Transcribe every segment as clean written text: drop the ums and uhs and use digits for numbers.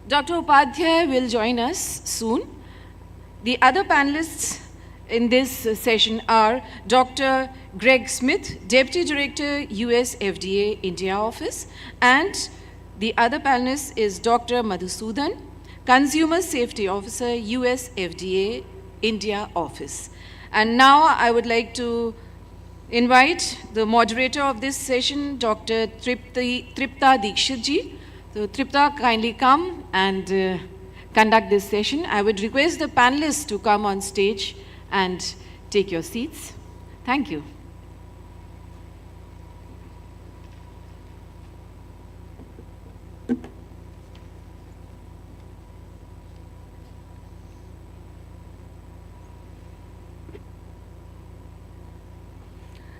Dr. Upadhyay will join us soon. The other panelists in this session are Dr. Greg Smith, Deputy Director, US FDA India Office, and the other panelist is Dr. Madhusudan, Consumer Safety Officer, US FDA India Office. And now I would like to invite the moderator of this session, Dr. Tripta Dikshit ji. So Tripta, kindly come and conduct this session. I would request the panelists to come on stage and take your seats. Thank you.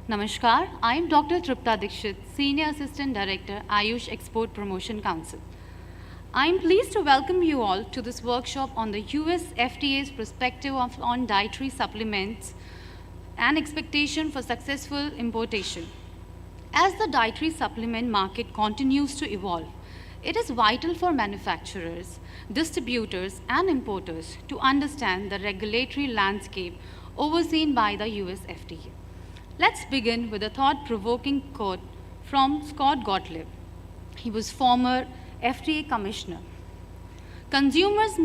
Namaskar, I am Dr. Tripta Dikshit, Senior Assistant Director, Ayush Export Promotion Council. I am pleased to welcome you all to this workshop on the US FDA's perspective on dietary supplements and expectation for successful importation. As the dietary supplement market continues to evolve, it is vital for manufacturers, distributors, and importers to understand the regulatory landscape overseen by the US FDA. Let's begin with a thought-provoking quote from Scott Gottlieb. He was former FDA commissioner. Consumers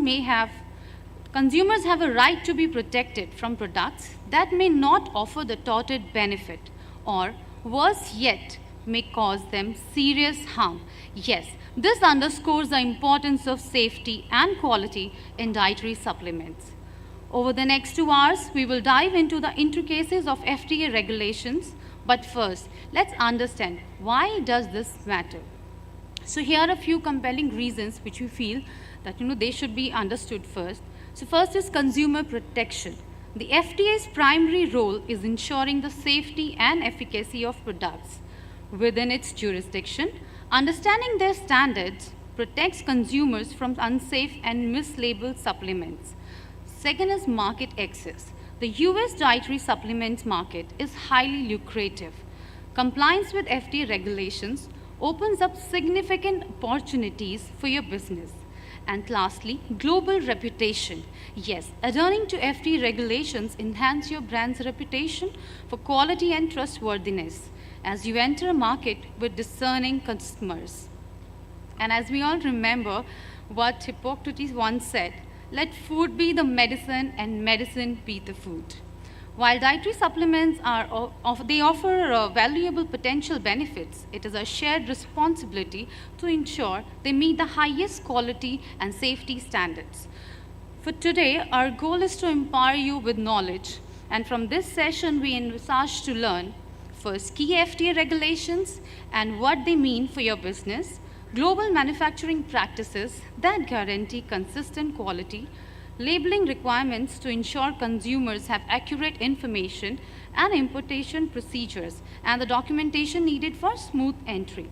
have a right to be protected from products that may not offer the touted benefit or, worse yet, may cause them serious harm. Yes, this underscores the importance of safety and quality in dietary supplements. Over the next 2 hours, we will dive into the intricacies of FDA regulations, but first, let's understand why does this matter. So here are a few compelling reasons which we feel that they should be understood first. So first is consumer protection. The FDA's primary role is ensuring the safety and efficacy of products within its jurisdiction. Understanding their standards protects consumers from unsafe and mislabeled supplements. Second is market access. The US dietary supplements market is highly lucrative. Compliance with FDA regulations opens up significant opportunities for your business. And lastly, global reputation. Yes, adhering to FDA regulations enhance your brand's reputation for quality and trustworthiness as you enter a market with discerning customers. And as we all remember what Hippocrates once said, let food be the medicine and medicine be the food. While dietary supplements offer valuable potential benefits, it is a shared responsibility to ensure they meet the highest quality and safety standards. For today, our goal is to empower you with knowledge, and from this session, we envisage to learn first key FDA regulations and what they mean for your business, global manufacturing practices that guarantee consistent quality, labeling requirements to ensure consumers have accurate information, and importation procedures, and the documentation needed for smooth entry.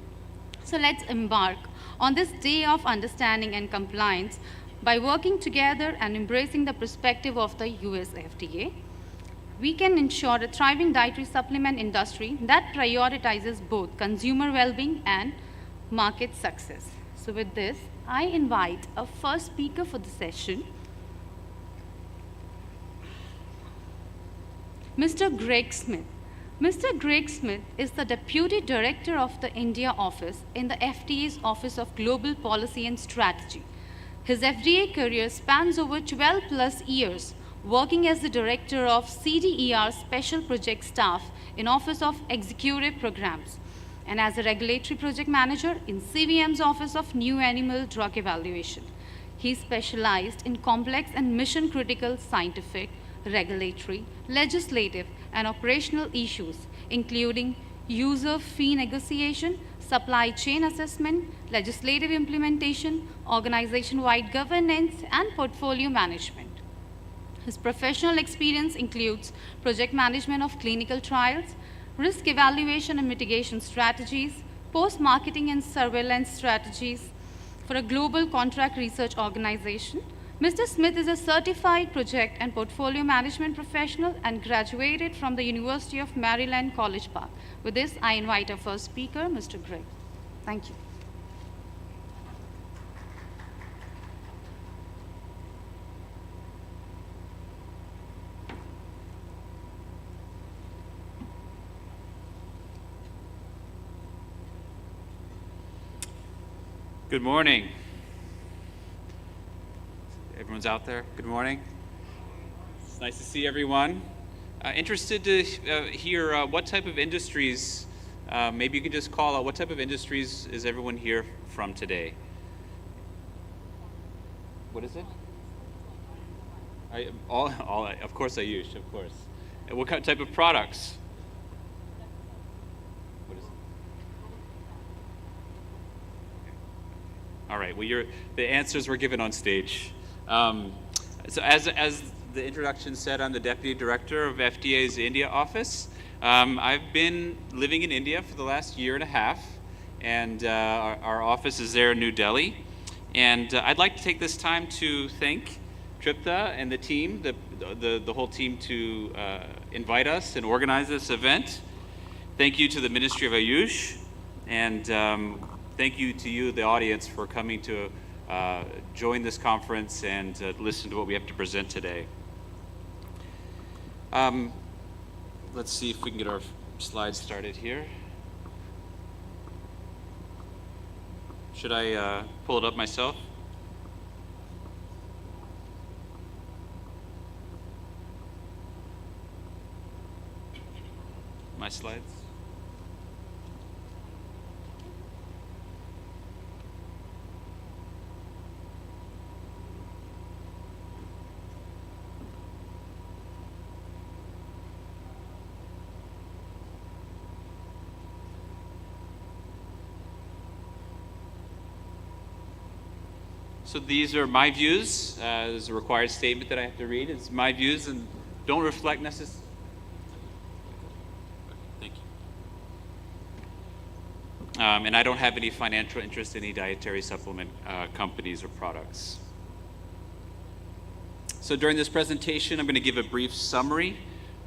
So let's embark on this day of understanding and compliance by working together and embracing the perspective of the US FDA. We can ensure a thriving dietary supplement industry that prioritizes both consumer well-being and market success. So with this, I invite our first speaker for the session, Mr. Greg Smith. Mr. Greg Smith is the Deputy Director of the India Office in the FDA's Office of Global Policy and Strategy. His FDA career spans over 12 plus years, working as the Director of CDER Special Project Staff in Office of Executive Programs, and as a Regulatory Project Manager in CVM's Office of New Animal Drug Evaluation. He specialized in complex and mission-critical scientific, regulatory, legislative, and operational issues, including user fee negotiation, supply chain assessment, legislative implementation, organization-wide governance, and portfolio management. His professional experience includes project management of clinical trials, risk evaluation and mitigation strategies, post-marketing and surveillance strategies for a global contract research organization. Mr. Smith is a certified project and portfolio management professional and graduated from the University of Maryland, College Park. With this, I invite our first speaker, Mr. Greg. Thank you. Good morning. Everyone's out there? Good morning. It's nice to see everyone. Interested to hear what type of industries, maybe you can just call out what type of industries is everyone here from today? What is it? Of course, Ayush, of course. And what type of products? What is it? All right, well, the answers were given on stage. So as the introduction said, I'm the Deputy Director of FDA's India office. I've been living in India for the last year and a half, and our office is there in New Delhi. And I'd like to take this time to thank Tripta and the team, the whole team, to invite us and organize this event. Thank you to the Ministry of Ayush, and thank you to you, the audience, for coming to join this conference and listen to what we have to present today. Let's see if we can get our slides started here. Should I pull it up myself? My slides? So these are my views. There's a required statement that I have to read. It's my views and don't reflect necessarily. Thank you. And I don't have any financial interest in any dietary supplement companies or products. So during this presentation, I'm going to give a brief summary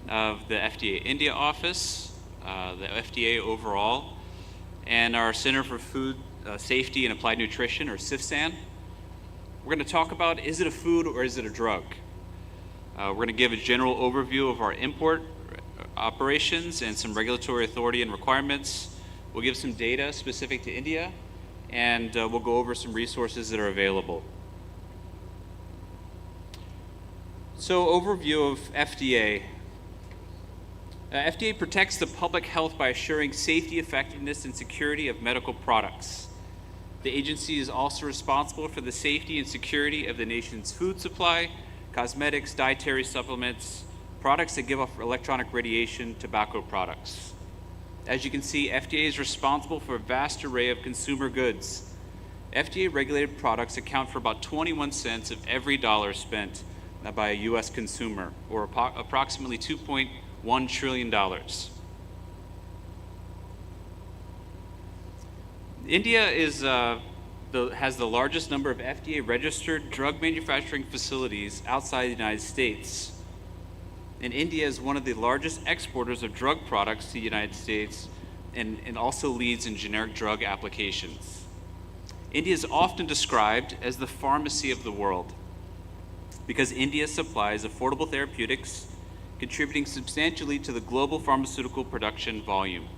of the FDA India office, the FDA overall, and our Center for Food Safety and Applied Nutrition, or CIFSAN. We're going to talk about, is it a food or is it a drug? We're going to give a general overview of our import operations and some regulatory authority and requirements. We'll give some data specific to India, and we'll go over some resources that are available. So, overview of FDA. FDA protects the public health by assuring safety, effectiveness, and security of medical products. The agency is also responsible for the safety and security of the nation's food supply, cosmetics, dietary supplements, products that give off electronic radiation, tobacco products. As you can see, FDA is responsible for a vast array of consumer goods. FDA-regulated products account for about 21 cents of every dollar spent by a U.S. consumer, or approximately $2.1 trillion. India has the largest number of FDA-registered drug manufacturing facilities outside the United States. And India is one of the largest exporters of drug products to the United States and also leads in generic drug applications. India is often described as the pharmacy of the world because India supplies affordable therapeutics, contributing substantially to the global pharmaceutical production volume.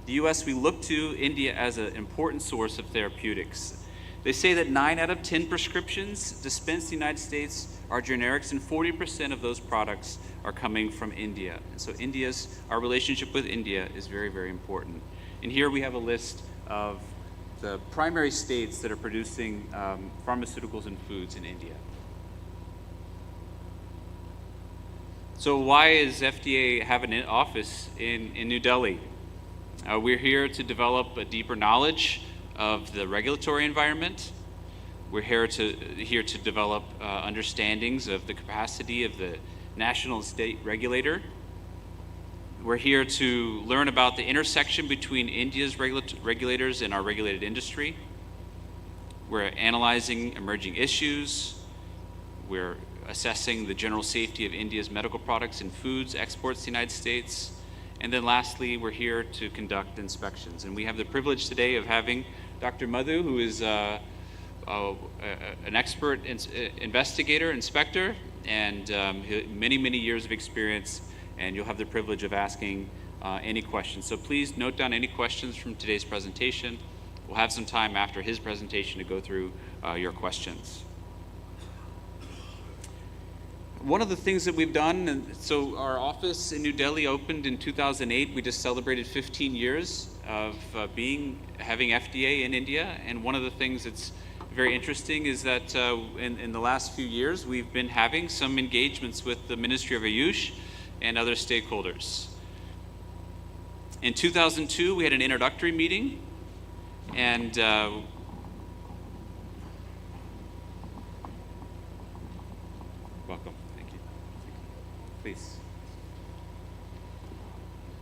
The U.S., we look to India as an important source of therapeutics. They say that 9 out of 10 prescriptions dispensed in the United States are generics, and 40% of those products are coming from India. And so our relationship with India is very, very important. And here we have a list of the primary states that are producing pharmaceuticals and foods in India. So why does FDA have an office in New Delhi? We're here to develop a deeper knowledge of the regulatory environment. We're here to develop understandings of the capacity of the national and state regulator. We're here to learn about the intersection between India's regulators and our regulated industry. We're analyzing emerging issues. We're assessing the general safety of India's medical products and foods exports to the United States. And then lastly, we're here to conduct inspections. And we have the privilege today of having Dr. Madhu, who is an expert investigator, inspector, and many, many years of experience. And you'll have the privilege of asking any questions. So please note down any questions from today's presentation. we'll have some time after his presentation to go through your questions. One of the things that we've done, and so our office in New Delhi opened in 2008. We just celebrated 15 years of having FDA in India, and one of the things that's very interesting is that in the last few years we've been having some engagements with the Ministry of Ayush and other stakeholders. In 2002 we had an introductory meeting, and welcome. Thank you. Please.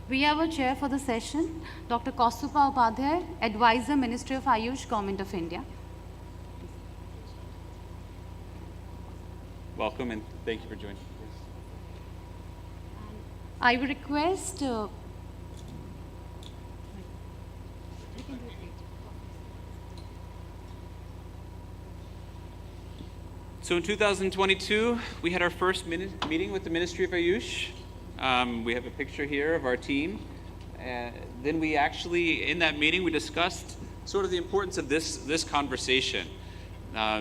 We have a chair for the session, Dr. Kaustuba Upadhyay, Advisor, Ministry of Ayush, Government of India. Welcome, and thank you for joining. I would request So in 2022, we had our first meeting with the Ministry of Ayush. We have a picture here of our team. Then we actually, in that meeting, we discussed sort of the importance of this conversation,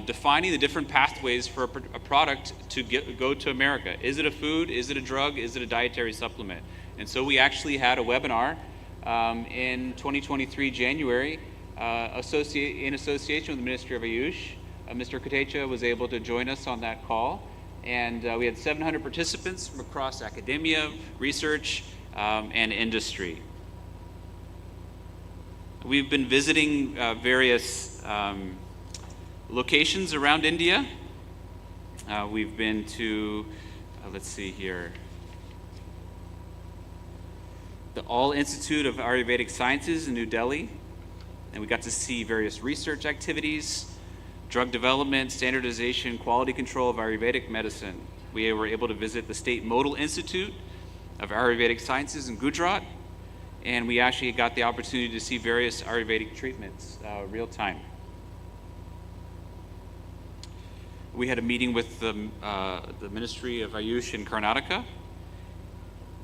defining the different pathways for a product to go to America. Is it a food? Is it a drug? Is it a dietary supplement? And so we actually had a webinar in 2023 January in association with the Ministry of Ayush. Mr. Kotecha was able to join us on that call, and we had 700 participants from across academia, research, and industry. We've been visiting various locations around India. We've been to, let's see here, the All Institute of Ayurvedic Sciences in New Delhi, and we got to see various research activities, drug development, standardization, quality control of Ayurvedic medicine. We were able to visit the State Modal Institute of Ayurvedic Sciences in Gujarat, and we actually got the opportunity to see various Ayurvedic treatments real time. We had a meeting with the Ministry of Ayush in Karnataka,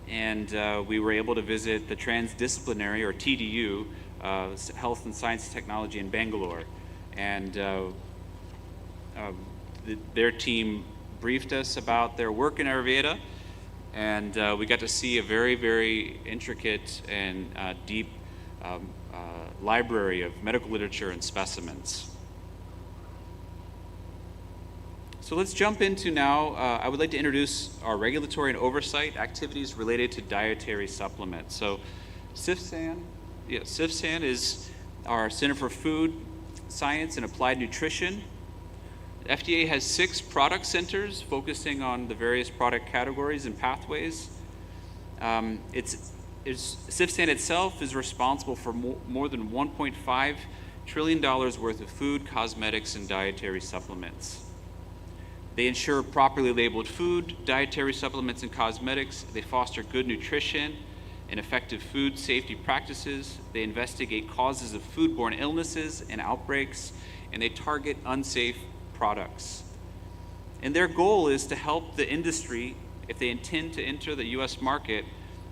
and we were able to visit the Transdisciplinary, or TDU, Health and Science Technology in Bangalore. And their team briefed us about their work in Ayurveda, and we got to see a very, very intricate and deep library of medical literature and specimens. So let's jump into now, I would like to introduce our regulatory and oversight activities related to dietary supplements. So CIFSAN is our Center for Food Science and Applied Nutrition. The FDA has 6 product centers focusing on the various product categories and pathways. CIFSAN itself is responsible for more than $1.5 trillion worth of food, cosmetics, and dietary supplements. They ensure properly labeled food, dietary supplements, and cosmetics. They foster good nutrition and effective food safety practices. They investigate causes of foodborne illnesses and outbreaks, and they target unsafe products. And their goal is to help the industry, if they intend to enter the US market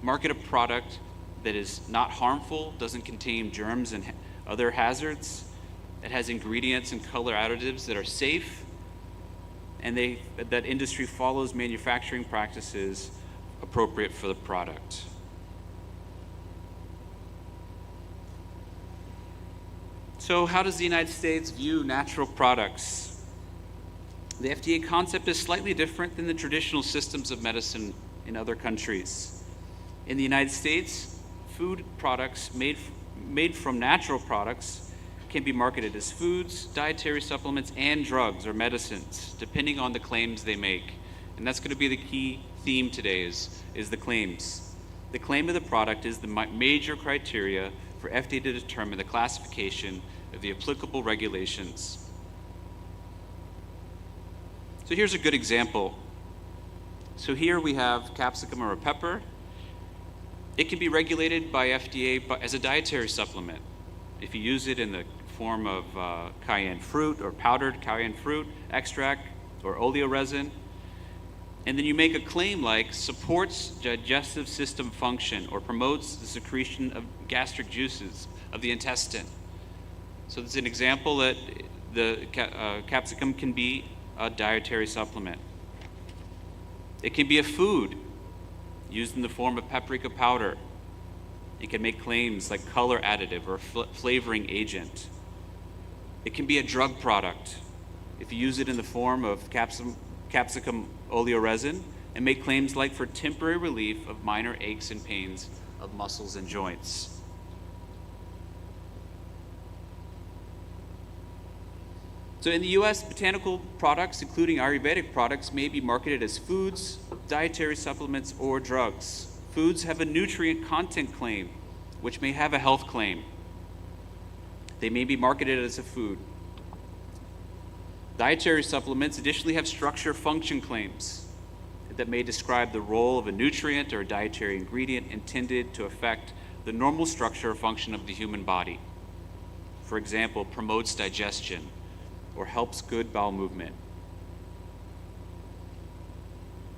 a product that is not harmful, doesn't contain germs and other hazards, that has ingredients and color additives that are safe, and that industry follows manufacturing practices appropriate for the product. So how does the United States view natural products? The FDA concept is slightly different than the traditional systems of medicine in other countries. In the United States, food products made from natural products can be marketed as foods, dietary supplements, and drugs or medicines, depending on the claims they make. And that's going to be the key theme today is the claims. The claim of the product is the major criteria for FDA to determine the classification of the applicable regulations. So here's a good example. So here we have capsicum or a pepper. It can be regulated by FDA as a dietary supplement. If you use it in the form of cayenne fruit or powdered cayenne fruit extract or oleoresin, and then you make a claim like supports digestive system function or promotes the secretion of gastric juices of the intestine. So there's an example that the capsicum can be a dietary supplement. It can be a food used in the form of paprika powder. It can make claims like color additive or flavoring agent. It can be a drug product if you use it in the form of capsicum oleoresin and make claims like for temporary relief of minor aches and pains of muscles and joints. So in the US, botanical products, including Ayurvedic products, may be marketed as foods, dietary supplements, or drugs. Foods have a nutrient content claim, which may have a health claim. They may be marketed as a food. Dietary supplements additionally have structure function claims that may describe the role of a nutrient or a dietary ingredient intended to affect the normal structure or function of the human body. For example, promotes digestion or helps good bowel movement.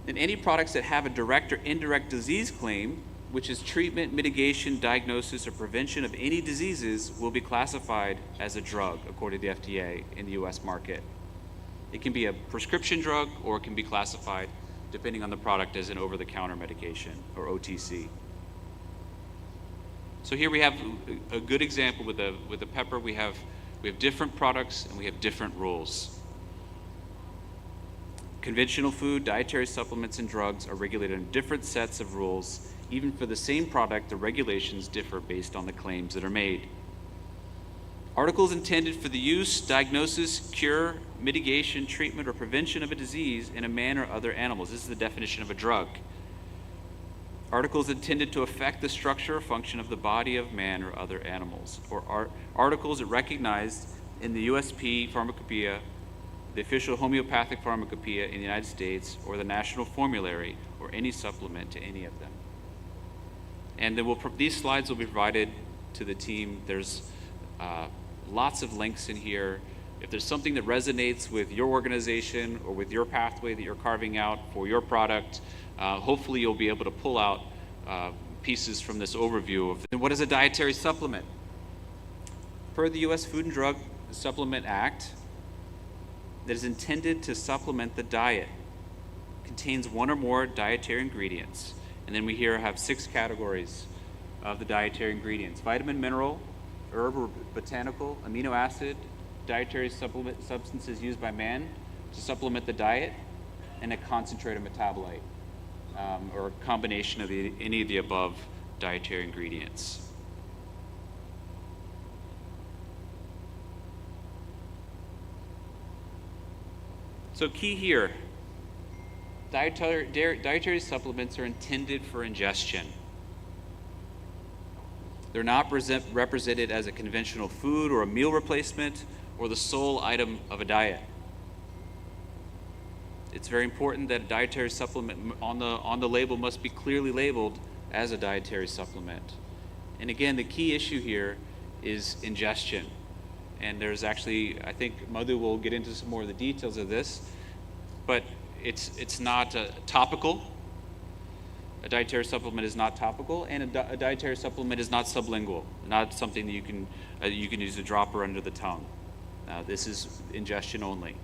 And any products that have a direct or indirect disease claim, which is treatment, mitigation, diagnosis, or prevention of any diseases, will be classified as a drug according to the FDA in the US market. It can be a prescription drug or it can be classified, depending on the product, as an over-the-counter medication or OTC. So here we have a good example with the pepper. We have different products and we have different rules. Conventional food, dietary supplements, and drugs are regulated in different sets of rules. Even for the same product, the regulations differ based on the claims that are made. Articles intended for the use, diagnosis, cure, mitigation, treatment, or prevention of a disease in a man or other animals. This is the definition of a drug. Articles intended to affect the structure or function of the body of man or other animals, or articles that recognized in the USP Pharmacopoeia, the official homeopathic pharmacopoeia in the United States, or the national formulary, or any supplement to any of them. And then these slides will be provided to the team. There's lots of links in here. If there's something that resonates with your organization or with your pathway that you're carving out for your product, hopefully you'll be able to pull out pieces from this overview of what is a dietary supplement. Per the U.S. Food and Drug Supplement Act, that is intended to supplement the diet, contains one or more dietary ingredients. And then we here have 6 categories of the dietary ingredients: vitamin, mineral, herb or botanical, amino acid, dietary supplement substances used by man to supplement the diet, and a concentrated metabolite, or a combination of any of the above dietary ingredients. So key here, dietary supplements are intended for ingestion. They're not represented as a conventional food or a meal replacement or the sole item of a diet. It's very important that a dietary supplement on the label must be clearly labeled as a dietary supplement. And again, the key issue here is ingestion. And there's actually, I think Madhu will get into some more of the details of this, but it's not topical. A dietary supplement is not topical, and a dietary supplement is not sublingual, not something that you can use a dropper under the tongue. This is ingestion only.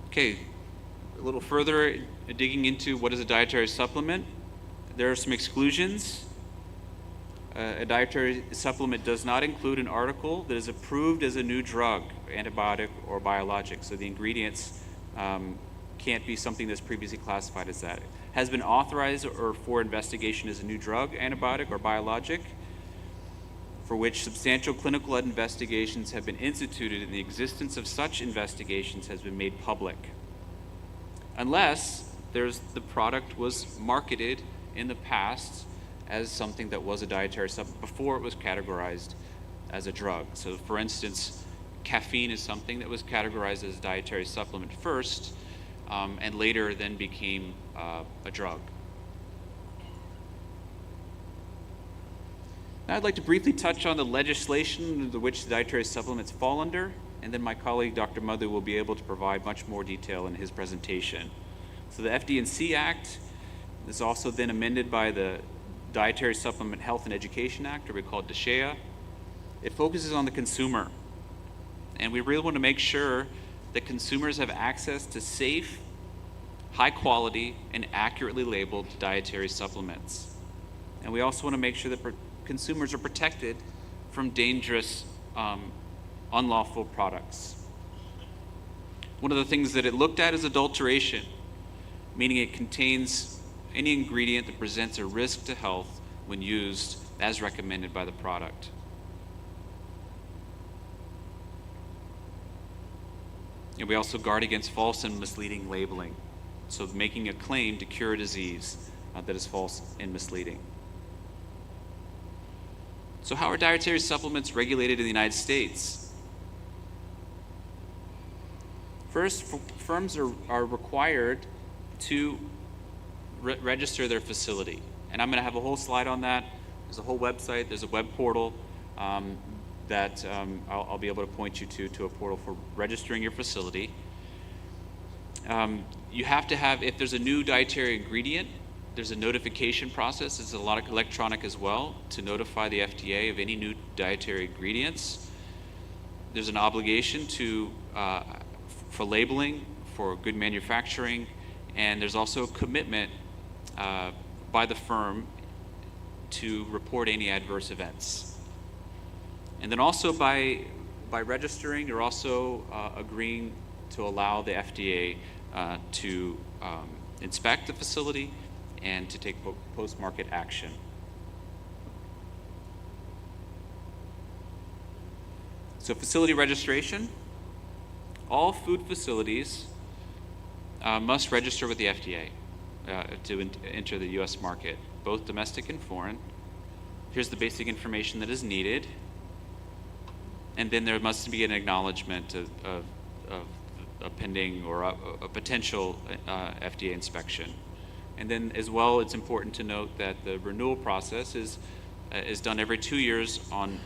Okay, a little further digging into what is a dietary supplement. There are some exclusions. A dietary supplement does not include an article that is approved as a new drug, antibiotic, or biologic. So the ingredients can't be something that's previously classified as that. Has been authorized or for investigation as a new drug, antibiotic, or biologic, for which substantial clinical investigations have been instituted and the existence of such investigations has been made public. Unless the product was marketed in the past as something that was a dietary supplement before it was categorized as a drug. So for instance, caffeine is something that was categorized as a dietary supplement first, and later then became a drug. Now I'd like to briefly touch on the legislation under which the dietary supplements fall under, and then my colleague Dr. Madhu will be able to provide much more detail in his presentation. So the FD&C Act is also then amended by the Dietary Supplement Health and Education Act, or we call it DSHEA. It focuses on the consumer. And we really want to make sure that consumers have access to safe, high quality, and accurately labeled dietary supplements. And we also want to make sure that consumers are protected from dangerous, unlawful products. One of the things that it looked at is adulteration, meaning it contains any ingredient that presents a risk to health when used as recommended by the product. And we also guard against false and misleading labeling, so making a claim to cure a disease that is false and misleading. So how are dietary supplements regulated in the United States? First, firms are required to register their facility. And I'm going to have a whole slide on that. There's a whole website, there's a web portal that I'll be able to point you to a portal for registering your facility. You have to have, if there's a new dietary ingredient, there's a notification process. It's a lot of electronic as well to notify the FDA of any new dietary ingredients. There's an obligation for labeling, for good manufacturing, and there's also a commitment by the firm to report any adverse events. And then also by registering, you're also agreeing to allow the FDA to inspect the facility and to take post-market action. So facility registration. All food facilities must register with the FDA to enter the U.S. market, both domestic and foreign. Here's the basic information that is needed. And then there must be an acknowledgement of a pending or a potential FDA inspection. And then as well, it's important to note that the renewal process is done every 2 years on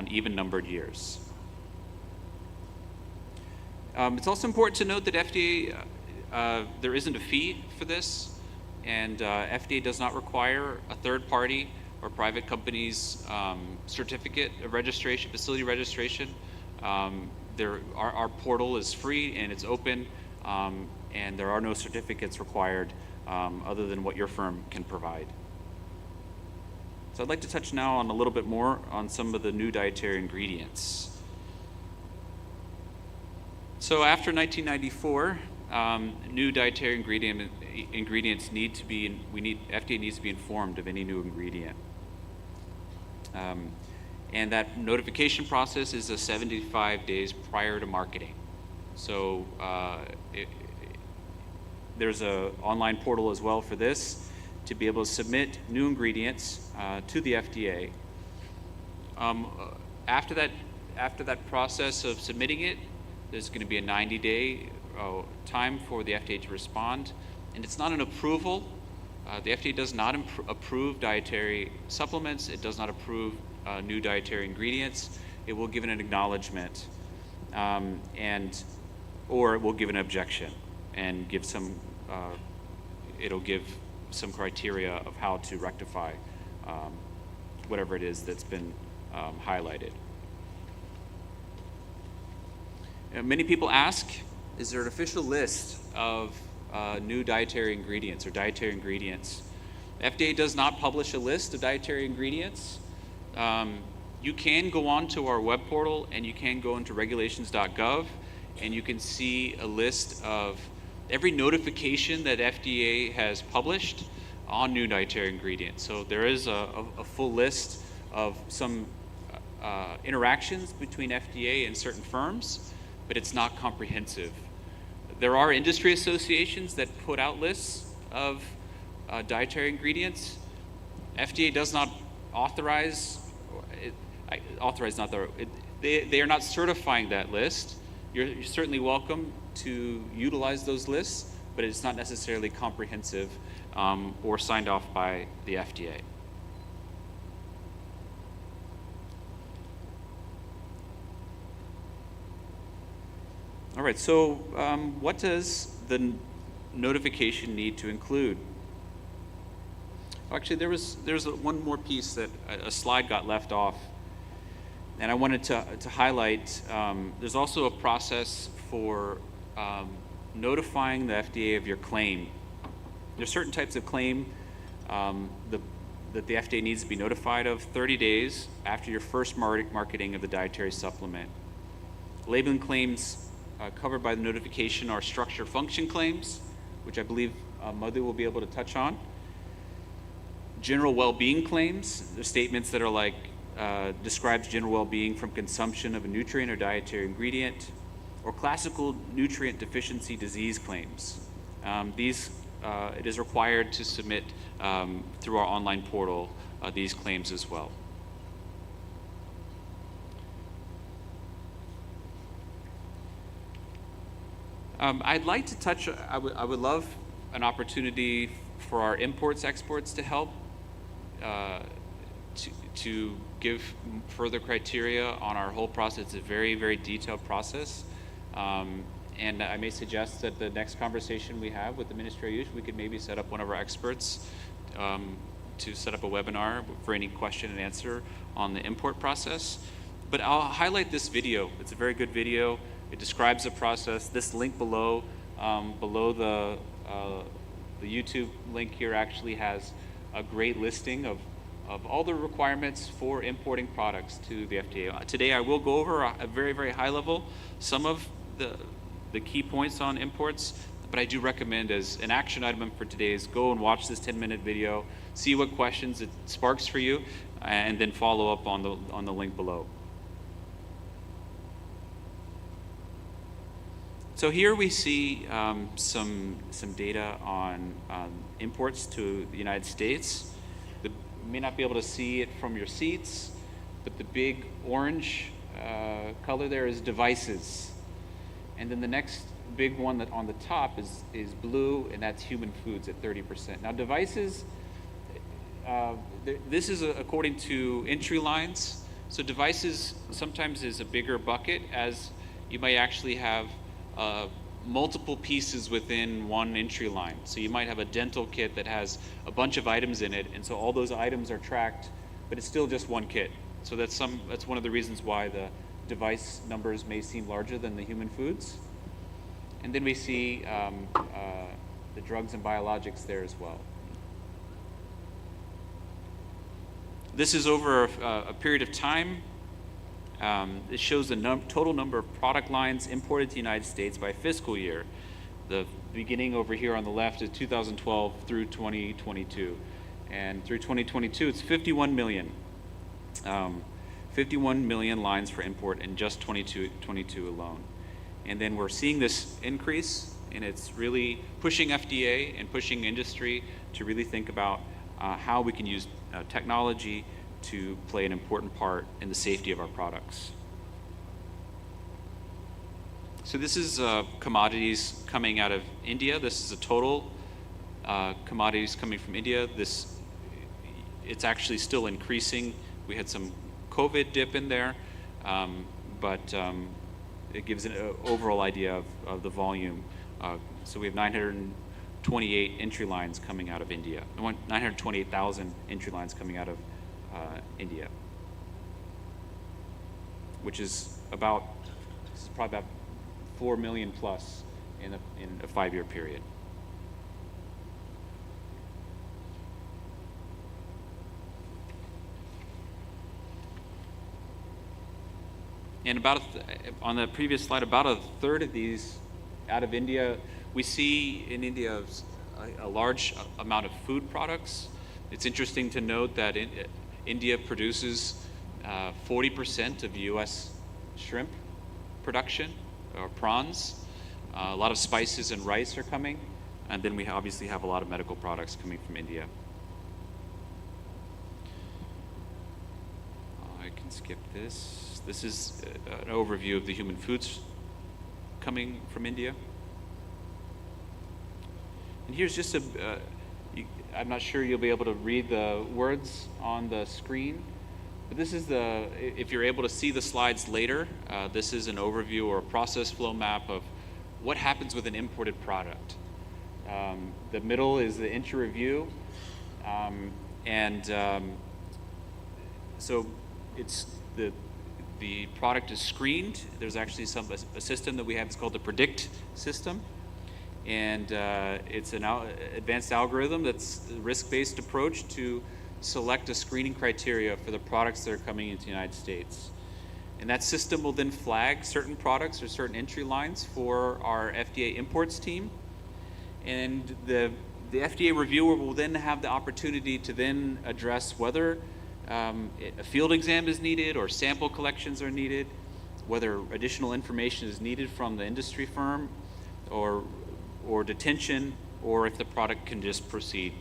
even numbered years. It's also important to note that FDA, there isn't a fee for this, and FDA does not require a third party or private company's certificate of registration, facility registration. Our portal is free and it's open, and there are no certificates required other than what your firm can provide. So I'd like to touch now on a little bit more on some of the new dietary ingredients. So after 1994, new dietary ingredients FDA needs to be informed of any new ingredient. And that notification process is 75 days prior to marketing. So there's an online portal as well for this to be able to submit new ingredients to the FDA. After that process of submitting it, there's going to be a 90-day time for the FDA to respond. And it's not an approval. The FDA does not approve dietary supplements. It does not approve new dietary ingredients. It will give an acknowledgement, or it will give an objection and give some. It'll give some criteria of how to rectify whatever it is that's been highlighted. Many people ask, is there an official list of new dietary ingredients or dietary ingredients? The FDA does not publish a list of dietary ingredients. You can go on to our web portal and you can go into regulations.gov and you can see a list of every notification that FDA has published on new dietary ingredients. So there is a full list of some interactions between FDA and certain firms, but it's not comprehensive. There are industry associations that put out lists of dietary ingredients. FDA does not authorize, they are not certifying that list. You're certainly welcome to utilize those lists, but it's not necessarily comprehensive or signed off by the FDA. All right, so what does the notification need to include? Actually, there's one more piece that a slide got left off, and I wanted to highlight. There's also a process for notifying the FDA of your claim. There's certain types of claim that the FDA needs to be notified of 30 days after your first marketing of the dietary supplement. Labeling claims covered by the notification are structure function claims, which I believe Madhu will be able to touch on. General well-being claims, the statements that are like describes general well-being from consumption of a nutrient or dietary ingredient, or classical nutrient deficiency disease claims. It is required to submit through our online portal these claims as well. I'd like to touch, I would love an opportunity for our imports exports to help to give further criteria on our whole process. It's a very, very detailed process. And I may suggest that the next conversation we have with the Ministry of Ayush, we could maybe set up one of our experts to set up a webinar for any question and answer on the import process. But I'll highlight this video. It's a very good video. It describes the process. This link below, the YouTube link here actually has a great listing of all the requirements for importing products to the FDA. Today I will go over a very, very high level some of the key points on imports, but I do recommend as an action item for today is go and watch this 10-minute video, see what questions it sparks for you, and then follow up on the link below. So here we see some data on imports to the United States. You may not be able to see it from your seats, but the big orange color there is devices. And then the next big one that on the top is blue, and that's human foods at 30%. Now devices, this is according to entry lines. So devices sometimes is a bigger bucket, as you might actually have multiple pieces within one entry line. So you might have a dental kit that has a bunch of items in it, and so all those items are tracked, but it's still just one kit. So that's one of the reasons why the device numbers may seem larger than the human foods. And then we see the drugs and biologics there as well. This is over a period of time. It shows the total number of product lines imported to the United States by fiscal year. The beginning over here on the left is 2012 through 2022. And through 2022, it's 51 million. 51 million lines for import in just 2022 alone. And then we're seeing this increase, and it's really pushing FDA and pushing industry to really think about how we can use technology to play an important part in the safety of our products. So this is commodities coming out of India. This is a total commodities coming from India. It's actually still increasing. We had some COVID dip in there, but it gives an overall idea of the volume. So we have 928 entry lines coming out of India. 928,000 entry lines coming out of India, which is probably about 4 million plus in a 5-year period. And on the previous slide, about a third of these out of India. We see in India a large amount of food products. It's interesting to note that India produces 40% of U.S. shrimp production, or prawns. A lot of spices and rice are coming. And then we obviously have a lot of medical products coming from India. I can skip this. This is an overview of the human foods coming from India. And here's just I'm not sure you'll be able to read the words on the screen, but this is if you're able to see the slides later, this is an overview or a process flow map of what happens with an imported product. The middle is the entry review, So it's the product is screened. There's actually a system that we have. It's called the Predict system, and it's an advanced algorithm that's a risk-based approach to select a screening criteria for the products that are coming into the United States. And that system will then flag certain products or certain entry lines for our FDA imports team. And the FDA reviewer will then have the opportunity to then address whether a field exam is needed or sample collections are needed, whether additional information is needed from the industry firm or detention, or if the product can just proceed.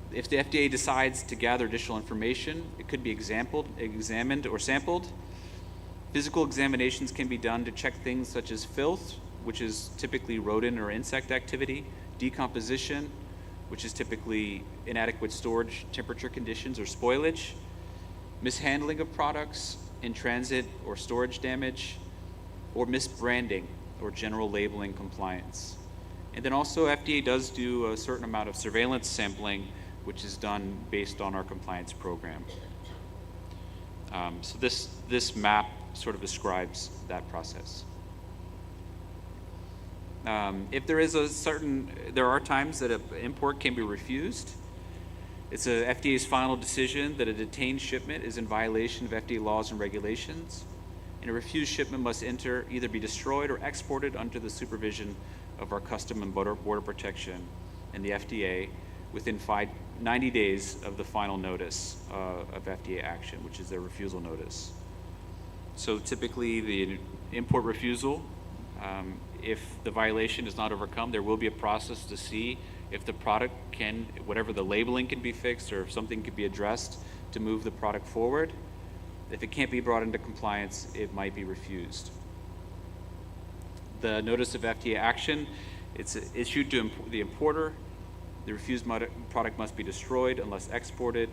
If the FDA decides to gather additional information, it could be examined or sampled. Physical examinations can be done to check things such as filth, which is typically rodent or insect activity, decomposition, which is typically inadequate storage temperature conditions or spoilage, mishandling of products in transit or storage damage, or misbranding or general labeling compliance. And then also FDA does do a certain amount of surveillance sampling, which is done based on our compliance program. So this map sort of describes that process. If there are times that an import can be refused. It's a FDA's final decision that a detained shipment is in violation of FDA laws and regulations, and a refused shipment must either be destroyed or exported under the supervision of our Custom and Border Protection and the FDA within 90 days of the final notice of FDA action, which is their refusal notice. So typically the import refusal, if the violation is not overcome, there will be a process to see if the product whatever the labeling can be fixed or if something can be addressed to move the product forward. If it can't be brought into compliance, it might be refused. The notice of FDA action, it's issued to the importer. The refused product must be destroyed unless exported,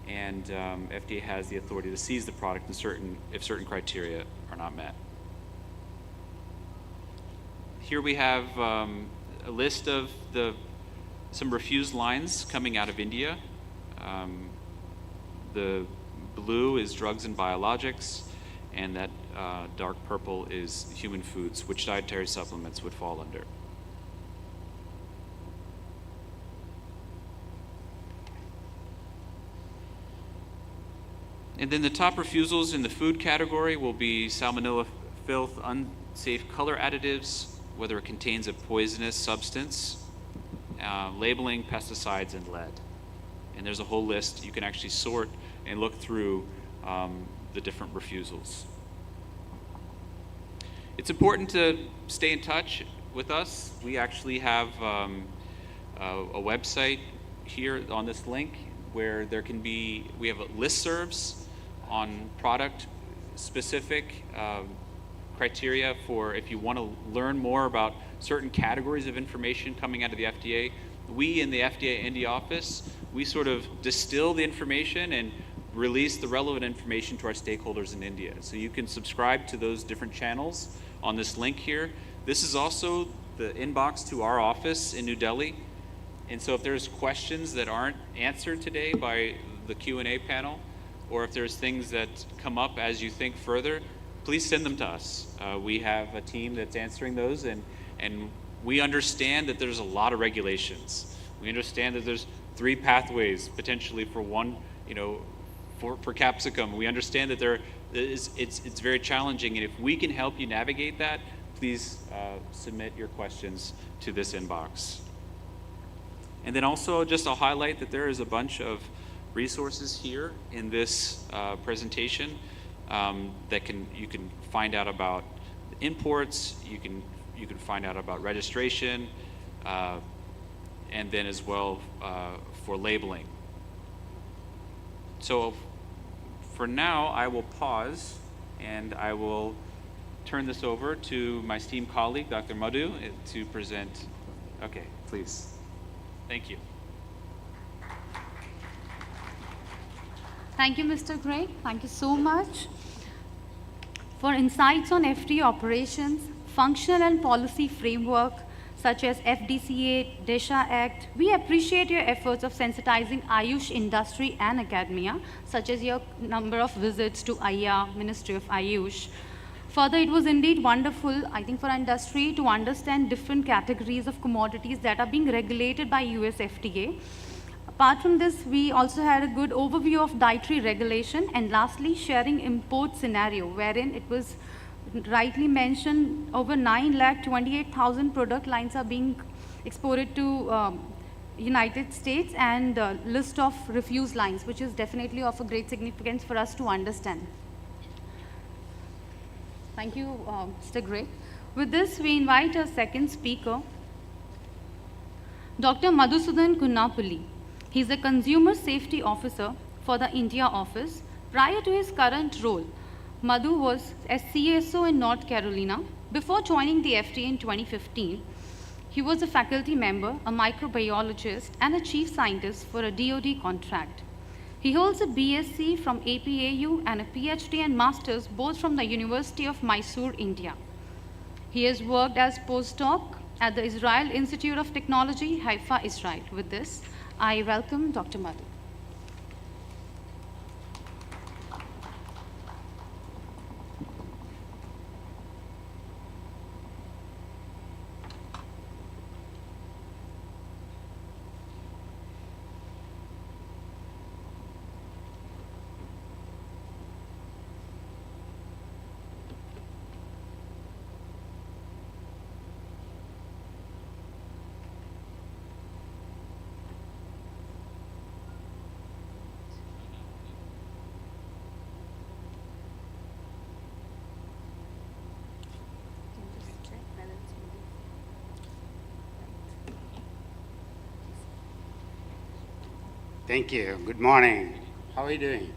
and FDA has the authority to seize the product if certain criteria are not met. Here we have a list of some refused lines coming out of India. The blue is drugs and biologics, and that dark purple is human foods, which dietary supplements would fall under. And then the top refusals in the food category will be salmonella, filth, unsafe color additives, whether it contains a poisonous substance, labeling, pesticides, and lead. And there's a whole list. You can actually sort and look through the different refusals. It's important to stay in touch with us. We actually have a website here on this link where we have listservs on product specific criteria for if you want to learn more about certain categories of information coming out of the FDA. We in the FDA India office, we sort of distill the information and release the relevant information to our stakeholders in India. So you can subscribe to those different channels on this link here. This is also the inbox to our office in New Delhi. And so if there's questions that aren't answered today by the Q&A panel, or if there's things that come up as you think further, please send them to us. We have a team that's answering those, and we understand that there's a lot of regulations. We understand that there's 3 pathways potentially for one, for capsicum. We understand that it's very challenging, and if we can help you navigate that, please submit your questions to this inbox. And then also, I'll highlight that there is a bunch of resources here in this presentation that you can find out about imports, you can find out about registration, and then as well for labeling. So for now, I will pause and I will turn this over to my esteemed colleague, Dr. Madhu, to present. Okay, please. Thank you. Thank you, Mr. Gray. Thank you so much. For insights on FDA operations, functional and policy framework, such as FDCA, DESHA Act. We appreciate your efforts of sensitizing Ayush industry and academia, such as your number of visits to AYA, Ministry of Ayush. Further, it was indeed wonderful, I think, for our industry to understand different categories of commodities that are being regulated by US FDA. Apart from this, we also had a good overview of dietary regulation, and lastly, sharing import scenario, wherein it was rightly mentioned over 9,28,000 product lines are being exported to United States, and list of refuse lines, which is definitely of a great significance for us to understand. Thank you, Mr. Gray. With this, we invite our second speaker, Dr. Madhusudan Kunnapulli. He is a Consumer Safety Officer for the India office. Prior to his current role, Madhu was a CSO in North Carolina. Before joining the FDA in 2015, he was a faculty member, a microbiologist, and a chief scientist for a DoD contract. He holds a BSc from APAU and a PhD and master's both from the University of Mysore, India. He has worked as postdoc at the Israel Institute of Technology, Haifa, Israel. With this, I welcome Dr. Madhu. Thank you. Good morning. How are you doing?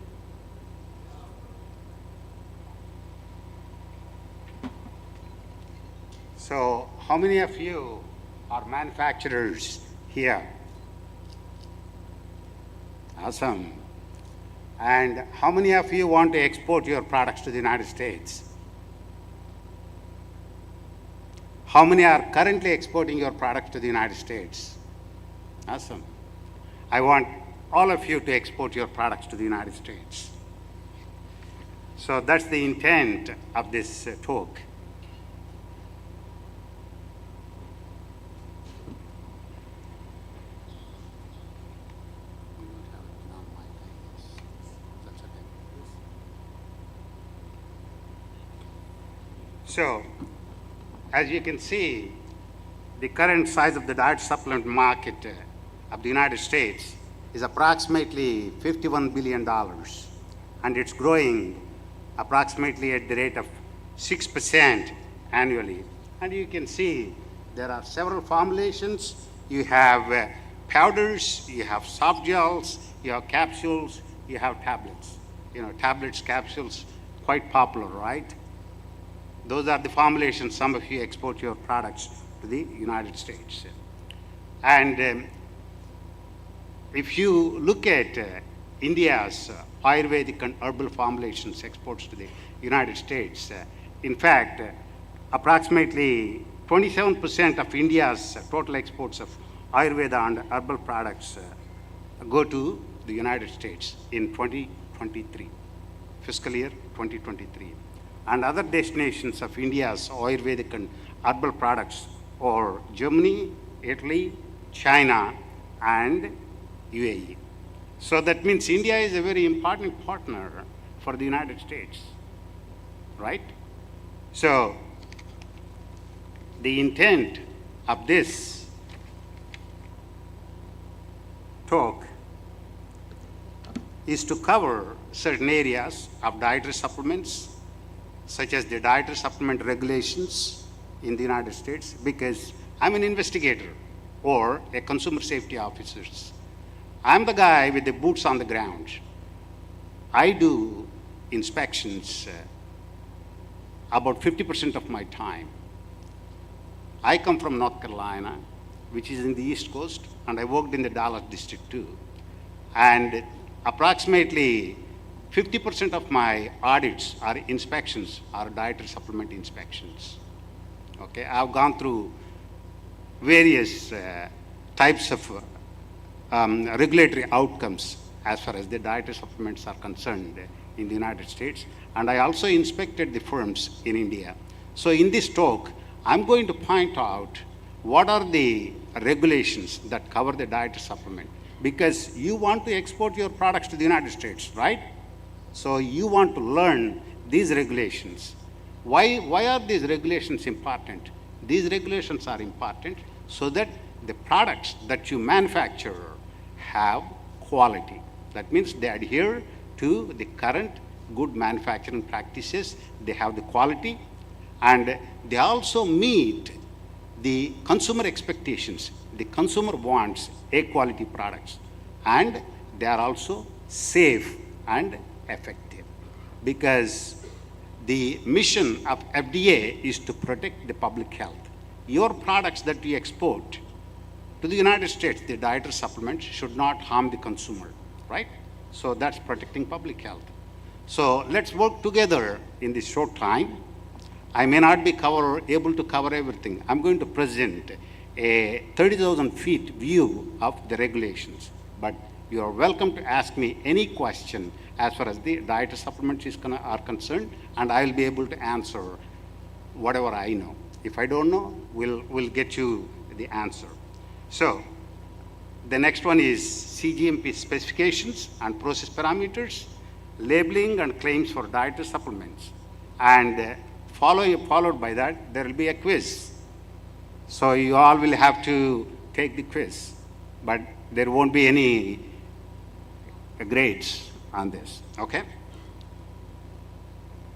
So, how many of you are manufacturers here? Awesome. And how many of you want to export your products to the United States? How many are currently exporting your products to the United States? Awesome. I want all of you to export your products to the United States. So that's the intent of this talk. So, as you can see, the current size of the diet supplement market of the United States is approximately $51 billion, and it's growing approximately at the rate of 6% annually. And you can see there are several formulations. You have powders, you have soft gels, you have capsules, you have tablets. You know, tablets, capsules, quite popular, right? Those are the formulations some of you export your products to the United States. And if you look at India's Ayurvedic and herbal formulations exports to the United States, in fact, approximately 27% of India's total exports of Ayurveda and herbal products go to the United States in 2023, fiscal year 2023. And other destinations of India's Ayurvedic and herbal products are Germany, Italy, China, and UAE. So that means India is a very important partner for the United States, right? So the intent of this talk is to cover certain areas of dietary supplements, such as the dietary supplement regulations in the United States, because I'm an investigator or a consumer safety officer. I'm the guy with the boots on the ground. I do inspections about 50% of my time. I come from North Carolina, which is in the East Coast, and I worked in the Dallas district too. And approximately 50% of my audits or inspections are dietary supplement inspections. Okay, I've gone through various types of regulatory outcomes as far as the dietary supplements are concerned in the United States. And I also inspected the firms in India. So in this talk, I'm going to point out what are the regulations that cover the dietary supplement. Because you want to export your products to the United States, right? So you want to learn these regulations. Why are these regulations important? These regulations are important so that the products that you manufacture have quality. That means they adhere to the current good manufacturing practices, they have the quality, and they also meet the consumer expectations. The consumer wants A-quality products, and they are also safe and effective. Because the mission of FDA is to protect the public health. Your products that you export to the United States, the dietary supplements, should not harm the consumer, right? So that's protecting public health. So let's work together in this short time. I may not be able to cover everything. I'm going to present a 30,000 feet view of the regulations, but you are welcome to ask me any question as far as the dietary supplements are concerned, and I'll be able to answer whatever I know. If I don't know, we'll get you the answer. So the next one is CGMP specifications and process parameters, labeling and claims for dietary supplements. And followed by that, there will be a quiz. So you all will have to take the quiz, but there won't be any grades on this, okay?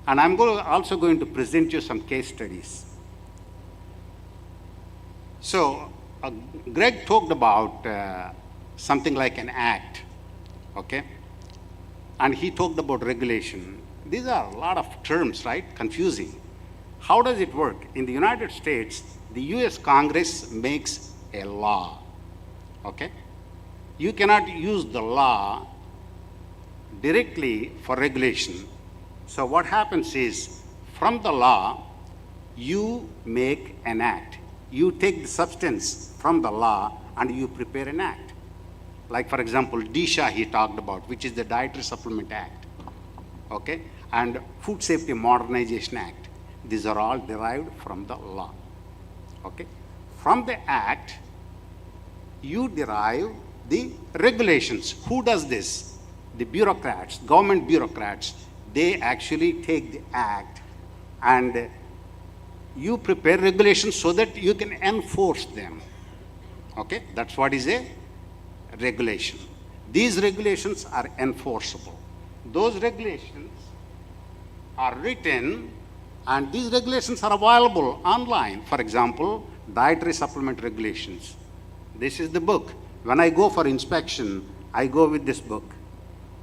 And I'm also going to present you some case studies. So Greg talked about something like an act, okay? And he talked about regulation. These are a lot of terms, right? Confusing. How does it work? In the United States, the US Congress makes a law, okay? You cannot use the law directly for regulation. So what happens is, from the law, you make an act. You take the substance from the law and you prepare an act. Like, for example, DSHA he talked about, which is the Dietary Supplement Act, okay? And Food Safety Modernization Act. These are all derived from the law, okay? From the act, you derive the regulations. Who does this? The bureaucrats, government bureaucrats. They actually take the act and you prepare regulations so that you can enforce them, okay? That's what is a regulation. These regulations are enforceable. Those regulations are written, and these regulations are available online. For example, dietary supplement regulations. This is the book. When I go for inspection, I go with this book,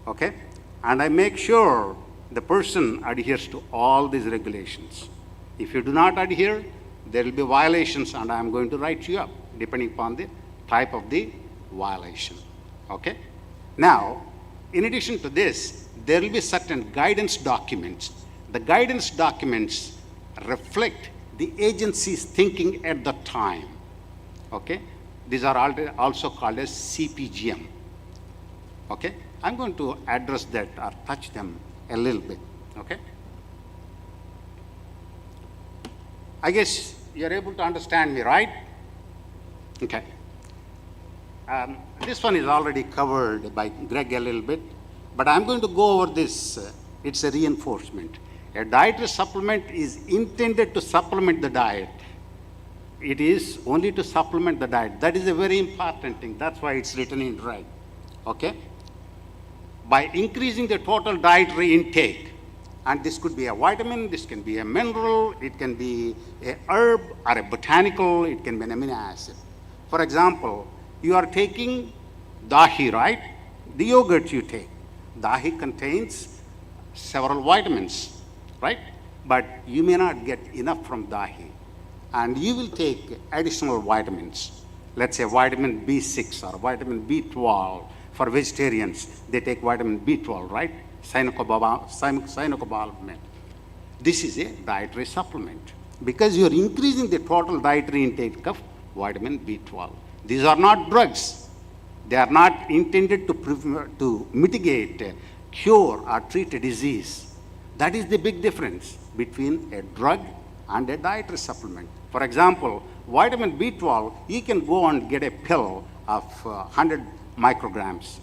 okay? And I make sure the person adheres to all these regulations. If you do not adhere, there will be violations, and I am going to write you up, depending upon the type of the violation, okay? Now, in addition to this, there will be certain guidance documents. The guidance documents reflect the agency's thinking at the time, okay? These are also called as CPGM, okay? I'm going to address that or touch them a little bit, okay? I guess you're able to understand me, right? Okay. This one is already covered by Greg a little bit, but I'm going to go over this. It's a reinforcement. A dietary supplement is intended to supplement the diet. It is only to supplement the diet. That is a very important thing. That's why it's written in red, okay? By increasing the total dietary intake, and this could be a vitamin, this can be a mineral, it can be a herb or a botanical, it can be an amino acid. For example, you are taking dahi, right? The yogurt you take. Dahi contains several vitamins, right? But you may not get enough from dahi. And you will take additional vitamins. Let's say vitamin B6 or vitamin B12. For vegetarians, they take vitamin B12, right? Cyanocobalamin. This is a dietary supplement because you're increasing the total dietary intake of vitamin B12. These are not drugs. They are not intended to mitigate, cure, or treat a disease. That is the big difference between a drug and a dietary supplement. For example, vitamin B12, you can go and get a pill of 100 micrograms.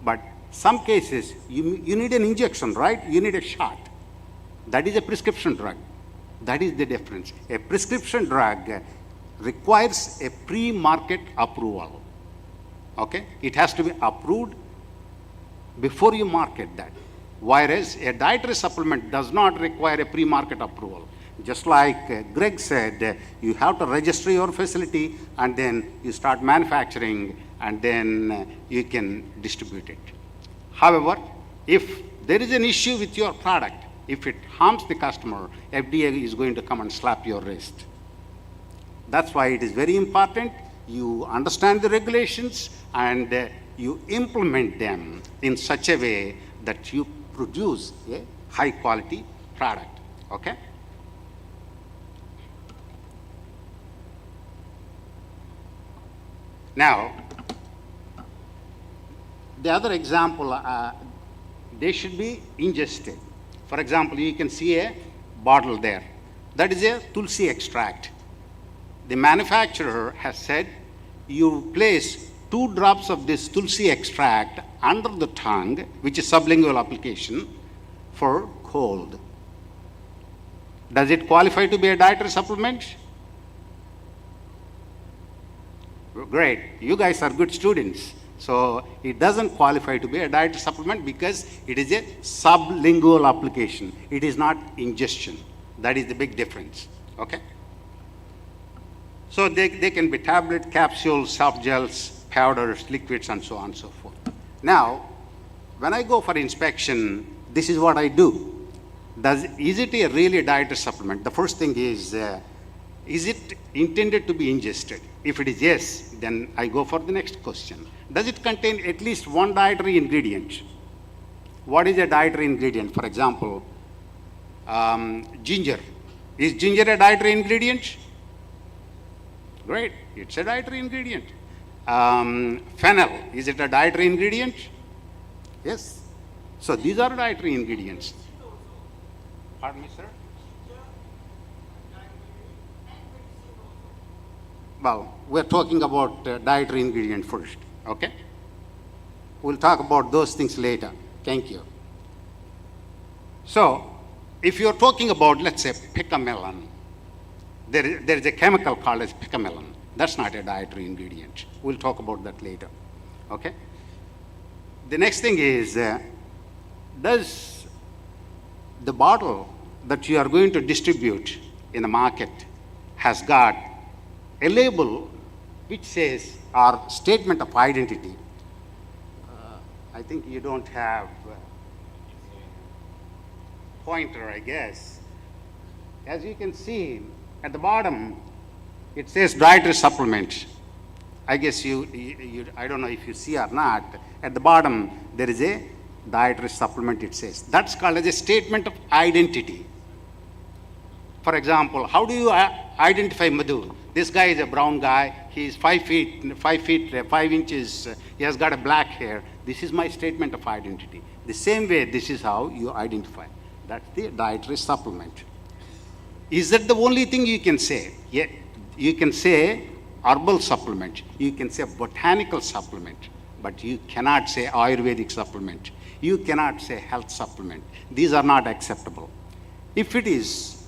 But some cases, you need an injection, right? You need a shot. That is a prescription drug. That is the difference. A prescription drug requires a pre-market approval. Okay? It has to be approved before you market that. Whereas a dietary supplement does not require a pre-market approval. Just like Greg said, you have to register your facility and then you start manufacturing and then you can distribute it. However, if there is an issue with your product, if it harms the customer, FDA is going to come and slap your wrist. That's why it is very important you understand the regulations and you implement them in such a way that you produce a high quality product, okay? Now, the other example, they should be ingested. For example, you can see a bottle there. That is a tulsi extract. The manufacturer has said you place 2 drops of this tulsi extract under the tongue, which is sublingual application, for cold. Does it qualify to be a dietary supplement? Great, you guys are good students. So it doesn't qualify to be a dietary supplement because it is a sublingual application. It is not ingestion. That is the big difference, okay? So they can be tablet, capsules, soft gels, powders, liquids, and so on and so forth. Now, when I go for inspection, this is what I do. Is it a really dietary supplement? The first thing is it intended to be ingested? If it is yes, then I go for the next question. Does it contain at least one dietary ingredient? What is a dietary ingredient? For example, ginger. Is ginger a dietary ingredient? Great, it's a dietary ingredient. Fennel, is it a dietary ingredient? Yes. So these are dietary ingredients. Pardon me, sir? Well, we're talking about dietary ingredient first, okay? We'll talk about those things later. Thank you. So, if you're talking about, let's say, picamelon, there is a chemical called as picamelon. That's not a dietary ingredient. We'll talk about that later, okay? The next thing is, does the bottle that you are going to distribute in the market has got a label which says, or statement of identity. I think you don't have pointer, I guess. As you can see, at the bottom, it says dietary supplement. I guess I don't know if you see or not. At the bottom, there is a dietary supplement, it says. That's called as a statement of identity. For example, how do you identify Madhu? This guy is a brown guy. He's 5 inches. He has got a black hair. This is my statement of identity. The same way, this is how you identify. That's the dietary supplement. Is that the only thing you can say? Yeah, you can say herbal supplement. You can say botanical supplement. But you cannot say Ayurvedic supplement. You cannot say health supplement. These are not acceptable. If it is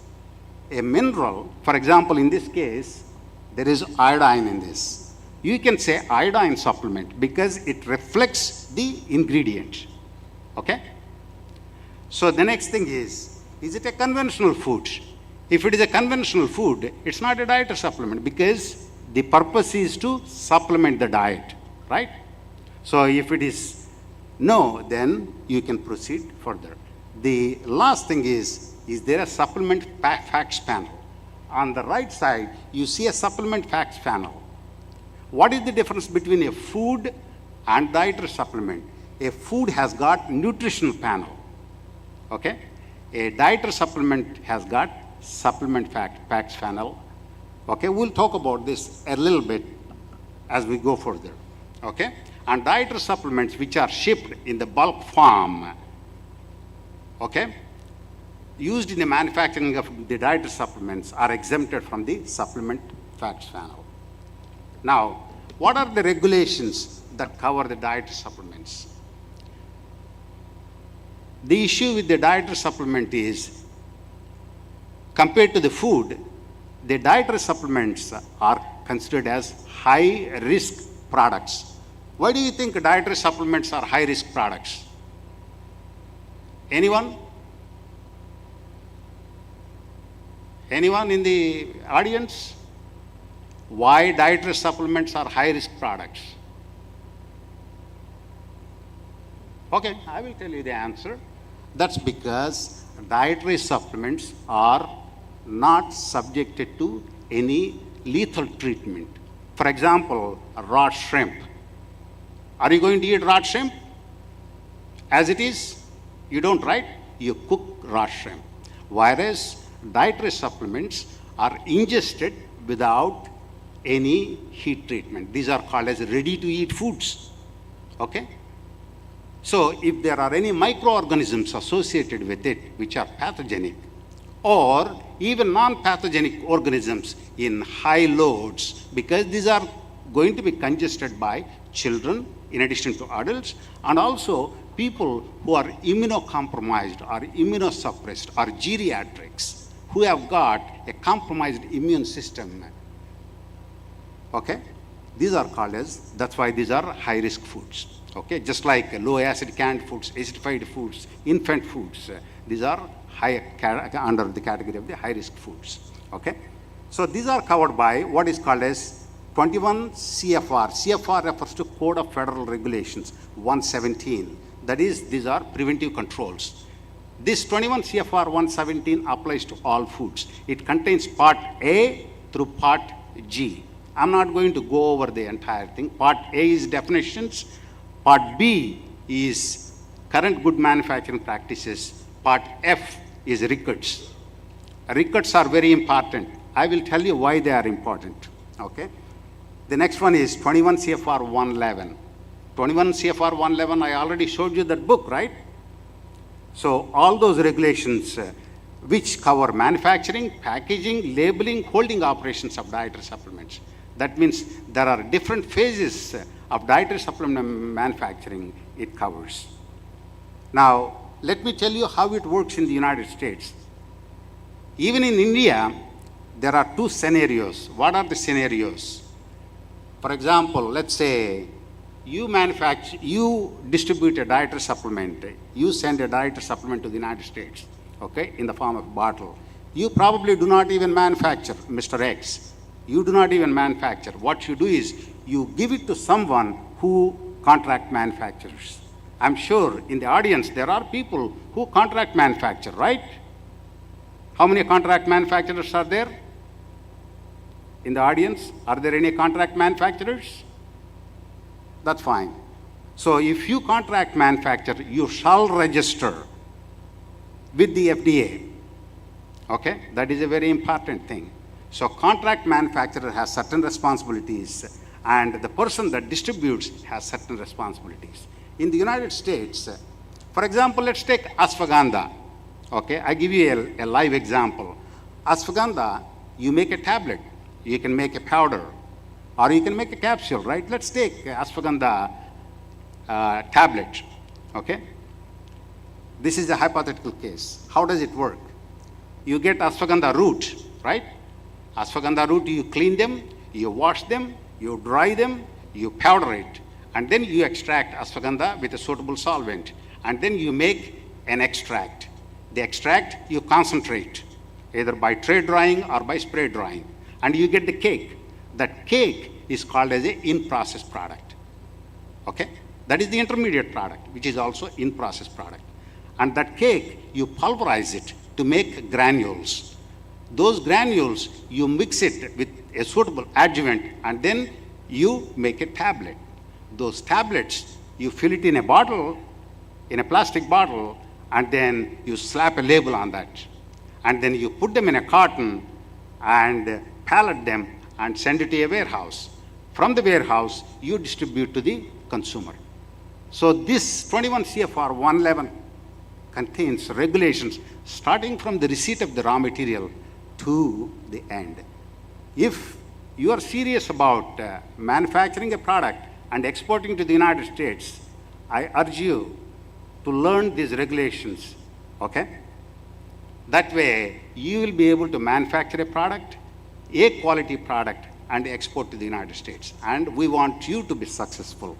a mineral, for example, in this case, there is iodine in this. You can say iodine supplement because it reflects the ingredient, okay? So the next thing is it a conventional food? If it is a conventional food, it's not a dietary supplement because the purpose is to supplement the diet, right? So if it is no, then you can proceed further. The last thing is there a supplement facts panel? On the right side, you see a supplement facts panel. What is the difference between a food and dietary supplement? A food has got nutritional panel, okay? A dietary supplement has got supplement facts panel Okay, we'll talk about this a little bit as we go further. Okay, and dietary supplements which are shipped in the bulk form, okay, used in the manufacturing of the dietary supplements are exempted from the supplement facts panel. Now, what are the regulations that cover the dietary supplements? The issue with the dietary supplement is, compared to the food, the dietary supplements are considered as high-risk products. Why do you think dietary supplements are high-risk products? Anyone? Anyone in the audience? Why dietary supplements are high-risk products? Okay, I will tell you the answer. That's because dietary supplements are not subjected to any lethal treatment. For example, raw shrimp. Are you going to eat raw shrimp? As it is? You don't, right? You cook raw shrimp. Whereas dietary supplements are ingested without any heat treatment. These are called as ready-to-eat foods. Okay? So if there are any microorganisms associated with it which are pathogenic, or even non-pathogenic organisms in high loads, because these are going to be congested by children in addition to adults, and also people who are immunocompromised or immunosuppressed or geriatrics who have got a compromised immune system. Okay? These are called as, that's why these are high-risk foods. Okay? Just like low-acid canned foods, acidified foods, infant foods, these are under the category of the high-risk foods. Okay? So these are covered by what is called as 21 CFR. CFR refers to Code of Federal Regulations 117. That is, these are preventive controls. This 21 CFR 117 applies to all foods. It contains Part A through Part G. I'm not going to go over the entire thing. Part A is definitions. Part B is current good manufacturing practices. Part F is records. Records are very important. I will tell you why they are important. Okay? The next one is 21 CFR 111. 21 CFR 111, I already showed you that book, right? So all those regulations which cover manufacturing, packaging, labeling, holding operations of dietary supplements. That means there are different phases of dietary supplement manufacturing it covers. Now, let me tell you how it works in the United States. Even in India, there are two scenarios. What are the scenarios? For example, let's say you distribute a dietary supplement. You send a dietary supplement to the United States, okay, in the form of a bottle. You probably do not even manufacture, Mr. X. You do not even manufacture. What you do is you give it to someone who contract manufactures. I'm sure in the audience there are people who contract manufacture, right? How many contract manufacturers are there? In the audience, are there any contract manufacturers? That's fine. So if you contract manufacture, you shall register with the FDA. Okay? That is a very important thing. So contract manufacturer has certain responsibilities, and the person that distributes has certain responsibilities. In the United States, for example, let's take ashwagandha. Okay? I give you a live example. Ashwagandha, you make a tablet. You can make a powder, or you can make a capsule, right? Let's take ashwagandha tablet, okay? This is a hypothetical case. How does it work? You get ashwagandha root, right? Ashwagandha root, you clean them, you wash them, you dry them, you powder it, and then you extract ashwagandha with a suitable solvent, and then you make an extract. The extract you concentrate, either by tray drying or by spray drying, and you get the cake. That cake is called as an in-process product. Okay? That is the intermediate product, which is also in-process product. And that cake, you pulverize it to make granules. Those granules, you mix it with a suitable adjuvant, and then you make a tablet. Those tablets, you fill it in a bottle, in a plastic bottle, and then you slap a label on that. And then you put them in a carton, and pallet them, and send it to a warehouse. From the warehouse, you distribute to the consumer. So this 21 CFR 111 contains regulations starting from the receipt of the raw material to the end. If you are serious about manufacturing a product and exporting to the United States, I urge you to learn these regulations, okay? That way, you will be able to manufacture a product, a quality product, and export to the United States. And we want you to be successful.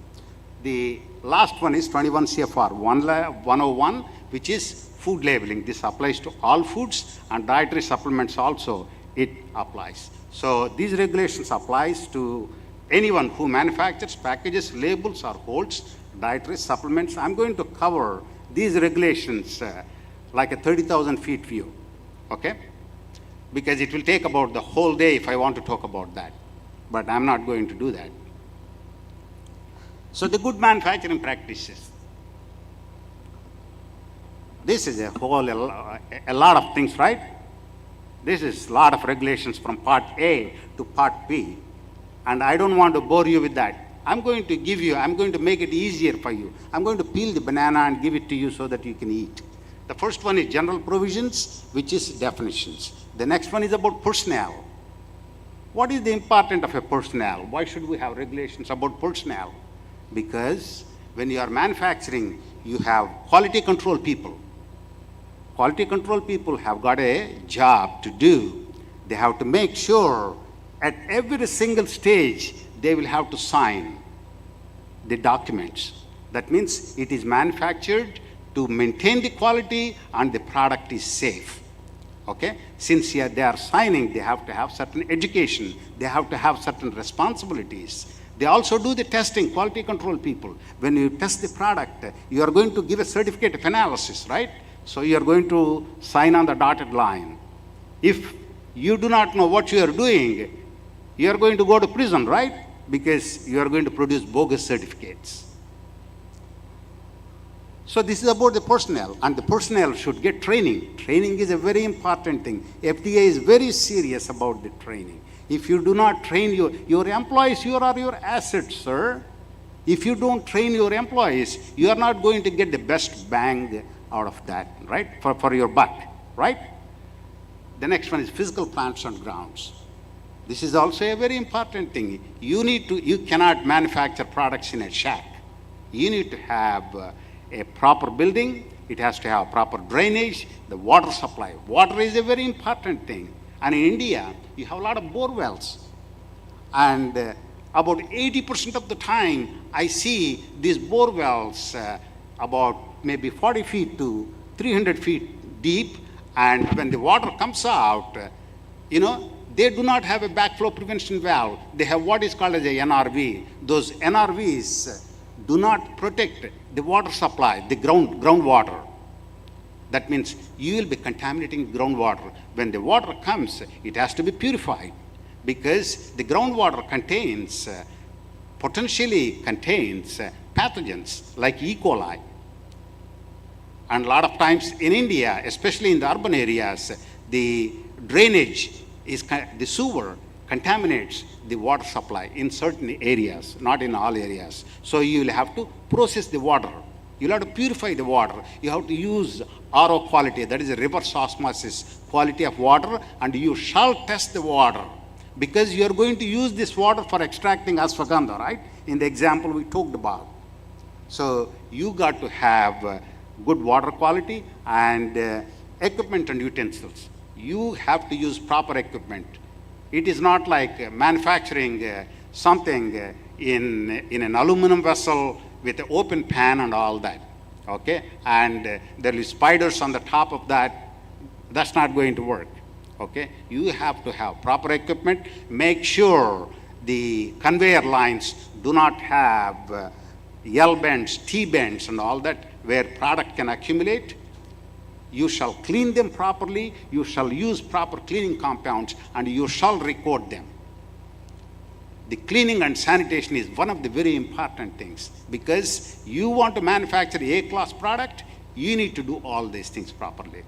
The last one is 21 CFR 101, which is food labeling. This applies to all foods, and dietary supplements also, it applies. So these regulations applies to anyone who manufactures, packages, labels, or holds dietary supplements. I'm going to cover these regulations like a 30,000 feet view, okay? Because it will take about the whole day if I want to talk about that, but I'm not going to do that. So the good manufacturing practices. This is a lot of things, right? This is a lot of regulations from part A to part B, and I don't want to bore you with that. I'm going to make it easier for you. I'm going to peel the banana and give it to you so that you can eat. The first one is general provisions, which is definitions. The next one is about personnel. What is the importance of a personnel? Why should we have regulations about personnel? Because when you are manufacturing, you have quality control people. Quality control people have got a job to do. They have to make sure at every single stage they will have to sign the documents. That means it is manufactured to maintain the quality and the product is safe. Okay? Since they are signing, they have to have certain education. They have to have certain responsibilities. They also do the testing, quality control people. When you test the product, you are going to give a certificate of analysis, right? So you are going to sign on the dotted line. If you do not know what you are doing, you are going to go to prison, right? Because you are going to produce bogus certificates. So this is about the personnel, and the personnel should get training. Training is a very important thing. FDA is very serious about the training. If you do not train your employees, you are your assets, sir. If you don't train your employees, you are not going to get the best bang out of that, right? For your buck, right? The next one is physical plants and grounds. This is also a very important thing. You cannot manufacture products in a shack. You need to have a proper building. It has to have proper drainage, the water supply. Water is a very important thing. And in India, you have a lot of bore wells. And about 80% of the time, I see these bore wells about maybe 40 feet to 300 feet deep. And when the water comes out, they do not have a backflow prevention valve. They have what is called as a NRV. Those NRVs do not protect the water supply, the groundwater. That means you will be contaminating groundwater. When the water comes, it has to be purified because the groundwater potentially contains pathogens like E. coli. And a lot of times in India, especially in the urban areas, the drainage the sewer contaminates the water supply in certain areas, not in all areas. So you will have to process the water. You'll have to purify the water. You have to use RO quality, that is a reverse osmosis quality of water, and you shall test the water because you are going to use this water for extracting ashwagandha, right? In the example we talked about. So you got to have good water quality and equipment and utensils. You have to use proper equipment. It is not like manufacturing something in an aluminum vessel with an open pan and all that, okay? And there will be spiders on the top of that. That's not going to work, okay? You have to have proper equipment. Make sure the conveyor lines do not have L bends, T bends and all that where product can accumulate. You shall clean them properly, you shall use proper cleaning compounds, and you shall record them. The cleaning and sanitation is one of the very important things because you want to manufacture A-class product, you need to do all these things properly.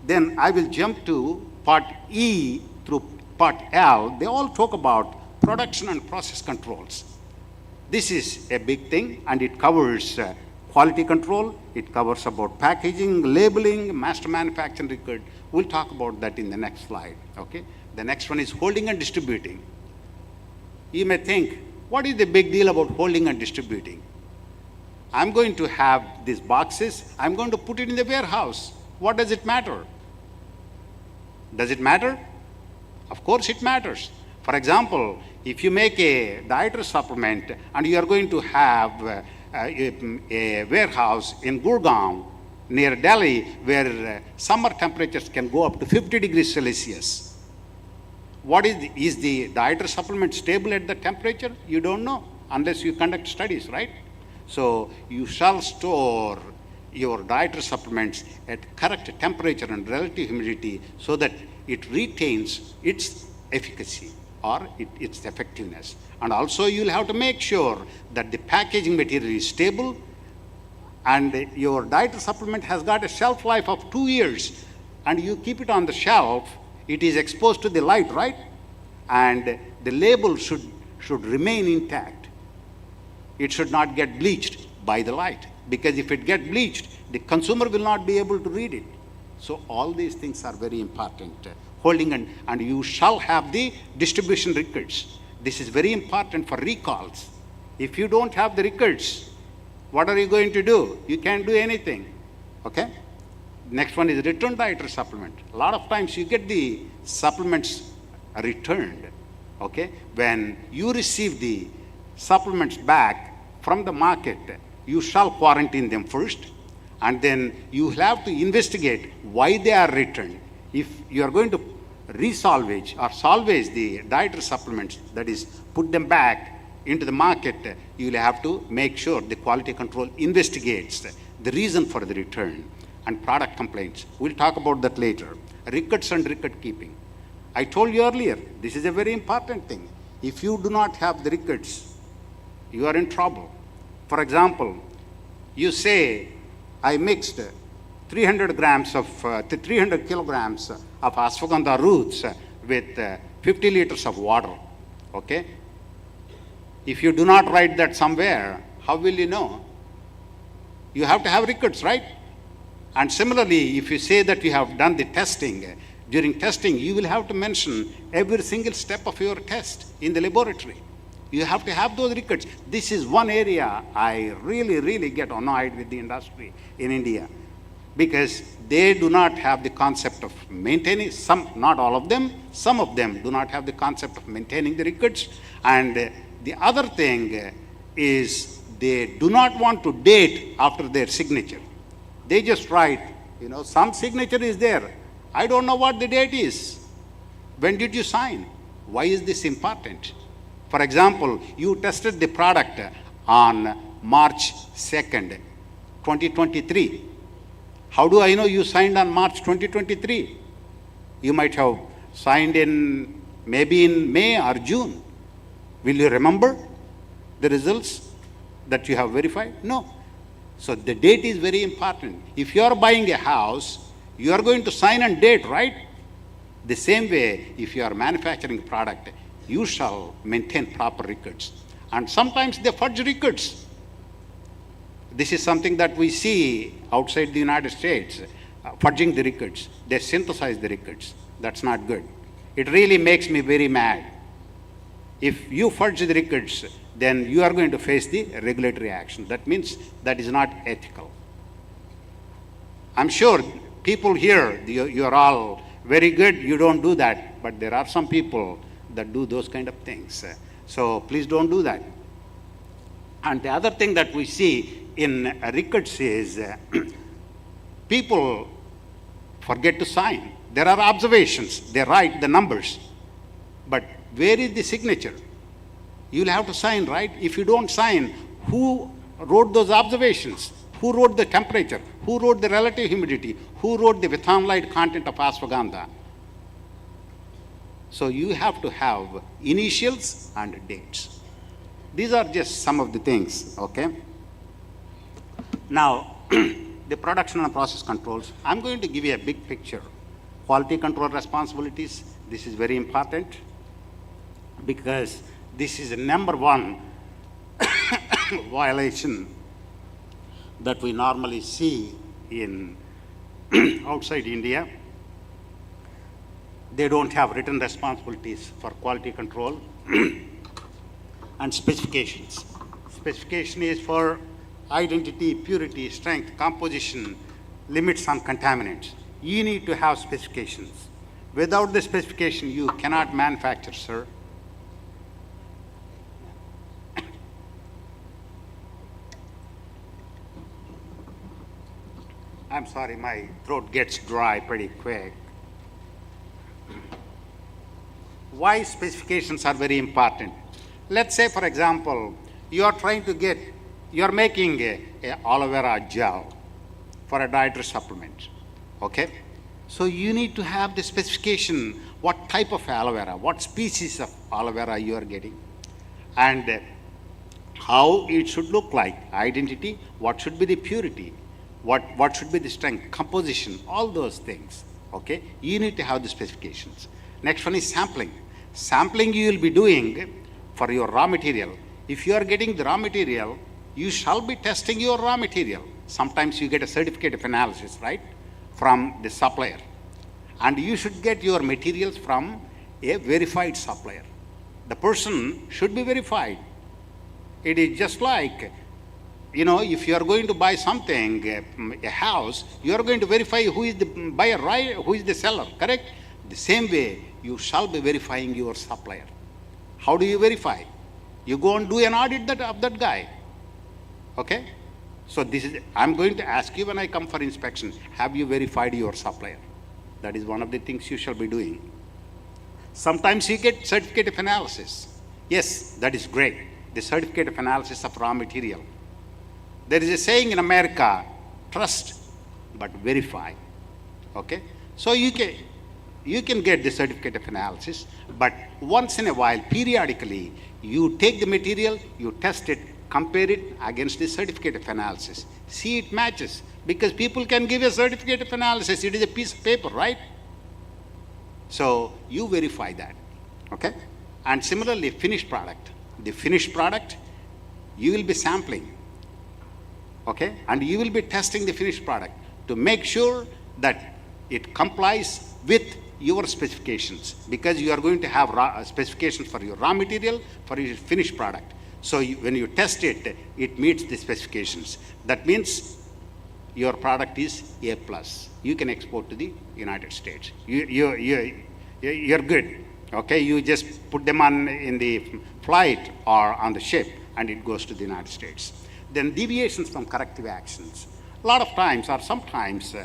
Then I will jump to part E through Part L, they all talk about production and process controls. This is a big thing, and it covers quality control, it covers about packaging, labeling, master manufacturing record. We'll talk about that in the next slide, okay? The next one is holding and distributing. You may think, what is the big deal about holding and distributing? I'm going to have these boxes, I'm going to put it in the warehouse. What does it matter? Does it matter? Of course it matters. For example, if you make a dietary supplement and you are going to have a warehouse in Gurgaon near Delhi where summer temperatures can go up to 50 degrees Celsius. What is the dietary supplement stable at the temperature? You don't know unless you conduct studies, right? So you shall store your dietary supplements at correct temperature and relative humidity so that it retains its efficacy or its effectiveness. And also you'll have to make sure that the packaging material is stable and your dietary supplement has got a shelf life of 2 years and you keep it on the shelf, it is exposed to the light, right? And the label should remain intact. It should not get bleached by the light, because if it gets bleached, the consumer will not be able to read it. So all these things are very important. Holding and you shall have the distribution records. This is very important for recalls. If you don't have the records, what are you going to do? You can't do anything, okay? Next one is return dietary supplement. A lot of times you get the supplements returned, okay? When you receive the supplements back from the market, you shall quarantine them first, and then you have to investigate why they are returned. If you are going to resalvage or salvage the dietary supplements, that is, put them back into the market, you will have to make sure the quality control investigates the reason for the return. And product complaints, we'll talk about that later. Records and record keeping. I told you earlier, this is a very important thing. If you do not have the records, you are in trouble. For example, you say, I mixed 300 kilograms of ashwagandha roots with 50 liters of water, okay? If you do not write that somewhere, how will you know? You have to have records, right? And similarly, if you say that you have done the testing, during testing, you will have to mention every single step of your test in the laboratory. You have to have those records. This is one area I really get annoyed with the industry in India, because they do not have the concept of maintaining, not all of them, some of them do not have the concept of maintaining the records. And the other thing is they do not want to date after their signature. They just write, some signature is there. I don't know what the date is. When did you sign? Why is this important? For example, you tested the product on March 2nd, 2023. How do I know you signed on March 2023? You might have signed maybe in May or June. Will you remember the results that you have verified? No. So the date is very important. If you are buying a house, you are going to sign and date, right? The same way, if you are manufacturing a product, you shall maintain proper records. And sometimes they fudge records. This is something that we see outside the United States, fudging the records. They synthesize the records. That's not good. It really makes me very mad. If you fudge the records, then you are going to face the regulatory action. That means that is not ethical. I'm sure people here, you are all very good, you don't do that, but there are some people that do those kind of things. So please don't do that. And the other thing that we see in records is people forget to sign. There are observations, they write the numbers, but where is the signature? You'll have to sign, right? If you don't sign, who wrote those observations? Who wrote the temperature? Who wrote the relative humidity? Who wrote the vithamyl content of ashwagandha? So you have to have initials and dates. These are just some of the things, okay? Now, the production and process controls, I'm going to give you a big picture. Quality control responsibilities, This is very important because this is the number one violation that we normally see in outside India. They don't have written responsibilities for quality control and specifications. Specification is for identity, purity, strength, composition, limits on contaminants. You need to have specifications. Without the specification, you cannot manufacture, sir. I'm sorry, my throat gets dry pretty quick. Why specifications are very important? Let's say, for example, you are making a aloe vera gel for a dietary supplement, okay? So you need to have the specification, what type of aloe vera, what species of aloe vera you are getting, and how it should look like, identity, what should be the purity, what should be the strength, composition, all those things, okay? You need to have the specifications. Next one is sampling. Sampling you will be doing for your raw material. If you are getting the raw material, you shall be testing your raw material. Sometimes you get a certificate of analysis, right, from the supplier. And you should get your materials from a verified supplier. The person should be verified. It is just like, you know, if you are going to buy something, a house, you are going to verify who is the buyer, right, who is the seller, correct? The same way, you shall be verifying your supplier. How do you verify? You go and do an audit of that guy, okay? So this is, I'm going to ask you when I come for inspection, have you verified your supplier? That is one of the things you shall be doing. Sometimes you get certificate of analysis. Yes, that is great. The certificate of analysis of raw material. There is a saying in America, trust but verify, okay? So you can get the certificate of analysis, but once in a while, periodically, you take the material, you test it, compare it against the certificate of analysis. See it matches, because people can give a certificate of analysis. It is a piece of paper, right? So you verify that, okay? And similarly, finished product. The finished product, you will be sampling, okay? And you will be testing the finished product to make sure that it complies with your specifications, because you are going to have specifications for your raw material, for your finished product. So when you test it, it meets the specifications. That means your product is A+. You can export to the United States. You're good, okay? You just put them in the flight or on the ship, and it goes to the United States. Then deviations from corrective actions. A lot of times, or sometimes,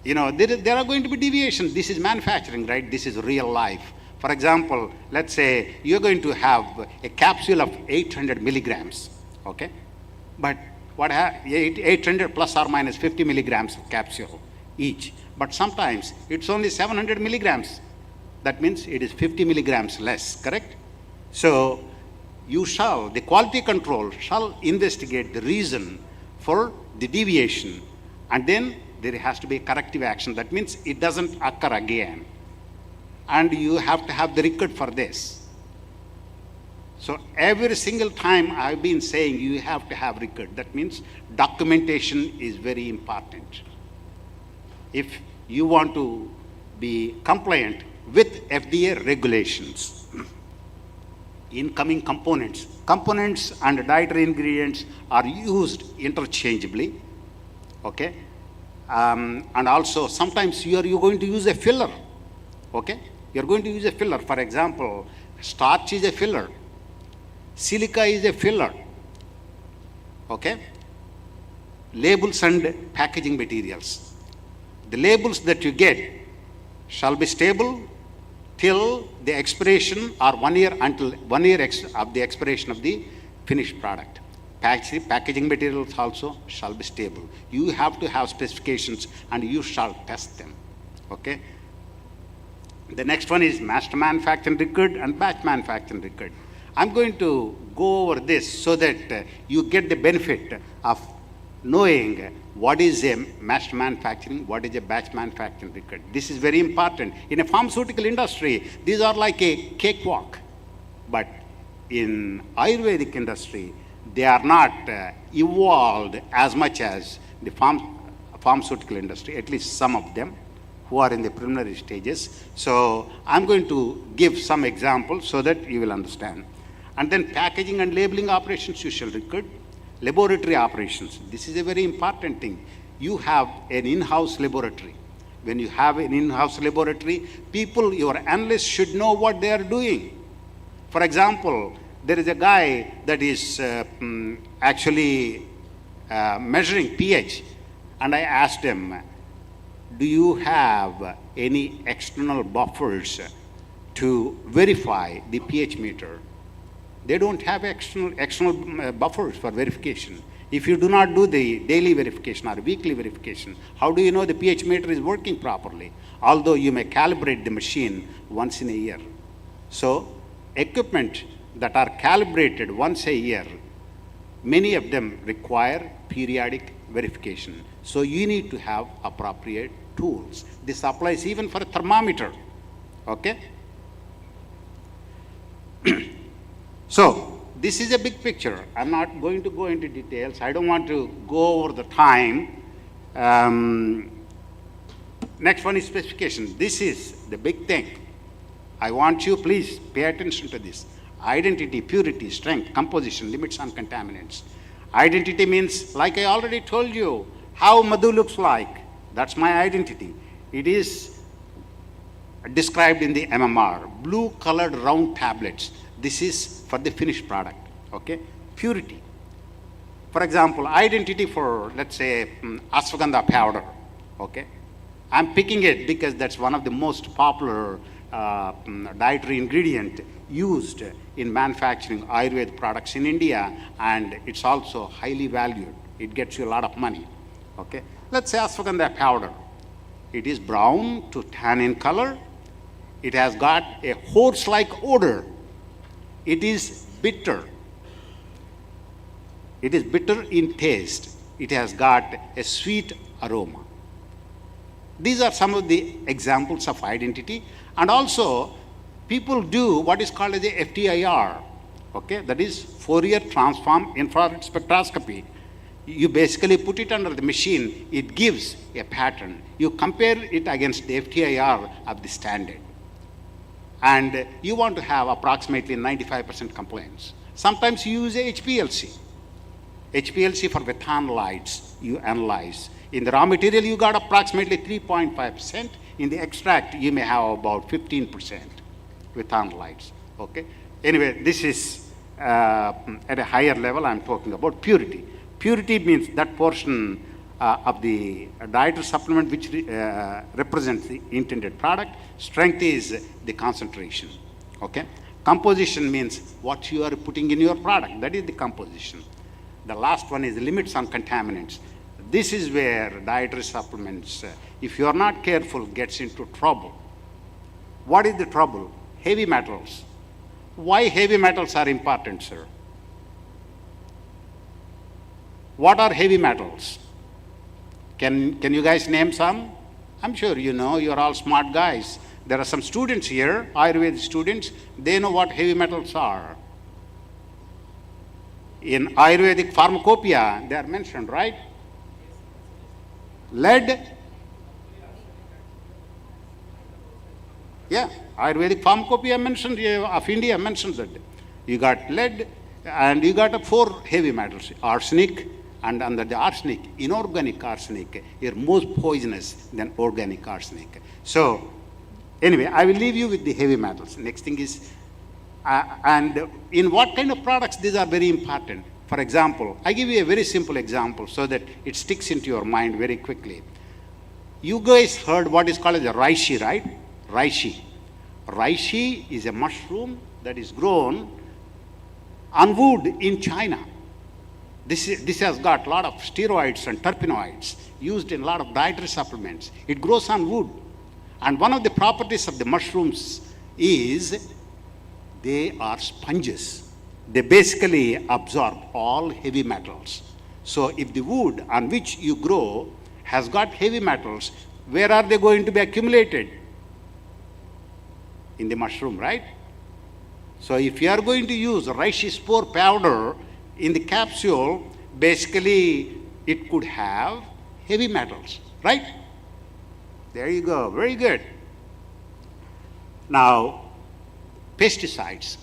you know, there are going to be deviations. This is manufacturing, right? This is real life. For example, let's say you're going to have a capsule of 800 milligrams, okay? But 800 plus or minus 50 milligrams of capsule each. But sometimes it's only 700 milligrams. That means it is 50 milligrams less, correct? So the quality control shall investigate the reason for the deviation, and then there has to be a corrective action. That means it doesn't occur again. And you have to have the record for this. So every single time I've been saying you have to have record. That means documentation is very important. If you want to be compliant with FDA regulations, incoming components and dietary ingredients are used interchangeably, okay? And also sometimes you're going to use a filler, okay? You're going to use a filler. For example, starch is a filler, silica is a filler, okay? Labels and packaging materials. The labels that you get shall be stable till the expiration, or 1 year, until 1 year of the expiration of the finished product. Packaging materials also shall be stable. You have to have specifications and you shall test them, okay? The next one is master manufacturing record and batch manufacturing record. I'm going to go over this so that you get the benefit of knowing what is a mass manufacturing, what is a batch manufacturing record. This is very important. In a pharmaceutical industry, these are like a cakewalk. But in Ayurvedic industry, they are not evolved as much as the pharmaceutical industry, at least some of them who are in the preliminary stages. So I'm going to give some examples so that you will understand. And then packaging and labeling operations you shall record. Laboratory operations, this is a very important thing. You have an in-house laboratory. When you have an in-house laboratory, people, your analysts should know what they are doing. For example, there is a guy that is actually measuring pH, and I asked him, do you have any external buffers to verify the pH meter? They don't have external buffers for verification. If you do not do the daily verification or weekly verification, how do you know the pH meter is working properly? Although you may calibrate the machine once in a year. So equipment that are calibrated once a year, many of them require periodic verification. So you need to have appropriate tools. This applies even for a thermometer, okay? So this is a big picture. I'm not going to go into details. I don't want to go over the time. Next one is specification. This is the big thing. I want you, please pay attention to this. Identity, purity, strength, composition, limits on contaminants. Identity means, like I already told you, how Madhu looks like. That's my identity. It is described in the MMR, blue colored round tablets. This is for the finished product, okay? Purity. For example, identity for, let's say, ashwagandha powder, okay? I'm picking it because that's one of the most popular dietary ingredient used in manufacturing Ayurvedic products in India, and it's also highly valued. It gets you a lot of money, okay? Let's say ashwagandha powder. It is brown to tan in color. It has got a horse-like odor. It is bitter. It is bitter in taste. It has got a sweet aroma. These are some of the examples of identity. And also, people do what is called as a FTIR, okay? That is Fourier transform infrared spectroscopy. You basically put it under the machine, it gives a pattern. You compare it against the FTIR of the standard. And you want to have approximately 95% compliance. Sometimes you use a HPLC. HPLC for methanolytes, you analyze. In the raw material, you got approximately 3.5%. In the extract, you may have about 15% methanolytes, okay? Anyway, this is at a higher level, I'm talking about purity. Purity means that portion of the dietary supplement which represents the intended product. Strength is the concentration, okay? Composition means what you are putting in your product. That is the composition. The last one is limits on contaminants. This is where dietary supplements, if you are not careful, gets into trouble. What is the trouble? Heavy metals. Why heavy metals are important, sir? What are heavy metals? Can you guys name some? I'm sure you know, you're all smart guys. There are some students here, Ayurvedic students, they know what heavy metals are. In Ayurvedic pharmacopoeia, they are mentioned, right? Lead. Yeah, Ayurvedic pharmacopoeia mentioned of India mentions that. You got lead and you got 4 heavy metals, arsenic, and under the arsenic, inorganic arsenic is more poisonous than organic arsenic. So anyway, I will leave you with the heavy metals. Next thing is, and in what kind of products these are very important. For example, I give you a very simple example so that it sticks into your mind very quickly. You guys heard what is called as a reishi, right? Reishi. Reishi is a mushroom that is grown on wood in China. This has got a lot of steroids and terpenoids used in a lot of dietary supplements. It grows on wood. And one of the properties of the mushrooms is they are sponges. They basically absorb all heavy metals. So if the wood on which you grow has got heavy metals, where are they going to be accumulated? In the mushroom, right? So if you are going to use reishi spore powder in the capsule, basically it could have heavy metals, right? There you go, very good. Now, pesticides.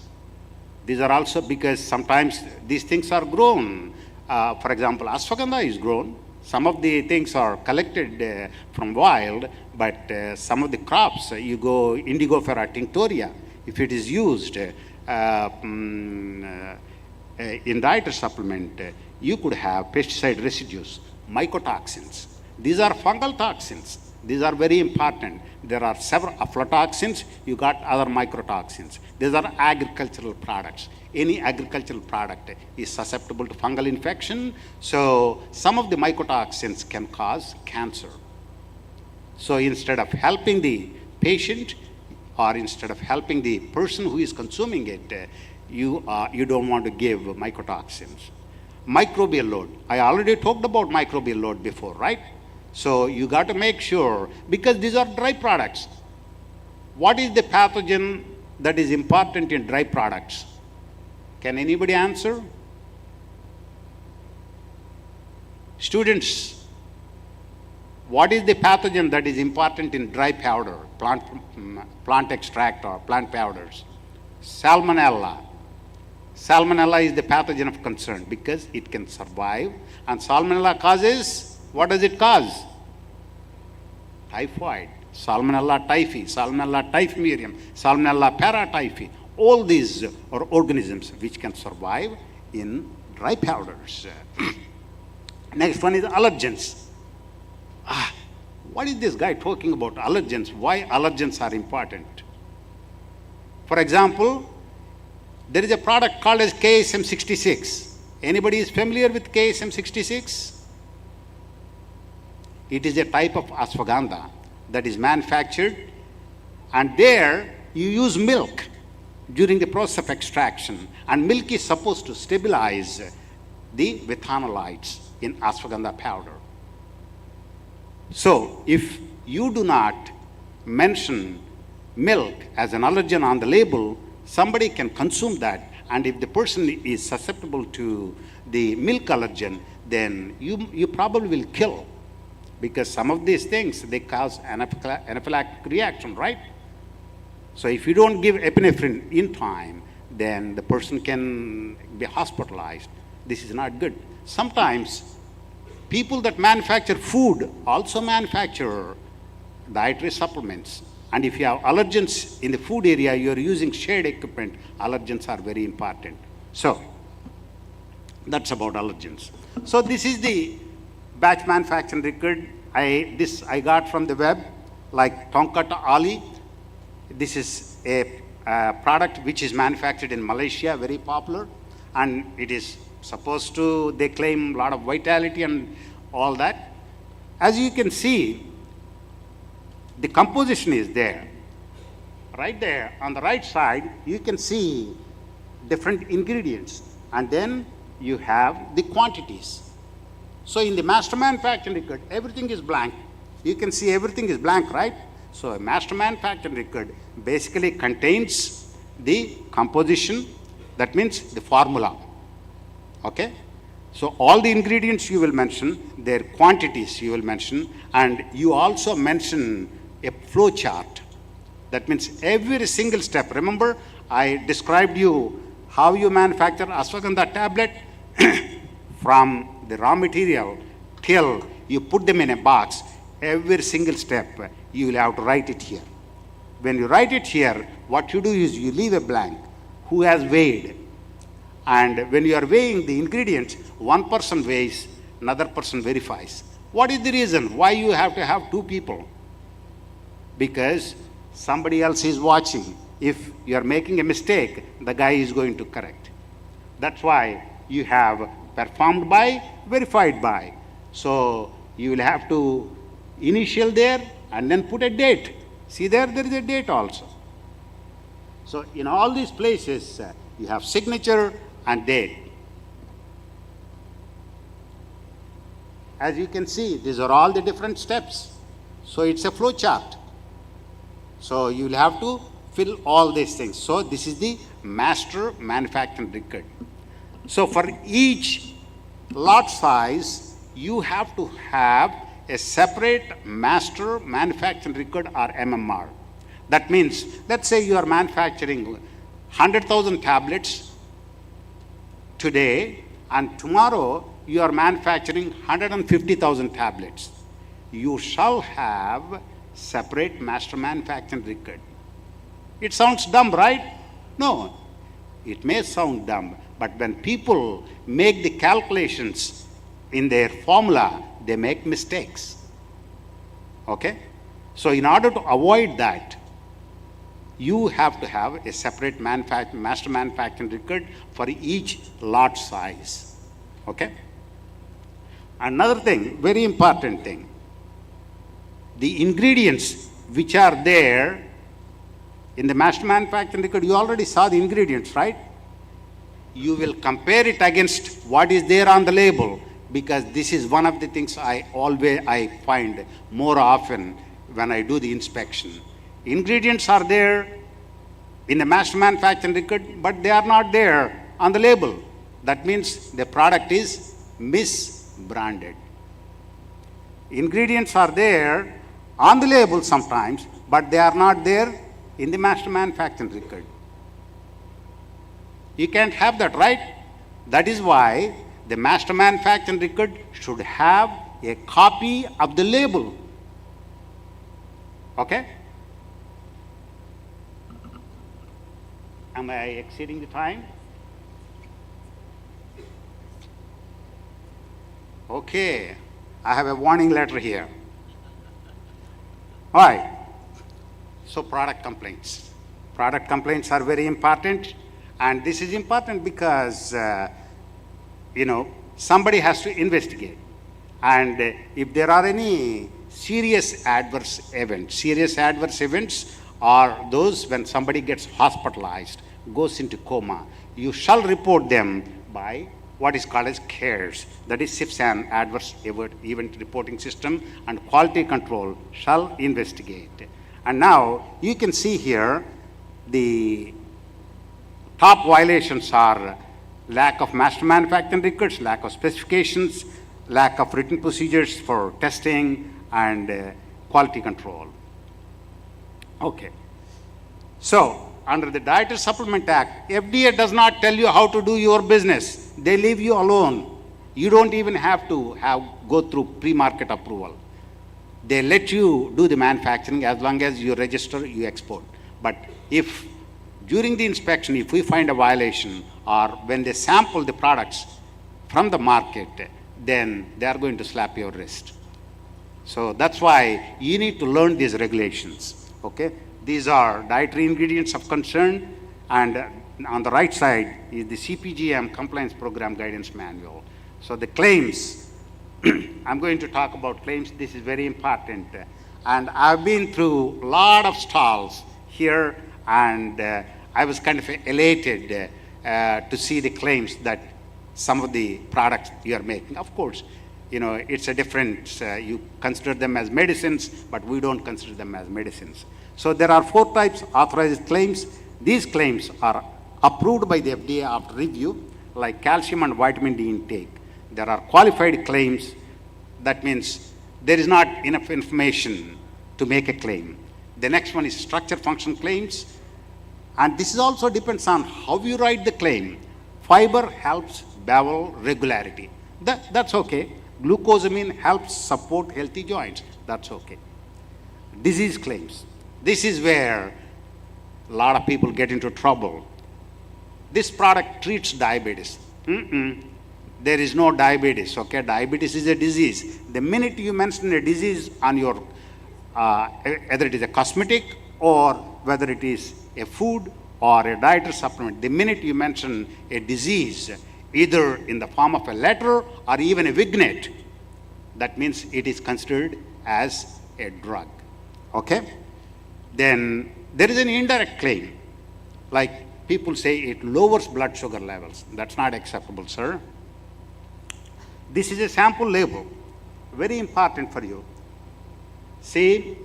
These are also because sometimes these things are grown. For example, ashwagandha is grown. Some of the things are collected from wild, but some of the crops, you go Indigofera tinctoria, if it is used in dietary supplement, you could have pesticide residues, mycotoxins. These are fungal toxins. These are very important. There are several aflatoxins, you got other microtoxins. These are agricultural products. Any agricultural product is susceptible to fungal infection, so some of the mycotoxins can cause cancer. So instead of helping the patient or instead of helping the person who is consuming it, you don't want to give mycotoxins. Microbial load. I already talked about microbial load before, right? So you got to make sure, because these are dry products. What is the pathogen that is important in dry products? Can anybody answer? Students, what is the pathogen that is important in dry powder, plant extract or plant powders? Salmonella. Salmonella is the pathogen of concern because it can survive, and salmonella causes, what does it cause? Typhoid, Salmonella typhi, Salmonella typhimurium, Salmonella paratyphi. All these are organisms which can survive in dry powders. Next one is allergens. What is this guy talking about allergens? Why allergens are important? For example, there is a product called as KSM 66. Anybody is familiar with KSM 66? It is a type of ashwagandha that is manufactured, and there you use milk during the process of extraction, and milk is supposed to stabilize the methanolites in ashwagandha powder. So if you do not mention milk as an allergen on the label, somebody can consume that, and if the person is susceptible to the milk allergen, then you probably will kill, because some of these things, they cause anaphylactic reaction, right? So if you don't give epinephrine in time, then the person can be hospitalized. This is not good. Sometimes people that manufacture food also manufacture dietary supplements. And if you have allergens in the food area, you're using shared equipment, allergens are very important. So that's about allergens. So this is the batch manufacturing record. I got from the web, like Tongkata Ali. This is a product which is manufactured in Malaysia, very popular, and it is supposed to, they claim a lot of vitality and all that. As you can see, the composition is there. Right there, on the right side, you can see different ingredients, and then you have the quantities. So in the master manufacturing record, everything is blank. You can see everything is blank, right? So a master manufacturing record basically contains the composition, that means the formula, okay? So all the ingredients you will mention, their quantities you will mention, and you also mention a flow chart. That means every single step. Remember, I described you how you manufacture ashwagandha tablet from the raw material till you put them in a box. Every single step, you will have to write it here. When you write it here, what you do is you leave a blank. Who has weighed? And when you are weighing the ingredients, one person weighs, another person verifies. What is the reason why you have to have two people? Because somebody else is watching. If you are making a mistake, the guy is going to correct. That's why you have performed by, verified by. So you will have to initial there and then put a date. See there is a date also. So in all these places, you have signature and date. as you can see, these are all the different steps. So it's a flow chart. So you will have to fill all these things. So this is the master manufacturing record. So for each lot size, you have to have a separate master manufacturing record or MMR. That means, let's say you are manufacturing 100,000 tablets today, and tomorrow you are manufacturing 150,000 tablets. You shall have separate master manufacturing record. It sounds dumb, right? No, it may sound dumb, but when people make the calculations in their formula, they make mistakes. Okay? So in order to avoid that, you have to have a separate master manufacturing record for each lot size. Okay? Another thing, very important thing, the ingredients which are there in the master manufacturing record, you already saw the ingredients, right? You will compare it against what is there on the label, because this is one of the things I find more often when I do the inspection. Ingredients are there in the master manufacturing record, but they are not there on the label. That means the product is misbranded. Ingredients are there on the label sometimes, but they are not there in the master manufacturing record. You can't have that, right? That is why the master manufacturing record should have a copy of the label. Okay? Am I exceeding the time? Okay, I have a warning letter here. All right, so product complaints. Product complaints are very important, and this is important because, somebody has to investigate. And if there are any serious adverse events are those when somebody gets hospitalized, goes into coma, you shall report them by what is called as CARES, that is CIFSAN Adverse Event Reporting System, and Quality Control shall investigate. And now you can see here the top violations are lack of master manufacturing records, lack of specifications, lack of written procedures for testing, and quality control. Okay. So, under the Dietary Supplement Act, FDA does not tell you how to do your business. They leave you alone. You don't even have to go through pre-market approval. They let you do the manufacturing as long as you register, you export. But if during the inspection, if we find a violation, or when they sample the products from the market, then they are going to slap your wrist. So that's why you need to learn these regulations. Okay? These are dietary ingredients of concern, and on the right side is the CPGM Compliance Program Guidance Manual. So the claims, I'm going to talk about claims. This is very important. And I've been through a lot of stalls here, and I was kind of elated to see the claims that some of the products you are making. Of course, it's a different, you consider them as medicines, but we don't consider them as medicines. So there are 4 types authorized claims. These claims are approved by the FDA after review, like calcium and vitamin D intake. There are qualified claims. That means there is not enough information to make a claim. The next one is structure function claims. And this also depends on how you write the claim. Fiber helps bowel regularity. That's okay. Glucosamine helps support healthy joints. That's okay. Disease claims. This is where a lot of people get into trouble. This product treats diabetes. There is no diabetes, okay? Diabetes is a disease. The minute you mention a disease on your, whether it is a cosmetic or whether it is a food or a dietary supplement, the minute you mention a disease, either in the form of a letter or even a vignette, that means it is considered as a drug, okay? Then there is an indirect claim, like people say it lowers blood sugar levels. That's not acceptable, sir. This is a sample label. very important for you. See,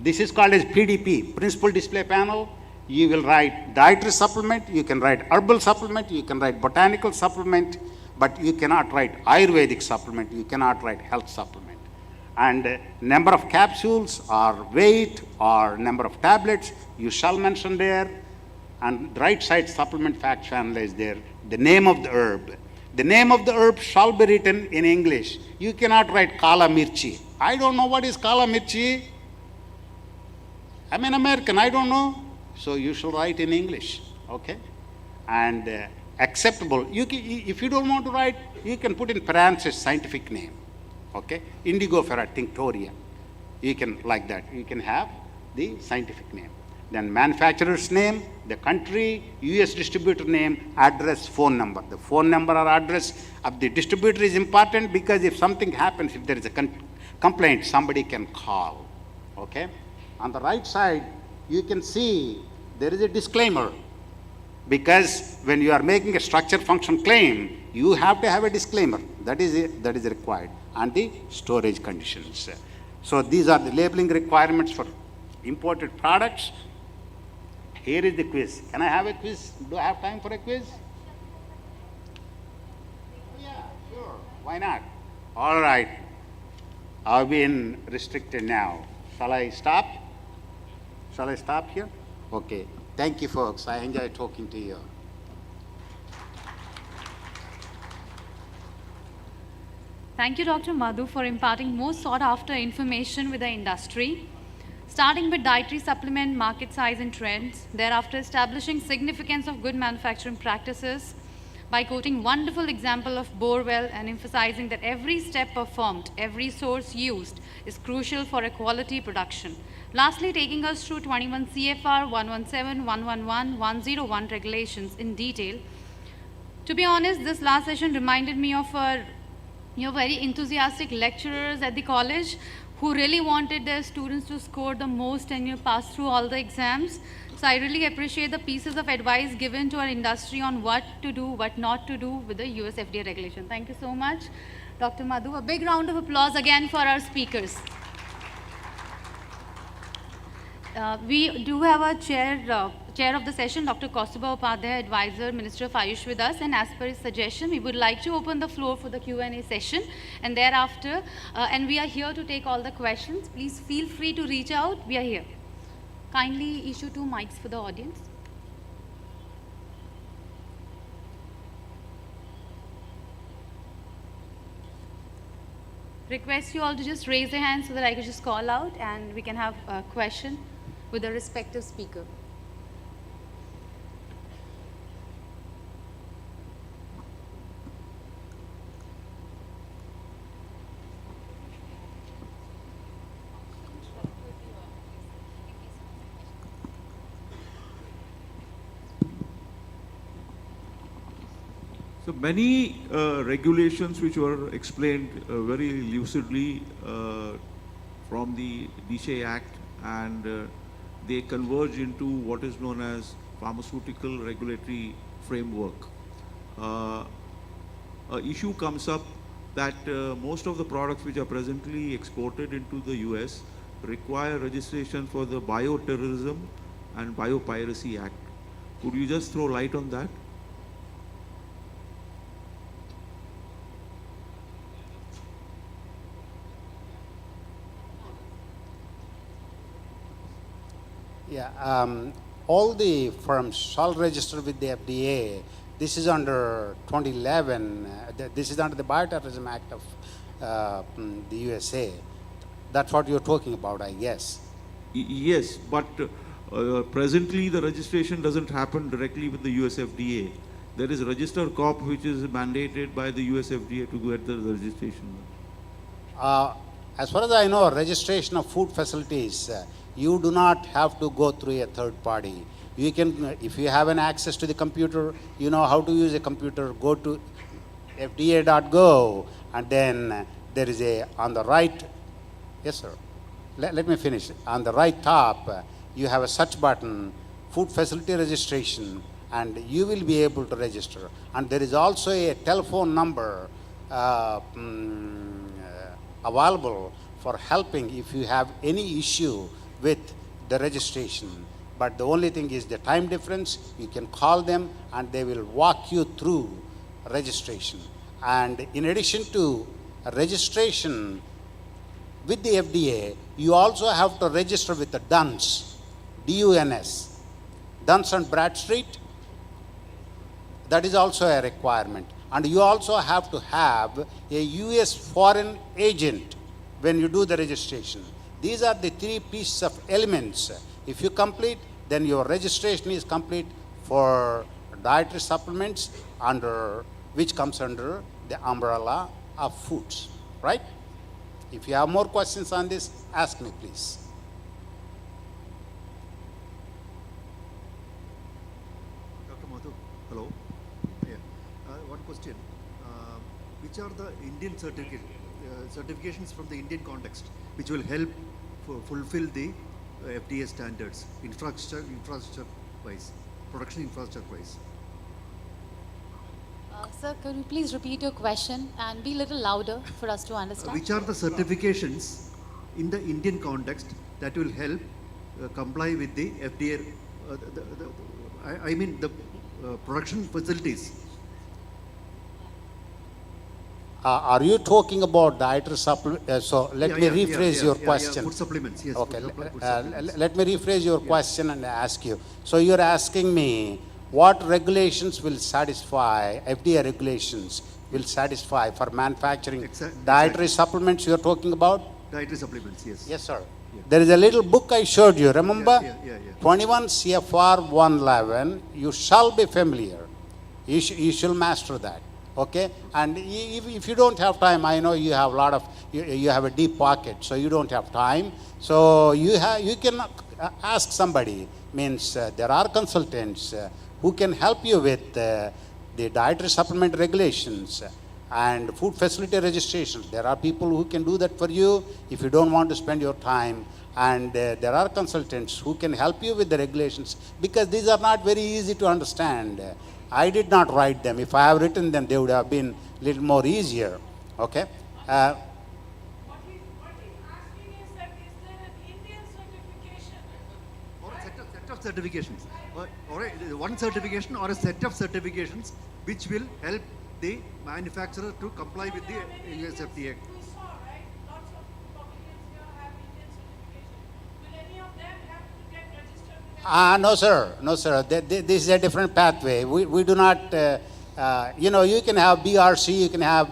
this is called as PDP, Principal Display Panel. You will write dietary supplement, you can write herbal supplement, you can write botanical supplement, but you cannot write Ayurvedic supplement, you cannot write health supplement. And number of capsules or weight or number of tablets, you shall mention there. And right side supplement fact channel is there. The name of the herb. The name of the herb shall be written in English. You cannot write Kala Mirchi. I don't know what is Kala Mirchi. I'm an American, I don't know. So you should write in English, okay? And acceptable. If you don't want to write, you can put in parentheses scientific name, okay? Indigofera tinctoria. You can, like that, you can have the scientific name. Then manufacturer's name, the country, US distributor name, address, phone number. The phone number or address of the distributor is important because if something happens, if there is a complaint, somebody can call, okay? On the right side, you can see there is a disclaimer, because when you are making a structure function claim, you have to have a disclaimer. That is required, and the storage conditions. So these are the labeling requirements for imported products. Here is the quiz. Can I have a quiz? Do I have time for a quiz? Yeah, sure. Why not? All right. I've been restricted now. Shall I stop? Shall I stop here? Okay. Thank you, folks. I enjoy talking to you. Thank you, Dr. Madhu, for imparting most sought-after information with the industry, starting with dietary supplement, market size and trends, thereafter establishing significance of good manufacturing practices by quoting wonderful example of Borewell and emphasizing that every step performed, every source used is crucial for a quality production. Lastly, taking us through 21 CFR 117, 111, 101 regulations in detail. To be honest, this last session reminded me of your very enthusiastic lecturers at the college who really wanted their students to score the most and you pass through all the exams. So I really appreciate the pieces of advice given to our industry on what to do, what not to do with the US FDA regulation. Thank you so much, Dr. Madhu. A big round of applause again for our speakers. We do have a chair of the session, Dr. Kaustuba Upadhyay, Advisor, Minister of Ayush with us, and as per his suggestion, we would like to open the floor for the Q&A session, and thereafter, and we are here to take all the questions. Please feel free to reach out. We are here. Kindly issue 2 mics for the audience. Request you all to just raise your hands so that I can just call out and we can have a question with the respective speaker. So many regulations which were explained very lucidly from the DSHA Act, and they converge into what is known as pharmaceutical regulatory framework. A issue comes up that most of the products which are presently exported into the US require registration for the Bioterrorism and Biopiracy Act. Could you just throw light on that? Yeah, all the firms shall register with the FDA. This is under 2011. This is under the Bioterrorism Act of the USA. That's what you're talking about, I guess. Yes, but presently the registration doesn't happen directly with the US FDA. There is Register Corp which is mandated by the US FDA to get the registration. As far as I know, registration of food facilities, you do not have to go through a third party. You can, if you have an access to the computer, you know how to use a computer, go to fda.gov, and then there is a, on the right, yes sir, let me finish. On the right top, you have a search button, food facility registration, and you will be able to register. And there is also a telephone number, available for helping if you have any issue with the registration. But the only thing is the time difference. You can call them and they will walk you through registration. And in addition to registration with the FDA, you also have to register with the DUNS, D-U-N-S, Duns and Bradstreet. That is also a requirement. And you also have to have a US foreign agent when you do the registration. These are the three pieces of elements. If you complete, then your registration is complete for dietary supplements, under which comes under the umbrella of foods, right? If you have more questions on this, ask me, please. Dr. Madhu, hello. Yeah. One question. Which are the Indian certifications from the Indian context which will help fulfill the FDA standards, infrastructure wise, production infrastructure wise? Sir, could you please repeat your question and be a little louder for us to understand? Which are the certifications in the Indian context that will help comply with the FDA, I mean the production facilities? Are you talking about dietary supplements? So let me rephrase your question. Food supplements, yes. Okay, Food supplements. let me rephrase your question and ask you. So you're asking me what regulations will satisfy, FDA regulations will satisfy for manufacturing dietary supplements you're talking about? Dietary supplements, yes. Yes, sir. There is a little book I showed you, remember? Yeah. 21 CFR 111, you shall be familiar. You shall master that. Okay, and if you don't have time, I know you have a lot of, you have a deep pocket, so you don't have time. So you can ask somebody. Means there are consultants who can help you with the dietary supplement regulations and food facility registrations. There are people who can do that for you if you don't want to spend your time. And there are consultants who can help you with the regulations, because these are not very easy to understand. I did not write them. If I have written them, they would have been a little more easier. Okay? What he's asking is that is there an Indian certification? Or a set of certifications. Or one certification or a set of certifications which will help the manufacturer to comply with the US FDA. We saw, right? Lots of pavilions here have Indian certification. Will any of them have to get registered with No, sir. No, sir. This is a different pathway. We do not, you can have BRC, you can have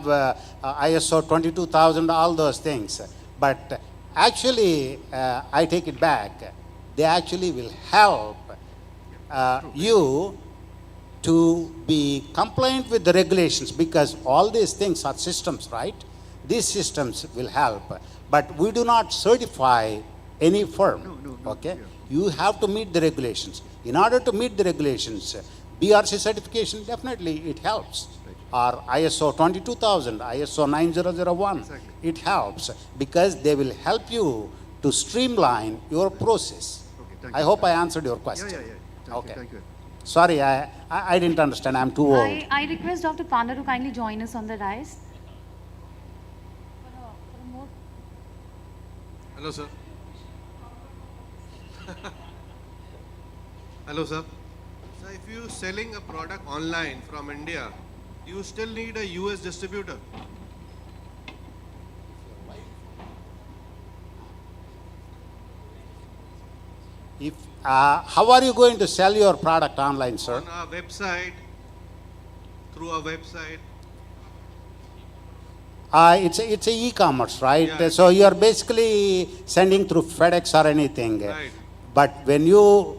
ISO 22000, all those things. But actually, I take it back. They actually will help you to be compliant with the regulations, because all these things are systems, right? These systems will help. But we do not certify any firm. No, okay? yeah. You have to meet the regulations. In order to meet the regulations, BRC certification, definitely it helps. Or ISO 22000, ISO 9001, Exactly. it helps, because they will help you to streamline your process. Okay, thank I you. hope I answered your question. Yeah. Okay. Thank you. Sorry, I didn't understand. I'm too old. I request Dr. Panda to kindly join us on the dais. Hello, sir. Hello, sir. So, if you selling a product online from India, you still need a US distributor. If, how are you going to sell your product online, sir? On our website, through our website. It's a e-commerce, right? Yeah. So you are basically sending through FedEx or anything. Right. But when you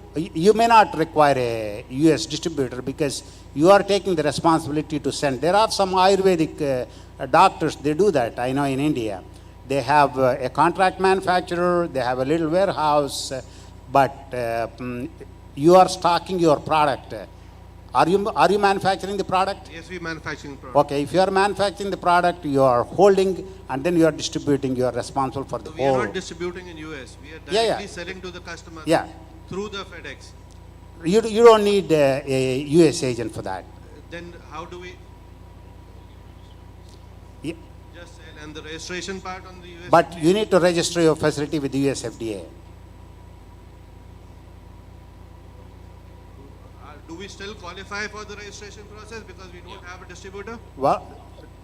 may not require a US distributor, because you are taking the responsibility to send. There are some Ayurvedic doctors, they do that, I know in India. They have a contract manufacturer, they have a little warehouse, but you are stocking your product. Are you manufacturing the product? Yes, we manufacturing product. Okay, if you are manufacturing the product, you are holding and then you are distributing, you are responsible for the So we whole. are not distributing in US. We are Yeah, directly yeah. selling to the customer Yeah. through the FedEx. You don't need a US agent for that. Then how do we Yeah. just sell and the registration part on the US. But you need to register your facility with the US FDA. Do we still qualify for the registration process because we don't have a distributor? Well,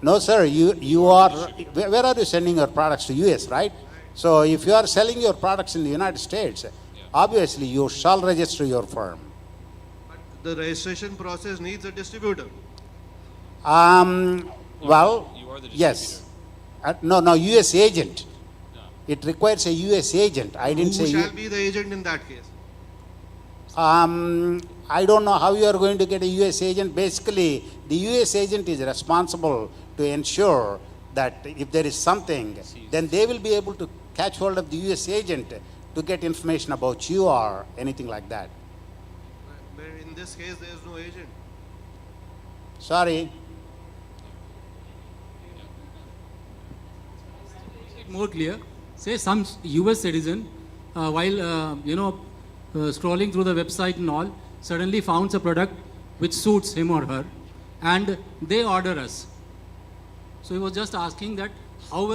no, sir. You are. Where are you sending your products to US, right? So if you are selling your products in the United States, obviously you shall register your firm. But the registration process needs a distributor. Well, You are the yes. No, US agent. It requires a US agent. I didn't Who say. shall be the agent in that case? I don't know how you are going to get a US agent. Basically, the US agent is responsible to ensure that if there is something, then they will be able to catch hold of the US agent to get information about you or anything like that. But in this case, there is no agent. Sorry. More clear, say some US citizen while scrolling through the website and all suddenly finds a product which suits him or her and they order us. So he was just asking that how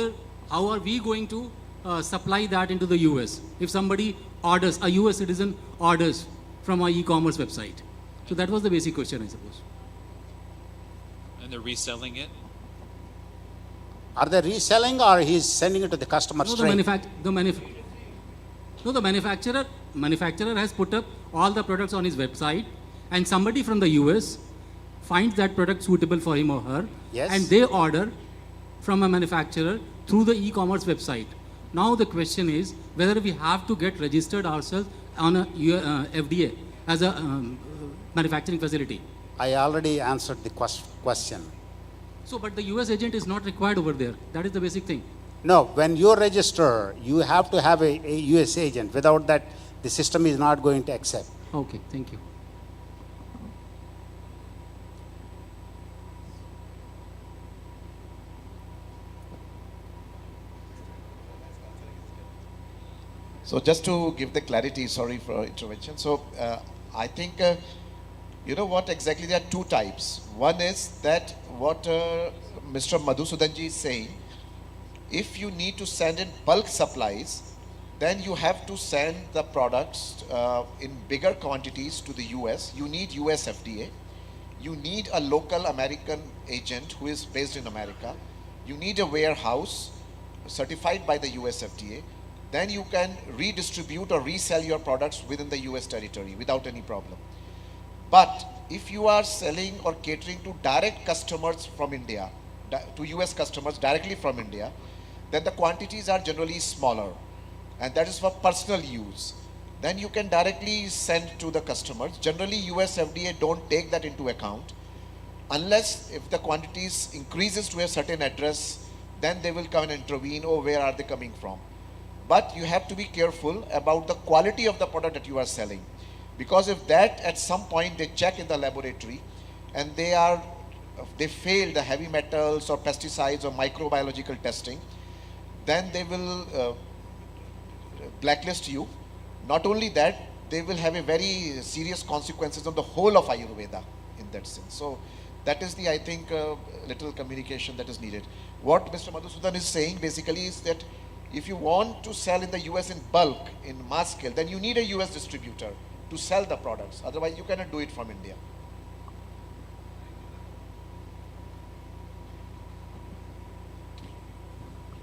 are we going to supply that into the US if somebody orders, a US citizen orders from our e-commerce website. So that was the basic question, I suppose. And they're reselling it? Are they reselling or he's sending it to the customer No, straight? the manufacturer has put up all the products on his website and somebody from the US finds that product suitable for him or her, Yes. and they order from a manufacturer through the e-commerce website. Now the question is whether we have to get registered ourselves on a FDA as a manufacturing facility. I already answered the question. So, but the US agent is not required over there. That is the basic thing. No, when you register, you have to have a US agent. Without that, the system is not going to accept. Okay, thank you. So just to give the clarity, sorry for intervention. So I think, you know what exactly, there are two types. One is that what Mr. Madhusudanji is saying, if you need to send in bulk supplies, then you have to send the products in bigger quantities to the US. You need US FDA. You need a local American agent who is based in America. You need a warehouse certified by the US FDA. Then you can redistribute or resell your products within the US territory without any problem. But if you are selling or catering to direct customers from India, to US customers directly from India, then the quantities are generally smaller, and that is for personal use. Then you can directly send to the customers. Generally, US FDA don't take that into account unless if the quantities increases to a certain address, then they will come and intervene, or where are they coming from. But you have to be careful about the quality of the product that you are selling, because if that at some point they check in the laboratory and they fail the heavy metals or pesticides or microbiological testing, then they will blacklist you. Not only that, they will have a very serious consequences on the whole of Ayurveda in that sense. So that is the, I think, little communication that is needed. What Mr. Madhusudan is saying basically is that if you want to sell in the US in bulk, in mass scale, then you need a US distributor to sell the products. Otherwise, you cannot do it from India.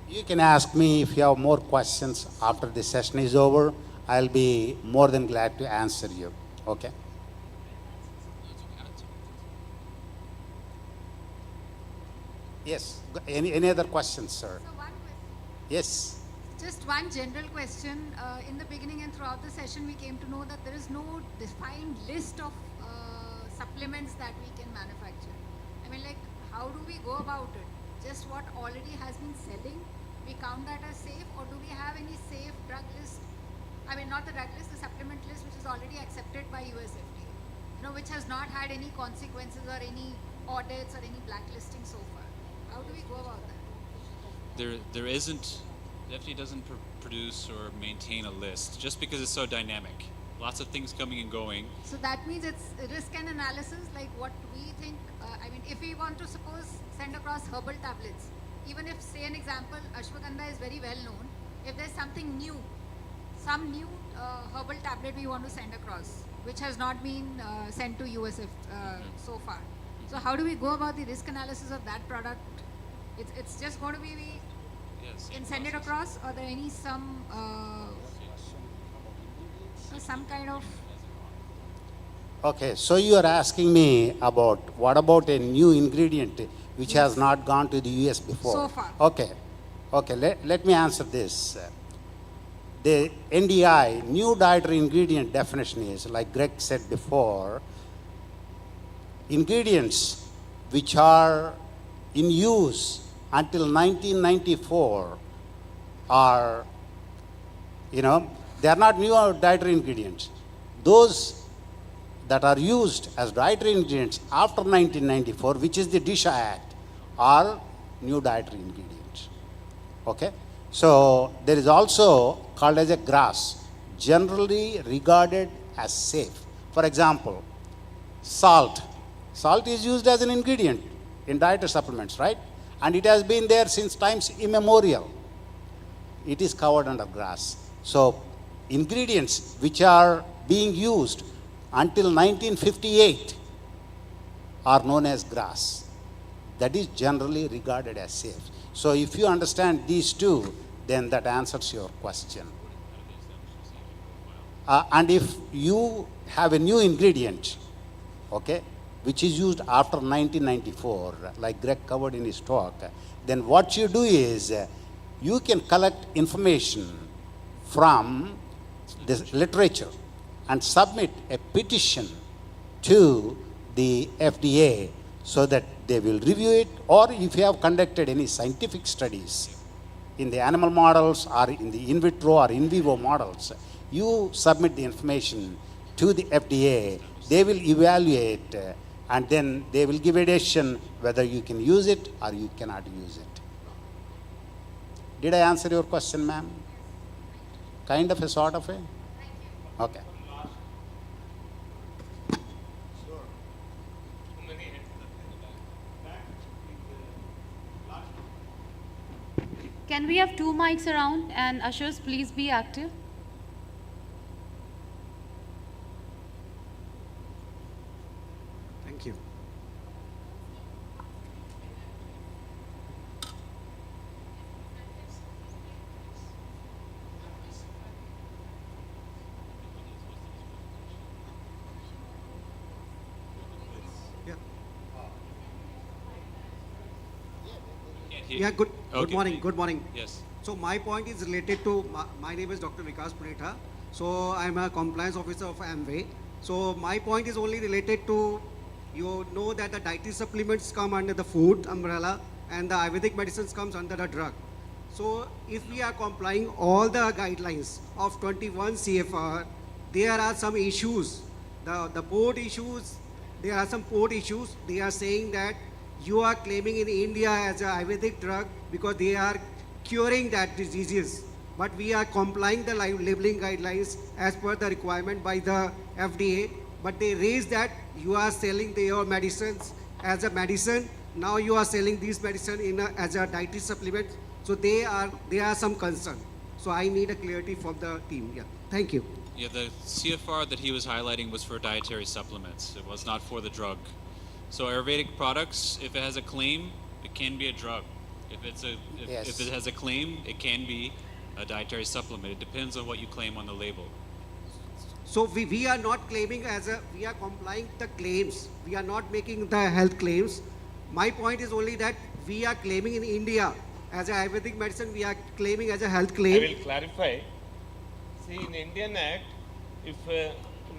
You can ask me if you have more questions after the session is over. I'll be more than glad to answer you. Okay? Yes. Any other questions, sir? So one question. Yes. Just one general question. In the beginning and throughout the session, we came to know that there is no defined list of supplements that we can manufacture. I mean, like, how do we go about it? Just what already has been selling, we count that as safe, or do we have any safe drug list? I mean, not the drug list, the supplement list, which is already accepted by US FDA, which has not had any consequences or any audits or any blacklisting so far. How do we go about that? There isn't, the FDA doesn't produce or maintain a list just because it's so dynamic. Lots of things coming and going. So that means it's risk and analysis, like what we think. I mean, if we want to suppose send across herbal tablets, even if, say an example, ashwagandha is very well known, if there's something new, some new herbal tablet we want to send across, which has not been sent to US so far. So how do we go about the risk analysis of that product? It's just going to be we can send it across, or there any some kind of. Okay, so you are asking me about what about a new ingredient which has not gone to the US before? So far. Okay, let me answer this. The NDI, new dietary ingredient definition is, like Greg said before, ingredients which are in use until 1994 are, they are not new dietary ingredients. Those that are used as dietary ingredients after 1994, which is the DISHA Act, are new dietary ingredients. Okay? So there is also called as a GRAS, generally regarded as safe. For example, salt. Salt is used as an ingredient in dietary supplements, right? And it has been there since times immemorial. It is covered under GRAS. So ingredients which are being used until 1958 are known as GRAS. That is generally regarded as safe. So if you understand these two, then that answers your question. And if you have a new ingredient, okay, which is used after 1994, like Greg covered in his talk, then what you do is you can collect information from this literature and submit a petition to the FDA so that they will review it, or if you have conducted any scientific studies in the animal models or in the in vitro or in vivo models, you submit the information to the FDA, they will evaluate and then they will give a decision whether you can use it or you cannot use it. Did I answer your question, ma'am? Kind of a sort of a? Okay. Can we have 2 mics around, and ushers, please be active. Thank you. Yeah. Yeah, good morning. Good morning. Yes. So my point is related to, my name is Dr. Vikas Punetha. So I'm a compliance officer of Amway. So my point is only related to, you know that the dietary supplements come under the food umbrella and the Ayurvedic medicines comes under the drug. So if we are complying all the guidelines of 21 CFR, there are some issues. The port issues, there are some port issues. They are saying that you are claiming in India as an Ayurvedic drug because they are curing that diseases. But we are complying the labeling guidelines as per the requirement by the FDA. But they raise that you are selling your medicines as a medicine. Now you are selling these medicine as a dietary supplement. So there are some concern. So I need a clarity from the team. Yeah. Thank you. Yeah, the CFR that he was highlighting was for dietary supplements. It was not for the drug. So Ayurvedic products, if it has a claim, it can be a drug. If it has a claim, it can be a dietary supplement. It depends on what you claim on the label. So we are not claiming we are complying the claims. We are not making the health claims. My point is only that we are claiming in India as a Ayurvedic medicine, we are claiming as a health claim. I will clarify. See, in Indian Act, if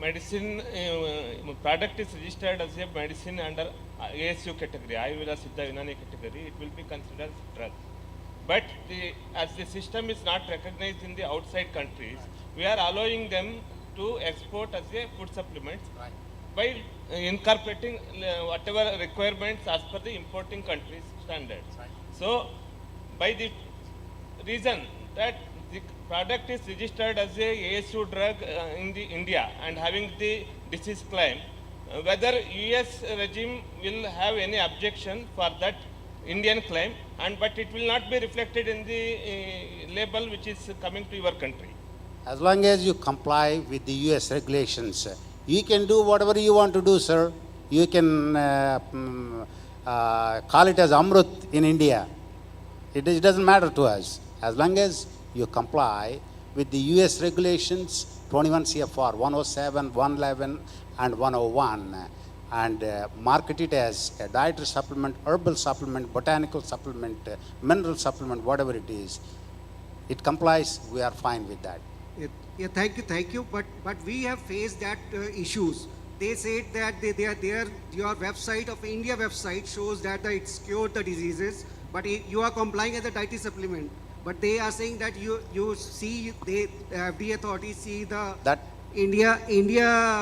medicine product is registered as a medicine under ASU category, Ayurveda Siddha Unani category, it will be considered drug. But as the system is not recognized in the outside countries, we are allowing them to export as a food supplement by incorporating whatever requirements as per the importing countries' standards. So, by the reason that the product is registered as a ASU drug in the India and having the disease claim, whether US regime will have any objection for that Indian claim, and but it will not be reflected in the label which is coming to your country. As long as you comply with the US regulations, you can do whatever you want to do, sir. You can call it as Amrut in India. It doesn't matter to us. As long as you comply with the US regulations, 21 CFR 107, 111, and 101, and market it as a dietary supplement, herbal supplement, botanical supplement, mineral supplement, whatever it is, it complies, we are fine with that. Yeah, thank you. But we have faced that issues. They said that your website of India website shows that it's cured the diseases, but you are complying as a dietary supplement. But they are saying that you see the FDA authorities see the India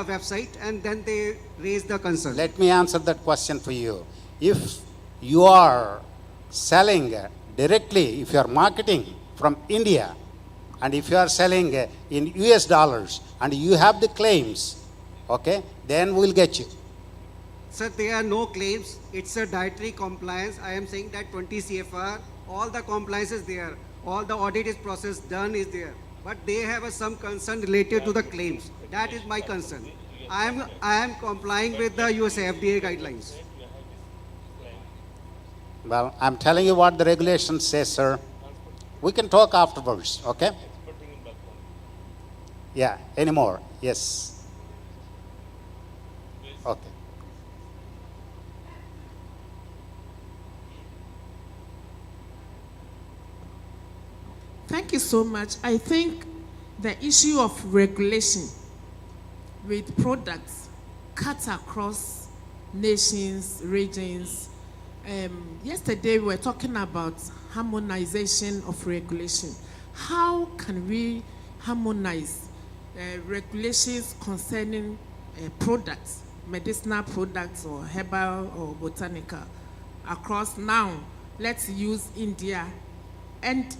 website and then they raise the concern. Let me answer that question for you. If you are selling directly, if you are marketing from India, and if you are selling in US dollars and you have the claims, okay, then we'll get you. Sir, there are no claims. It's a dietary compliance. I am saying that 20 CFR, all the compliance is there. All the audit is process done is there. But they have some concern related to the claims. That is my concern. I am complying with the US FDA guidelines. Well, I'm telling you what the regulations say, sir. We can talk afterwards, okay? Yeah, any more? Yes. Okay. Thank you so much. I think the issue of regulation with products cuts across nations, regions. Yesterday we were talking about harmonization of regulation. How can we harmonize regulations concerning products, medicinal products or herbal or botanical across now? Let's use India and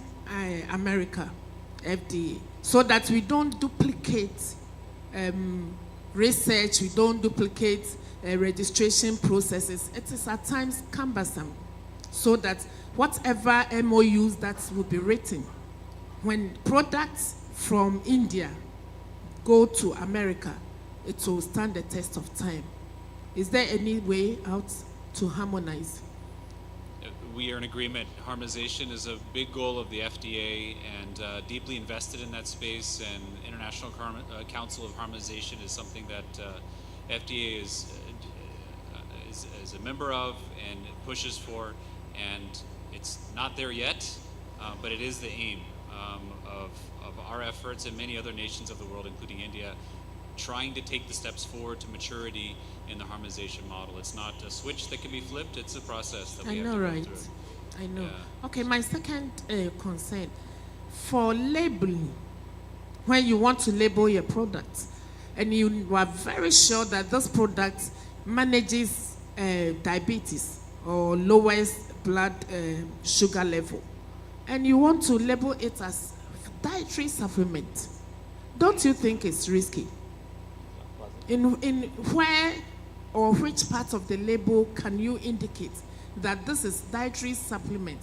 America, FDA, so that we don't duplicate research, we don't duplicate registration processes. It is at times cumbersome, so that whatever MOUs that will be written, when products from India go to America, it will stand the test of time. Is there any way out to harmonize? We are in agreement. Harmonization is a big goal of the FDA and deeply invested in that space, and International Council of Harmonization is something that FDA is a member of and pushes for, and it's not there yet, but it is the aim of our efforts and many other nations of the world, including India, trying to take the steps forward to maturity in the harmonization model. It's not a switch that can be flipped, it's a process that we have to go through. I know. Yeah. Okay, my second concern, for labeling, when you want to label your product and you are very sure that this product manages diabetes or lowers blood sugar level, and you want to label it as dietary supplement, don't you think it's risky? In where or which part of the label can you indicate that this is dietary supplement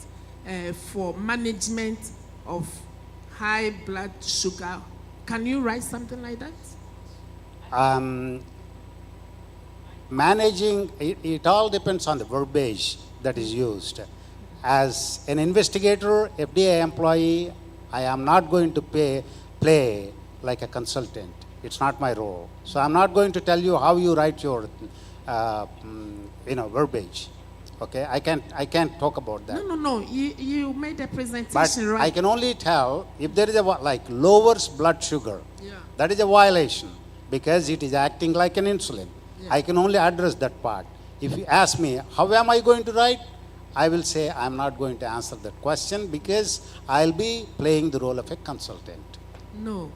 for management of high blood sugar? Can you write something like that? Managing, it all depends on the verbiage that is used. As an investigator, FDA employee, I am not going to play like a consultant. It's not my role. So I'm not going to tell you how you write your verbiage. Okay, I can't talk about that. No. You made a presentation, but right? I can only tell if there is a lowers blood sugar. Yeah. That is a violation because it is acting like an insulin. Yeah. I can only address that part. If you ask me, how am I going to write? I will say I'm not going to answer that question because I'll be playing the role of a consultant. No,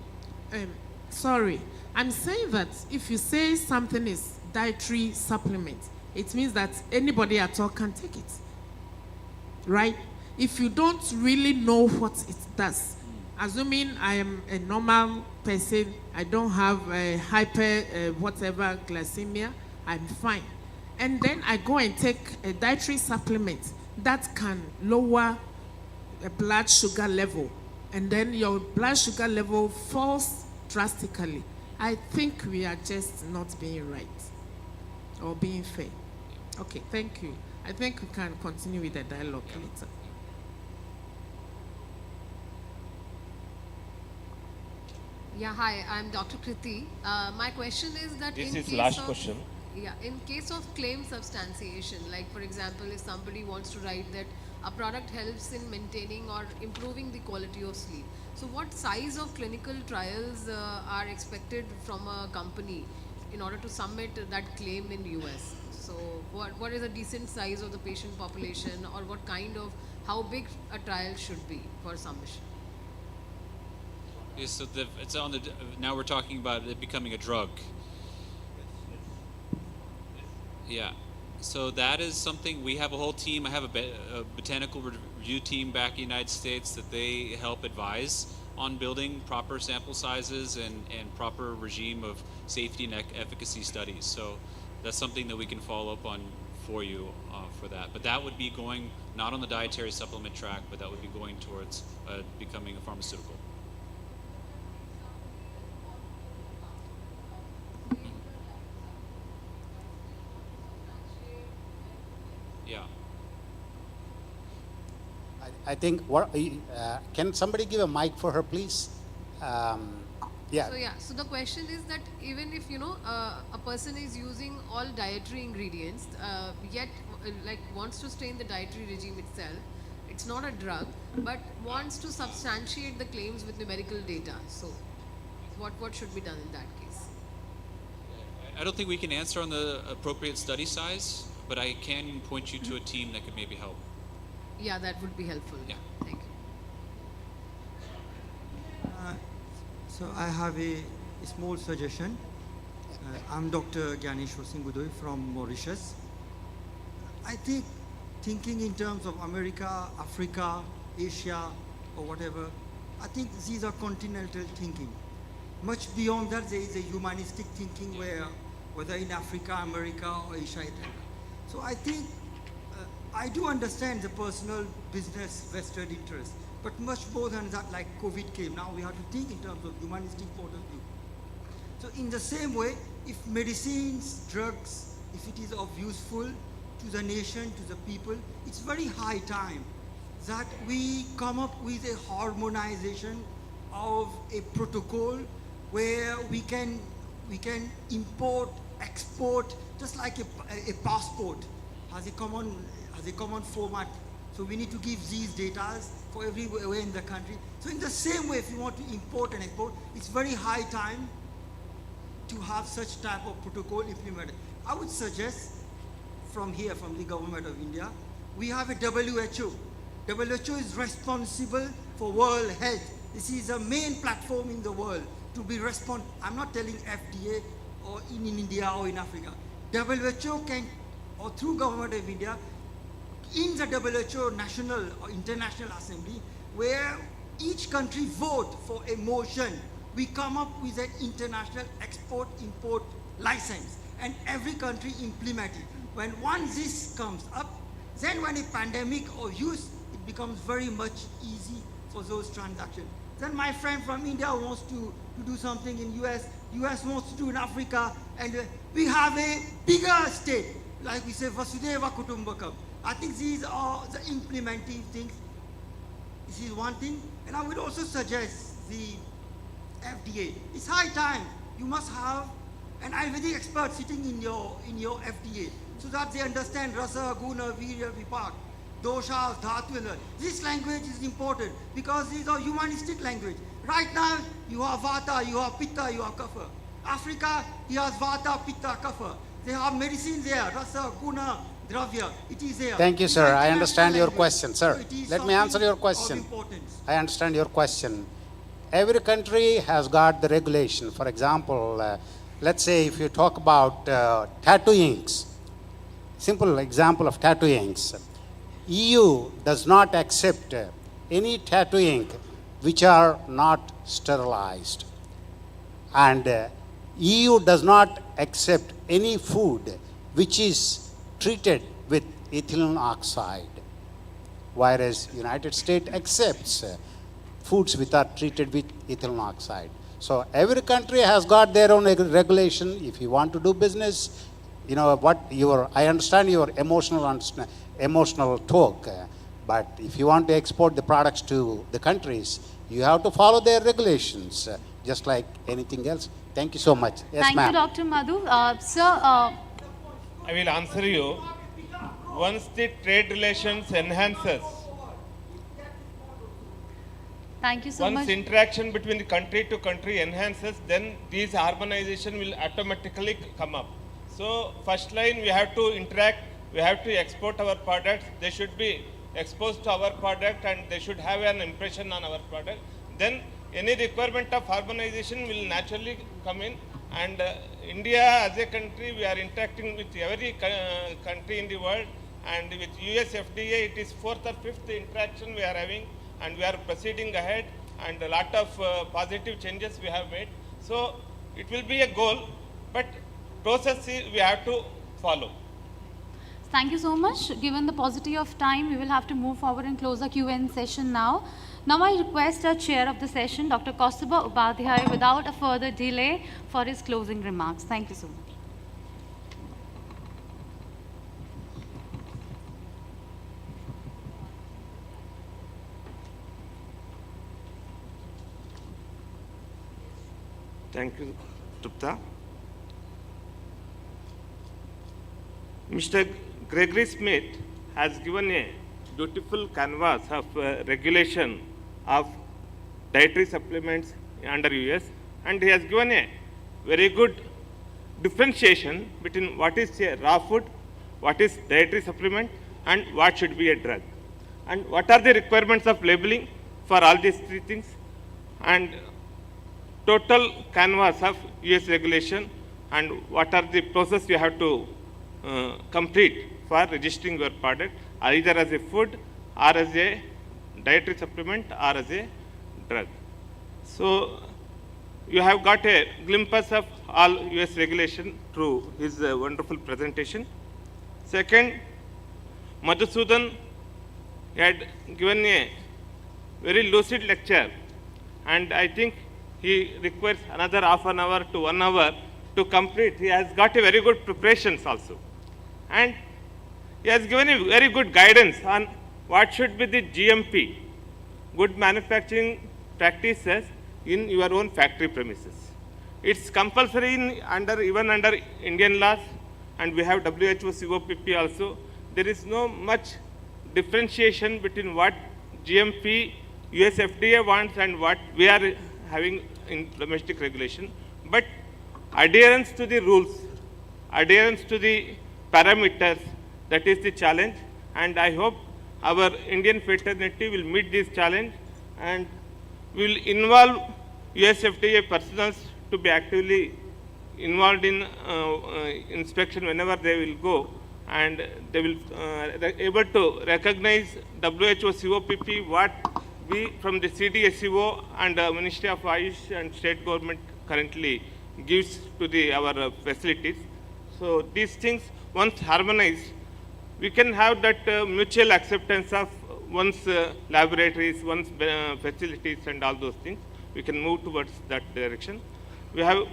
sorry. I'm saying that if you say something is dietary supplement, it means that anybody at all can take it, right? If you don't really know what it does, assuming I am a normal person, I don't have a glycemia, I'm fine. And then I go and take a dietary supplement that can lower the blood sugar level, and then your blood sugar level falls drastically. I think we are just not being right or being fair. Okay, thank you. I think we can continue with the dialogue later. Yeah, hi, I'm Dr. Kriti. My question is that This in is case last of question. Yeah, in case of claim substantiation, like for example, if somebody wants to write that a product helps in maintaining or improving the quality of sleep, so what size of clinical trials are expected from a company in order to submit that claim in US? So what is a decent size of the patient population, or what kind of, how big a trial should be for submission? Yeah, so it's on the, now we're talking about it becoming a drug. Yeah, so that is something, we have a whole team. I have a botanical review team back in the United States that they help advise on building proper sample sizes and proper regime of safety and efficacy studies. So that's something that we can follow up on for you for that. But that would be going not on the dietary supplement track, but that would be going towards becoming a pharmaceutical. Yeah. I think, can somebody give a mic for her, please? Yeah. So yeah, so the question is that even if, you know, a person is using all dietary ingredients, yet like wants to stay in the dietary regime itself, it's not a drug, but wants to substantiate the claims with numerical data. So what should be done in that case? I don't think we can answer on the appropriate study size, but I can point you to a team that could maybe help. Yeah, that would be helpful. Yeah. Thank you. So I have a small suggestion. I'm Dr. Gyaneshwar Singh Budoy from Mauritius. I think thinking in terms of America, Africa, Asia, or whatever, I think these are continental thinking. Much beyond that, there is a humanistic thinking where, whether in Africa, America, or Asia, etc. So I think, I do understand the personal business vested interest, but much more than that, like COVID came, now we have to think in terms of humanistic point of view. So in the same way, if medicines, drugs, if it is of useful to the nation, to the people, it's very high time that we come up with a harmonization of a protocol where we can import, export, just like a passport has a common format. So we need to give these data for everywhere in the country. So in the same way, if you want to import and export, it's very high time to have such type of protocol implemented. I would suggest from here, from the government of India, we have a WHO. WHO is responsible for world health. This is a main platform in the world to be I'm not telling FDA or in India or in Africa. WHO can, or through government of India, in the WHO National or International Assembly, where each country vote for a motion, we come up with an international export-import license, and every country implement it. When once this comes up, then when a pandemic or use, it becomes very much easy for those transactions. Then my friend from India wants to do something in US wants to do in Africa, and we have a bigger state, like we say, Vasudeva Kutumbakam. I think these are the implementing things. This is one thing, and I would also suggest the FDA. It's high time you must have an Ayurvedic expert sitting in your FDA, so that they understand rasa, guna, virya, vipak, doshas, dhatu, and this language is important because these are humanistic language. Right now, you have vata, you have pitta, you have kapha. Africa, he has vata, pitta, kapha. They have medicine there, rasa, guna, dravya. It is there. Thank you, sir. I understand your question, sir. So Let me answer your question. I understand your question. Every country has got the regulation. For example, let's say if you talk about tattoo inks, simple example of tattoo inks. EU does not accept any tattoo ink which are not sterilized. And EU does not accept any food which is treated with ethylene oxide. whereas United States accepts foods which are treated with ethylene oxide. So every country has got their own regulation. If you want to do business, you know what I understand your emotional talk, but if you want to export the products to the countries, you have to follow their regulations, just like anything else. Thank you so much. Yes, Thank ma'am. you, Dr. Madhu. Sir, I will answer you. Once the trade relations enhances, thank you so once much. interaction between the country to country enhances, then these harmonization will automatically come up. So first line, we have to interact, we have to export our products, they should be exposed to our product and they should have an impression on our product. Then any requirement of harmonization will naturally come in, and India as a country, we are interacting with every country in the world, and with US FDA, it is 4th or 5th interaction we are having, and we are proceeding ahead, and a lot of positive changes we have made. So it will be a goal, but process we have to follow. Thank you so much. Given the paucity of time, we will have to move forward and close the Q&A session now. Now I request our chair of the session, Dr. Kaustubha Upadhyay, without a further delay, for his closing remarks. Thank you so much. Thank you, Trupta. Mr. Gregory Smith has given a beautiful canvas of regulation of dietary supplements under US, and he has given a very good differentiation between what is a raw food, what is dietary supplement, and what should be a drug, and what are the requirements of labeling for all these three things, and total canvas of US regulation, and what are the process you have to complete for registering your product, either as a food or as a dietary supplement or as a drug. So you have got a glimpse of all US regulation through his wonderful presentation. Second, Madhusudan had given a very lucid lecture, and I think he requires another half an hour to 1 hour to complete. He has got a very good preparations also. And he has given a very good guidance on what should be the GMP, good manufacturing practices, in your own factory premises. It's compulsory even under Indian laws, and we have WHO COPP also. There is no much differentiation between what GMP US FDA wants and what we are having in domestic regulation. But adherence to the rules, adherence to the parameters, that is the challenge, and I hope our Indian fraternity will meet this challenge and will involve US FDA personnel to be actively involved in inspection whenever they will go, and they will able to recognize WHO COPP, what we from the CDSCO and Ministry of Ayush and state government currently gives to our facilities. So these things, once harmonized, we can have that mutual acceptance of one's laboratories, one's facilities and all those things. We can move towards that direction. We have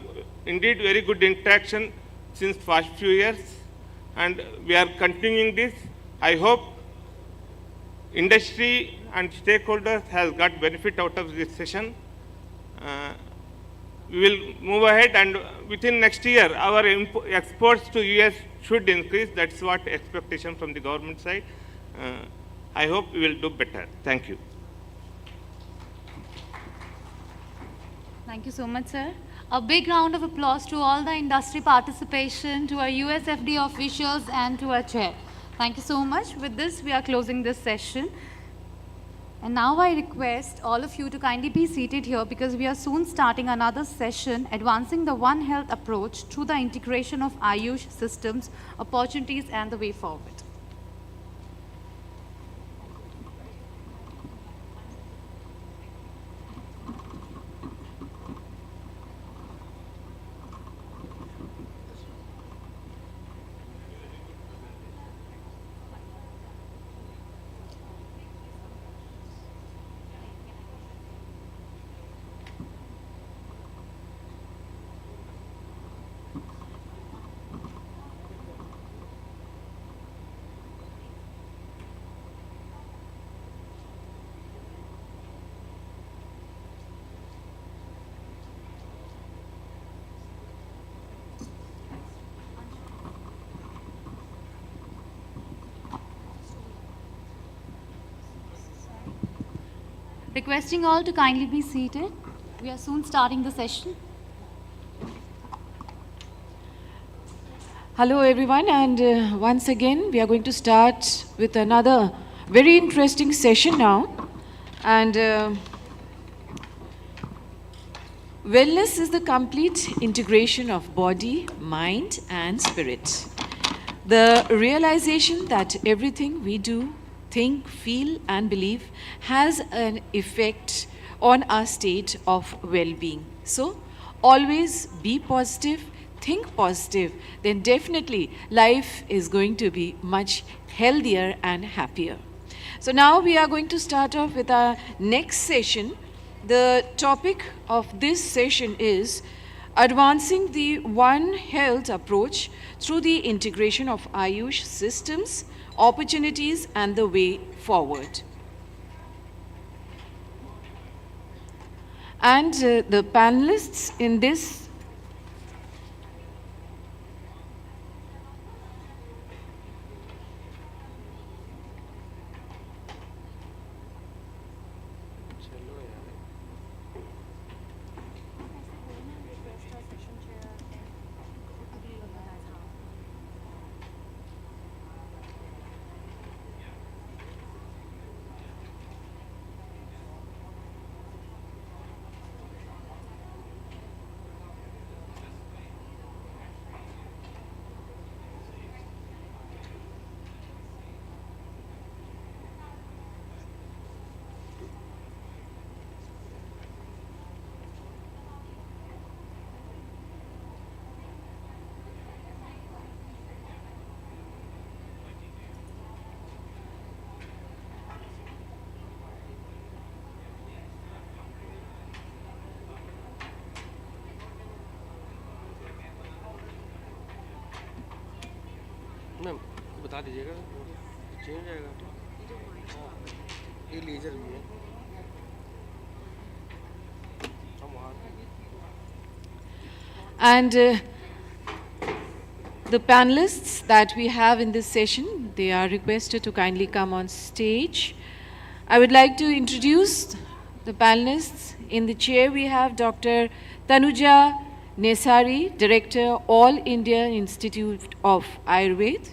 indeed very good interaction since past few years, and we are continuing this. I hope industry and stakeholders has got benefit out of this session. We will move ahead, and within next year, our exports to US should increase. That's what expectation from the government side. I hope we will do better. Thank you. Thank you so much, sir. A big round of applause to all the industry participation, to our US FDA officials, and to our chair. Thank you so much. With this, we are closing this session. And now I request all of you to kindly be seated here, because we are soon starting another session, advancing the One Health approach through the integration of Ayush systems, opportunities, and the way forward. Requesting all to kindly be seated. We are soon starting the session. Hello everyone, and once again we are going to start with another very interesting session now. And wellness is the complete integration of body, mind and spirit. The realization that everything we do, think, feel and believe has an effect on our state of well-being. So always be positive, think positive, then definitely life is going to be much healthier and happier. So now we are going to start off with our next session. The topic of this session is advancing the One Health approach through the integration of Ayush systems, opportunities and the way forward. And the panelists in this ma'am बता दीजिएगा change आएगा ये laser भी है हम वहाँ And the panelists that we have in this session, they are requested to kindly come on stage. I would like to introduce the panelists. In the chair we have Dr. Tanuja Nesari, Director, All India Institute of Ayurveda.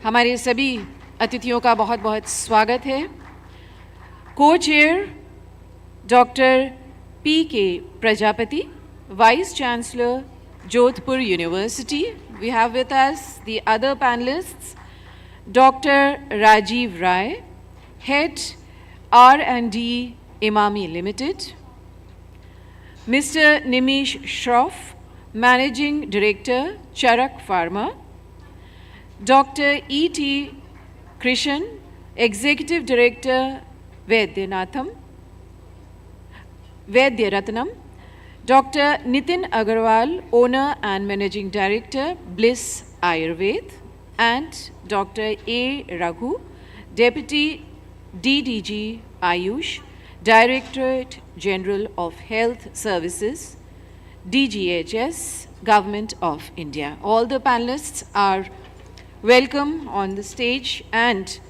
हमारे सभी अतिथियों का बहुत बहुत स्वागत है. Co-chair Dr. P.K. Prajapati, Vice Chancellor, Jodhpur University. We have with us the other panelists, Dr. Rajiv Rai, Head R&D Imami Limited, Mr. Nimish Shroff, Managing Director, Charak Pharma, Dr. E.T. Krishan, Executive Director, Vaidyaratnam, Dr. Nitin Agarwal, Owner and Managing Director, Bliss Ayurved, and Dr. A. Raghu, Deputy DDG Ayush, Directorate General of Health Services, DGHS, Government of India. All the panelists are welcome on the stage, and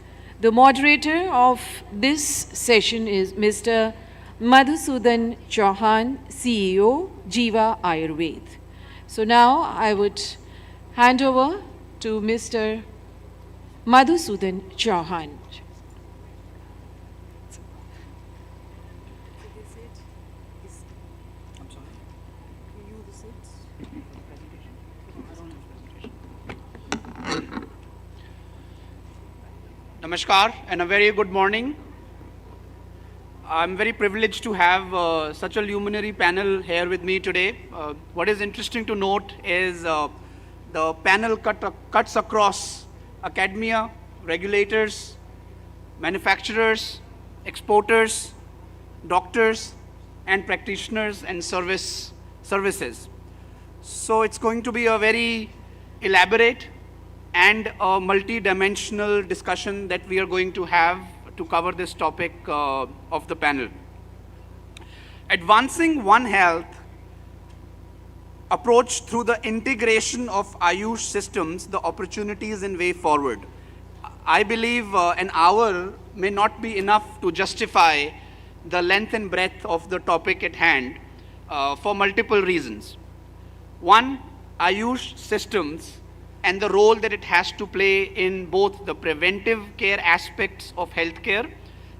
the moderator of this session is Mr. Madhusudan Chauhan, CEO, Jiva Ayurved. So now I would hand over to Mr. Madhusudan Chauhan. Namaskar and a very good morning. I'm very privileged to have such a luminary panel here with me today. What is interesting to note is the panel cuts across academia, regulators, manufacturers, exporters, doctors, and practitioners and services. So it's going to be a very elaborate and a multi-dimensional discussion that we are going to have to cover this topic of the panel. Advancing One Health approach through the integration of Ayush systems, the opportunities and way forward. I believe an hour may not be enough to justify the length and breadth of the topic at hand for multiple reasons. One, Ayush systems and the role that it has to play in both the preventive care aspects of healthcare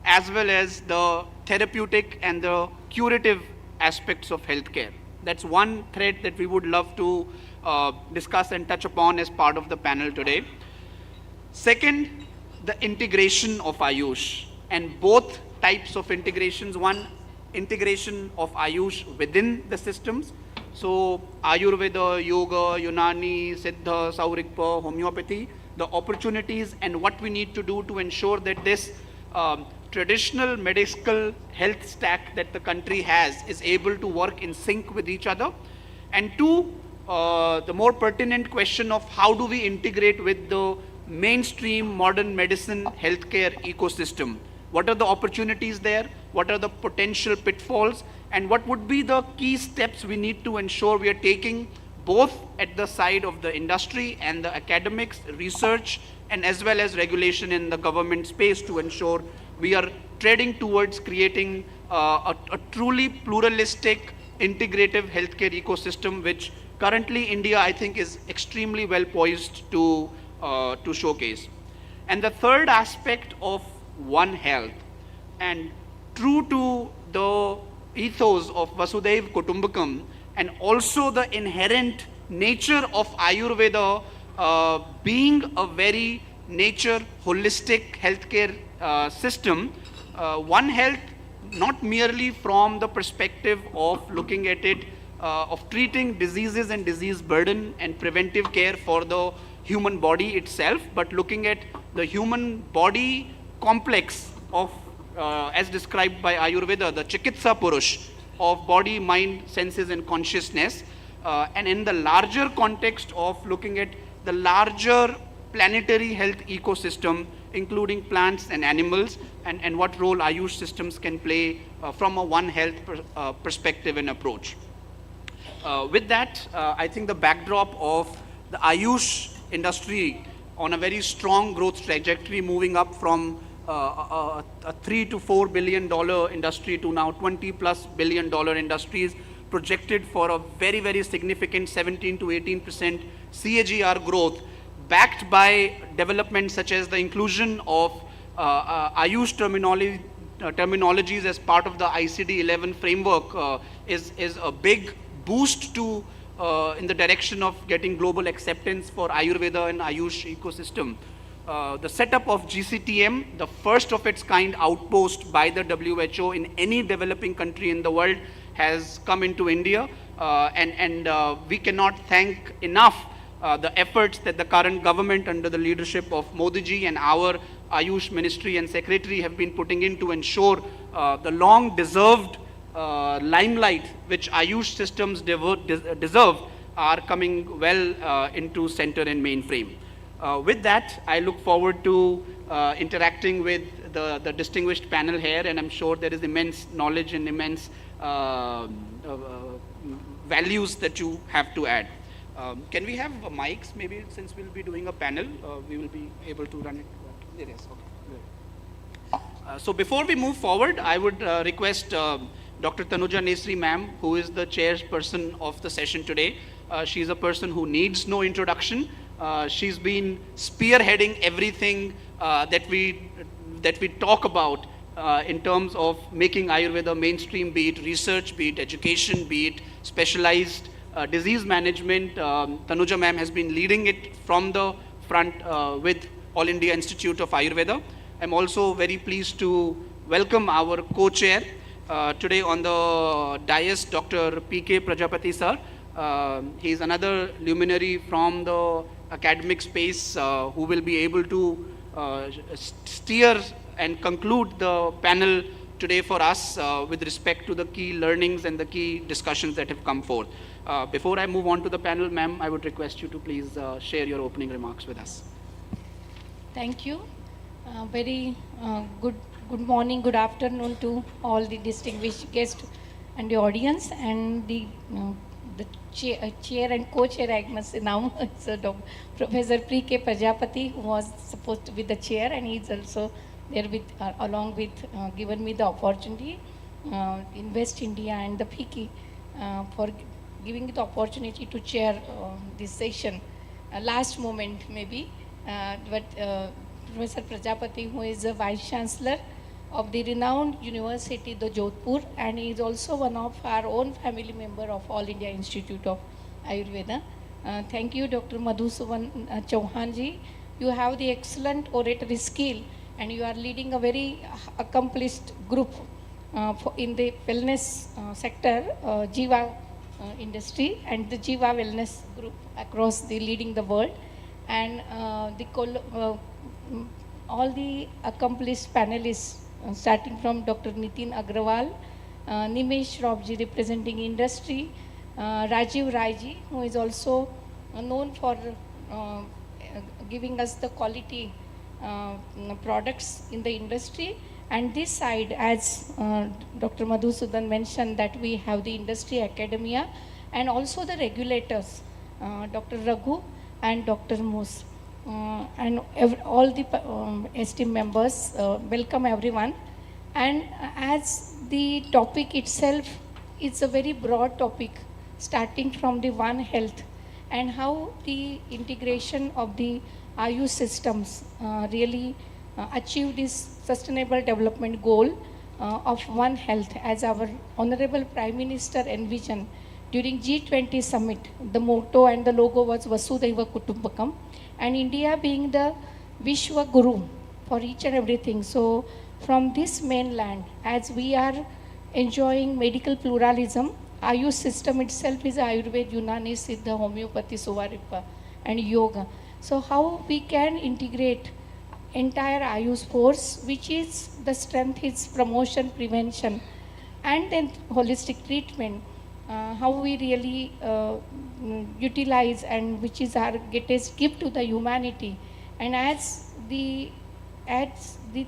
as well as the therapeutic and the curative aspects of healthcare. That's one thread that we would love to discuss and touch upon as part of the panel today. Second, the integration of Ayush, and both types of integrations. One, integration of Ayush within the systems. So Ayurveda, Yoga, Unani, Siddha, Saurikpa, homeopathy, the opportunities and what we need to do to ensure that this traditional medical health stack that the country has is able to work in sync with each other. And two, the more pertinent question of how do we integrate with the mainstream modern medicine healthcare ecosystem. What are the opportunities there? What are the potential pitfalls? And what would be the key steps we need to ensure we are taking both at the side of the industry and the academics, research, and as well as regulation in the government space to ensure we are treading towards creating a truly pluralistic, integrative healthcare ecosystem, which currently India, I think, is extremely well poised to showcase. And the third aspect of One Health, and true to the ethos of Vasudhaiva Kutumbakam, and also the inherent nature of Ayurveda being a very nature holistic healthcare system, One Health, not merely from the perspective of looking at it, of treating diseases and disease burden and preventive care for the human body itself, but looking at the human body complex of, as described by Ayurveda, the Chikitsa Purush of body, mind, senses, and consciousness, and in the larger context of looking at the larger planetary health ecosystem, including plants and animals, and what role Ayush systems can play from a One Health perspective and approach. With that, I think the backdrop of the Ayush industry on a very strong growth trajectory, moving up from a $3 to $4 billion industry to now $20+ billion industries, projected for a very, very significant 17 to 18% CAGR growth, backed by developments such as the inclusion of Ayush terminologies as part of the ICD-11 framework is a big boost to in the direction of getting global acceptance for Ayurveda and Ayush ecosystem. The setup of GCTM, the first of its kind outpost by the WHO in any developing country in the world, has come into India, and we cannot thank enough the efforts that the current government under the leadership of Modi ji and our Ayush Ministry and Secretary have been putting in to ensure the long deserved limelight which Ayush systems deserve are coming well into center and mainframe. With that, I look forward to interacting with the distinguished panel here, and I'm sure there is immense knowledge and immense values that you have to add. Can we have mics, maybe, since we'll be doing a panel, we will be able to run it? It is, okay. So before we move forward, I would request Dr. Tanuja Nesri ma'am, who is the chairperson of the session today. She's a person who needs no introduction. She's been spearheading everything that we talk about in terms of making Ayurveda mainstream, be it research, be it education, be it specialized disease management. Tanuja ma'am has been leading it from the front with All India Institute of Ayurveda. I'm also very pleased to welcome our co-chair today on the dais, Dr. P.K. Prajapati sir. He is another luminary from the academic space who will be able to steer and conclude the panel today for us with respect to the key learnings and the key discussions that have come forth. Before I move on to the panel, ma'am, I would request you to please share your opening remarks with us. Thank you. Very good morning, good afternoon to all the distinguished guests and the audience and the the chair and co-chair, I must say now, so Professor P.K. Prajapati, who was supposed to be the chair, and he's also there with, along with, given me the opportunity, Invest India and the P.K. For giving me the opportunity to chair this session. Last moment maybe, but Professor Prajapati, who is a Vice Chancellor of the renowned university, the Jodhpur, and he is also one of our own family member of All India Institute of Ayurveda. Thank you, Dr. Madhusudan Chauhan ji. You have the excellent oratory skill, and you are leading a very accomplished group in the wellness sector, Jiva industry, and the Jiva wellness group across the leading the world, and all the accomplished panelists, starting from Dr. Nitin Agrawal, Nimesh Robji representing industry, Rajiv Raiji, who is also known for giving us the quality products in the industry. And this side, as Dr. Madhusudan mentioned, that we have the industry academia and also the regulators, Dr. Raghu and Dr. Moose. And all the esteemed members, welcome everyone. And as the topic itself, it's a very broad topic, starting from the One Health and how the integration of the Ayush systems really achieve this sustainable development goal of One Health, as our Honorable Prime Minister envisioned during G20 summit. The motto and the logo was Vasudhaiva Kutumbakam, and India being the Vishwa Guru for each and everything. So from this mainland, as we are enjoying medical pluralism, Ayush system itself is Ayurveda, Unani, Siddha, Homeopathy, Suvaripa, and Yoga. So how we can integrate entire Ayush force, which is the strength is promotion, prevention, and then holistic treatment. How we really utilize, and which is our greatest gift to the humanity. And as the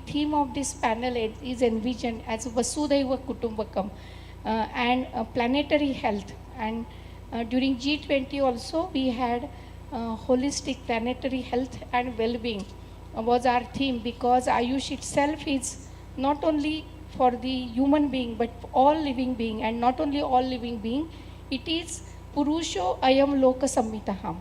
theme of this panel is envisioned as Vasudhaiva Kutumbakam and planetary health. And during G20 also we had holistic planetary health and well-being was our theme, because Ayush itself is not only for the human being, but all living being, and not only all living being, it is Purusho Ayam Loka Sammitaham.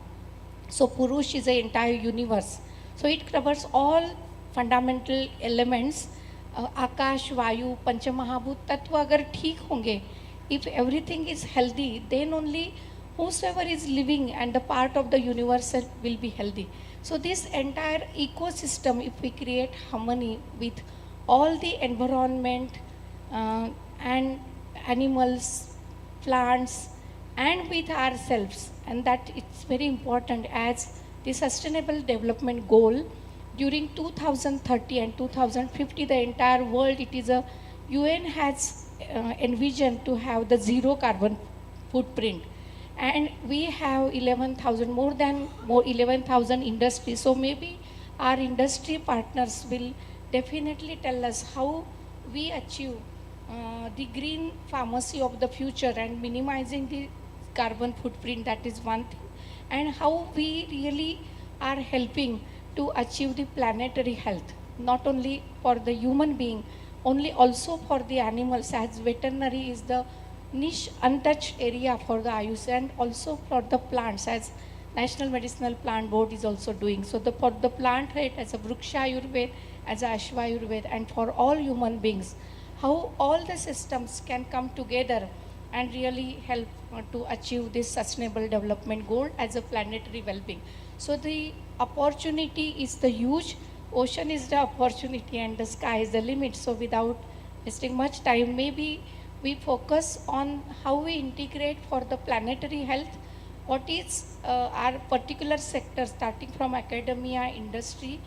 So Purush is the entire universe. So it covers all fundamental elements, Akash, Vayu, Panchamahabhut, Tattva agar theek honge, if everything is healthy, then only whosoever is living and the part of the universe will be healthy. So this entire ecosystem, if we create harmony with all the environment and animals, plants, and with ourselves, and that it's very important as the Sustainable Development Goal during 2030 and 2050, the entire world, it is a UN has envisioned to have the zero carbon footprint. And we have 11,000, more 11,000 industries. So maybe our industry partners will definitely tell us how we achieve the green pharmacy of the future and minimizing the carbon footprint. That is one thing. And how we really are helping to achieve the planetary health, not only for the human being, only also for the animals, as veterinary is the niche untouched area for the Ayush, and also for the plants, as National Medicinal Plant Board is also doing. So for the plant rate as a Vriksha Ayurveda, as a Ashwa Ayurveda, and for all human beings, how all the systems can come together and really help to achieve this sustainable development goal as a planetary well-being. So the opportunity is the huge, ocean is the opportunity, and the sky is the limit. So without wasting much time, maybe we focus on how we integrate for the planetary health, what is our particular sector, starting from academia, industry,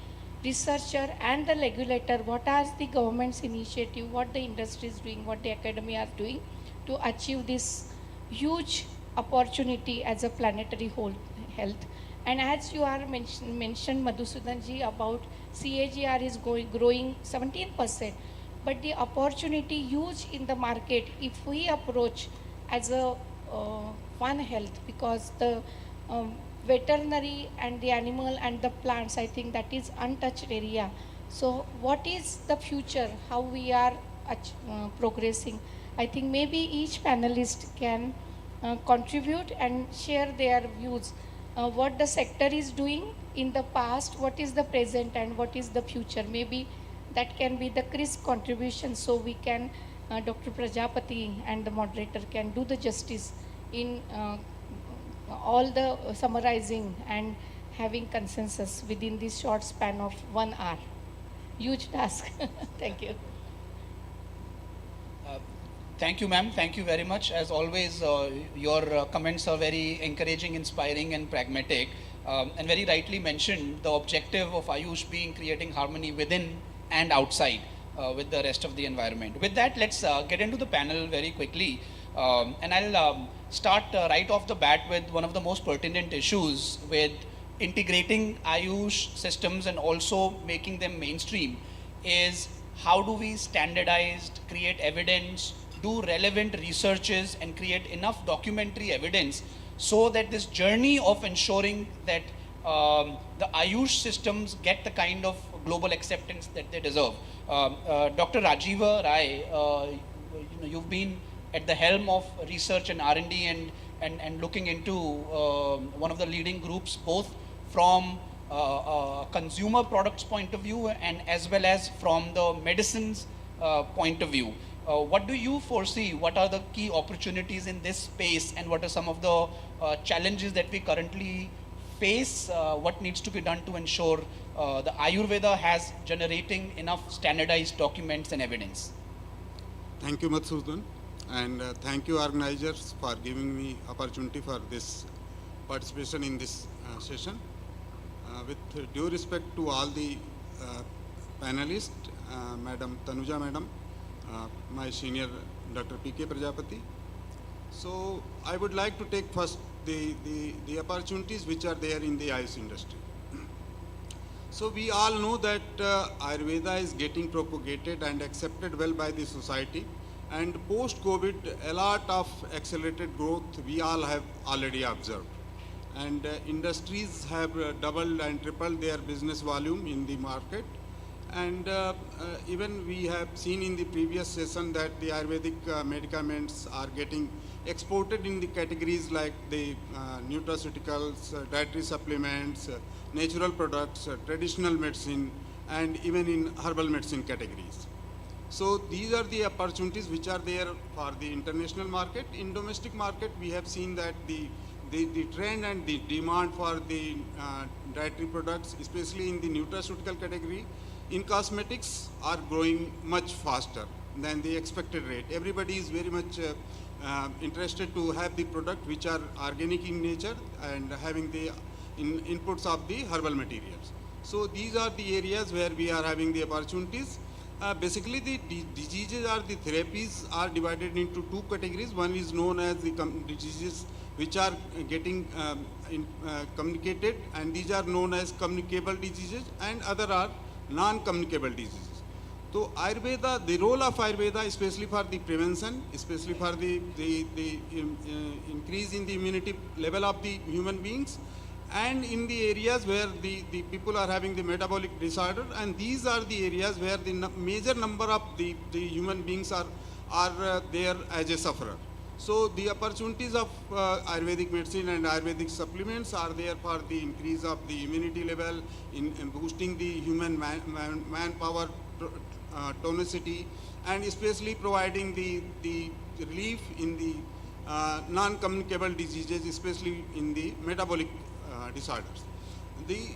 researcher, and the regulator, what are the government's initiative, what the industry is doing, what the academia are doing to achieve this huge opportunity as a planetary whole health. And as you are mentioned Madhusudan ji, about CAGR is growing 17%, but the opportunity huge in the market if we approach as a One Health, because the veterinary and the animal and the plants, I think that is untouched area. So what is the future, how we are progressing? I think maybe each panelist can contribute and share their views, what the sector is doing in the past, what is the present, and what is the future. Maybe that can be the crisp contribution, so we can, Dr. Prajapati and the moderator can do the justice in all the summarizing and having consensus within this short span of 1 hour. Huge task. Thank you. Thank you, ma'am. Thank you very much. As always, your comments are very encouraging, inspiring, and pragmatic. And very rightly mentioned, the objective of Ayush being creating harmony within and outside with the rest of the environment. With that, let's get into the panel very quickly. And I'll start right off the bat with one of the most pertinent issues with integrating Ayush systems and also making them mainstream is how do we standardize, create evidence, do relevant researches and create enough documentary evidence so that this journey of ensuring that the Ayush systems get the kind of global acceptance that they deserve. Dr. Rajiva Rai, you've been at the helm of research and R&D and looking into one of the leading groups, both from consumer products point of view and as well as from the medicines point of view. What do you foresee? What are the key opportunities in this space, and what are some of the challenges that we currently face? What needs to be done to ensure the Ayurveda has generating enough standardized documents and evidence? Thank you, Madhusudan, and thank you organizers for giving me opportunity for this participation in this session. With due respect to all the panelists, Madam Tanuja Madam, my senior Dr. P.K. Prajapati. So I would like to take first the opportunities which are there in the Ayush industry. So we all know that Ayurveda is getting propagated and accepted well by the society, and post-COVID a lot of accelerated growth we all have already observed. And industries have doubled and tripled their business volume in the market. And even we have seen in the previous session that the Ayurvedic medicaments are getting exported in the categories like the nutraceuticals, dietary supplements, natural products, traditional medicine, and even in herbal medicine categories. So these are the opportunities which are there for the international market. In domestic market, we have seen that the trend and the demand for the dietary products, especially in the nutraceutical category, in cosmetics are growing much faster than the expected rate. Everybody is very much interested to have the product which are organic in nature and having the inputs of the herbal materials. So these are the areas where we are having the opportunities. Basically, the diseases or the therapies are divided into two categories. One is known as the diseases which are getting communicated, and these are known as communicable diseases, and other are non-communicable diseases. So Ayurveda, the role of Ayurveda, especially for the prevention, especially for the increase in the immunity level of the human beings, and in the areas where the people are having the metabolic disorder, and these are the areas where the major number of the human beings are there as a sufferer. So the opportunities of Ayurvedic medicine and Ayurvedic supplements are there for the increase of the immunity level, in boosting the human manpower tonicity, and especially providing the relief in the non-communicable diseases, especially in the metabolic disorders. The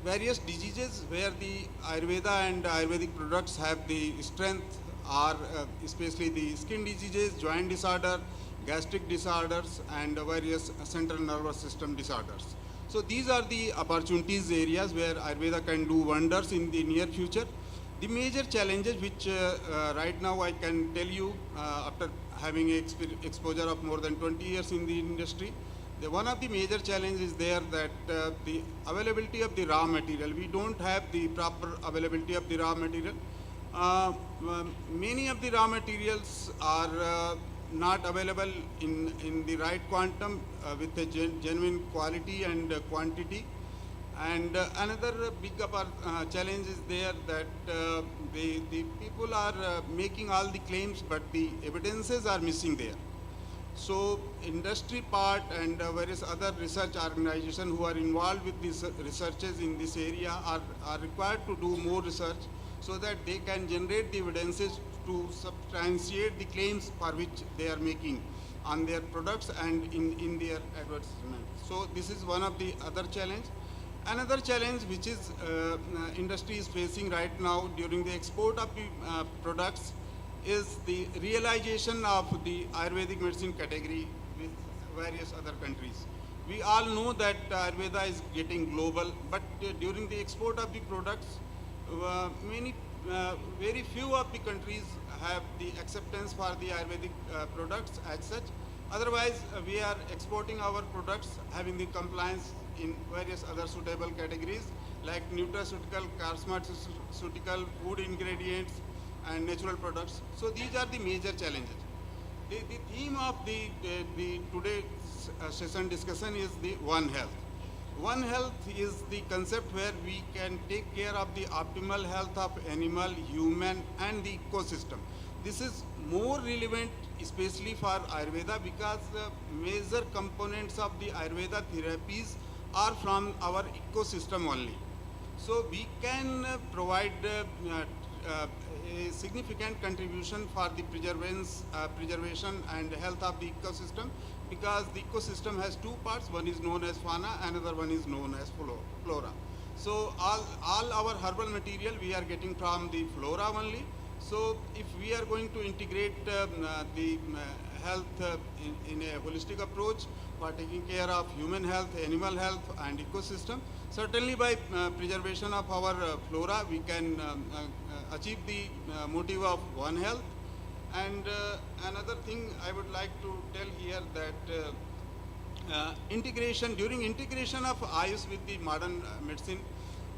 various diseases where the Ayurveda and Ayurvedic products have the strength are especially the skin diseases, joint disorder, gastric disorders, and various central nervous system disorders. So these are the opportunities areas where Ayurveda can do wonders in the near future. The major challenges which right now I can tell you after having exposure of more than 20 years in the industry, one of the major challenges is there that the availability of the raw material. We don't have the proper availability of the raw material. Many of the raw materials are not available in the right quantum with a genuine quality and quantity. And another big challenge is there that the people are making all the claims, but the evidences are missing there. So industry part and various other research organizations who are involved with these researches in this area are required to do more research so that they can generate the evidences to substantiate the claims for which they are making on their products and in their advertisement. So this is one of the other challenge. Another challenge which is industry is facing right now during the export of the products is the realization of the Ayurvedic medicine category with various other countries. We all know that Ayurveda is getting global, but during the export of the products, very few of the countries have the acceptance for the Ayurvedic products as such. Otherwise, we are exporting our products having the compliance in various other suitable categories like nutraceutical, cosmeceutical, food ingredients, and natural products. So these are the major challenges. The theme of the today's session discussion is the One Health. One Health is the concept where we can take care of the optimal health of animal, human, and the ecosystem. This is more relevant especially for Ayurveda because major components of the Ayurveda therapies are from our ecosystem only. So we can provide a significant contribution for the preservation and health of the ecosystem because the ecosystem has two parts. One is known as fauna, another one is known as flora. So all our herbal material we are getting from the flora only. So if we are going to integrate the health in a holistic approach for taking care of human health, animal health and ecosystem, certainly by preservation of our flora we can achieve the motive of One Health. And another thing I would like to tell here that during integration of Ayush with the modern medicine,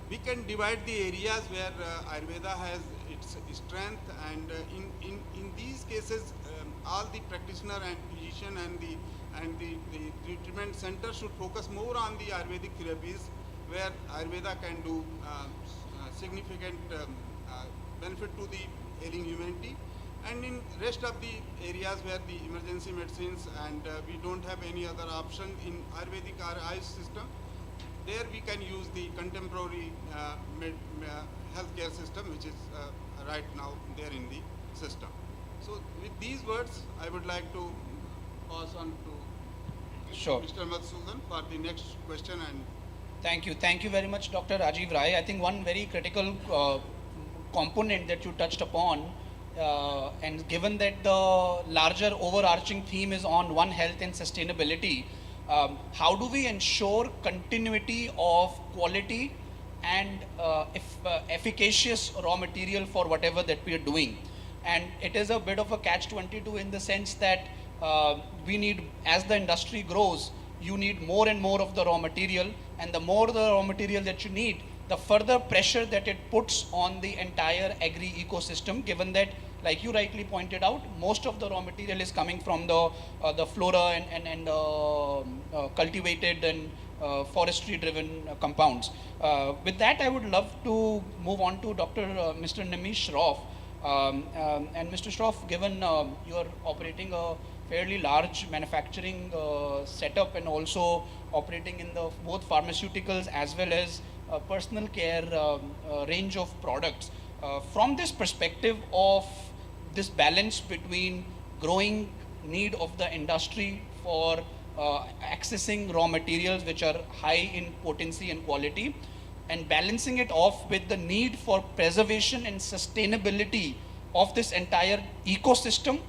we can divide the areas where Ayurveda has its strength, and in these cases all the practitioner and physician and the treatment center should focus more on the Ayurvedic therapies where Ayurveda can do significant benefit to the ailing humanity, and in rest of the areas where the emergency medicines and we don't have any other option in Ayurvedic or Ayush system, there we can use the contemporary healthcare system which is right now there in the system. So with these words, I would like to pass on to Mr. Madhusudan for the next question. And Thank you very much, Dr. Rajiv Rai. I think one very critical component that you touched upon, and given that the larger overarching theme is on One Health and sustainability, how do we ensure continuity of quality and efficacious raw material for whatever that we are doing? And it is a bit of a catch-22 in the sense that we need, as the industry grows, you need more and more of the raw material, and the more the raw material that you need, the further pressure that it puts on the entire agri ecosystem, given that, like you rightly pointed out, most of the raw material is coming from the flora and cultivated and forestry driven compounds. With that, I would love to move on to Mr. Nimish Shroff. And Mr. Shroff, given you're operating a fairly large manufacturing setup and also operating in the both pharmaceuticals as well as personal care range of products, from this perspective of this balance between growing need of the industry for accessing raw materials which are high in potency and quality, and balancing it off with the need for preservation and sustainability of this entire ecosystem,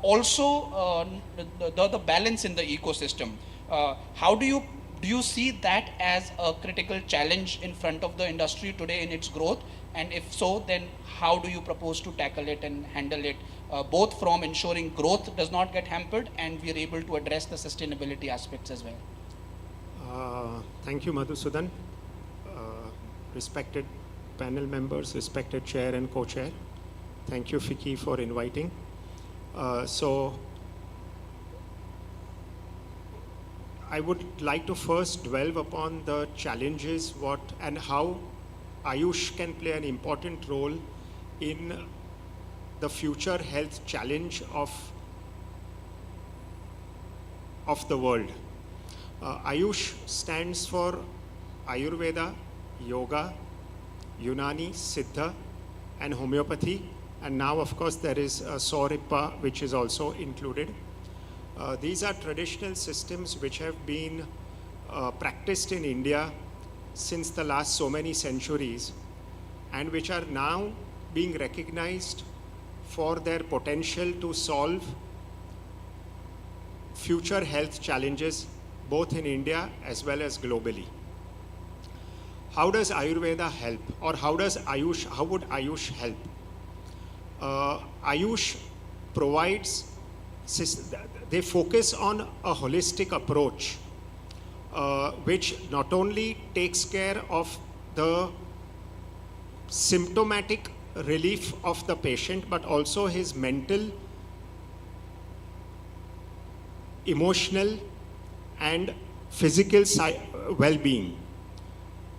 also the balance in the ecosystem. How do you see that as a critical challenge in front of the industry today in its growth? And if so, then how do you propose to tackle it and handle it, both from ensuring growth does not get hampered and we are able to address the sustainability aspects as well? Thank you, Madhusudan. Respected panel members, respected chair and co-chair. Thank you, Fiki, for inviting. So I would like to first dwell upon the challenges and how Ayush can play an important role in the future health challenge of the world. Ayush stands for Ayurveda, Yoga, Unani, Siddha, and Homeopathy. And now, of course, there is Sauripa, which is also included. These are traditional systems which have been practiced in India since the last so many centuries, and which are now being recognized for their potential to solve future health challenges, both in India as well as globally. How does Ayurveda help, or how would Ayush help? Ayush provides, they focus on a holistic approach, which not only takes care of the symptomatic relief of the patient, but also his mental, emotional, and physical well-being.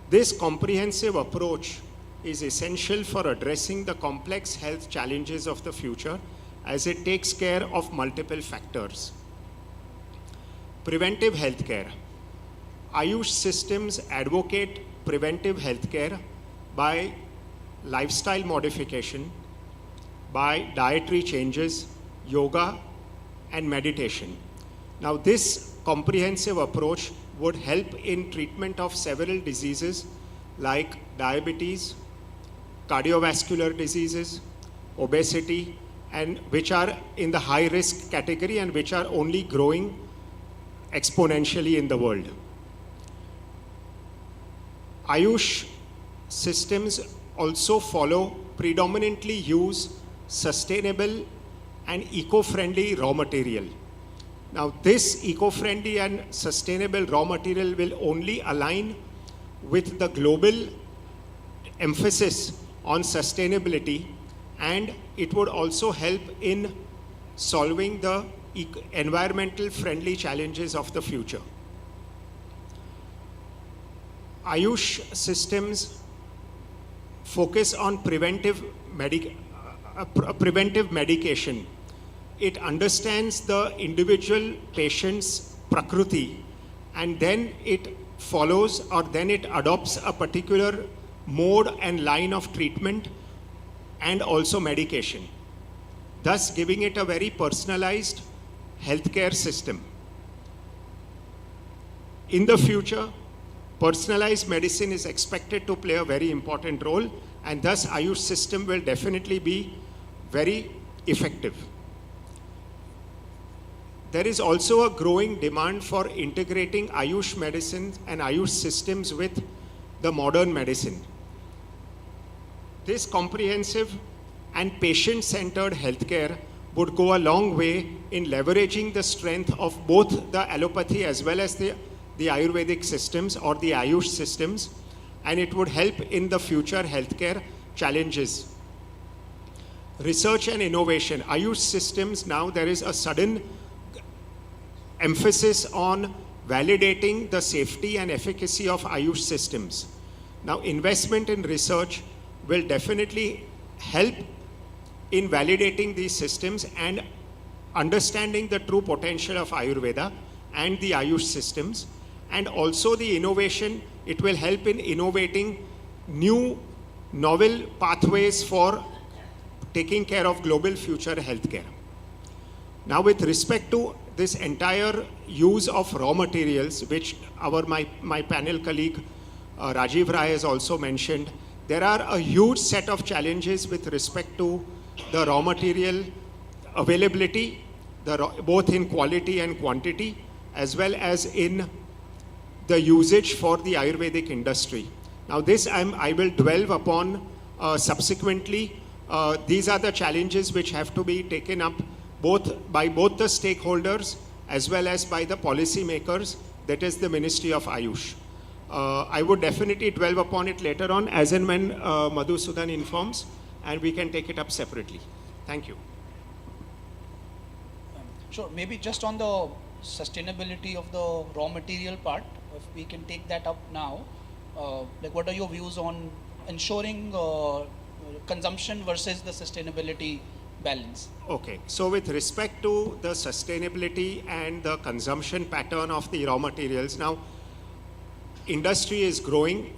This comprehensive approach is essential for addressing the complex health challenges of the future, as it takes care of multiple factors. Preventive healthcare. Ayush systems advocate preventive healthcare by lifestyle modification, by dietary changes, yoga, and meditation. Now, this comprehensive approach would help in treatment of several diseases like diabetes, cardiovascular diseases, obesity, and which are in the high risk category and which are only growing exponentially in the world. Ayush systems also predominantly use sustainable and eco-friendly raw material. Now, this eco-friendly and sustainable raw material will only align with the global emphasis on sustainability, and it would also help in solving the environmental friendly challenges of the future. Ayush systems focus on preventive medication. It understands the individual patient's prakriti, and then it follows, or then it adopts a particular mode and line of treatment and also medication, thus giving it a very personalized healthcare system. In the future, personalized medicine is expected to play a very important role, and thus Ayush system will definitely be very effective. There is also a growing demand for integrating Ayush medicine and Ayush systems with the modern medicine. This comprehensive and patient-centered healthcare would go a long way in leveraging the strength of both the allopathy as well as the Ayurvedic systems or the Ayush systems, and it would help in the future healthcare challenges. Research and innovation. Ayush systems, now there is a sudden emphasis on validating the safety and efficacy of Ayush systems. Now, investment in research will definitely help in validating these systems and understanding the true potential of Ayurveda and the Ayush systems. And also the innovation, it will help in innovating new novel pathways for taking care of global future healthcare. Now, with respect to this entire use of raw materials, which my panel colleague Rajiv Rai has also mentioned, there are a huge set of challenges with respect to the raw material availability, both in quality and quantity, as well as in the usage for the Ayurvedic industry. Now, this I will dwell upon subsequently. These are the challenges which have to be taken up by both the stakeholders as well as by the policy makers, that is the Ministry of Ayush. I would definitely dwell upon it later on as and when Madhusudan informs, and we can take it up separately. Thank you. Sure. Maybe just on the sustainability of the raw material part, if we can take that up now. Like, what are your views on ensuring consumption versus the sustainability balance? Okay, so with respect to the sustainability and the consumption pattern of the raw materials, now industry is growing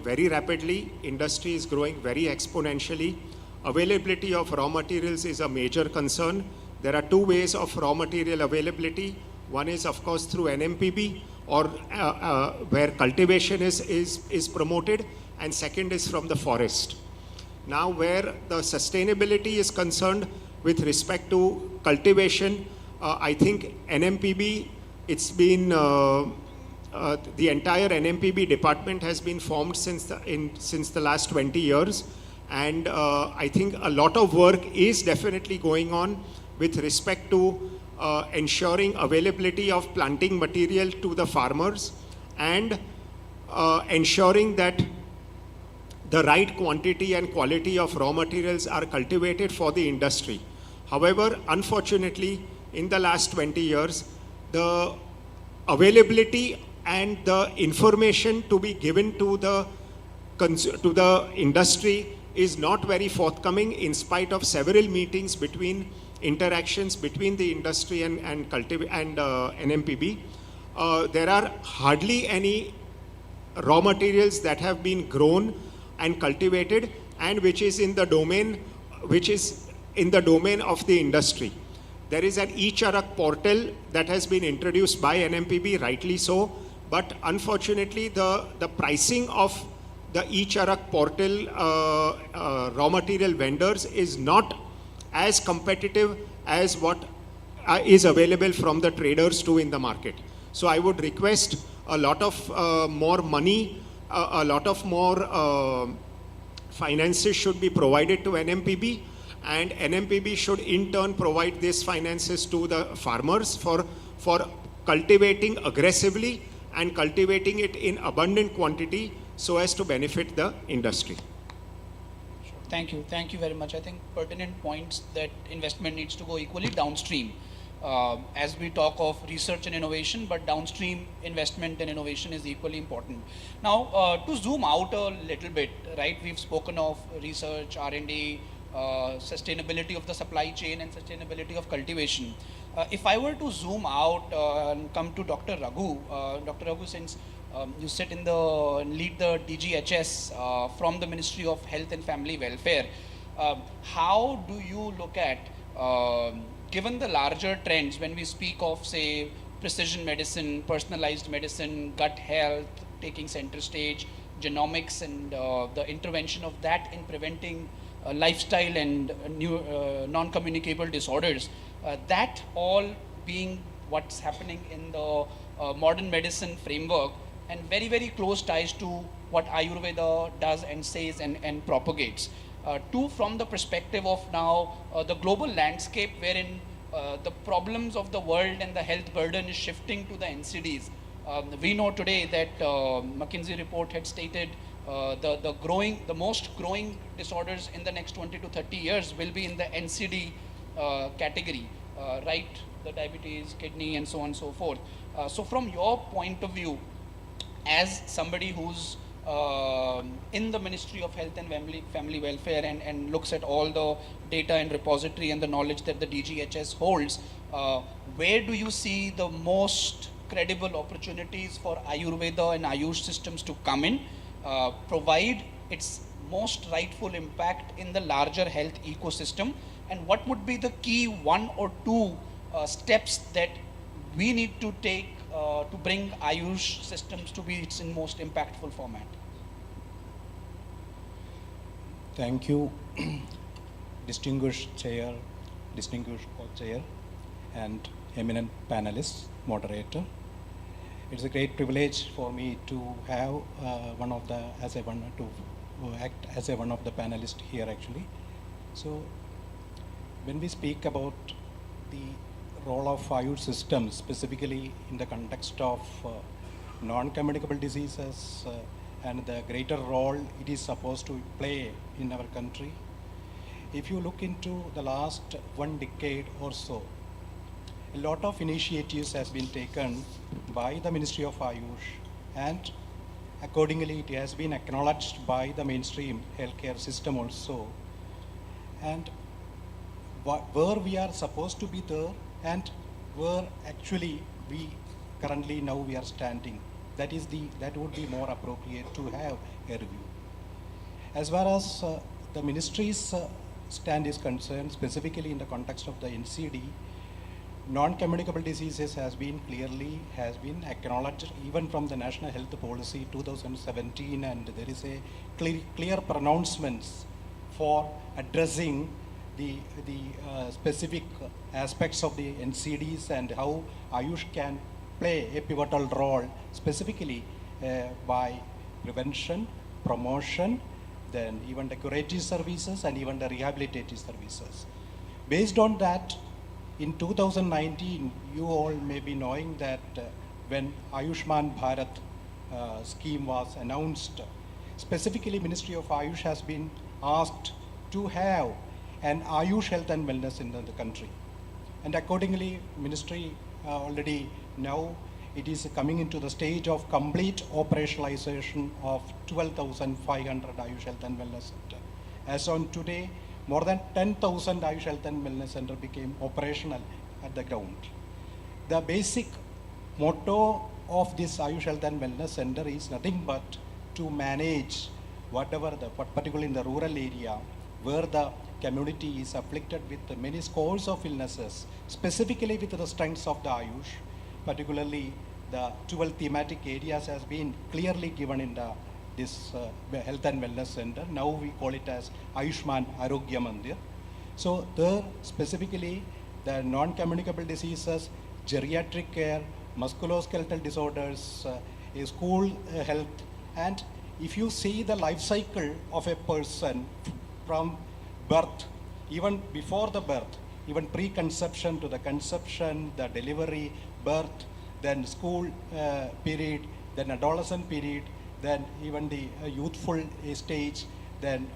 very rapidly, industry is growing very exponentially. Availability of raw materials is a major concern. There are two ways of raw material availability. One is, of course, through NMPB, or where cultivation is promoted, and second is from the forest. Now, where the sustainability is concerned with respect to cultivation, I think NMPB, it's been, the entire NMPB department has been formed since the last 20 years. And I think a lot of work is definitely going on with respect to ensuring availability of planting material to the farmers, and ensuring that the right quantity and quality of raw materials are cultivated for the industry. However, unfortunately, in the last 20 years, the availability and the information to be given to the industry is not very forthcoming, in spite of several meetings between interactions between the industry and NMPB. There are hardly any raw materials that have been grown and cultivated, and which is in the domain of the industry. There is an e-Charak portal that has been introduced by NMPB, rightly so, but unfortunately the pricing of the e-Charak portal raw material vendors is not as competitive as what is available from the traders too in the market. So I would request a lot of more money, a lot of more finances should be provided to NMPB, and NMPB should in turn provide these finances to the farmers for cultivating aggressively and cultivating it in abundant quantity so as to benefit the industry. Sure. Thank you very much. I think pertinent points that investment needs to go equally downstream. As we talk of research and innovation, but downstream investment and innovation is equally important. Now, to zoom out a little bit, right, we've spoken of research, R&D, sustainability of the supply chain and sustainability of cultivation. If I were to zoom out and come to Dr. Raghu, since you sit in lead the DGHS from the Ministry of Health and Family Welfare, how do you look at, given the larger trends when we speak of, say, precision medicine, personalized medicine, gut health taking center stage, genomics and the intervention of that in preventing lifestyle and non-communicable disorders, that all being what's happening in the modern medicine framework, and very, very close ties to what Ayurveda does and says and propagates. Two, from the perspective of now the global landscape wherein the problems of the world and the health burden is shifting to the NCDs. We know today that McKinsey report had stated the most growing disorders in the next 20 to 30 years will be in the NCD category, right? The diabetes, kidney, and so on and so forth. So from your point of view, as somebody who's in the Ministry of Health and Family Welfare and looks at all the data and repository and the knowledge that the DGHS holds, where do you see the most credible opportunities for Ayurveda and Ayush systems to come in, provide its most rightful impact in the larger health ecosystem, and what would be the key one or two steps that we need to take to bring Ayush systems to be its in most impactful format? Thank you, distinguished chair, distinguished co-chair, and eminent panelists, moderator. It's a great privilege for me to have act as one of the panelists here actually. So when we speak about the role of Ayush systems, specifically in the context of non-communicable diseases and the greater role it is supposed to play in our country, if you look into the last 1 decade or so, a lot of initiatives has been taken by the Ministry of Ayush, and accordingly it has been acknowledged by the mainstream healthcare system also. And where we are supposed to be there and where actually we currently now we are standing, that would be more appropriate to have a review. As far as the ministry's stand is concerned, specifically in the context of the NCD, non-communicable diseases has been acknowledged even from the National Health Policy 2017, and there is a clear pronouncements for addressing the specific aspects of the NCDs and how Ayush can play a pivotal role, specifically by prevention, promotion, then even the curative services and even the rehabilitative services. Based on that, in 2019, you all may be knowing that when Ayushman Bharat scheme was announced, specifically Ministry of Ayush has been asked to have an Ayush health and wellness in the country. And accordingly, ministry already now it is coming into the stage of complete operationalization of 12,500 Ayush health and wellness center. As on today, more than 10,000 Ayush health and wellness center became operational at the ground. The basic motto of this Ayush health and wellness center is nothing but to manage whatever particularly in the rural area where the community is afflicted with many scores of illnesses, specifically with the strengths of the Ayush, particularly the 12 thematic areas has been clearly given in this health and wellness center. Now we call it as Ayushman Arogya Mandir. So there specifically the non-communicable diseases, geriatric care, musculoskeletal disorders, school health, and if you see the life cycle of a person from birth, even before the birth, even pre-conception to the conception, the delivery, birth, then school period, then adolescent period, then even the youthful stage, then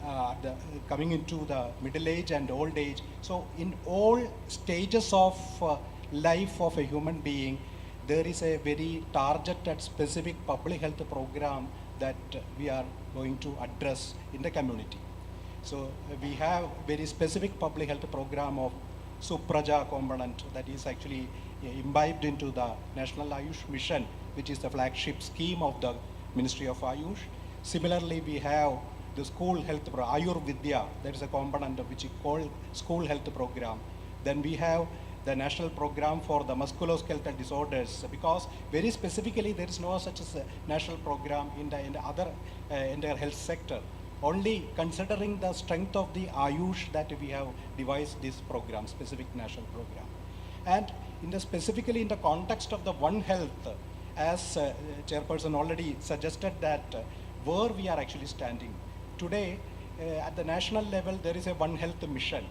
coming into the middle age and old age. So in all stages of life of a human being, there is a very targeted specific public health program that we are going to address in the community. So we have very specific public health program of Supraja component that is actually imbibed into the National Ayush Mission, which is the flagship scheme of the Ministry of Ayush. Similarly, we have the school health Ayurvidya, there is a component which is called school health program. Then we have the national program for the musculoskeletal disorders, because very specifically there is no such a national program in the other in the health sector. Only considering the strength of the Ayush that we have devised this program, specific national program. And specifically in the context of the One Health, as Chairperson already suggested that where we are actually standing. Today, at the national level, there is a One Health mission.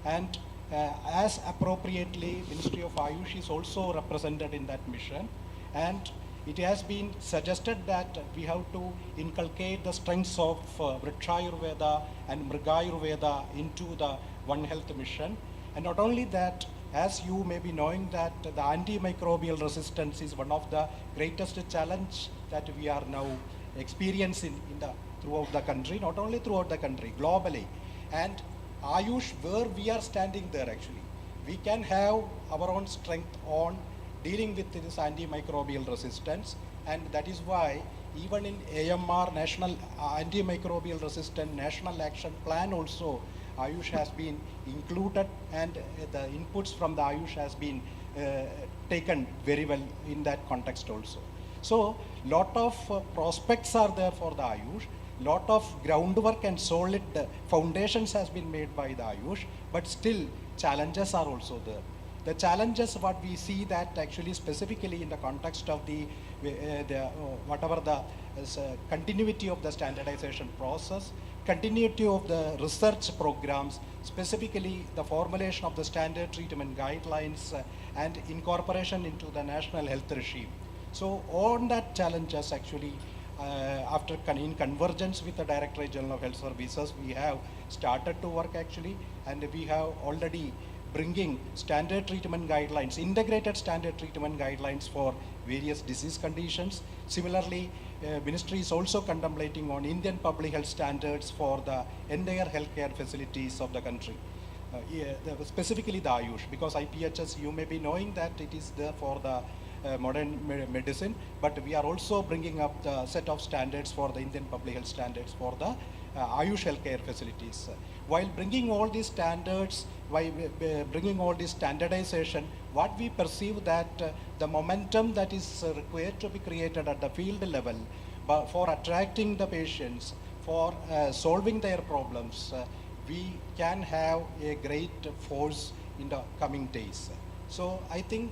And as appropriately, Ministry of Ayush is also represented in that mission. And it has been suggested that we have to inculcate the strengths of Vrikshayurveda and Mrigayurveda into the One Health mission. And not only that, as you may be knowing that the antimicrobial resistance is one of the greatest challenge that we are now experiencing throughout the country, not only throughout the country, globally. And Ayush, where we are standing there actually, we can have our own strength on dealing with this antimicrobial resistance, and that is why even in AMR, National Antimicrobial Resistant National Action Plan also, Ayush has been included, and the inputs from the Ayush has been taken very well in that context also. So lot of prospects are there for the Ayush, lot of groundwork and solid foundations has been made by the Ayush, but still challenges are also there. The challenges what we see that actually specifically in the context of the continuity of the standardization process, continuity of the research programs, specifically the formulation of the standard treatment guidelines and incorporation into the national health regime. So on that challenges actually, in convergence with the Directorate General of Health Services, we have started to work actually, and we have already bringing standard treatment guidelines, integrated standard treatment guidelines for various disease conditions. Similarly, Ministry is also contemplating on Indian public health standards for the entire healthcare facilities of the country. Specifically the Ayush, because IPHS, you may be knowing that it is there for the modern medicine, but we are also bringing up the set of standards for the Indian public health standards for the Ayush healthcare facilities. While bringing all these standards, by bringing all this standardization, what we perceive that the momentum that is required to be created at the field level for attracting the patients, for solving their problems, we can have a great force in the coming days. So I think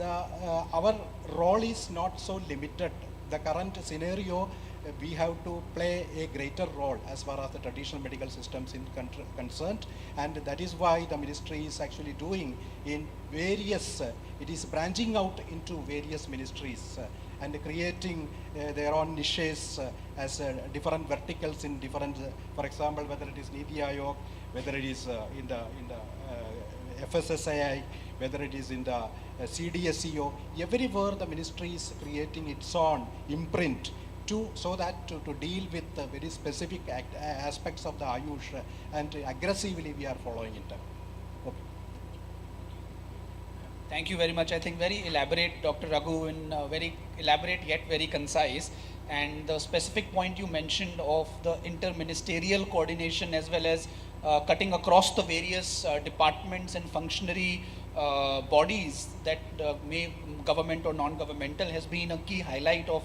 our role is not so limited. The current scenario, we have to play a greater role as far as the traditional medical systems in concerned, and that is why the ministry is actually doing in various, it is branching out into various ministries and creating their own niches as different verticals in different, for example, whether it is Niti Aayog, whether it is in the FSSAI, whether it is in the CDSEO, everywhere the ministry is creating its own imprint so that to deal with very specific aspects of the Ayush, and aggressively we are following it up. Okay. Thank you very much. I think very elaborate, Dr. Raghu, and very elaborate yet very concise. And the specific point you mentioned of the interministerial coordination as well as cutting across the various departments and functionary bodies that may government or non-governmental has been a key highlight of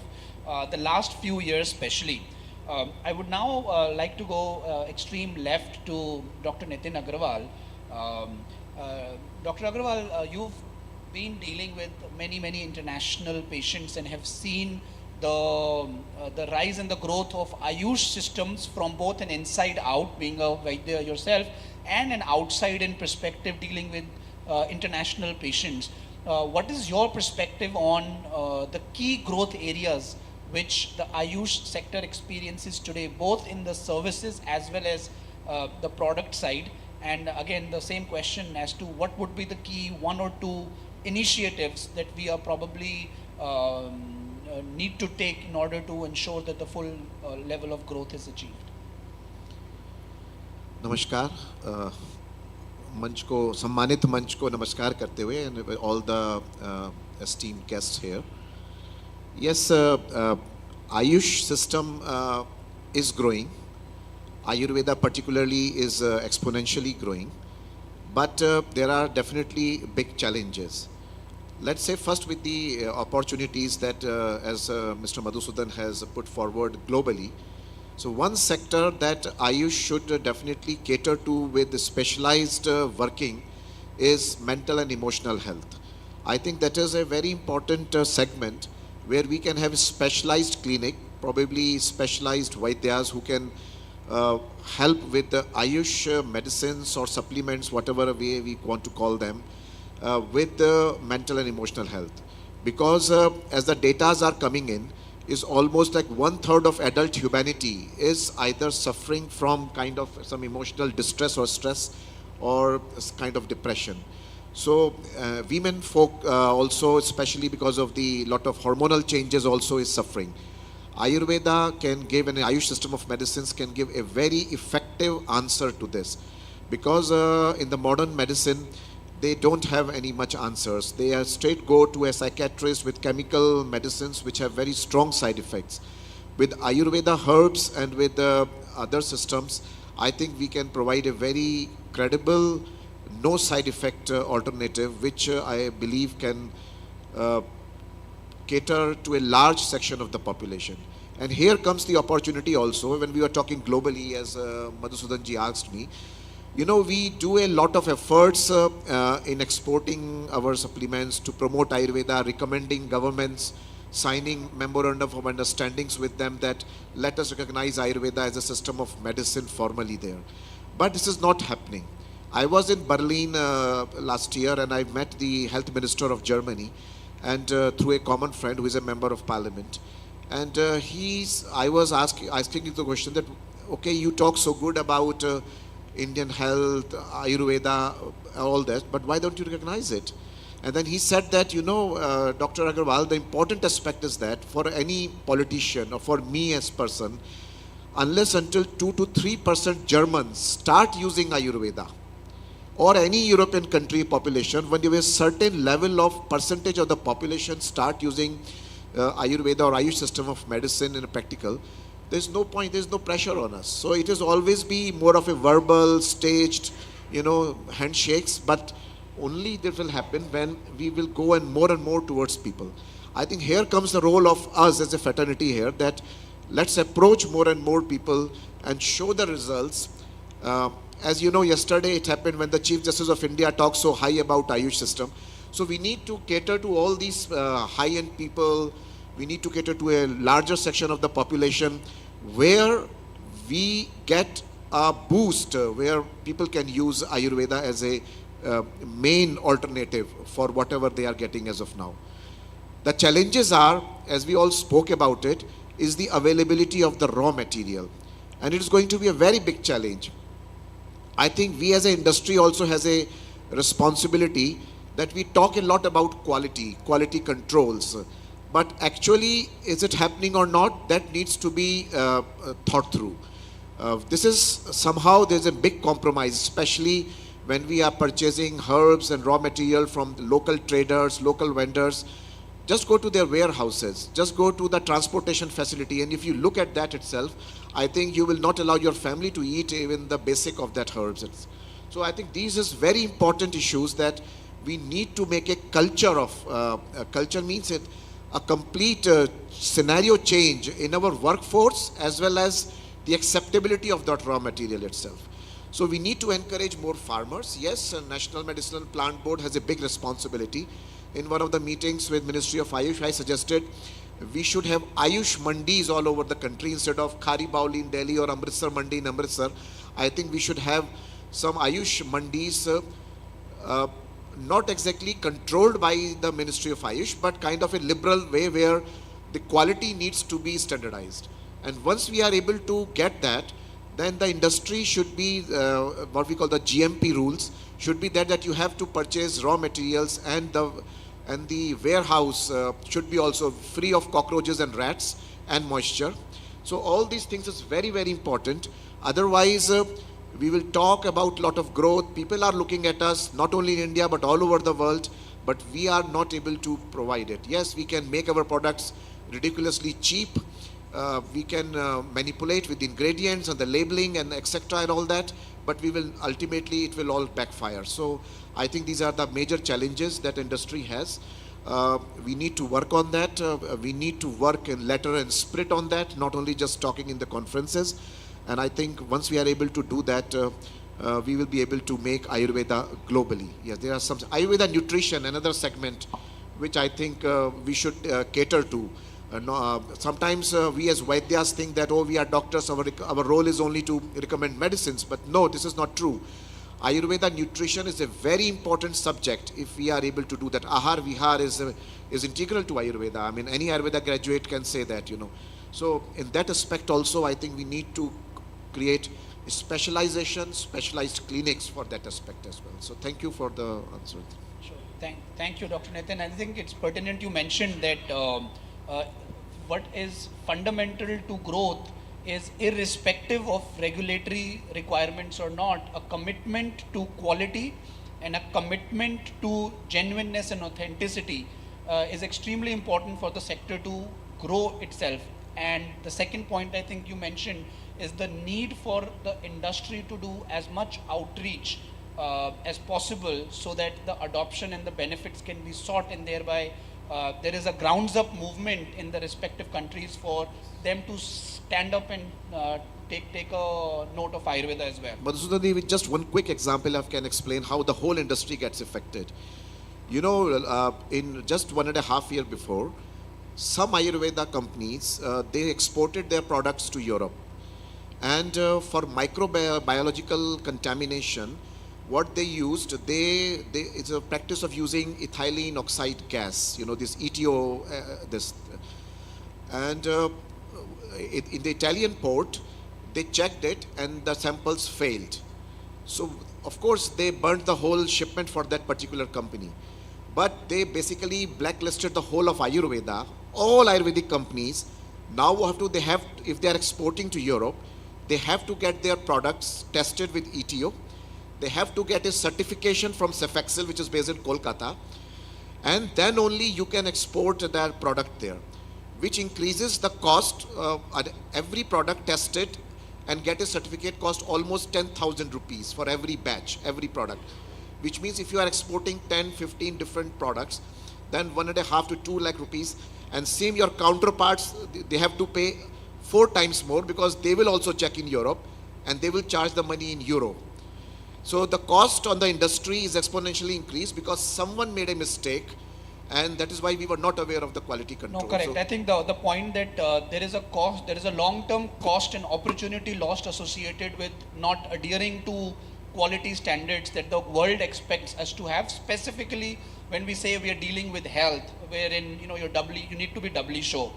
the last few years especially. I would now like to go extreme left to Dr. Nitin Agarwal. Dr. Agarwal, you've been dealing with many international patients and have seen the rise and the growth of Ayush systems from both an inside out, being a Vaidya yourself, and an outside in perspective dealing with international patients. What is your perspective on the key growth areas which the Ayush sector experiences today, both in the services as well as the product side? And again, the same question as to what would be the key one or two initiatives that we are probably need to take in order to ensure that the full level of growth is achieved. नमस्कार, मंच को, सम्मानित मंच को नमस्कार करते हुए, and all the esteemed guests here. Yes, Ayush system is growing. Ayurveda particularly is exponentially growing, but there are definitely big challenges. Let's say first with the opportunities that as Mr. Madhusudan has put forward globally. So one sector that Ayush should definitely cater to with the specialized working is mental and emotional health. I think that is a very important segment where we can have a specialized clinic, probably specialized Vaidyas who can help with the Ayush medicines or supplements, whatever way we want to call them, with the mental and emotional health. Because as the datas are coming in, is almost like 1/3 of adult humanity is either suffering from kind of some emotional distress or stress or kind of depression. So women folk also, especially because of the lot of hormonal changes, also is suffering. Ayurveda can give, an Ayush system of medicines can give a very effective answer to this. Because in the modern medicine, they don't have any much answers. They are straight go to a psychiatrist with chemical medicines which have very strong side effects. With Ayurveda herbs and with other systems, I think we can provide a very credible, no side effect alternative, which I believe can cater to a large section of the population. And here comes the opportunity also, when we were talking globally, as Madhusudan ji asked me, you know, we do a lot of efforts in exporting our supplements to promote Ayurveda, recommending governments, signing memorandum of understandings with them that let us recognize Ayurveda as a system of medicine formally there. But this is not happening. I was in Berlin last year and I met the health minister of Germany, and through a common friend who is a member of parliament. And I was asking the question that, okay, you talk so good about Indian health, Ayurveda, all that, but why don't you recognize it? And then he said that, Dr. Agarwal, the important aspect is that for any politician or for me as person, unless until 2 to 3% Germans start using Ayurveda, or any European country population, when you have a certain level of percentage of the population start using Ayurveda or Ayush system of medicine in a practical, there's no point, there's no pressure on us. So it is always be more of a verbal, staged, handshakes, but only that will happen when we will go and more towards people. I think here comes the role of us as a fraternity here, that let's approach more and more people and show the results. As you know, yesterday it happened when the Chief Justice of India talked so high about Ayush system. So we need to cater to all these high-end people. We need to cater to a larger section of the population where we get a boost, where people can use Ayurveda as a main alternative for whatever they are getting as of now. The challenges are, as we all spoke about it, is the availability of the raw material. And it is going to be a very big challenge. I think we as an industry also has a responsibility that we talk a lot about quality controls. But actually, is it happening or not? That needs to be thought through. This is somehow, there's a big compromise, especially when we are purchasing herbs and raw material from local traders, local vendors. Just go to their warehouses, just go to the transportation facility, and if you look at that itself, I think you will not allow your family to eat even the basic of that herbs. So I think these is very important issues that we need to make a culture of, culture means a complete scenario change in our workforce as well as the acceptability of that raw material itself. So we need to encourage more farmers. Yes, National Medicinal Plant Board has a big responsibility. In one of the meetings with Ministry of Ayush, I suggested we should have Ayush mandis all over the country instead of Khari Bauli in Delhi or Amritsar Mandi in Amritsar. I think we should have some Ayush mandis, not exactly controlled by the Ministry of Ayush, but kind of a liberal way where the quality needs to be standardized. And once we are able to get that, then the industry should be what we call the GMP rules, should be that you have to purchase raw materials, and the warehouse should be also free of cockroaches and rats and moisture. So all these things is very, very important. Otherwise, we will talk about a lot of growth. People are looking at us, not only in India, but all over the world, but we are not able to provide it. Yes, we can make our products ridiculously cheap. We can manipulate with the ingredients and the labeling and etc. and all that, but we will ultimately, it will all backfire. So I think these are the major challenges that industry has. We need to work on that. We need to work in letter and spirit on that, not only just talking in the conferences. And I think once we are able to do that, we will be able to make Ayurveda globally. Yes, there are some Ayurveda nutrition, another segment, which I think we should cater to. Sometimes we as Vaidyas think that, oh, we are doctors, our role is only to recommend medicines, but no, this is not true. Ayurveda nutrition is a very important subject if we are able to do that. Ahar Vihar is integral to Ayurveda. I mean, any Ayurveda graduate can say that, So in that aspect also, I think we need to create specialization, specialized clinics for that aspect as well. So thank you for the answer. Sure. Thank you, Dr. Nitin. I think it's pertinent you mentioned that what is fundamental to growth is, irrespective of regulatory requirements or not, a commitment to quality and a commitment to genuineness and authenticity is extremely important for the sector to grow itself. And the second point I think you mentioned is the need for the industry to do as much outreach as possible so that the adoption and the benefits can be sought, and thereby there is a grounds up movement in the respective countries for them to stand up and take a note of Ayurveda as well. Madhusudhan, with just one quick example, I can explain how the whole industry gets affected. In just 1.5 years before, some Ayurveda companies, they exported their products to Europe. And for microbiological contamination, what they used, it's a practice of using ethylene oxide gas, this ETO, and in the Italian port, they checked it and the samples failed. So, of course, they burnt the whole shipment for that particular company. But they basically blacklisted the whole of Ayurveda. All Ayurvedic companies now if they are exporting to Europe, they have to get their products tested with ETO. They have to get a certification from Cefexil, which is based in Kolkata. And then only you can export their product there, which increases the cost. Every product tested and get a certificate cost almost 10,000 rupees for every batch, every product. Which means if you are exporting 10, 15 different products, then 1.5 to 2 lakh rupees. And same your counterparts, they have to pay 4 times more because they will also check in Europe and they will charge the money in euro. So the cost on the industry is exponentially increased because someone made a mistake, and that is why we were not aware of the quality control. No, correct. So I think the point that there is a cost, there is a long-term cost and opportunity lost associated with not adhering to quality standards that the world expects us to have, specifically when we say we are dealing with health, wherein you need to be doubly sure.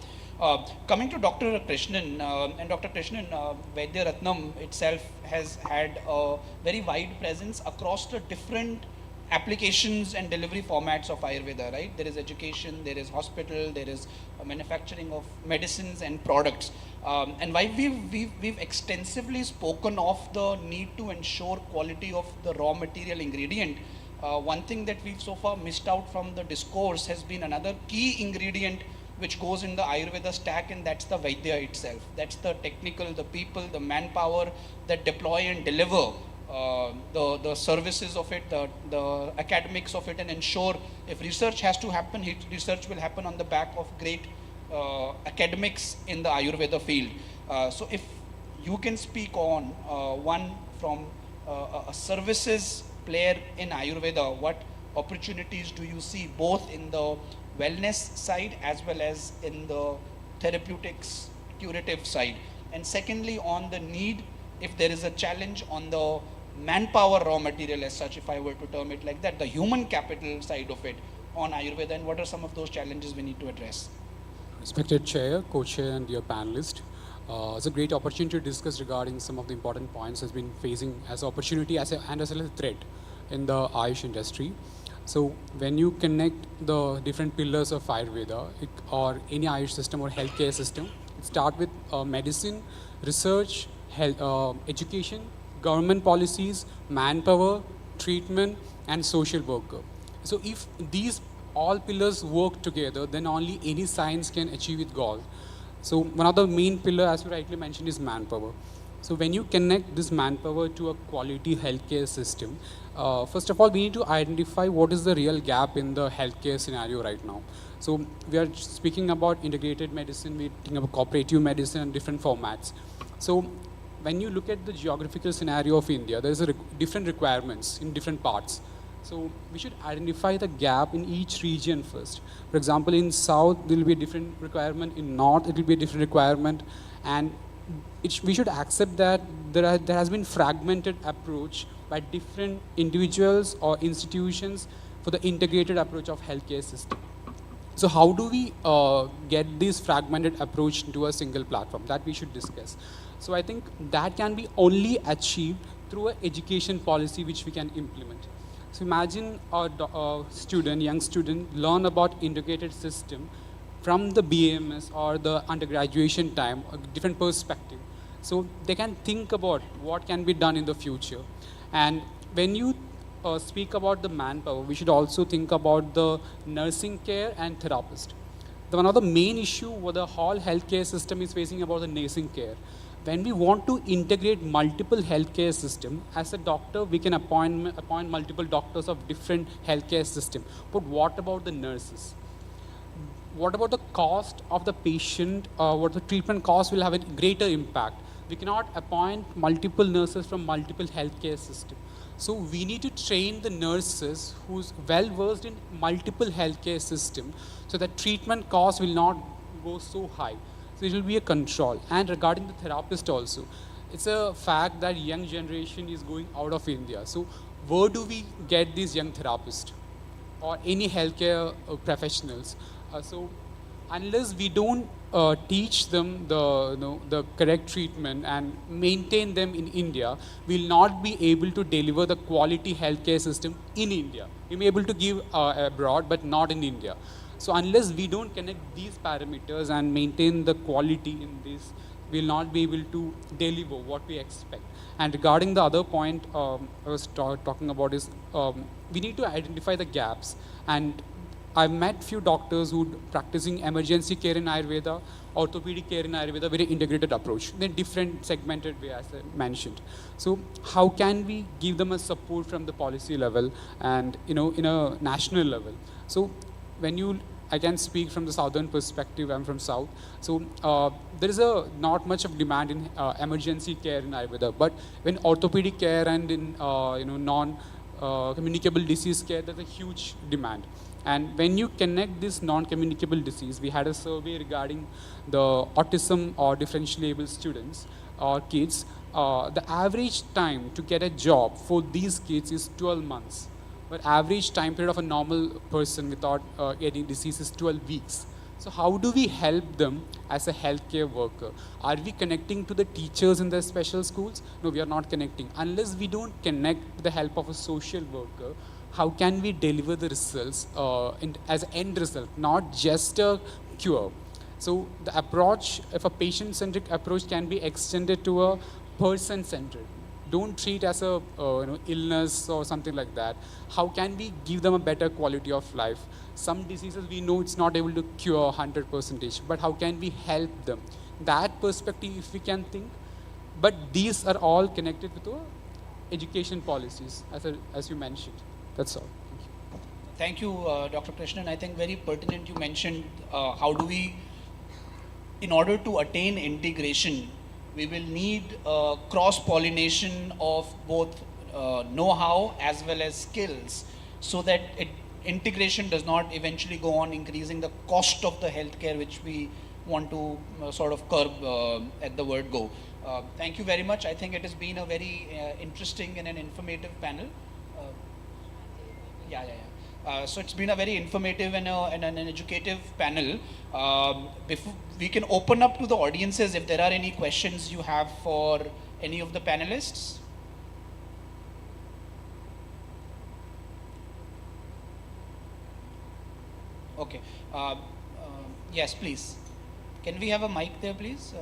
Coming to Dr. Krishnan, and Dr. Krishnan, Vaidya Ratnam itself has had a very wide presence across the different applications and delivery formats of Ayurveda, right? There is education, there is hospital, there is manufacturing of medicines and products. And why we've extensively spoken of the need to ensure quality of the raw material ingredient, one thing that we've so far missed out from the discourse has been another key ingredient which goes in the Ayurveda stack, and that's the Vaidya itself. That's the technical, the people, the manpower that deploy and deliver the services of it, the academics of it, and ensure if research has to happen, research will happen on the back of great academics in the Ayurveda field. So if you can speak on one from a services player in Ayurveda, what opportunities do you see both in the wellness side as well as in the therapeutics curative side? And secondly, on the need, if there is a challenge on the manpower raw material as such, if I were to term it like that, the human capital side of it on Ayurveda, and what are some of those challenges we need to address? Respected Chair, Co-Chair and dear panelist, it's a great opportunity to discuss regarding some of the important points has been facing as an opportunity and as well as a threat in the Ayush industry. So when you connect the different pillars of Ayurveda or any Ayush system or healthcare system, it starts with medicine, research, health, education, government policies, manpower, treatment, and social worker. So if these all pillars work together, then only any science can achieve its goal. So one of the main pillars, as you rightly mentioned, is manpower. So when you connect this manpower to a quality healthcare system, first of all, we need to identify what is the real gap in the healthcare scenario right now. So we are speaking about integrated medicine, we're talking about cooperative medicine and different formats. So when you look at the geographical scenario of India, there is different requirements in different parts. So we should identify the gap in each region first. For example, in South, there will be a different requirement. In North, it will be a different requirement. And we should accept that there has been fragmented approach by different individuals or institutions for the integrated approach of healthcare system. So how do we get this fragmented approach into a single platform? That we should discuss. So I think that can be only achieved through an education policy which we can implement. So imagine a student, young student, learn about integrated system from the BAMS or the undergraduation time, a different perspective. So they can think about what can be done in the future. And when you speak about the manpower, we should also think about the nursing care and therapist. One of the main issue what the whole healthcare system is facing about the nursing care. When we want to integrate multiple healthcare system, as a doctor, we can appoint multiple doctors of different healthcare system. But what about the nurses? What about the cost of the patient? What the treatment cost will have a greater impact. We cannot appoint multiple nurses from multiple healthcare system. So we need to train the nurses who's well versed in multiple healthcare system so that treatment cost will not go so high. So it will be a control. And regarding the therapist also, it's a fact that young generation is going out of India. So where do we get these young therapists or any healthcare professionals? So unless we don't teach them the correct treatment and maintain them in India, we'll not be able to deliver the quality healthcare system in India. We may be able to give abroad, but not in India. So unless we don't connect these parameters and maintain the quality in this, we'll not be able to deliver what we expect. And regarding the other point I was talking about is we need to identify the gaps. And I've met few doctors who practicing emergency care in Ayurveda, orthopedic care in Ayurveda, very integrated approach. They're different segmented way, as I mentioned. So how can we give them a support from the policy level and in a national level? So I can speak from the southern perspective. I'm from south, so there is not much of demand in emergency care in Ayurveda. But when orthopedic care and in non-communicable disease care, there's a huge demand. And when you connect this non-communicable disease, we had a survey regarding the autism or differentiable students or kids. The average time to get a job for these kids is 12 months. But average time period of a normal person without any disease is 12 weeks. So how do we help them as a healthcare worker? Are we connecting to the teachers in the special schools? No, we are not connecting. Unless we don't connect with the help of a social worker, how can we deliver the results as an end result, not just a cure? So the approach, if a patient-centric approach can be extended to a person-centered. Don't treat as a illness or something like that. How can we give them a better quality of life? Some diseases we know it's not able to cure 100%, but how can we help them? That perspective, if we can think. But these are all connected with our education policies, as you mentioned. That's all. Thank you, Dr. Krishnan. I think very pertinent you mentioned how do we, in order to attain integration, we will need cross-pollination of both know-how as well as skills, so that integration does not eventually go on increasing the cost of the healthcare, which we want to sort of curb at the word go. Thank you very much. I think it has been a very interesting and an informative panel. So it's been a very informative and an educative panel. Before we can open up to the audiences if there are any questions you have for any of the panelists. Okay. Yes, please. Can we have a mic there, please?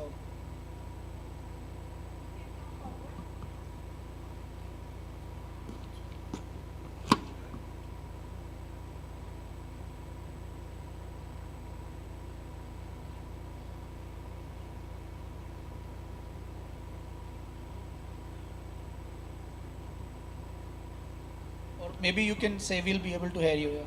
Maybe you can say we'll be able to hear you.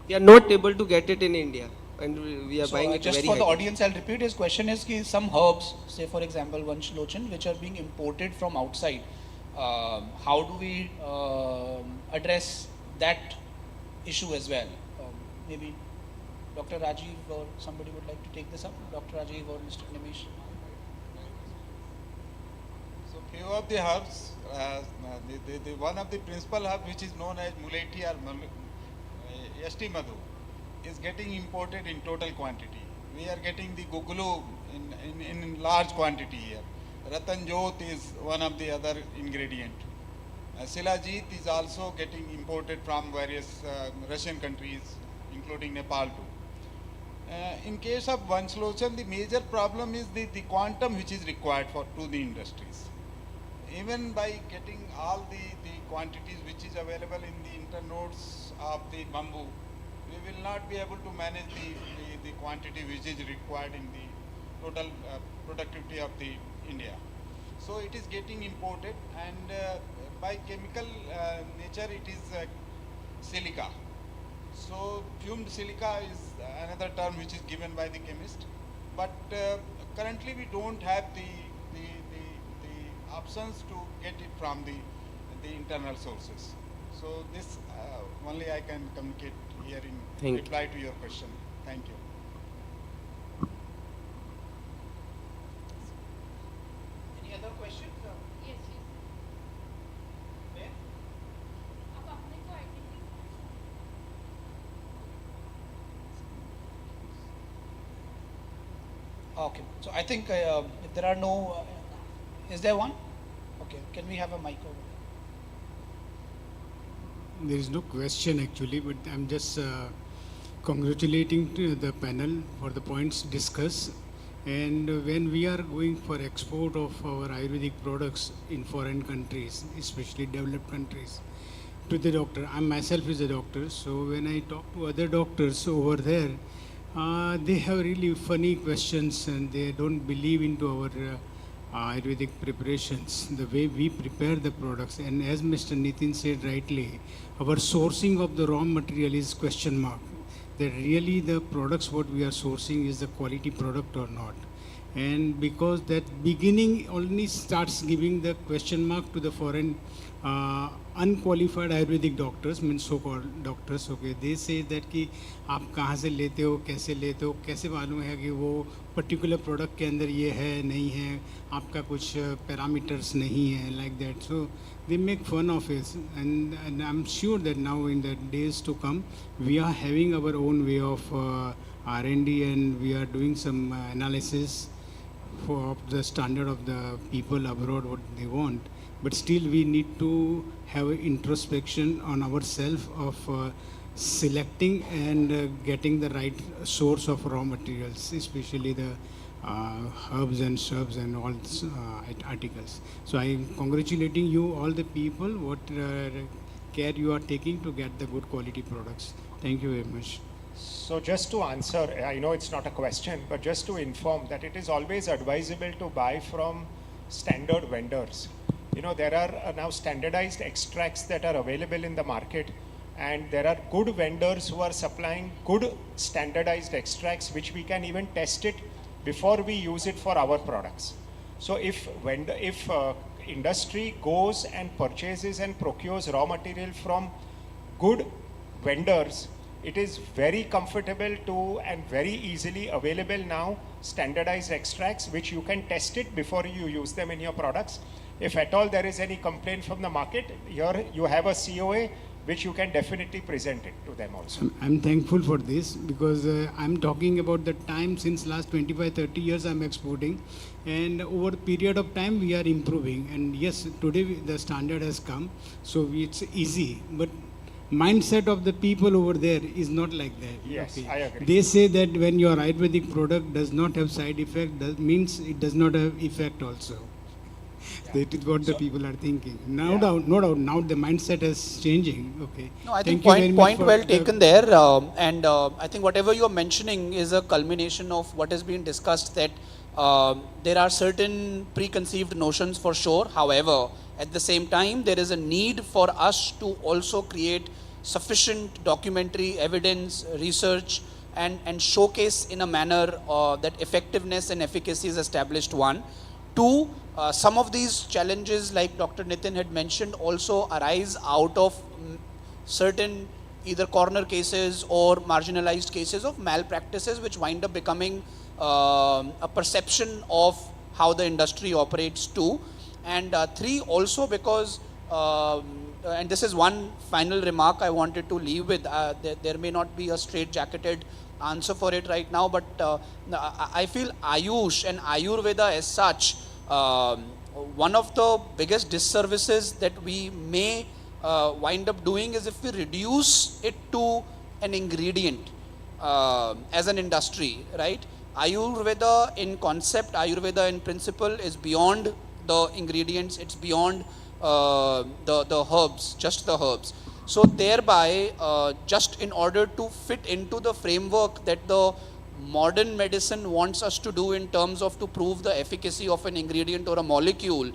We are not able to get it in India, and we are buying it just very for the heavy. audience, I'll repeat his question is ki some herbs, say for example Vanchlochan, which are being imported from outside. How do we address that issue as well? Maybe Dr. Rajiv or somebody would like to take this up. Dr. Rajiv or Mr. Nimish. So few of the herbs, one of the principal herbs which is known as muleti or Yashti Madhu is getting imported in total quantity. We are getting the gugulu in large quantity here. Ratan Jot is one of the other ingredient. Silajit is also getting imported from various Russian countries, including Nepal too. In case of Vanchlochan, the major problem is the quantum which is required to the industries. Even by getting all the quantities which is available in the internodes of the bamboo, we will not be able to manage the quantity which is required in the total productivity of the India. So it is getting imported, and by chemical nature it is silica. So fumed silica is another term which is given by the chemist, but currently we don't have the options to get it from the internal sources. So this only I can communicate here in reply to your question. Thank you. Any other questions? Yes, yes. Where? आप अपने को Okay, so I think if there are no, is there one? Okay, can we have a mic over there? There is no question actually, but I'm just congratulating to the panel for the points discussed. And when we are going for export of our Ayurvedic products in foreign countries, especially developed countries, to the doctor, I myself is a doctor, so when I talk to other doctors over there, they have really funny questions and they don't believe into our Ayurvedic preparations, the way we prepare the products. And as Mr. Nitin said rightly, our sourcing of the raw material is question mark. That really the products what we are sourcing is the quality product or not. And because that beginning only starts giving the question mark to the foreign unqualified Ayurvedic doctors, means so-called doctors, okay, they say that कि आप कहाँ से लेते हो, कैसे मालूम है कि वो particular product के अंदर ये है, नहीं है, आपका कुछ parameters नहीं है, like that. So they make fun of it, and I'm sure that now in the days to come, we are having our own way of R&D, and we are doing some analysis for the standard of the people abroad, what they want. But still we need to have introspection on ourselves of selecting and getting the right source of raw materials, especially the herbs and shrubs and all these, articles. So I am congratulating you, all the people, what care you are taking to get the good quality products. Thank you very much. So just to answer, I know it's not a question, but just to inform that it is always advisable to buy from standard vendors. You know, there are now standardized extracts that are available in the market, and there are good vendors who are supplying good standardized extracts which we can even test it before we use it for our products. So if industry goes and purchases and procures raw material from good vendors, it is very comfortable to and very easily available now standardized extracts which you can test it before you use them in your products. If at all there is any complaint from the market, here you have a COA which you can definitely present it to them also. I'm thankful for this because I'm talking about the time since last 25-30 years I'm exporting, and over a period of time we are improving, and yes, today the standard has come, so it's easy, but mindset of the people over there is not like that. Yes, okay. I agree. They say that when your Ayurvedic product does not have side effect, that means it does not have effect also. That is what the people are thinking. No doubt, now the mindset is changing. Okay. No, I Thank think you very much point for well the- taken there. And I think whatever you're mentioning is a culmination of what has been discussed, that there are certain preconceived notions for sure. However, at the same time, there is a need for us to also create sufficient documentary evidence, research, and showcase in a manner that effectiveness and efficacy is established, one. Two, some of these challenges, like Dr. Nitin had mentioned, also arise out of certain either corner cases or marginalized cases of malpractices, which wind up becoming a perception of how the industry operates too. And three, also because, and this is one final remark I wanted to leave with, there may not be a straight-jacketed answer for it right now, but I feel Ayush and Ayurveda as such, one of the biggest disservices that we may wind up doing is if we reduce it to an ingredient as an industry, right? Ayurveda in concept, Ayurveda in principle is beyond the ingredients, it's beyond the herbs, just the herbs. So thereby, just in order to fit into the framework that the modern medicine wants us to do in terms of to prove the efficacy of an ingredient or a molecule,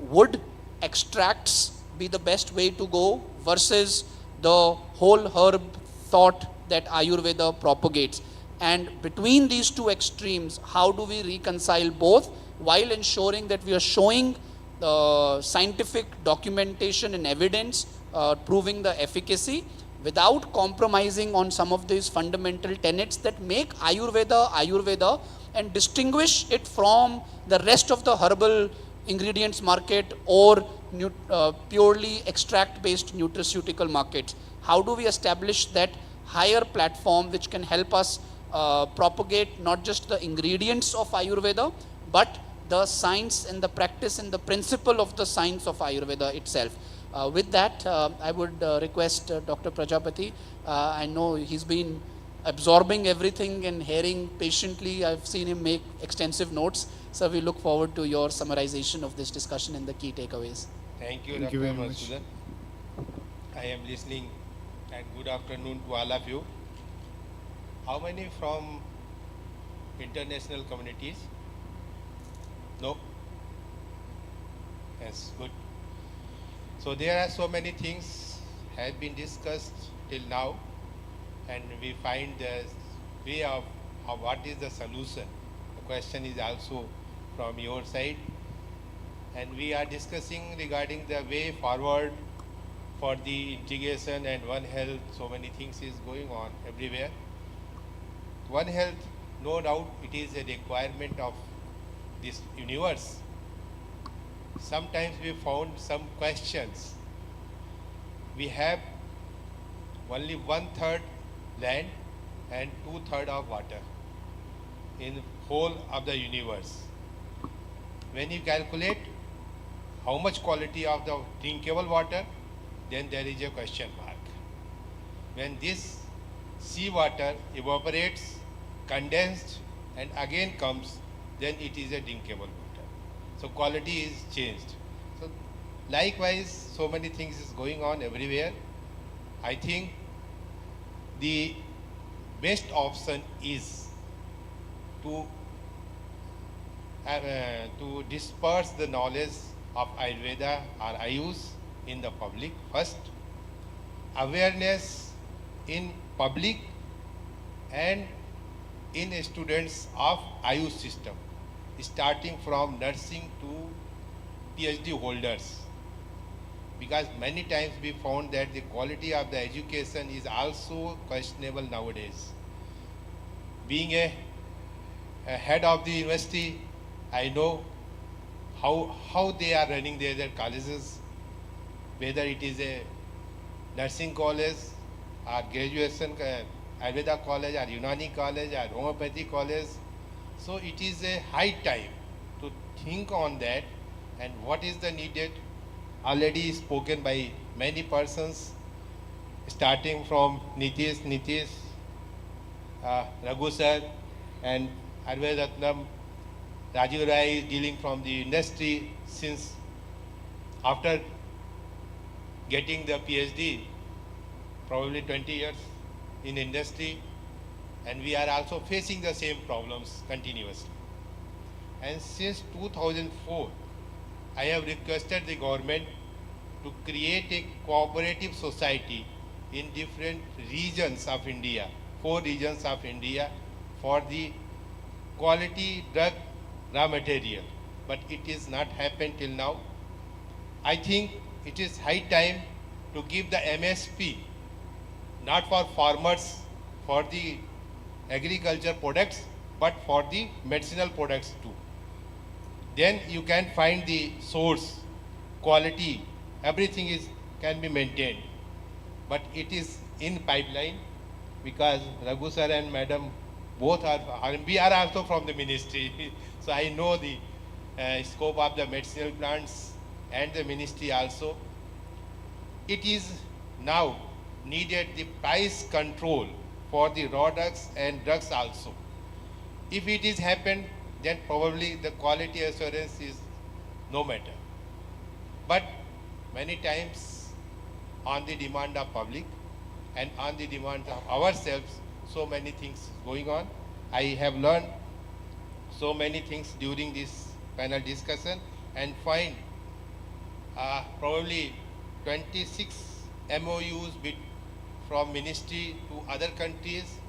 would extracts be the best way to go versus the whole herb thought that Ayurveda propagates? And between these two extremes, how do we reconcile both while ensuring that we are showing scientific documentation and evidence proving the efficacy, without compromising on some of these fundamental tenets that make Ayurveda and distinguish it from the rest of the herbal ingredients market or purely extract based nutraceutical markets. How do we establish that higher platform which can help us propagate not just the ingredients of Ayurveda, but the science and the practice and the principle of the science of Ayurveda itself. With that, I would request Dr. Prajapati. I know he's been absorbing everything and hearing patiently. I've seen him make extensive notes. So we look forward to your summarization of this discussion and the key takeaways. Thank you, Thank you Dr. very much. Madhusudan. I am listening, and good afternoon to all of you. How many from international communities? No? Yes, good. So there are so many things have been discussed till now, and we find the way of what is the solution. The question is also from your side, and we are discussing regarding the way forward for the integration and One Health. So many things is going on everywhere. One Health, no doubt, it is a requirement of this universe. Sometimes we found some questions. We have only 1/3 land and 2/3 of water in whole of the universe. When you calculate how much quality of the drinkable water, then there is a question mark. When this seawater evaporates, condensed, and again comes, then it is a drinkable water. So quality is changed. So likewise, so many things is going on everywhere. I think the best option is to disperse the knowledge of Ayurveda or Ayush in the public first. Awareness in public and in students of Ayush system, starting from nursing to PhD holders. Because many times we found that the quality of the education is also questionable nowadays. Being a head of the university, I know how they are running their colleges, whether it is a nursing college or graduation Ayurveda college or Unani college or homeopathy college. So it is a high time to think on that and what is the needed. Already spoken by many persons, starting from Nitish, Raghu sir, and Ayurveda Ratnam. Rajiv Rai is dealing from the industry since after getting the PhD, probably 20 years in industry, and we are also facing the same problems continuously. And since 2004, I have requested the government to create a cooperative society in different regions of India, 4 regions of India, for the quality drug raw material. But it is not happened till now. I think it is high time to give the MSP, not for farmers, for the agriculture products, but for the medicinal products too. Then you can find the source, quality, everything can be maintained. But it is in pipeline because Raghu sir and madam both are, we are also from the ministry. So I know the scope of the medicinal plants and the ministry also. It is now needed the price control for the raw drugs and drugs also. If it is happened, then probably the quality assurance is no matter. But many times on the demand of public and on the demand of ourselves, so many things going on. I have learned so many things during this panel discussion and find probably 26 MOUs from ministry to other countries,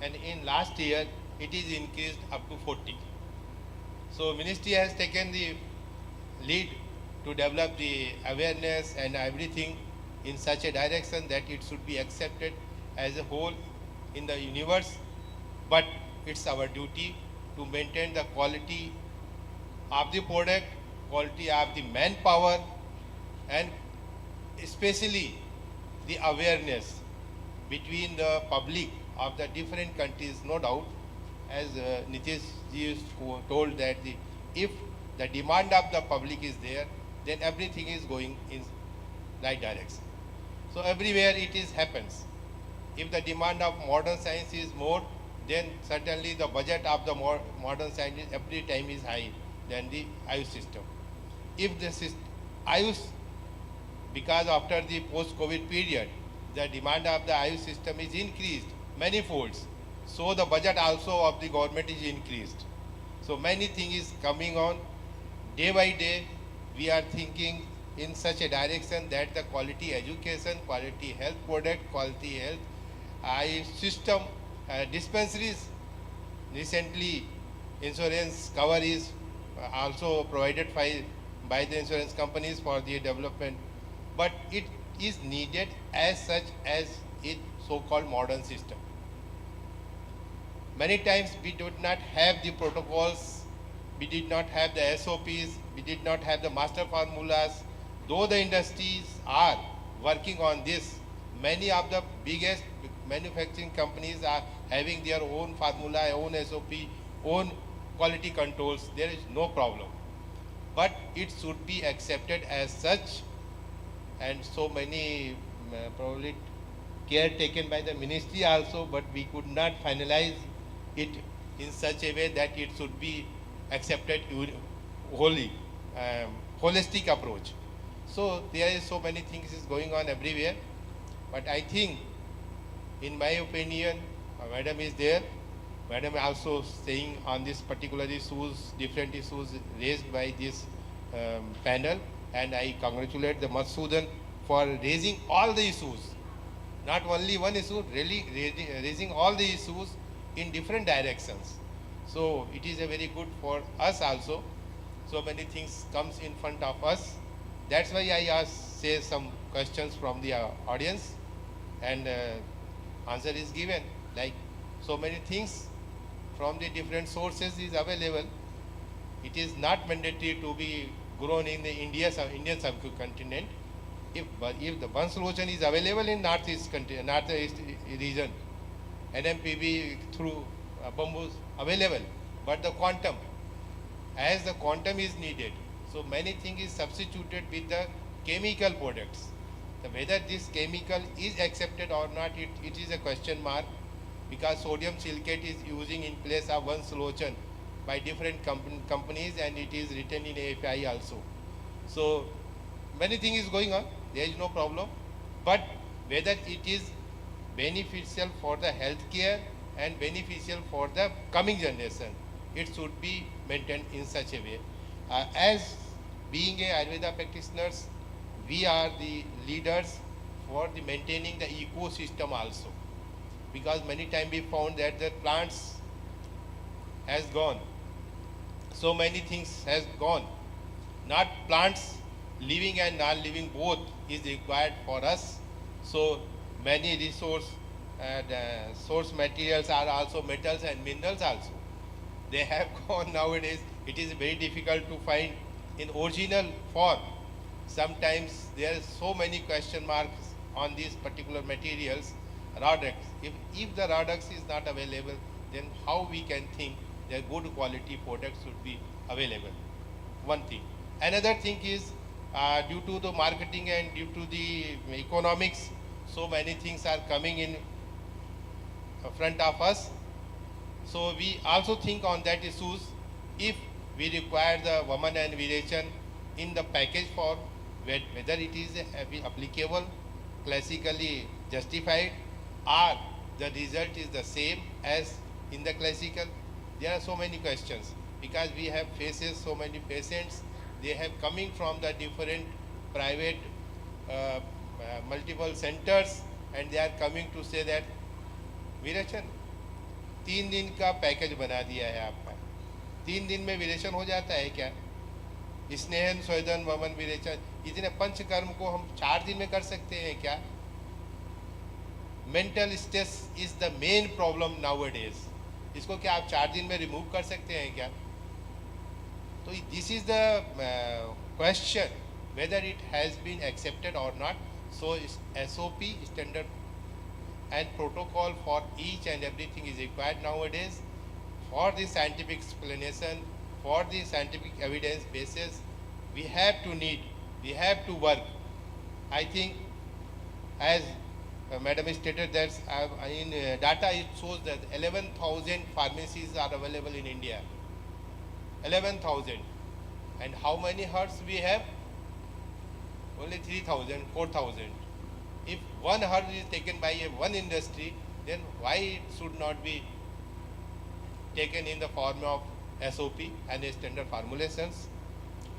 and in last year it is increased up to 40. So ministry has taken the lead to develop the awareness and everything in such a direction that it should be accepted as a whole in the universe, but it's our duty to maintain the quality of the product, quality of the manpower, and especially the awareness between the public of the different countries. No doubt, as Nitish ji is told, that if the demand of the public is there, then everything is going in right direction. So everywhere it is happens. If the demand of modern science is more, then certainly the budget of the modern science every time is high than the Ayush system. If the Ayush, because after the post-COVID period, the demand of the Ayush system is increased many folds. So the budget also of the government is increased. So many things is coming on. Day by day, we are thinking in such a direction that the quality education, quality health product, quality health Ayush system, dispensaries. Recently, insurance cover is also provided by the insurance companies for the development. But it is needed as such as it so-called modern system. Many times we did not have the protocols, we did not have the SOPs, we did not have the master formulas. Though the industries are working on this, many of the biggest manufacturing companies are having their own formula, own SOP, own quality controls. There is no problem. But it should be accepted as such, and so many probably care taken by the ministry also, but we could not finalize it in such a way that it should be accepted wholly, holistic approach. So there is so many things is going on everywhere, but I think, in my opinion, Madam is there. Madam also saying on this particular issues, different issues raised by this panel, and I congratulate the Madhusudan for raising all the issues, not only one issue, really raising all the issues in different directions. So it is a very good for us also. So many things comes in front of us. That's why I say some questions from the audience, and answer is given. Like so many things from the different sources is available. It is not mandatory to be grown in the Indian subcontinent. If the one solution is available in northeast region, NMPB through bamboo available, but the quantum, as the quantum is needed, so many things is substituted with the chemical products. So whether this chemical is accepted or not, it is a question mark, because sodium silicate is using in place of one solution by different companies, and it is written in AFI also. So many things is going on, there is no problem, but whether it is beneficial for the healthcare and beneficial for the coming generation, it should be maintained in such a way. As being a Ayurveda practitioners, we are the leaders for the maintaining the ecosystem also, because many times we found that the plants has gone, so many things has gone. Not plants, living and non-living both is required for us. So many resource and source materials are also metals and minerals also. They have gone nowadays. It is very difficult to find in original form. Sometimes there are so many question marks on these particular materials, products. If the products is not available, then how we can think that good quality products should be available? One thing. Another thing is due to the marketing and due to the economics, so many things are coming in front of us. So we also think on that issues. If we require the woman and variation in the package form, whether it is applicable, classically justified, or the result is the same as in the classical. There are so many questions, because we have faces so many patients. They have coming from the different private multiple centers, and they are coming to say that विरेचन 3 दिन का package बना दिया है आपका, 3 दिन में विरेचन हो जाता है क्या? स्नेहन स्वेदन वमन विरेचन, इतने पंचकर्म को हम 4 दिन में कर सकते हैं क्या? Mental stress is the main problem nowadays. इसको क्या आप 4 दिन में रिमूव कर सकते हैं क्या? तो this is the question whether it has been accepted or not. So SOP, standard and protocol for each and everything is required nowadays for the scientific explanation, for the scientific evidence basis. We have to work. I think as Madam stated that in data it shows that 11,000 pharmacies are available in India. 11,000. And how many herbs we have? Only 3,000, 4,000. If one herb is taken by one industry, then why it should not be taken in the form of SOP and standard formulations?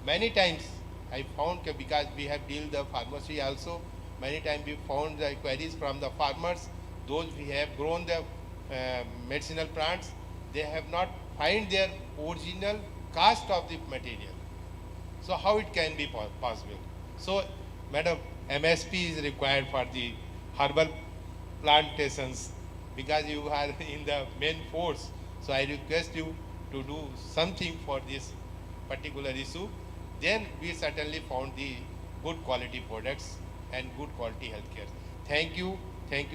Many times I found that because we have dealt the pharmacy also, many times we found the queries from the farmers, those we have grown the medicinal plants, they have not find their original cost of the material. So how it can be possible? So, Madam, MSP is required for the herbal plantations because you are in the main force. So I request you to do something for this particular issue. Then we certainly found the good quality products and good quality healthcare. Thank you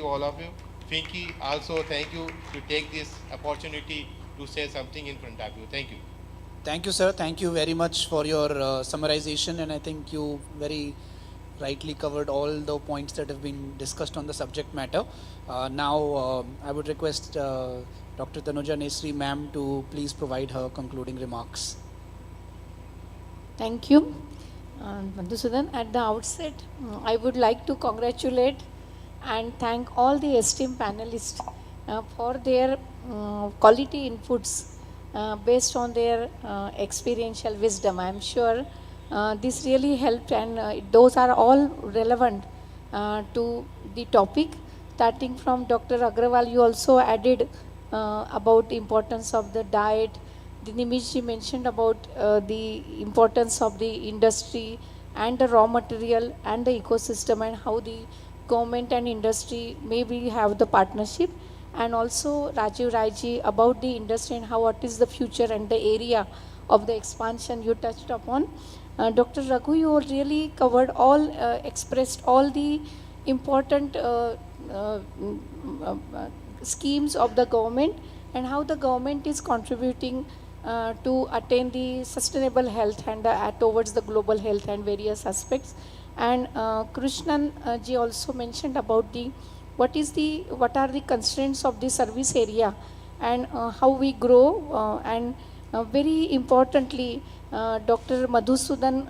all of you. Finky, also thank you to take this opportunity to say something in front of you. Thank you. Thank you, sir. Thank you very much for your summarization, and I think you very rightly covered all the points that have been discussed on the subject matter. Now, I would request Dr. Tanuja Nesri ma'am to please provide her concluding remarks. Thank you. Madhusudan, at the outset, I would like to congratulate and thank all the esteemed panelists for their quality inputs based on their experiential wisdom. I am sure this really helped, and those are all relevant to the topic. Starting from Dr. Agrawal, you also added about importance of the diet. Nimish mentioned about the importance of the industry and the raw material and the ecosystem, and how the government and industry maybe have the partnership. And also Rajiv Raiji about the industry and how what is the future and the area of the expansion you touched upon. Dr. Raghu, you really covered all, expressed all the important schemes of the government and how the government is contributing to attain the sustainable health and towards the global health and various aspects. And Krishnan ji also mentioned about the what are the constraints of the service area and how we grow, and very importantly Dr. Madhusudan,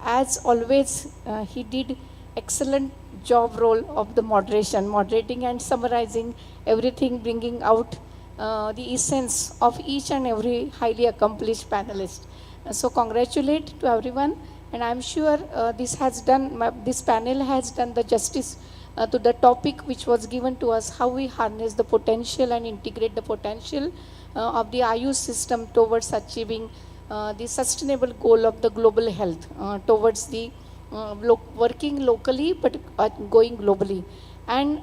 as always he did excellent job role of the moderating and summarizing everything, bringing out the essence of each and every highly accomplished panelist. So congratulate to everyone, and I'm sure this panel has done the justice to the topic which was given to us, how we harness the potential and integrate the potential of the Ayush system towards achieving the sustainable goal of the global health, towards the working locally but going globally. And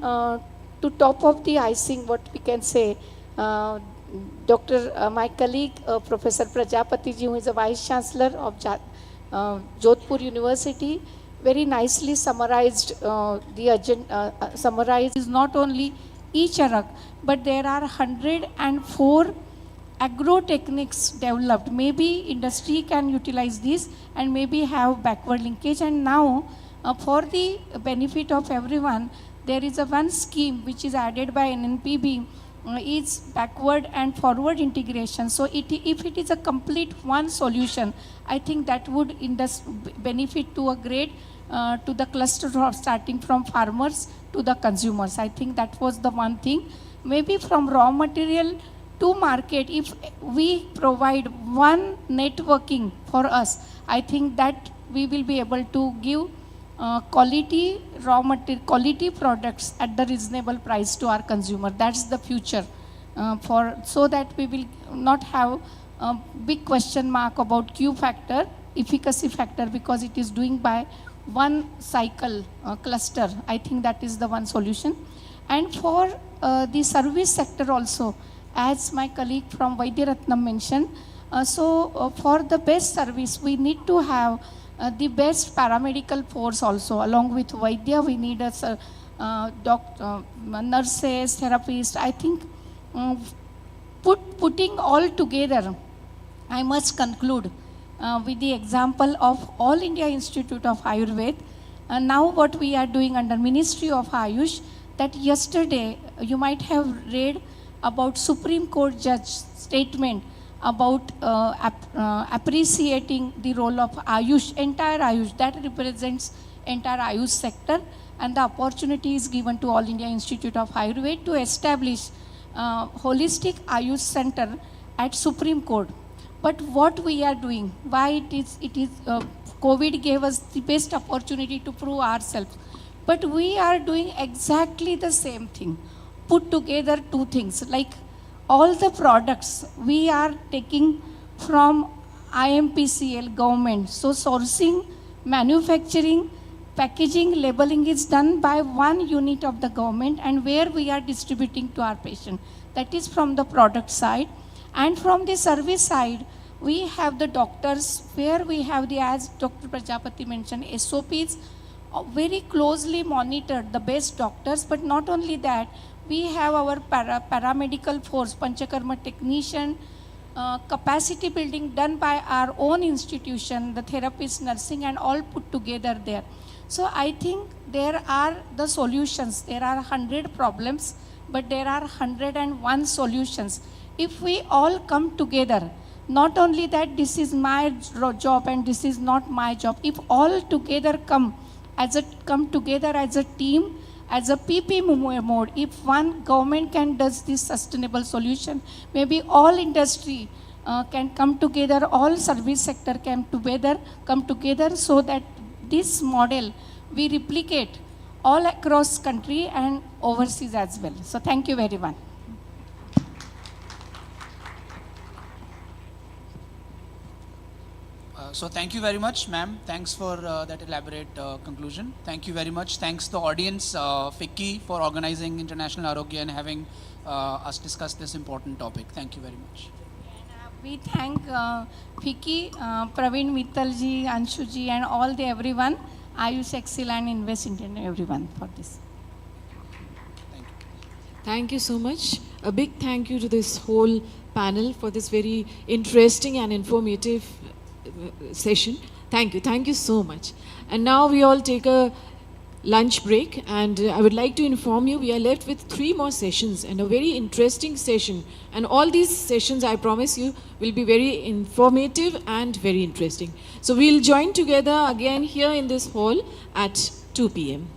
to top of the icing, what we can say, my colleague, Professor Prajapati ji, who is a Vice Chancellor of Jodhpur University, very nicely summarized the agenda. Summarized is not only each Arag, but there are 104 agro techniques developed. Maybe industry can utilize this and maybe have backward linkage. And now, for the benefit of everyone, there is one scheme which is added by NNPB. Is backward and forward integration. So if it is a complete one solution, I think that would benefit to a great to the cluster of starting from farmers to the consumers. I think that was the one thing. Maybe from raw material to market, if we provide one networking for us, I think that we will be able to give quality raw material, quality products at the reasonable price to our consumer. That's the future so that we will not have a big question mark about Q factor. efficacy factor because it is doing by one cycle cluster. I think that is the one solution. And for the service sector also, as my colleague from Vaidyaratnam mentioned, for the best service, we need to have the best paramedical force also. Along with Vaidya, we need a nurses, therapists. I think putting all together, I must conclude with the example of All India Institute of Ayurveda. Now what we are doing under Ministry of Ayush, that yesterday you might have read about Supreme Court judge statement about appreciating the role of Ayush, entire Ayush, that represents entire Ayush sector, and the opportunity is given to All India Institute of Ayurveda to establish holistic Ayush center at Supreme Court. But what we are doing, why it is COVID gave us the best opportunity to prove ourselves. But we are doing exactly the same thing. Put together two things, like all the products we are taking from IMPCL government. So sourcing, manufacturing, packaging, labeling is done by one unit of the government, and where we are distributing to our patient. That is from the product side. And from the service side, we have the doctors, where we have the, as Dr. Prajapati mentioned, SOPs, very closely monitored, the best doctors. But not only that, we have our paramedical force, Panchakarma technician, capacity building done by our own institution, the therapist, nursing, and all put together there. So I think there are the solutions. There are 100 problems, but there are 101 solutions. If we all come together, not only that this is my job and this is not my job, if all together come together as a team, as a PP mode, if one government can does this sustainable solution, maybe all industry can come together, all service sector can come together, so that this model we replicate all across country and overseas as well. So thank you very much. So thank you very much, ma'am. Thanks for that elaborate conclusion. Thank you very much. Thanks to the audience, FICCI, for organizing International Arogya and having us discuss this important topic. Thank you very much. We thank FICCI, Praveen Mittalji, Anshuji, and all the everyone, Ayush Excel and Invest India, everyone for this. Thank you so much. A big thank you to this whole panel for this very interesting and informative session. Thank you so much. And now we all take a lunch break, and I would like to inform you we are left with 3 more sessions and a very interesting session, and all these sessions, I promise you, will be very informative and very interesting. So we'll join together again here in this hall at 2 p.m.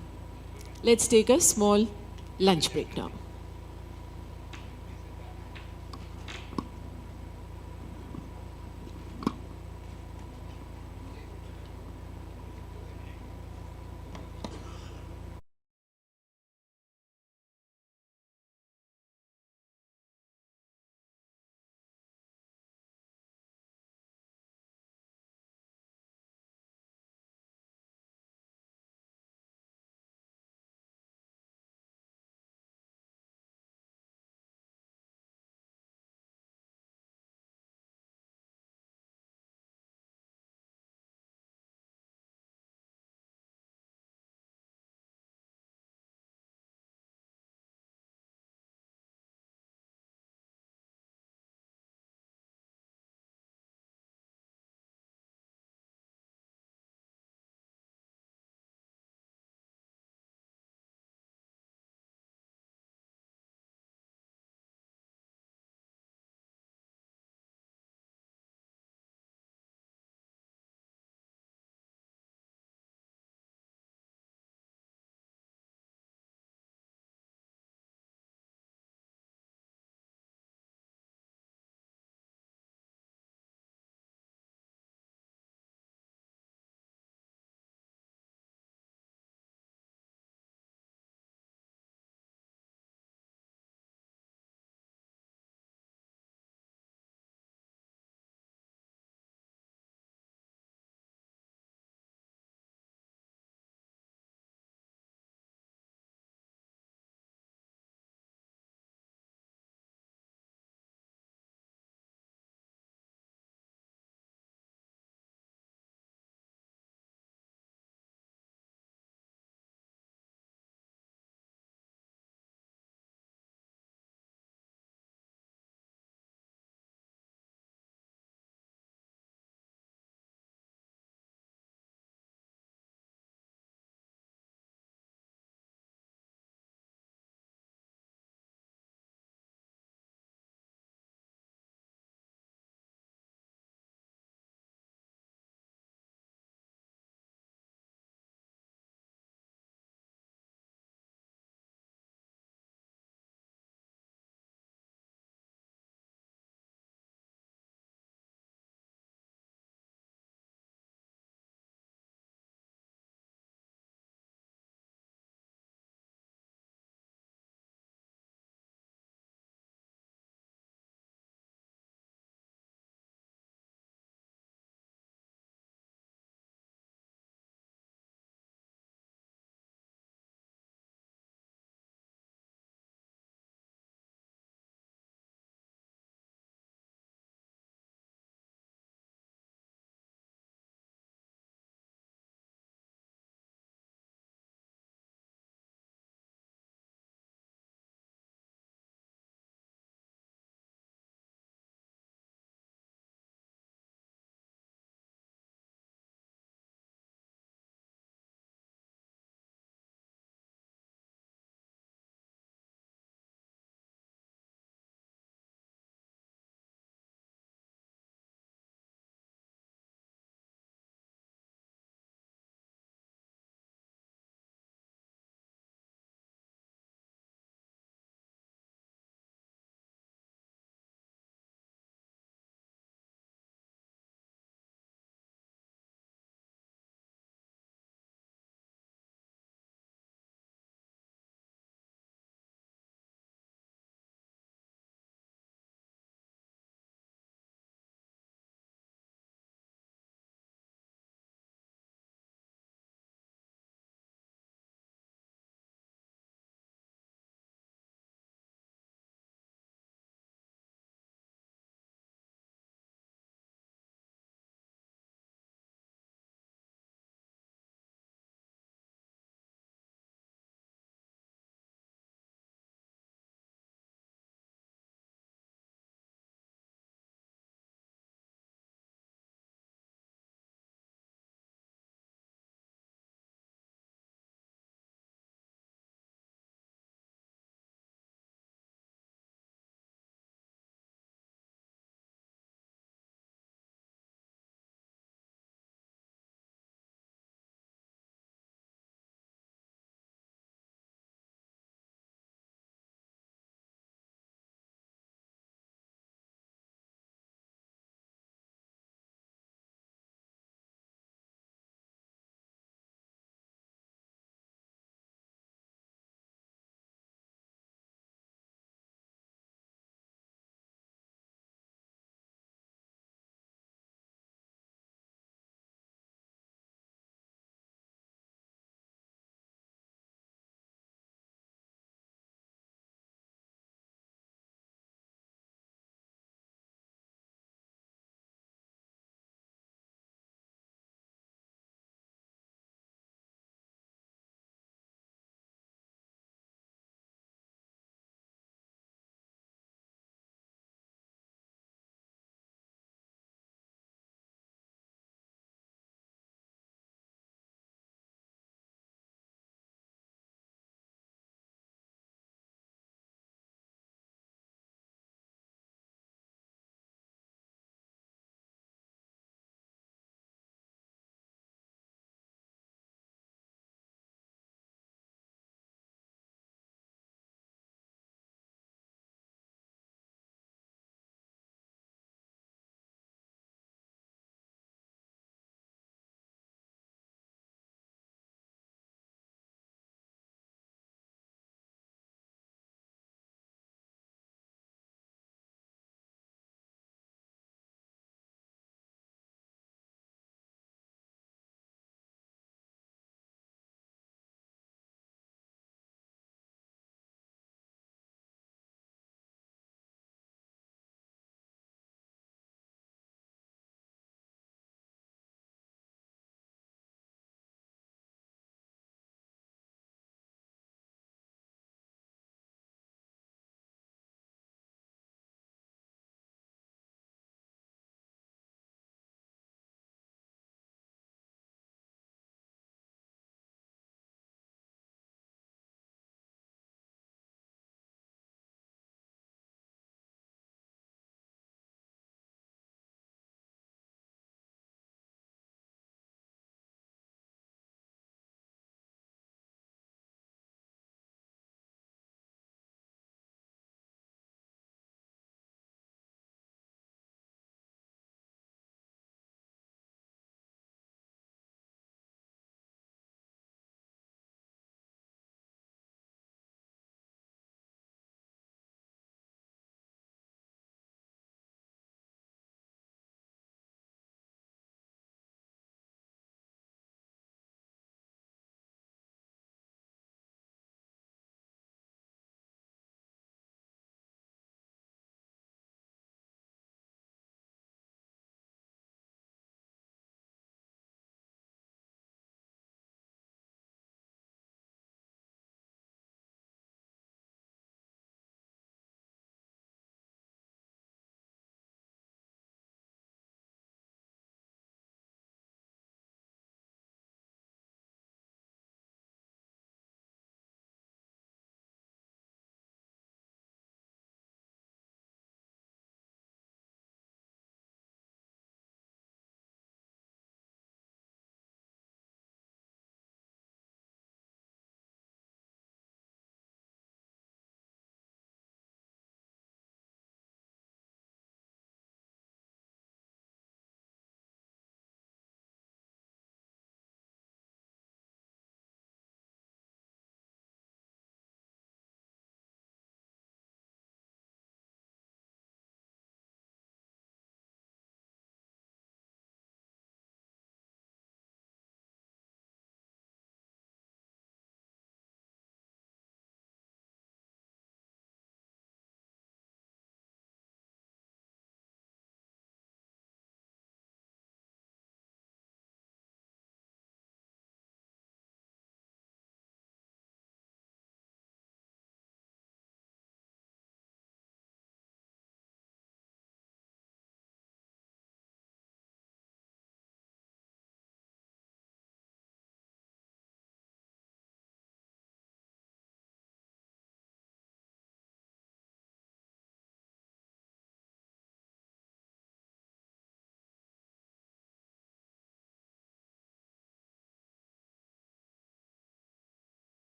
Let's take a small lunch break now.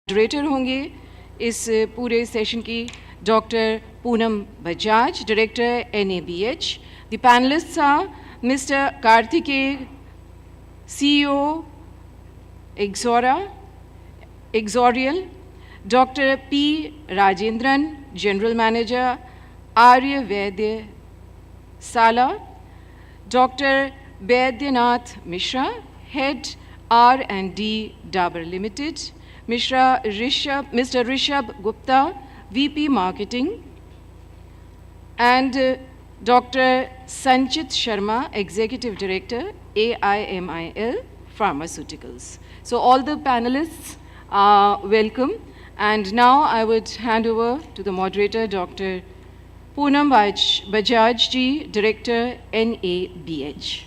Moderator होंगे इस पूरे session की doctor Poonam Bajaj, director NABH. The panelists are Mr. Karthikeya, CEO Exorial, Dr. P. Rajendran, General Manager, Arya Vaidya Sala, Dr. Baidyanath Mishra, Head R&D Dabur Limited, Mr. Rishabh Gupta, VP Marketing, and Dr. Sanchit Sharma, Executive Director, AIMIL Pharmaceuticals. So all the panelists are welcome. And now I would hand over to the moderator, Dr. Poonam Bajaj ji, Director, NABH.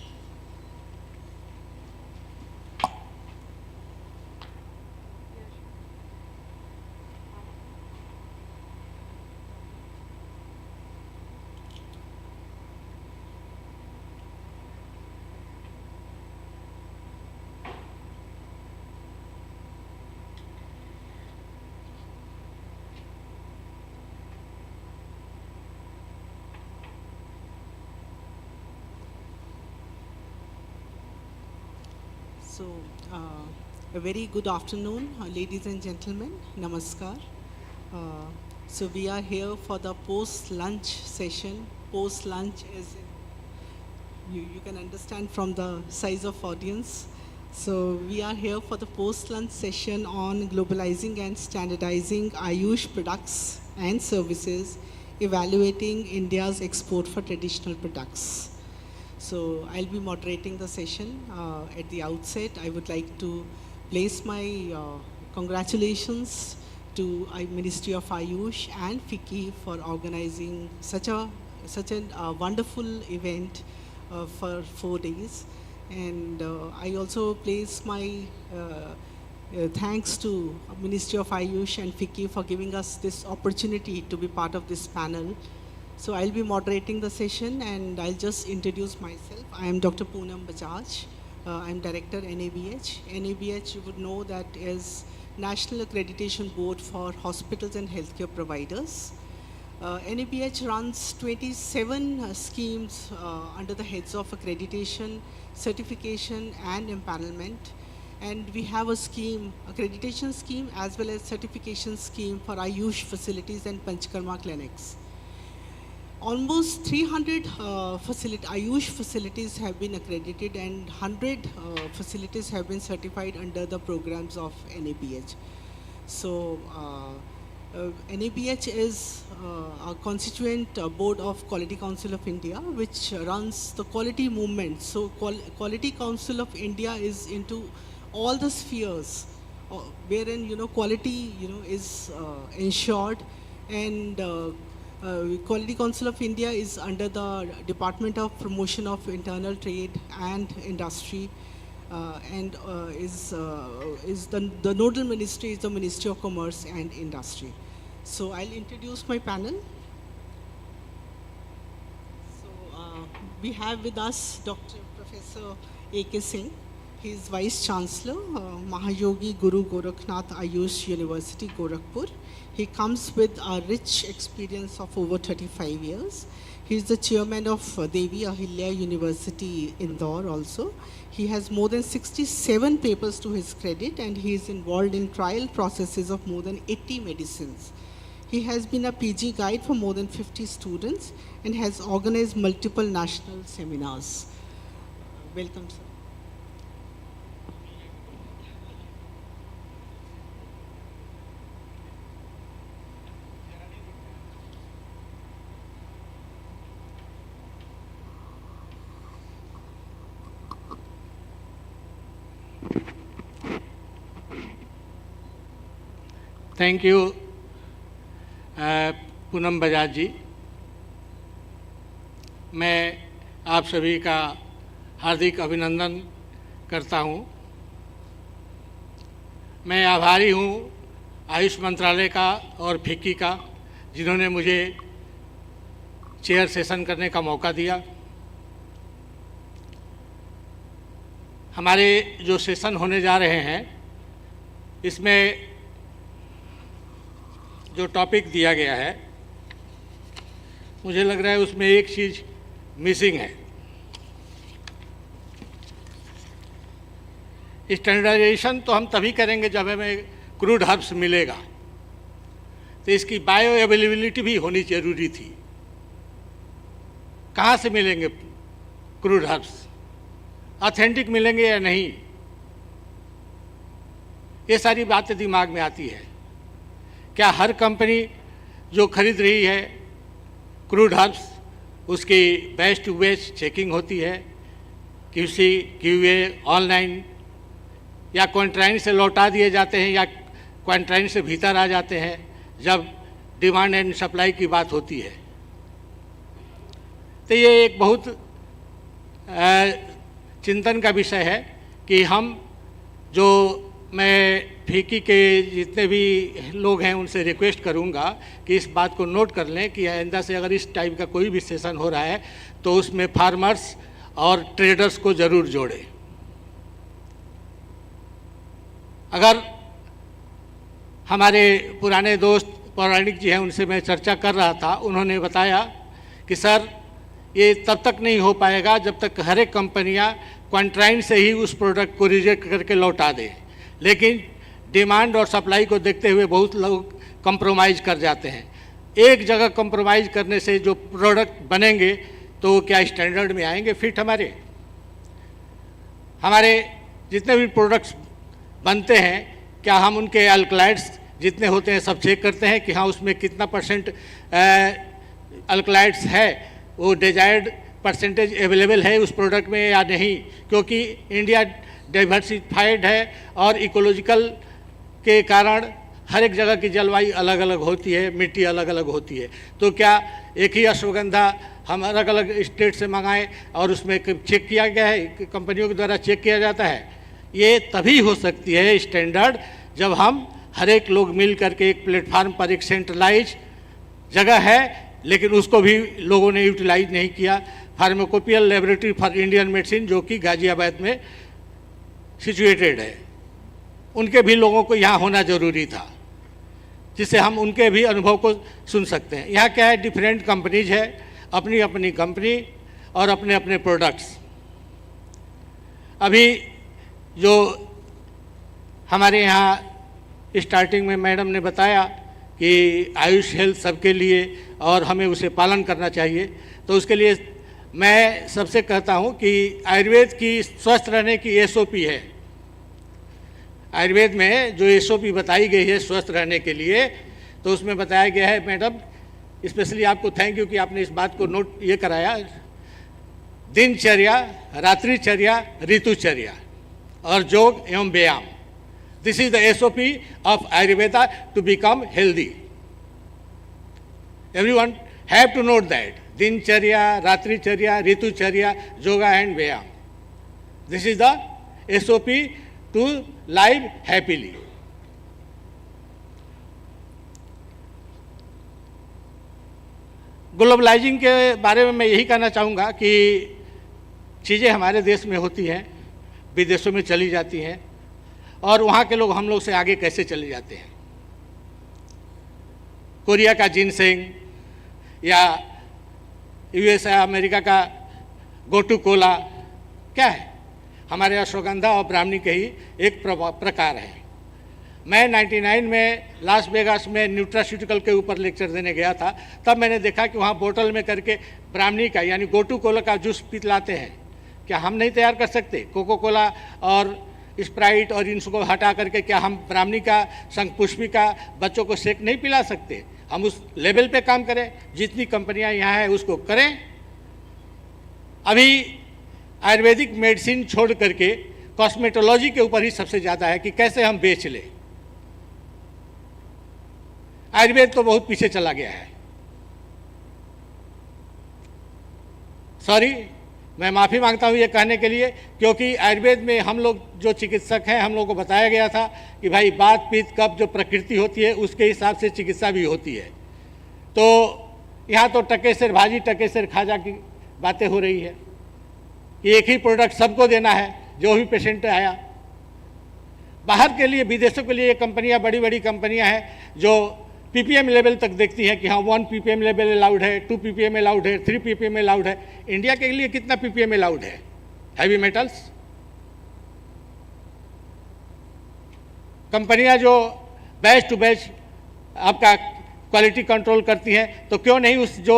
So, a very good afternoon, ladies and gentlemen. Namaskar. So we are here for the post-lunch session. Post-lunch is, you can understand from the size of audience. So we are here for the post-lunch session on globalizing and standardizing Ayush products and services, evaluating India's export for traditional products. So I'll be moderating the session. At the outset, I would like to place my congratulations to Ministry of Ayush and FICCI for organizing such a wonderful event for 4 days. And I also place my thanks to Ministry of Ayush and FICCI for giving us this opportunity to be part of this panel. So I'll be moderating the session and I'll just introduce myself. I am Dr. Poonam Bajaj. I'm Director NABH. NABH, you would know, that is National Accreditation Board for Hospitals and Healthcare Providers. NABH runs 27 schemes under the heads of accreditation, certification and empanelment. And we have a scheme, accreditation scheme as well as certification scheme for Ayush facilities and Panchkarma clinics. Almost 300 Ayush facilities have been accredited and 100 facilities have been certified under the programs of NABH. So NABH is a constituent board of Quality Council of India, which runs the quality movement. So Quality Council of India is into all the spheres wherein quality is ensured, and Quality Council of India is under the Department of Promotion of Internal Trade and Industry, and the nodal ministry is the Ministry of Commerce and Industry. So I'll introduce my panel. So we have with us Dr. Professor A.K. Singh. He is Vice Chancellor, Mahayogi Guru Gorakhnath Ayush University, Gorakhpur. He comes with a rich experience of over 35 years. He is the chairman of Devi Ahilya University, Indore also. He has more than 67 papers to his credit, and he is involved in trial processes of more than 80 medicines. He has been a PG guide for more than 50 students and has organized multiple national seminars. Welcome, sir. Thank you Poonam Bajaj ji. मैं आप सभी का हार्दिक अभिनंदन करता हूं। मैं आभारी हूं आयुष मंत्रालय का और फिक्की का, जिन्होंने मुझे चेयर सेशन करने का मौका दिया। हमारे जो सेशन होने जा रहे हैं, इसमें जो टॉपिक दिया गया है, मुझे लग रहा है उसमें एक चीज़ मिसिंग है। स्टैंडर्डाइजेशन तो हम तभी करेंगे जब हमें क्रूड हर्ब्स मिलेगा, तो इसकी बायो अवेलेबिलिटी भी होनी जरूरी थी। कहाँ से मिलेंगे क्रूड हर्ब्स, ऑथेंटिक मिलेंगे या नहीं, ये सारी बातें दिमाग में आती है। क्या हर कंपनी जो खरीद रही है क्रूड हर्ब्स, उसकी बैच टू बैच चेकिंग होती है, QC QA ऑनलाइन, या क्वारंटाइन से लौटा दिए जाते हैं या क्वारंटाइन से भीतर आ जाते हैं जब डिमांड एंड सप्लाई की बात होती है। तो ये एक बहुत चिंतन का विषय है कि हम जो, मैं फीकी के जितने भी लोग हैं उनसे रिक्वेस्ट करूंगा कि इस बात को नोट कर लें कि आइंदा से अगर इस टाइप का कोई भी सेशन हो रहा है तो उसमें फार्मर्स और ट्रेडर्स को ज़रूर जोड़ें। अगर हमारे पुराने दोस्त पौराणिक जी हैं, उनसे मैं चर्चा कर रहा था, उन्होंने बताया कि सर ये तब तक नहीं हो पाएगा जब तक हर एक कंपनियां क्वारंटाइन से ही उस प्रोडक्ट को रिजेक्ट करके लौटा दें, लेकिन डिमांड और सप्लाई को देखते हुए बहुत लोग कंप्रोमाइज कर जाते हैं। एक जगह कंप्रोमाइज करने से जो प्रोडक्ट बनेंगे तो क्या स्टैंडर्ड में आएंगे फिट? हमारे जितने भी प्रोडक्ट्स बनते हैं, क्या हम उनके अल्कलाइड्स जितने होते हैं सब चेक करते हैं कि हाँ उसमें कितना % अल्कलाइड्स है, वो डिजायर्ड परसेंटेज अवेलेबल है उस प्रोडक्ट में या नहीं? क्योंकि इंडिया डाइवर्सिफाइड है और इकोलॉजिकल के कारण हर एक जगह की जलवायु अलग अलग होती है, मिट्टी अलग अलग होती है। तो क्या एक ही अश्वगंधा हम अलग अलग स्टेट से मंगाएं और उसमें चेक किया गया है, कंपनियों के द्वारा चेक किया जाता है? ये तभी हो सकती है स्टैंडर्ड जब हम हर एक लोग मिल करके एक प्लेटफार्म पर, एक सेंट्रलाइज जगह है लेकिन उसको भी लोगों ने यूटिलाइज नहीं किया। Pharmacopoeial laboratory for Indian medicine जो कि गाजियाबाद में सिचुएटेड है, उनके भी लोगों को यहाँ होना जरूरी था, जिससे हम उनके भी अनुभव को सुन सकते हैं। यहाँ क्या है, डिफरेंट कंपनीज है, अपनी अपनी कंपनी और अपने अपने प्रोडक्ट्स। अभी जो हमारे यहाँ स्टार्टिंग में मैडम ने बताया कि आयुष हेल्थ सबके लिए और हमें उसे पालन करना चाहिए, तो उसके लिए मैं सबसे कहता हूँ कि आयुर्वेद की स्वस्थ रहने की SOP है। आयुर्वेद में जो SOP बताई गई है स्वस्थ रहने के लिए, तो उसमें बताया गया है, मैडम स्पेशली आपको थैंक यू कि आपने इस बात को नोट ये कराया, दिनचर्या, रात्रिचर्या, ऋतुचर्या और योग एवं व्यायाम। This is the SOP of Ayurveda to become healthy. Everyone have to note that. Dincharya, Ratricharya, Ritucharya, Yoga and Vyayam. This is the SOP to live happily. Globalising के बारे में मैं यही कहना चाहूँगा कि चीज़ें हमारे देश में होती हैं, विदेशों में चली जाती हैं और वहाँ के लोग हम लोग से आगे कैसे चले जाते हैं। कोरिया का जिनसेंग या USA अमेरिका का गोटू कोला क्या है, हमारे अश्वगंधा और ब्राह्मणी के ही एक प्रकार है। मैं 99 में लास वेगास में न्यूट्रास्यूटिकल के ऊपर लेक्चर देने गया था, तब मैंने देखा कि वहाँ बोतल में करके ब्राह्मणी का यानी गोटू कोला का जूस पिलाते हैं। क्या हम नहीं तैयार कर सकते? कोको कोला और स्प्राइट और इनको हटा करके क्या हम ब्राह्मणी का, शंखपुष्पी का बच्चों को शेक नहीं पिला सकते? हम उस लेवल पे काम करें, जितनी कंपनियां यहाँ हैं उसको करें। अभी आयुर्वेदिक मेडिसिन छोड़ करके कॉस्मेटोलॉजी के ऊपर ही सबसे ज़्यादा है कि कैसे हम बेच लें। आयुर्वेद तो बहुत पीछे चला गया है। सॉरी, मैं माफ़ी मांगता हूँ ये कहने के लिए, क्योंकि आयुर्वेद में हम लोग जो चिकित्सक हैं, हम लोग को बताया गया था कि भाई बात पित्त कफ जो प्रकृति होती है उसके हिसाब से चिकित्सा भी होती है। तो यहाँ तो टकेसर भाजी टकेसर खाजा की बातें हो रही है कि एक ही प्रोडक्ट सबको देना है, जो भी पेशेंट आया। बाहर के लिए, विदेशों के लिए ये कंपनियाँ, बड़ी बड़ी कंपनियाँ हैं जो पीपीएम लेवल तक देखती हैं कि हाँ 1 ppm लेवल अलाउड है, 2 ppm अलाउड है, 3 ppm अलाउड है। इंडिया के लिए कितना ppm अलाउड है हैवी मेटल्स? कंपनियां जो बैच टू बैच आपका क्वालिटी कंट्रोल करती हैं, तो क्यों नहीं उस जो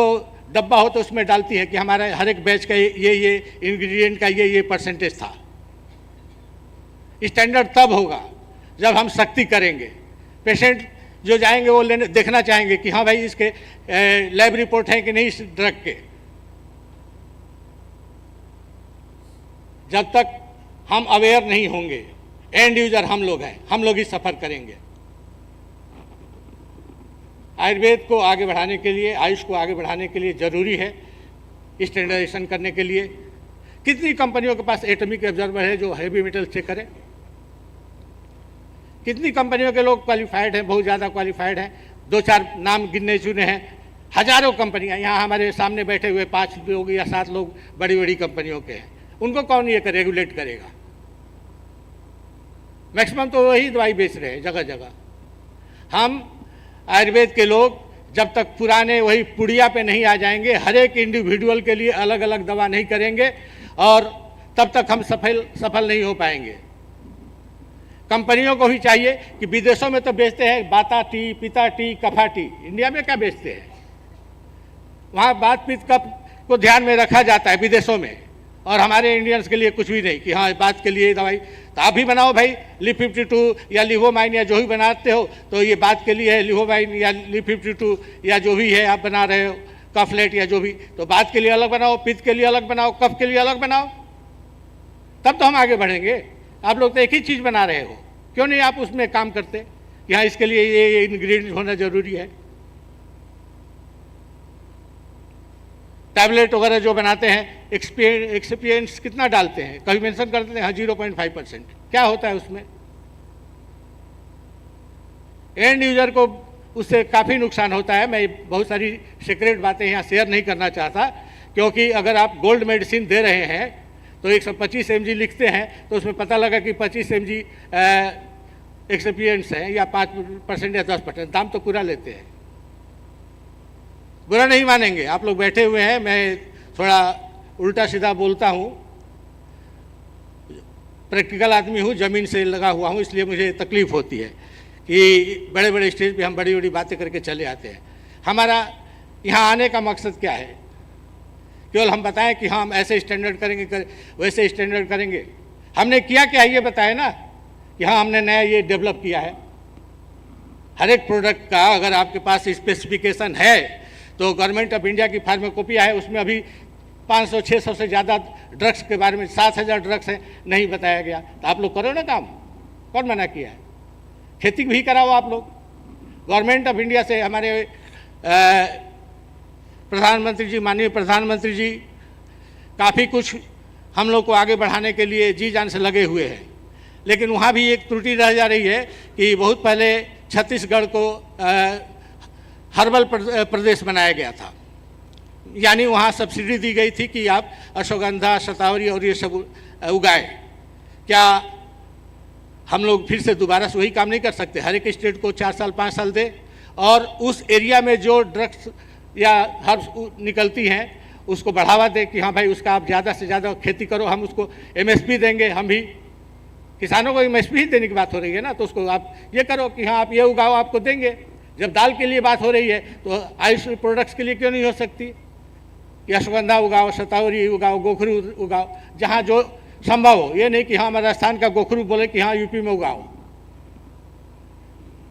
डब्बा हो तो उसमें डालती है कि हमारा हर एक बैच का ये इंग्रेडिएंट का ये परसेंटेज था। स्टैंडर्ड तब होगा जब हम सख्ती करेंगे। पेशेंट जो जाएंगे वो लेने देखना चाहेंगे कि हाँ भाई इसके लैब रिपोर्ट है कि नहीं इस ड्रग के। जब तक हम अवेयर नहीं होंगे, एंड यूजर हम लोग हैं, हम लोग ही सफ़र करेंगे। आयुर्वेद को आगे बढ़ाने के लिए, आयुष को आगे बढ़ाने के लिए ज़रूरी है स्टैंडर्डाइजेशन करने के लिए। कितनी कंपनियों के पास एटॉमिक ऑब्जर्वर है जो हैवी मेटल चेक करे? कितनी कंपनियों के लोग क्वालिफाइड हैं, बहुत ज़्यादा क्वालिफाइड हैं? 2-4 नाम गिनने चुने हैं। हजारों कंपनियां यहाँ हमारे सामने बैठे हुए 5 लोग या 7 लोग बड़ी बड़ी कंपनियों के हैं। उनको कौन ये रेगुलेट करेगा? मैक्सिमम तो वही दवाई बेच रहे हैं जगह जगह। हम आयुर्वेद के लोग जब तक पुराने वही पुड़िया पे नहीं आ जाएंगे, हर एक इंडिविजुअल के लिए अलग अलग दवा नहीं करेंगे, और तब तक हम सफल नहीं हो पाएंगे। कंपनियों को भी चाहिए कि विदेशों में तो बेचते हैं बाता टी, पिता टी, कफा टी, इंडिया में क्या बेचते हैं? वहाँ बात पित्त कफ को ध्यान में रखा जाता है विदेशों में, और हमारे इंडियंस के लिए कुछ भी नहीं कि हाँ बात के लिए दवाई। तो आप भी बनाओ भाई लिव52 या लिवोमाइन या जो भी बनाते हो, तो ये बात के लिए है लिवोमाइन या लिव52 या जो भी है आप बना रहे हो, कफलेट या जो भी, तो बात के लिए अलग बनाओ, पित्त के लिए अलग बनाओ, कफ के लिए अलग बनाओ, तब तो हम आगे बढ़ेंगे। आप लोग तो एक ही चीज़ बना रहे हो, क्यों नहीं आप उसमें काम करते कि हाँ इसके लिए ये इंग्रेडिएंट होना जरूरी है। टैबलेट वगैरह जो बनाते हैं एक्सपीरियंस कितना डालते हैं? कभी मेंशन करते हैं हाँ 0.5%। क्या होता है उसमें? एंड यूजर को उससे काफ़ी नुकसान होता है। मैं बहुत सारी सीक्रेट बातें यहाँ शेयर नहीं करना चाहता, क्योंककि अगर आप गोल्ड मेडिसिन दे रहे हैं तो 125 mg लिखते हैं, तो उसमें पता लगा कि 25 mg एक्सपीरियंस है या 5% या 10%, दाम तो पूरा लेते हैं। बुरा नहीं मानेंगे, आप लोग बैठे हुए हैं, मैं थोड़ा उल्टा सीधा बोलता हूँ, प्रैक्टिकल आदमी हूँ, ज़मीन से लगा हुआ हूँ, इसलिए मुझे तकलीफ़ होती है कि बड़े बड़े स्टेज पे हम बड़ी बड़ी बातें करके चले आते हैं। हमारा यहाँ आने का मकसद क्या है? केवल हम बताएं कि हाँ हम ऐसे स्टैंडर्ड करेंगे, वैसे स्टैंडर्ड करेंगे। हमने किया क्या ये बताए ना कि हाँ हमने नया ये डेवलप किया है। हर एक प्रोडक्ट का अगर आपके पास स्पेसिफिकेशन है, तो गवर्नमेंट ऑफ इंडिया की फार्माकोपिया है, उसमें अभी 500-600 से ज़्यादा ड्रग्स के बारे में 7,000 ड्रग्स हैं, नहीं बताया गया। तो आप लोग करो ना काम, कौन मना किया है? खेती भी कराओ आप लोग। गवर्नमेंट ऑफ इंडिया से हमारे प्रधानमंत्री जी, माननीय प्रधानमंत्री जी काफ़ी कुछ हम लोग को आगे बढ़ाने के लिए जी जान से लगे हुए हैं, लेकिन वहाँ भी एक त्रुटि रह जा रही है कि बहुत पहले छत्तीसगढ़ को हर्बल प्रदेश बनाया गया था, यानी वहाँ सब्सिडी दी गई थी कि आप अश्वगंधा, शतावरी और ये सब उगाएं। क्या हम लोग फिर से दोबारा से वही काम नहीं कर सकते? हर एक स्टेट को 4 साल 5 साल दे, और उस एरिया में जो ड्रग्स या हर्ब्स निकलती हैं उसको बढ़ावा दे कि हाँ भाई उसका आप ज़्यादा से ज़्यादा खेती करो, हम उसको MSP देंगे। हम भी किसानों को MSP ही देने की बात हो रही है ना, तो उसको आप ये करो कि हाँ आप ये उगाओ, आपको देंगे। जब दाल के लिए बात हो रही है तो आयुष प्रोडक्ट्स के लिए क्यों नहीं हो सकती? कि अश्वगंधा उगाओ, शतावरी उगाओ, गोखरू उगाओ, जहाँ जो संभव हो। ये नहीं कि हाँ राजस्थान का गोखरू बोले कि हाँ यूपी में उगाओ।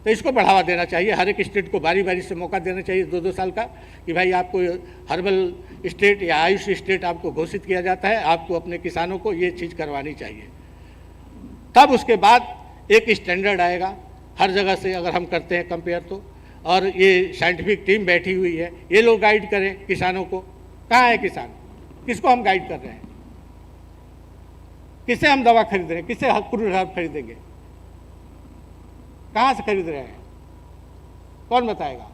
तो इसको बढ़ावा देना चाहिए, हर एक स्टेट को बारी बारी से मौका देना चाहिए 2-2 साल का, कि भाई आपको हर्बल स्टेट या आयुष स्टेट आपको घोषित किया जाता है, आपको अपने किसानों को ये चीज़ करवानी चाहिए। तब उसके बाद एक स्टैंडर्ड आएगा हर जगह से, अगर हम करते हैं कंपेयर तो। और ये साइंटिफिक टीम बैठी हुई है, ये लोग गाइड करें किसानों को। कहाँ है किसान? किसको हम गाइड कर रहे हैं? किससे हम दवा खरीद रहे हैं? किससे क्रूड हर्ब खरीदेंगे? कहाँ से खरीद रहे हैं? कौन बताएगा?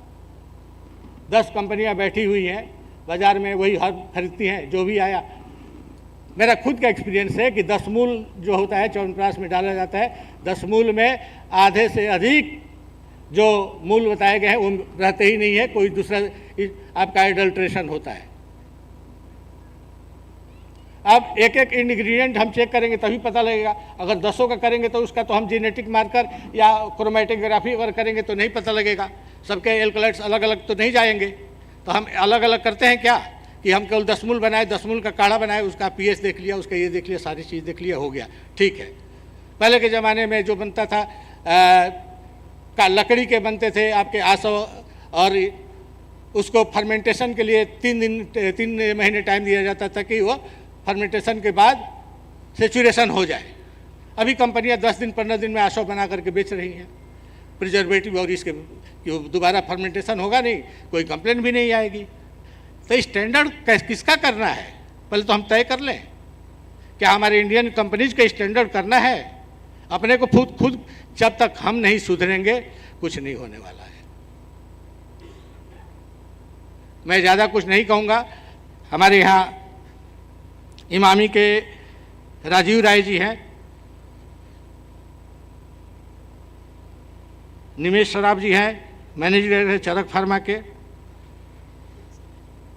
10 कंपनियां बैठी हुई हैं बाजार में, वही हर्ब खरीदती हैं जो भी आया। मेरा खुद का एक्सपीरियंस है कि 10 मूल जो होता है च्यवनप्राश में डाला जाता है, 10 मूल में आधे से अधिक जो मूल बताए गए हैं वो रहते ही नहीं है, कोई दूसरा आपका एडल्ट्रेशन होता है। अब एक एक इंग्रेडिएंट हम चेक करेंगे तभी पता लगेगा। अगर 10 का करेंगे तो उसका तो हम जेनेटिक मार्कर या क्रोमेटोग्राफी अगर करेंगे तो नहीं पता लगेगा। सबके एल्कलाइड्स अलग अलग तो नहीं जाएंगे, तो हम अलग अलग करते हैं क्या कि हम केवल 10 मूल बनाए, 10 मूल का काढ़ा बनाए, उसका पीएच देख लिया, उसका ये देख लिया, सारी चीज़ देख लिया, हो गया, ठीक है। पहले के ज़माने में जो बनता था लकड़ी के बनते थे आपके आसव, और उसको फर्मेंटेशन के लिए 3 महीने टाइम दिया जाता था कि वो फर्मेंटेशन के बाद सेचुरेशन हो जाए। अभी कंपनियां 10 दिन 15 दिन में आसव बना करके बेच रही हैं प्रिजर्वेटिव, और इसके दोबारा फर्मेंटेशन होगा नहीं, कोई कंप्लेन भी नहीं आएगी। तो स्टैंडर्ड किसका करना है, पहले तो हम तय कर लें। क्या हमारे इंडियन कंपनीज का स्टैंडर्ड करना है? अपने को खुद जब तक हम नहीं सुधरेंगे कुछ नहीं होने वाला है। मैं ज़्यादा कुछ नहीं कहूँगा। हमारे यहाँ इमामी के राजीव राय जी हैं, निमेश सराफ जी हैं, मैनेजिंग डायरेक्टर चरक फार्मा के,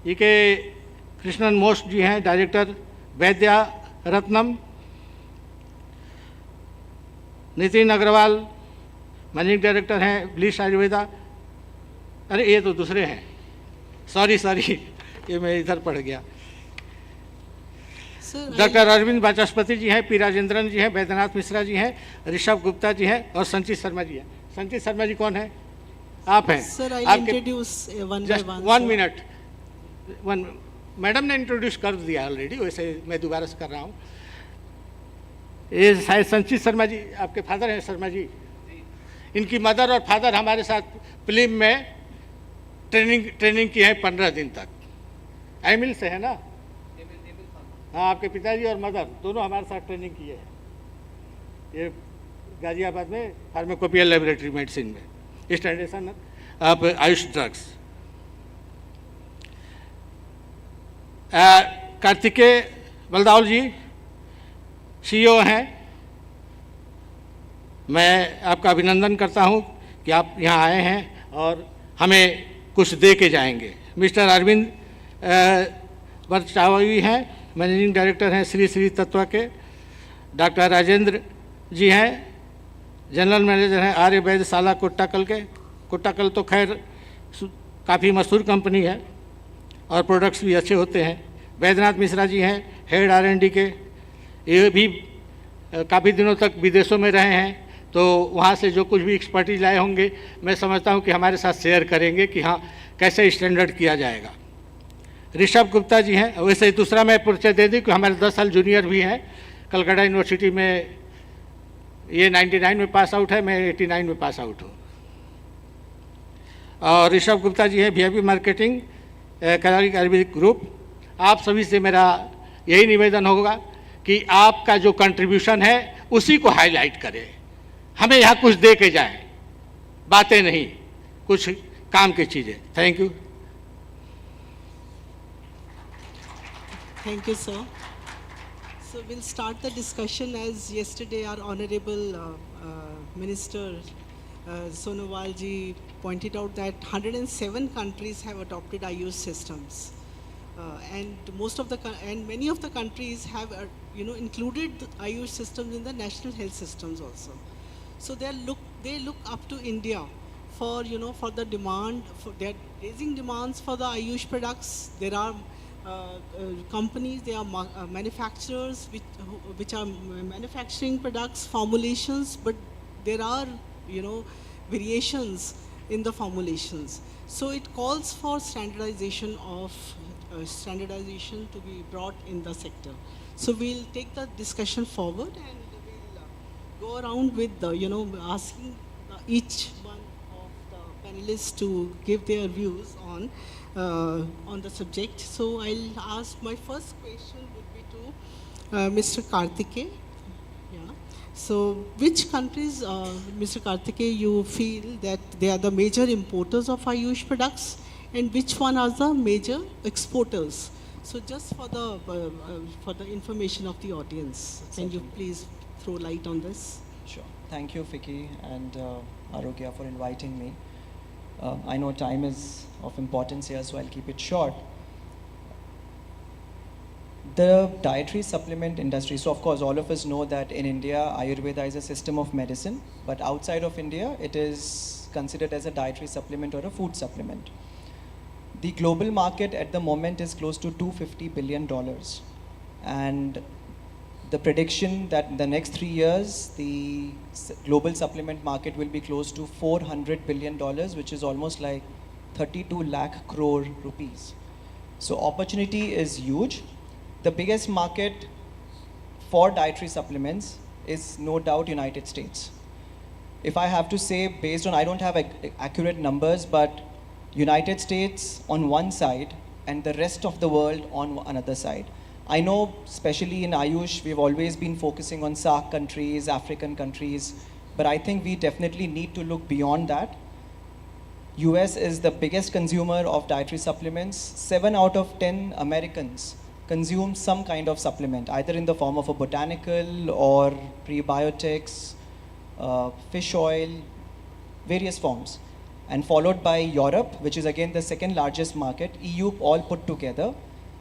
ये के कृष्णन मोस्ट जी हैं, डायरेक्टर वैद्या रत्नम, नितिन अग्रवाल मैनेजिंग डायरेक्टर हैं ब्लिस आयुर्वेदा। अरे ये तो दूसरे हैं, सॉरी ये मैं इधर पढ़ गया। डॉक्टर अरविंद वाचस्पति जी हैं, पी राजेंद्रन जी हैं, वैद्यनाथ मिश्रा जी हैं, ऋषभ गुप्ता जी हैं और संचित शर्मा जी हैं। संचित शर्मा जी कौन है? आप हैं। जस्ट 1 मिनट, मैडम ने इंट्रोड्यूस कर दिया ऑलरेडी, वैसे मैं दोबारा से कर रहा हूँ। ये शायद संचित शर्मा जी आपके फादर हैं, शर्मा जी। इनकी मदर और फादर हमारे साथ फिल्म में ट्रेनिंग की है 15 दिन तक। एमिल से है ना? हाँ, आपके पिताजी और मदर दोनों हमारे साथ ट्रेनिंग किए हैं, ये गाजियाबाद में फार्माकोपिया लेबोरेटरी मेडिसिन में, standardisation of AYUSH drugs. Kartikeya Baldaul ji CEO हैं। मैं आपका अभिनंदन करता हूं कि आप यहां आए हैं और हमें कुछ दे के जाएंगे। मिस्टर अरविंद वर्चावी हैं, मैनेजिंग डायरेक्टर हैं श्री तत्वा के। डॉक्टर राजेंद्र जी हैं, जनरल मैनेजर हैं आर्य वैद्यशाला कोट्टाकल के। कोट्टाकल तो खैर काफ़ी मशहूर कंपनी है और प्रोडक्ट्स भी अच्छे होते हैं। वैद्यनाथ मिश्रा जी हैं, हेड R&D के। ये भी काफ़ी दिनों तक विदेशों में रहे हैं, तो वहाँ से जो कुछ भी एक्सपर्टीज लाए होंगे मैं समझता हूँ कि हमारे साथ शेयर करेंगे कि हाँ कैसे स्टैंडर्ड किया जाएगा। ऋषभ गुप्ता जी हैं। वैसे दूसरा मैं परिचय दे दूँ कि हमारे 10 साल जूनियर भी हैं, कलकत्ता यूनिवर्सिटी में ये 99 में पास आउट है, मैं 89 में पास आउट हूँ। और ऋषभ गुप्ता जी हैं VIP मार्केटिंग कैलारी आयुर्वेदिक ग्रुप। आप सभी से मेरा यही निवेदन होगा कि आपका जो कंट्रीब्यूशन है उसी को हाईलाइट करें, हमें यहाँ कुछ दे के जाएं, बातें नहीं, कुछ काम की चीज़ें। Thank you. Thank you, sir. So we'll start the discussion as yesterday our Honorable Minister Sonowal ji pointed out that 107 countries have adopted Ayush systems. And many of the countries have included the Ayush systems in the national health systems also. So they look up to India for for the demand, they're raising demands for the Ayush products. There are companies, they are manufacturers which are manufacturing products, formulations, but there are variations in the formulations. So it calls for standardization to be brought in the sector. So we'll take the discussion forward and we'll go around with asking each one of the panelists to give their views on the subject. So I'll ask, my first question would be to Mr. Karthike. Yeah. So which countries, Mr. Karthike, you feel that they are the major importers of Ayush products, and which one are the major exporters? So just for the information of the audience, can you please throw light on this? Sure. Thank you, Vicky and Arogya, for inviting me. I know time is of importance here, so I'll keep it short. The dietary supplement industry, so of course all of us know that in India, Ayurveda is a system of medicine, but outside of India, it is considered as a dietary supplement or a food supplement. The global market at the moment is close to $250 billion. And the prediction that in the next 3 years, the global supplement market will be close to $400 billion, which is almost like 32 lakh crore rupees. So opportunity is huge. The biggest market for dietary supplements is no doubt United States. If I have to say, based on, I don't have accurate numbers, but United States on one side and the rest of the world on another side. I know, especially in Ayush, we've always been focusing on SAARC countries, African countries, but I think we definitely need to look beyond that. US is the biggest consumer of dietary supplements. 7 out of 10 Americans consume some kind of supplement, either in the form of a botanical or prebiotics, fish oil, various forms. And followed by Europe, which is again the second largest market, EU all put together.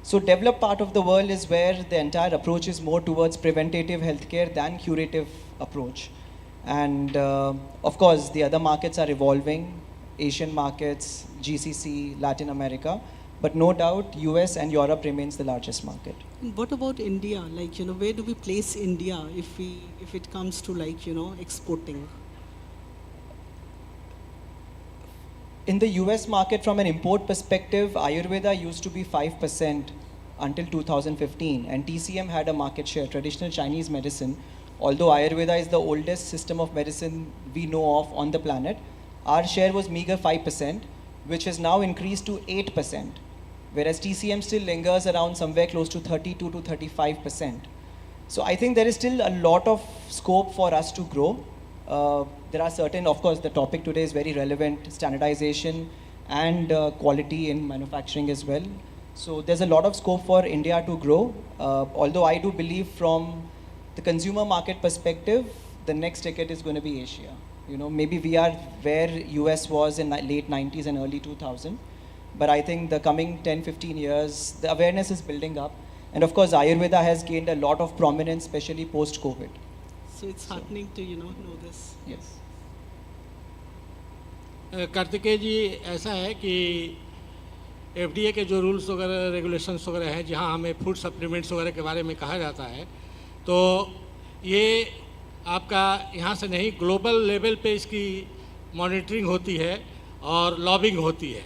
So developed part of the world is where the entire approach is more towards preventative healthcare than curative approach. And of course, the other markets are evolving, Asian markets, GCC, Latin America, but no doubt US and Europe remains the largest market. And what about India? Like, where do we place India if it comes to exporting? In the US market, from an import perspective, Ayurveda used to be 5% until 2015, and TCM had a market share, traditional Chinese medicine. Although Ayurveda is the oldest system of medicine we know of on the planet, our share was meager 5%, which has now increased to 8%, whereas TCM still lingers around somewhere close to 32 to 35%. So I think there is still a lot of scope for us to grow. There are certain, of course, the topic today is very relevant, standardization and quality in manufacturing as well. So there's a lot of scope for India to grow. Although I do believe from the consumer market perspective, the next decade is going to be Asia. Maybe we are where US was in late 90s and early 2000. But I think the coming 10, 15 years, the awareness is building up. And of course, Ayurveda has gained a lot of prominence, especially post-COVID. So it's heartening to know this. Yes. Kartikeya ji, ऐसा है कि FDA के जो rules वगैरह regulations वगैरह हैं, जहाँ हमें फूड सप्लीमेंट्स वगैरह के बारे में कहा जाता है, तो ये आपका यहाँ से नहीं, ग्लोबल लेवल पे इसकी मॉनिटरिंग होती है और लॉबिंग होती है.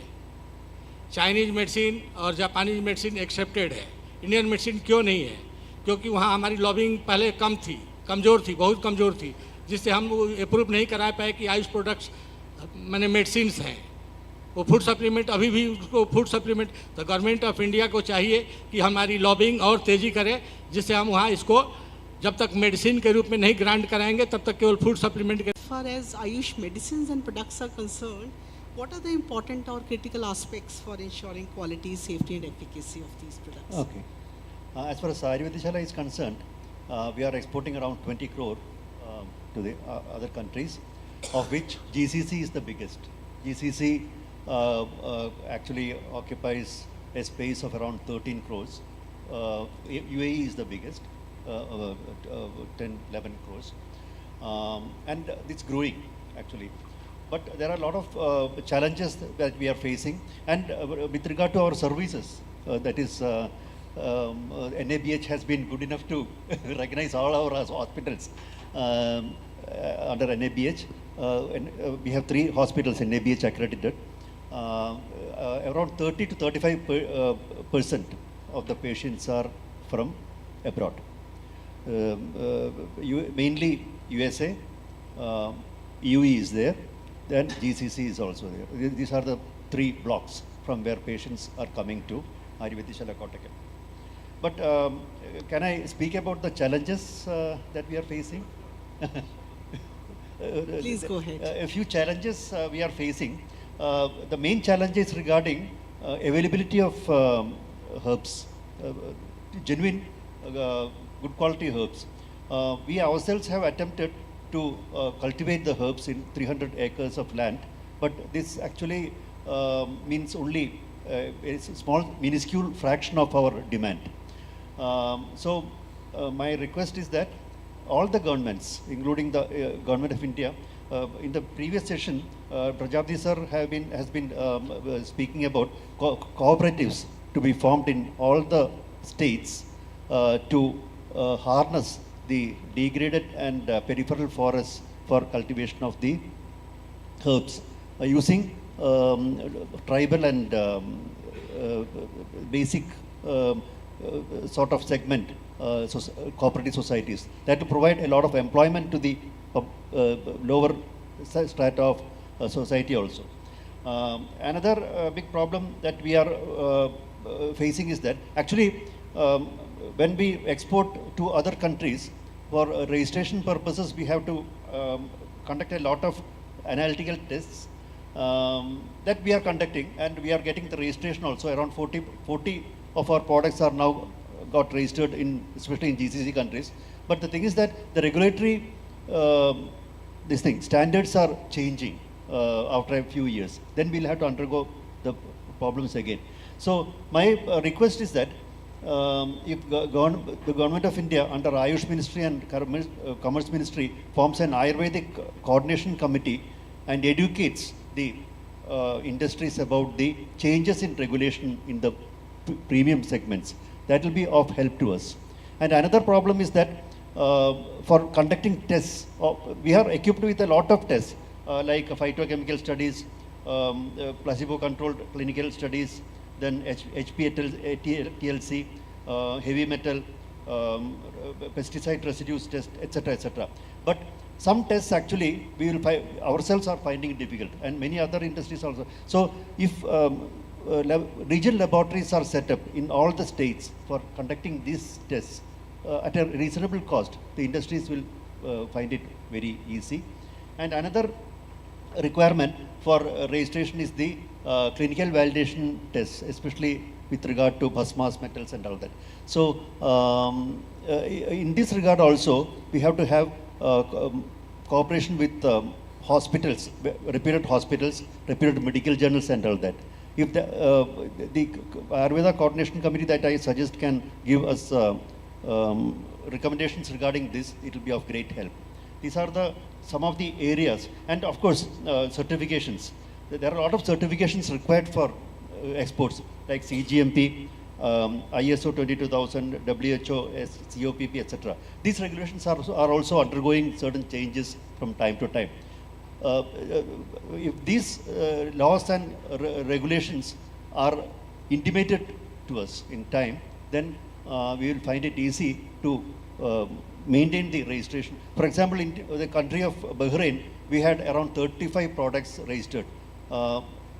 चाइनीज़ मेडिसिन और जापानीज़ मेडिसिन एक्सेप्टेड है, इंडियन मेडिसिन क्यों नहीं है? क्योंकि वहाँ हमारी लॉबिंग पहले कमज़ोर थी, बहुत कमज़ोर थी, जिससे हम अप्रूव नहीं करा पाए कि आयुष प्रोडक्ट्स मैंने मेडिसिन्स हैं. वो फूड सप्लीमेंट अभी भी उसको फूड सप्लीमेंट, तो गवर्नमेंट ऑफ इंडिया को चाहिए कि हमारी लॉबिंग और तेज़ी करे, जिससे हम वहाँ इसको जब तक मेडिसिन के रूप में नहीं ग्रांट कराएंगे तब तक केवल फूड सप्लीमेंट के. As far as Ayush medicines and products are concerned, what are the important or critical aspects for ensuring quality, safety and efficacy of these products? Okay. As far as Ayurvedishala is concerned, we are exporting around 20 crore to the other countries, of which GCC is the biggest. GCC actually occupies a space of around 13 crores. UAE is the biggest, 10, 11 crores. And it's growing actually. But there are a lot of challenges that we are facing. And with regard to our services, that is NABH has been good enough to recognize all our hospitals under NABH. We have 3 hospitals NABH accredited. Around 30 to 35% of the patients are from abroad. Mainly USA, UE is there, then GCC is also there. These are the 3 blocks from where patients are coming to Ayurvedishala Kottakkal. But can I speak about the challenges that we are facing? Please go ahead. A few challenges we are facing. The main challenge is regarding availability of herbs, genuine good quality herbs. We ourselves have attempted to cultivate the herbs in 300 acres of land, but this actually means only a small, minuscule fraction of our demand. My request is that all the governments, including the government of India, in the previous session, Prajapati sir has been speaking about cooperatives to be formed in all the states to harness the degraded and peripheral forests for cultivation of the herbs using tribal and basic sort of segment cooperative societies that will provide a lot of employment to the lower strata of society also. Another big problem that we are facing is that actually when we export to other countries for registration purposes, we have to conduct a lot of analytical tests that we are conducting, and we are getting the registration also. Around 40 of our products are now got registered in, especially in GCC countries. But the thing is that the regulatory standards are changing after a few years. Then we'll have to undergo the problems again. So my request is that if the government of India under Ayush Ministry and Commerce Ministry forms an Ayurvedic coordination committee and educates the industries about the changes in regulation in the premium segments, that will be of help to us. And another problem is that for conducting tests, we are equipped with a lot of tests like phytochemical studies, placebo-controlled clinical studies, then HPLC, heavy metal, pesticide residues test, etc., etc. But some tests actually we will ourselves are finding it difficult, and many other industries also. So if regional laboratories are set up in all the states for conducting these tests at a reasonable cost, the industries will find it very easy. And another requirement for registration is the clinical validation tests, especially with regard to bhasmas, metals and all that. So in this regard also, we have to have cooperation with hospitals, reputed medical journals and all that. If the Ayurveda Coordination Committee that I suggest can give us recommendations regarding this, it will be of great help. These are some of the areas, and of course certifications. There are a lot of certifications required for exports like CGMP, ISO 22000, WHO, COPP, etc. These regulations are also undergoing certain changes from time to time. If these laws and regulations are intimated to us in time, then we will find it easy to maintain the registration. For example, in the country of Bahrain, we had around 35 products registered.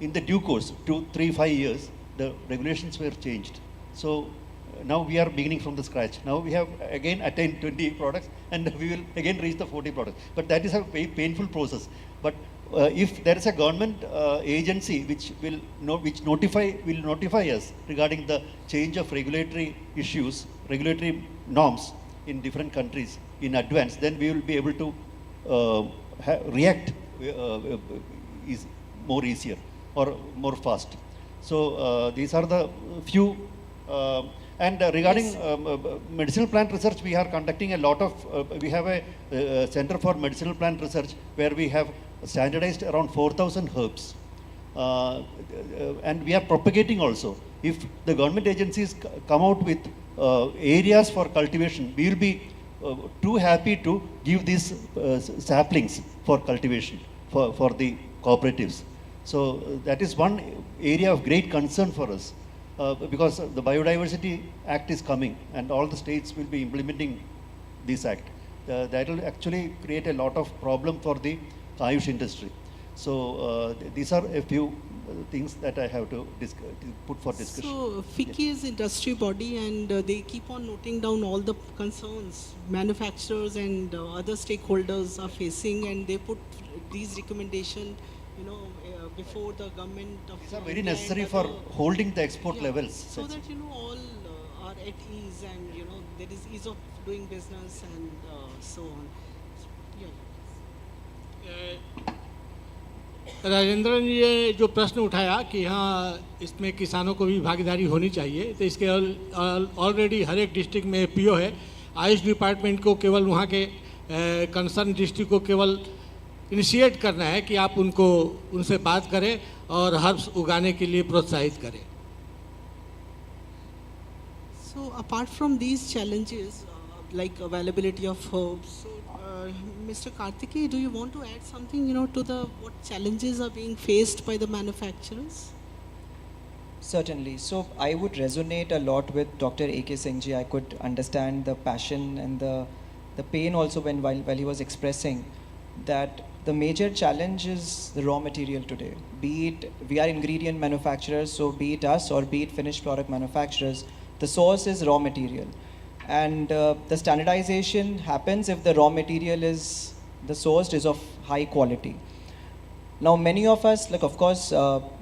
In the due course, 3-5 years, the regulations were changed. So now we are beginning from the scratch. Now we have again attained 20 products, and we will again reach the 40 products. But that is a very painful process. But if there is a government agency which will notify us regarding the change of regulatory issues, regulatory norms in different countries in advance, then we will be able to react more easier or more fast. So these are the few. And regarding medicinal plant research, we are conducting a lot of, we have a Center for Medicinal Plant Research where we have standardized around 4,000 herbs. And we are propagating also. If the government agencies come out with areas for cultivation, we will be too happy to give these saplings for cultivation for the cooperatives. So that is one area of great concern for us. Because the Biodiversity Act is coming and all the states will be implementing this act. That will actually create a lot of problem for the Ayush industry. So these are a few things that I have to put for discussion. So FICCI is industry body, and they keep on noting down all the concerns manufacturers and other stakeholders are facing, and they put these recommendations, before the government of These are very necessary for holding the export levels. So that all are at ease, and there is ease of doing business and so on. Yeah. Rajendran ji ने जो प्रश्न उठाया कि हाँ इसमें किसानों को भी भागीदारी होनी चाहिए, तो इसके ऑलरेडी हर एक डिस्ट्रिक्ट में पीओ है। आयुष डिपार्टमेंट को केवल वहाँ के कंसर्न डिस्ट्रिक्ट को केवल इनिशिएट करना है कि आप उनसे बात करें और हर्ब्स उगाने के लिए प्रोत्साहित करें। So apart from these challenges, like availability of herbs, so Mr. Karthikeya, do you want to add something, to the what challenges are being faced by the manufacturers? Certainly. So I would resonate a lot with Dr. A.K. Singh ji. I could understand the passion and the pain also while he was expressing that the major challenge is the raw material today. Be it we are ingredient manufacturers, so be it us or be it finished product manufacturers, the source is raw material. And the standardization happens if the raw material is, the sourced is of high quality. Now many of us, like of course,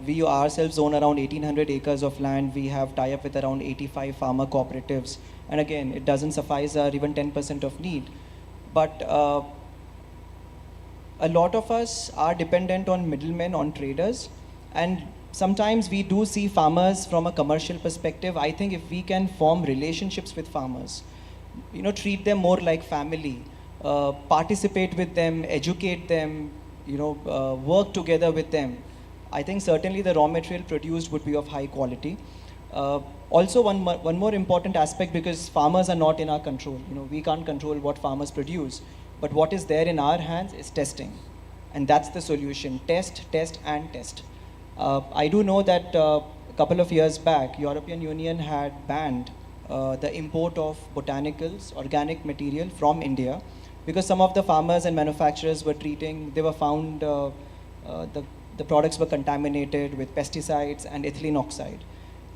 we ourselves own around 1800 acres of land. We have tie-up with around 85 farmer cooperatives. And again, it doesn't suffice our even 10% of need. But a lot of us are dependent on middlemen, on traders. And sometimes we do see farmers from a commercial perspective. I think if we can form relationships with farmers, treat them more like family, participate with them, educate them, work together with them, I think certainly the raw material produced would be of high quality. Also, one more important aspect, because farmers are not in our control. We can't control what farmers produce, but what is there in our hands is testing, and that's the solution: test, test, and test. I do know that a couple of years back, European Union had banned the import of botanicals, organic material from India, because some of the farmers and manufacturers were they were found, the products were contaminated with pesticides and ethylene oxide.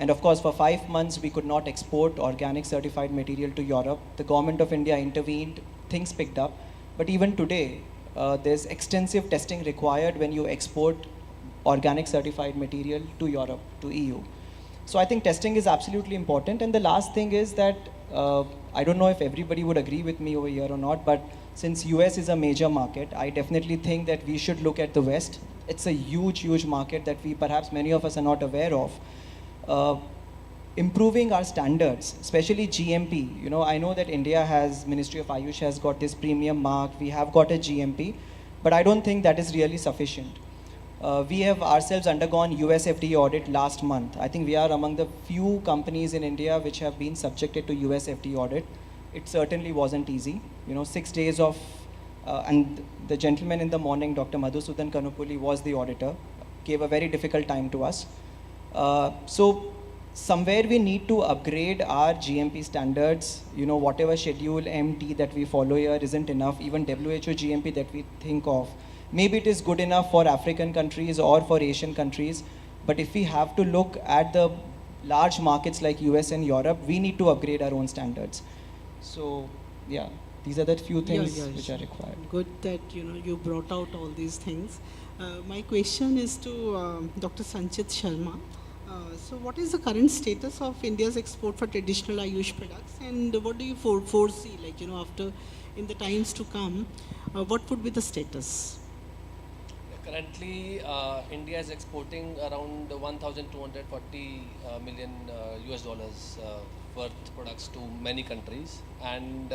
And of course, for 5 months, we could not export organic certified material to Europe. The government of India intervened, things picked up. But even today, there's extensive testing required when you export organic certified material to Europe, to EU. So I think testing is absolutely important. And the last thing is that, I don't know if everybody would agree with me over here or not, but since US is a major market, I definitely think that we should look at the West. It's a huge, huge market that perhaps many of us are not aware of. Improving our standards, especially GMP. I know that India has, Ministry of Ayush has got this premium mark, we have got a GMP, but I don't think that is really sufficient. We have ourselves undergone US FDA audit last month. I think we are among the few companies in India which have been subjected to US FDA audit. It certainly wasn't easy. 6 days of, and the gentleman in the morning, Dr. Madhusudan Kanupuli, was the auditor, gave a very difficult time to us. So somewhere we need to upgrade our GMP standards. Whatever schedule MT that we follow here isn't enough. Even WHO GMP that we think of, maybe it is good enough for African countries or for Asian countries, but if we have to look at the large markets like US and Europe, we need to upgrade our own standards. So yeah, these are the few things which are required. Good that you brought out all these things. My question is to Dr. Sanchit Sharma. So what is the current status of India's export for traditional Ayush products, and what do you foresee, after, in the times to come, what would be the status? Currently, India is exporting around 1,240 million US dollars worth products to many countries, and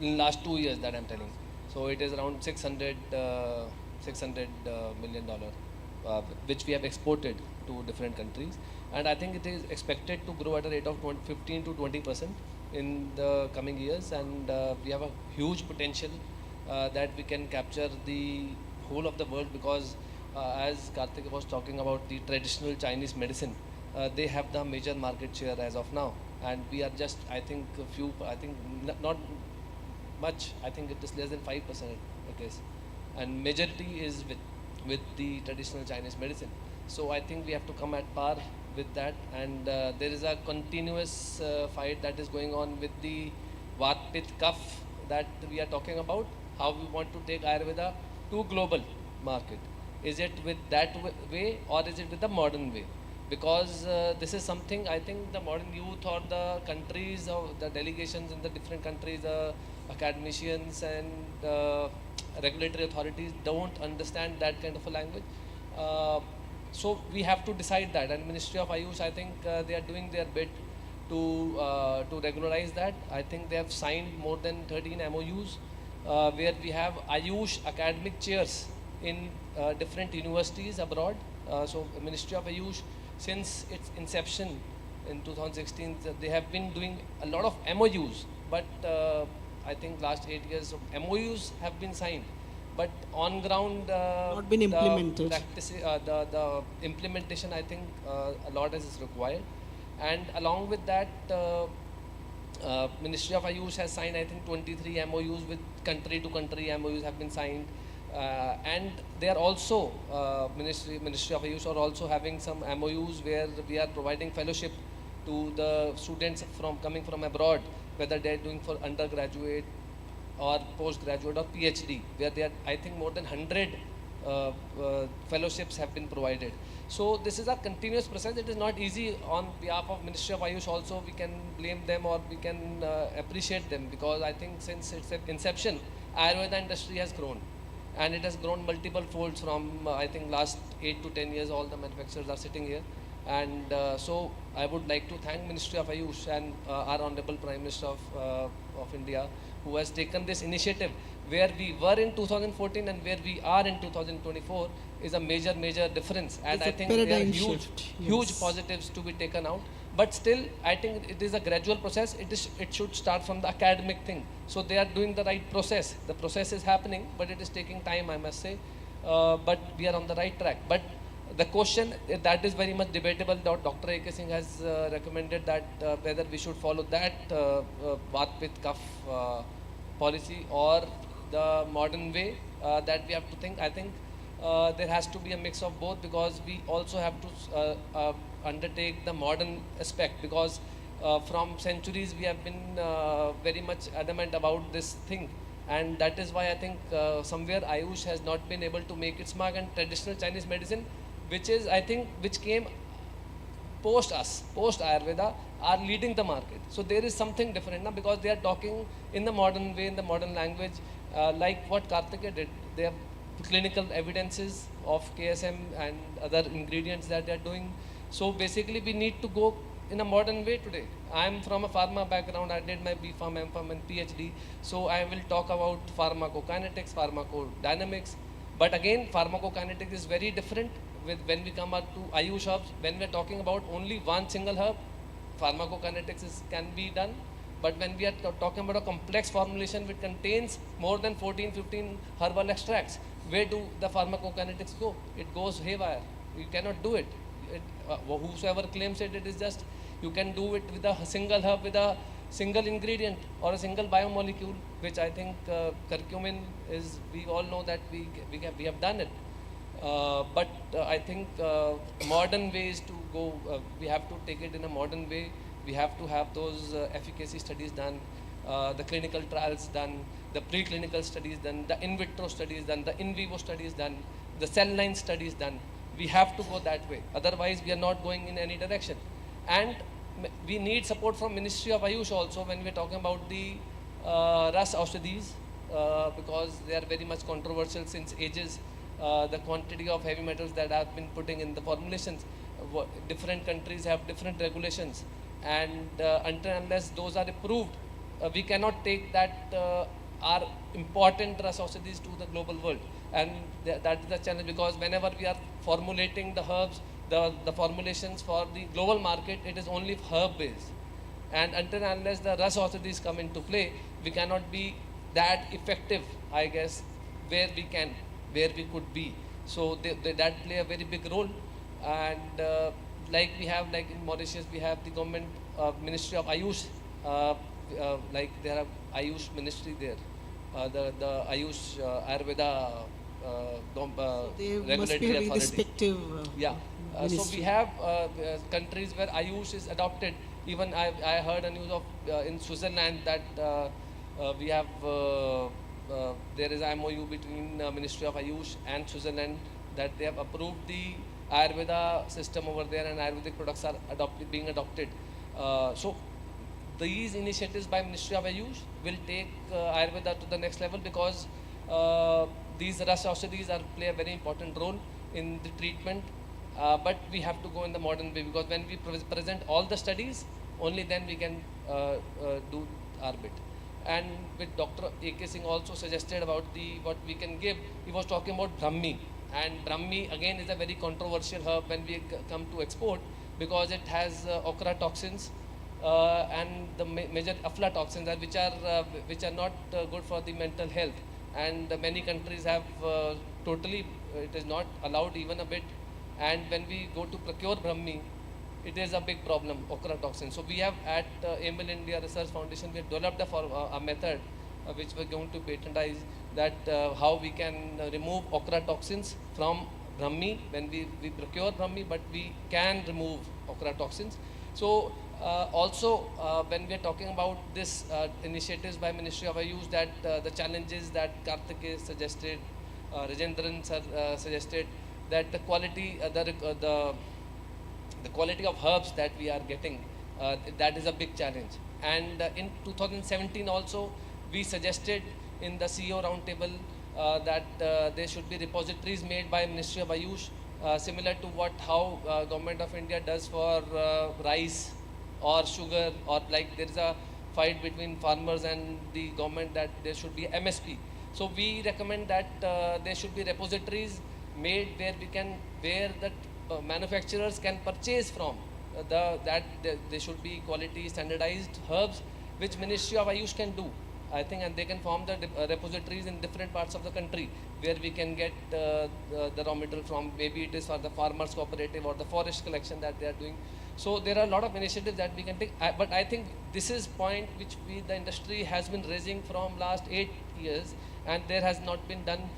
in last 2 years that I'm telling. So it is around 600 million dollar, which we have exported to different countries, and I think it is expected to grow at a rate of 15 to 20% in the coming years, and we have a huge potential that we can capture the whole of the world, because as Karthik was talking about the traditional Chinese medicine, they have the major market share as of now, and we are just, I think, not much, I think it is less than 5% it is, and majority is with the traditional Chinese medicine. So I think we have to come at par with that, and there is a continuous fight that is going on with the Vat Pitt Cough that we are talking about, how we want to take Ayurveda to global market. Is it with that way, or is it with the modern way? Because this is something I think the modern youth or the countries or the delegations in the different countries, academicians and regulatory authorities don't understand that kind of a language. So we have to decide that, and Ministry of Ayush, I think they are doing their bit to regularize that. I think they have signed more than 13 MOUs where we have Ayush academic chairs in different universities abroad. So Ministry of Ayush, since its inception in 2016, they have been doing a lot of MOUs, but I think last 8 years of MOUs have been signed, but on ground not been implemented. The implementation, I think a lot is required. And along with that, Ministry of Ayush has signed, I think, 23 MOUs with country to country MOUs have been signed. And they are also, Ministry of Ayush are also having some MOUs where we are providing fellowship to the students coming from abroad, whether they are doing for undergraduate or postgraduate or PhD, where they are, I think, more than 100 fellowships have been provided. So this is a continuous process. It is not easy. On behalf of Ministry of Ayush also, we can blame them or we can appreciate them, because I think since its inception, Ayurveda industry has grown. And it has grown multiple folds from, I think, last 8 to 10 years, all the manufacturers are sitting here. And so I would like to thank Ministry of Ayush and our Honorable Prime Minister of India, who has taken this initiative. Where we were in 2014 and where we are in 2024 is a major difference. And I think there are huge positives to be taken out. But still, I think it is a gradual process. It should start from the academic thing. So they are doing the right process. The process is happening, but it is taking time, I must say. But we are on the right track. But the question that is very much debatable. Dr. A.K. Singh has recommended that whether we should follow that bath with cuff policy or the modern way that we have to think. I think there has to be a mix of both, because we also have to undertake the modern aspect, because from centuries we have been very much adamant about this thing, and that is why I think somewhere Ayush has not been able to make its mark, and traditional Chinese medicine, which is, I think, which came post us, post Ayurveda, are leading the market. So there is something different now, because they are talking in the modern way, in the modern language, like what Karthikeya did. They have clinical evidences of KSM and other ingredients that they are doing. So basically we need to go in a modern way today. I am from a pharma background. I did my B.Pharm, M.Pharm and PhD. So I will talk about pharmacokinetics, pharmacodynamics. But again, pharmacokinetics is very different when we come up to Ayush herbs. When we are talking about only one single herb, pharmacokinetics can be done. But when we are talking about a complex formulation which contains more than 14-15 herbal extracts, where do the pharmacokinetics go? It goes haywire. You cannot do it. Whosoever claims it, it is just, you can do it with a single herb, with a single ingredient or a single biomolecule, which I think curcumin is, we all know that we have done it. But I think modern ways to go, we have to take it in a modern way. We have to have those efficacy studies done, the clinical trials done, the preclinical studies done, the in vitro studies done, the in vivo studies done, the cell line studies done. We have to go that way. Otherwise, we are not going in any direction. And we need support from Ministry of Ayush also when we are talking about the Ras Aushadhis, because they are very much controversial since ages. The quantity of heavy metals that have been putting in the formulations. Different countries have different regulations. And until unless those are approved, we cannot take that our important Ras Aushadhis to the global world. And that is the challenge, because whenever we are formulating the herbs, the formulations for the global market, it is only herb based. And until unless the Ras Aushadhis come into play, we cannot be that effective, I guess, where we could be. So that play a very big role. And like we have, like in Mauritius, we have the government Ministry of Ayush, like there are Ayush ministry there, the Ayush Ayurveda they regulatory must be having authority. respective So we have countries where Ayush is adopted. Even I heard a news of in Switzerland that we have there is a MOU between Ministry of Ayush and Switzerland that they have approved the Ayurveda system over there, and Ayurvedic products are being adopted. So these initiatives by Ministry of Ayush will take Ayurveda to the next level, because these Rush Aushadhis play a very important role in the treatment, but we have to go in the modern way, because when we present all the studies, only then we can do our bit. And with Dr. A.K. Singh also suggested about what we can give, he was talking about Brahmi. And Brahmi again is a very controversial herb when we come to export, because it has okra toxins and the major aflatoxins, which are not good for the mental health. And many countries have totally, it is not allowed even a bit. And when we go to procure Brahmi, it is a big problem, okra toxin. So we have at AML India Research Foundation, we have developed a method which we're going to patentize, that how we can remove okra toxins from Brahmi when we procure Brahmi, but we can remove okra toxins. So also when we are talking about this initiatives by Ministry of Ayush, that the challenges that Karthikeya suggested, Rajendran sir suggested, that the quality, the quality of herbs that we are getting, that is a big challenge. And in 2017 also, we suggested in the CEO roundtable that there should be repositories made by Ministry of Ayush, similar to how Government of India does for rice or sugar, or like there is a fight between farmers and the government that there should be MSP. So we recommend that there should be repositories made where the manufacturers can purchase from, there should be quality standardized herbs which Ministry of Ayush can do, I think, and they can form the repositories in different parts of the country where we can get the raw material from. Maybe it is for the farmers cooperative or the forest collection that they are doing. So there are a lot of initiatives that we can take, but I think this is point which the industry has been raising from last 8 years, and there has not been done,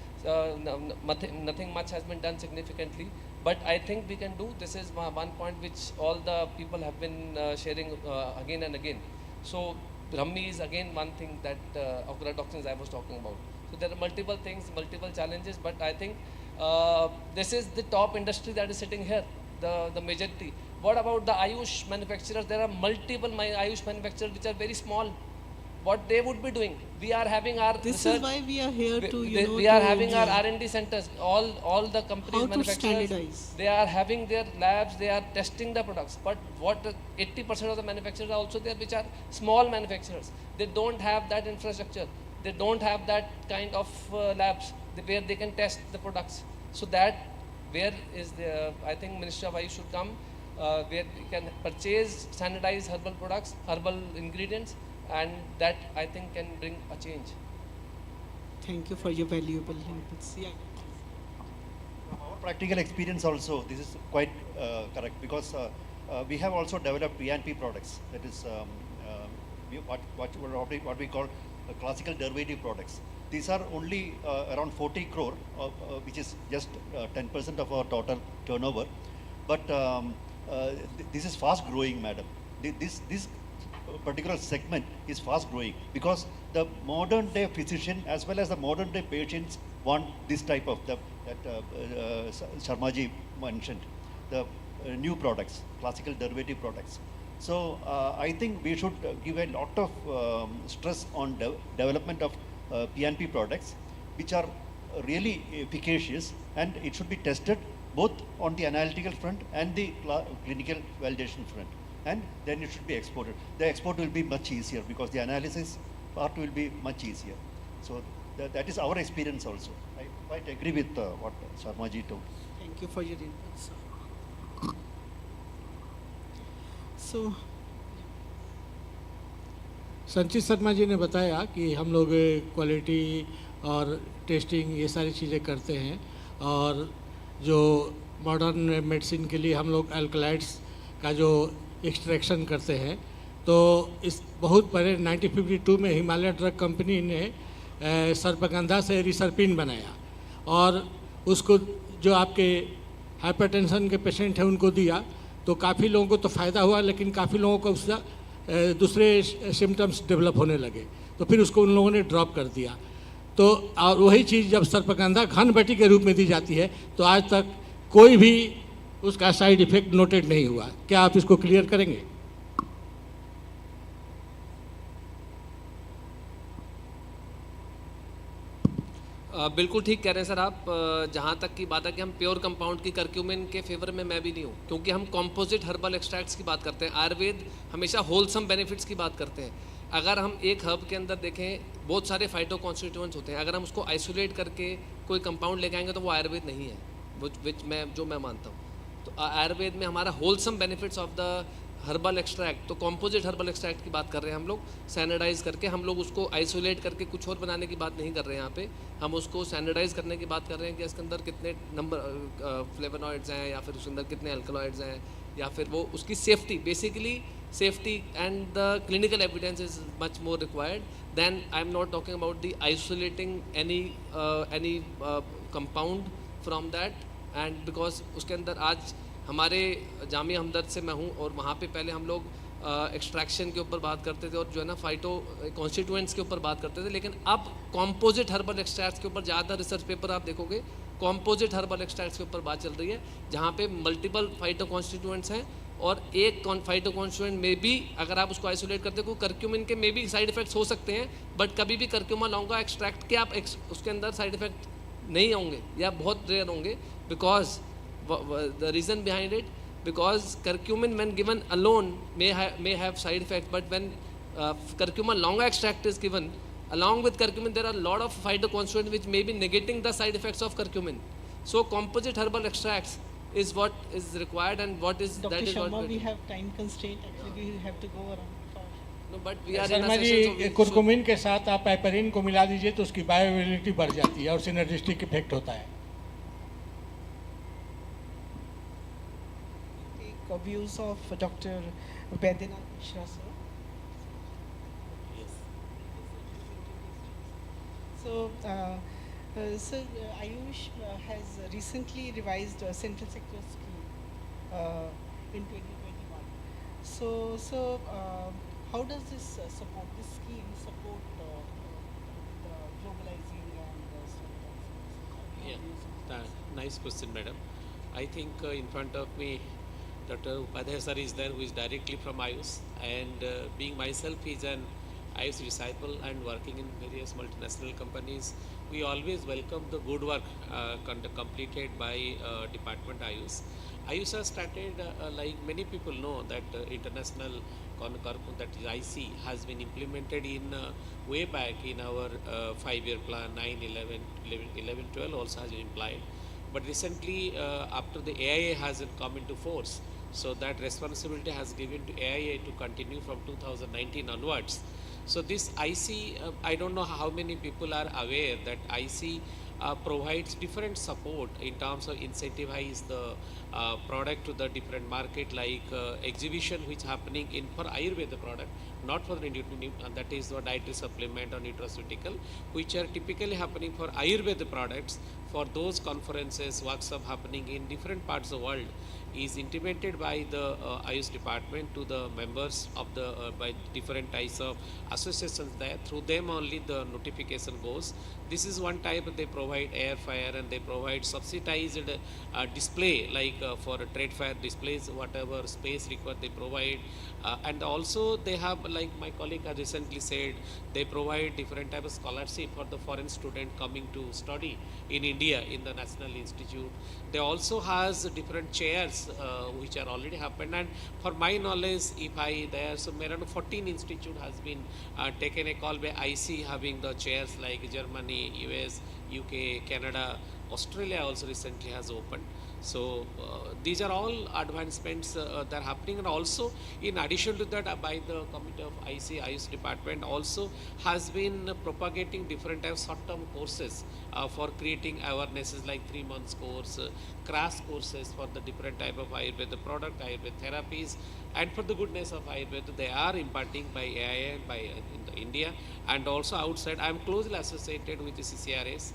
nothing much has been done significantly. But I think we can do. This is one point which all the people have been sharing again and again. So Brahmi is again one thing, that okra toxins I was talking about. So there are multiple things, multiple challenges, but I think this is the top industry that is sitting here, the majority. What about the Ayush manufacturers? There are multiple Ayush manufacturers which are very small. What they would be doing? We are having our This research. is why we are here to, We are having our R&D centers. All the companies, how to manufacturers, standardize. they are having their labs. They are testing the products. But what 80% of the manufacturers are also there, which are small manufacturers. They don't have that infrastructure. They don't have that kind of labs where they can test the products. So that where is the, I think Ministry of Ayush should come, where we can purchase standardized herbal products, herbal ingredients, and that I think can bring a change. Thank you for your valuable inputs. Yeah. From our practical experience also, this is quite correct, because we have also developed P&P products. That is what we call classical derivative products. These are only around 40 crore, which is just 10% of our total turnover. But this is fast growing, madam. This particular segment is fast growing, because the modern day physician as well as the modern day patients want this type of that Sharmaji mentioned, the new products, classical derivative products. So I think we should give a lot of stress on development of P&P products, which are really efficacious, and it should be tested both on the analytical front and the clinical validation front. And then it should be exported. The export will be much easier, because the analysis part will be much easier. So that is our experience also. I quite agree with what Sharmaji told. Thank you for your inputs. So, संचित शर्मा जी ने बताया कि हम लोग quality और testing ये सारी चीज़ें करते हैं, और जो मॉडर्न मेडिसिन के लिए हम लोग अल्कलाइड्स का जो एक्सट्रैक्शन करते हैं, तो इस बहुत बड़े 1952 में हिमालय ड्रग कंपनी ने सर्पगंधा से रिसर्पिन बनाया, और उसको जो आपके हाइपरटेंशन के पेशेंट हैं उनको दिया, तो काफ़ी लोगों को तो फ़ायदा हुआ, लेकिन काफ़ी लोगों को उससे दूसरे सिम्टम्स डेवलप होने लगे, तो फिर उसको उन लोगों ने ड्रॉप कर दिया। तो और वही चीज़ जब सर्पगंधा घन बटी के रूप में दी जाती है, तो आज तक कोई भी उसका साइड इफेक्ट नोटेड नहीं हुआ। क्या आप इसको क्लियर करेंगे? बिल्कुल ठीक कह रहे हैं सर आप। जहाँ तक की बात है कि हम प्योर कंपाउंड की करक्यूमिन के फेवर में मैं भी नहीं हूँ, क्योंकि हम कॉम्पोजिट हर्बल एक्सट्रैक्ट्स की बात करते हैं। आयुर्वेद हमेशा होलसम बेनिफिट्स की बात करते हैं। अगर हम एक हर्ब के अंदर देखें, बहुत सारे फाइटो कॉन्स्टिट्यूएंट्स होते हैं, अगर हम उसको आइसोलेट करके कोई कंपाउंड लेके आएंगे तो वो आयुर्वेद नहीं है, जो मैं मानता हूँ। तो आयुर्वेद में हमारा wholesome benefits of the herbal extract, तो कॉम्पोजिट हर्बल एक्सट्रैक्ट की बात कर रहे हैं हम लोग। सैनिटाइज करके हम लोग उसको आइसोलेट करके कुछ और बनाने की बात नहीं कर रहे हैं यहाँ पे। हम उसको सैनिटाइज करने की बात कर रहे हैं कि इसके अंदर कितने नंबर फ्लेवोनॉइड्स हैं, या फिर उसके अंदर कितने अल्कलॉइड्स हैं, या फिर वो उसकी safety, basically safety and the clinical evidence is much more required then I am not talking about the isolating any compound from that. And because उसके अंदर आज हमारे जामिया हमदर्द से मैं हूँ, और वहाँ पे पहले हम लोग एक्सट्रैक्शन के ऊपर बात करते थे और जो है ना फाइटो कॉन्स्टिट्यूएंट्स के ऊपर बात करते थे, लेकिन अब कॉम्पोजिट हर्बल एक्सट्रैक्ट्स के ऊपर ज़्यादा रिसर्च पेपर आप देखोगे कॉम्पोजिट हर्बल एक्सट्रैक्ट्स के ऊपर बात चल रही है, जहाँ पे मल्टीपल फाइटो कॉन्स्टिट्यूएंट्स हैं, और एक फाइटो कॉन्स्टिट्यूएंट में भी अगर आप उसको आइसोलेट करते हो, करक्यूमिन के में भी साइड इफेक्ट्स हो सकते हैं, बट कभी भी करक्यूमा लॉन्गा एक्सट्रैक्ट के आप उसके अंदर साइड इफेक्ट नहीं होंगे या बहुत रेयर होंगे, because the reason behind it, because curcumin when given alone may have side effects, but when curcuma longa extract is given along with curcumin, there are a lot of phytoconstituents which may be negating the side effects of curcumin. So composite herbal extracts is what is required, and what is Dr. that is Sharma, what we have time constraint. Actually, we have to go around. No, but we are in a Sharma session, जी, curcumin के साथ आप पैपरिन को मिला दीजिए तो उसकी bioavailability बढ़ जाती है और सिनर्जिस्टिक इफेक्ट होता है। Views of Dr. Baidyanath Mishra, sir. Yes. So, sir, Ayush has recently revised a central sector scheme in 2021. So, how does this support, this scheme support the globalizing and Nice question, madam. I think in front of me Dr. Upadhyay sir is there, who is directly from Ayush, and being myself is an Ayush disciple and working in various multinational companies, we always welcome the good work completed by Department Ayush. Ayush has started, like many people know, that international that is IC has been implemented in way back in our 5-year plan, 11, 12 also has been implied. But recently, after the AIA has come into force, so that responsibility has given to AIA to continue from 2019 onwards. So this IC, I don't know how many people are aware that IC provides different support in terms of incentivize the product to the different market, like exhibition which happening in for Ayurveda product, not for the that is the dietary supplement or nutraceutical, which are typically happening for Ayurveda products. For those conferences, workshop happening in different parts of the world, is intimated by the Ayush department to the members of the by different types of associations there. Through them only the notification goes. This is one type. They provide air fire and they provide subsidized display, like for trade fair displays, whatever space required they provide. And also they have, like my colleague has recently said, they provide different type of scholarship for the foreign student coming to study in India in the National Institute. They also has different chairs which are already happened, and for my knowledge, if I there, so around 14 institute has been taken a call by IC having the chairs like Germany, US, UK, Canada, Australia also recently has opened. So these are all advancements that are happening, and also in addition to that, by the committee of IC, Ayush department also has been propagating different types of short-term courses for creating awarenesses, like 3 months course, crash courses for the different type of Ayurveda product, Ayurveda therapies, and for the goodness of Ayurveda, they are imparting by AIA and by in India, and also outside. I am closely associated with the CCRS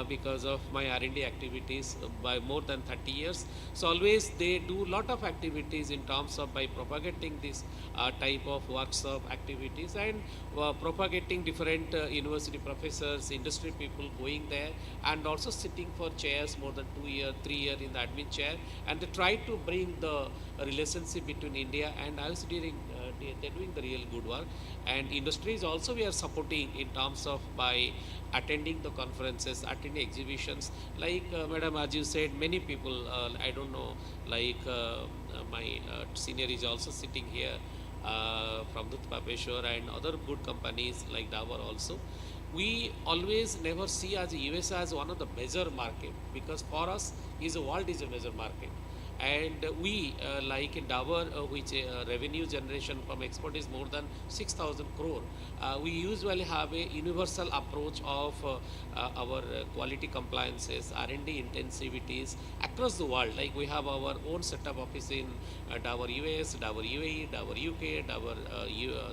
because of my R&D activities by more than 30 years. So always they do lot of activities in terms of by propagating this type of workshop activities, and propagating different university professors, industry people going there, and also sitting for chairs more than 2 years, 3 years in the admin chair, and they try to bring the relationship between India and Ayush they're doing the real good work. And industries also we are supporting in terms of by attending the conferences, attending exhibitions. Like Madam, as you said, many people, I don't know, like my senior is also sitting here from Dutpapeshwar and other good companies like Dabur also. We always never see as USA as one of the major market, because for us is the world is a major market. And we like in Dabur, which revenue generation from export is more than 6,000 crore. We usually have a universal approach of our quality compliances, R&D intensivities across the world. Like we have our own setup office in Dabur US, Dabur UAE, Dabur UK, Dabur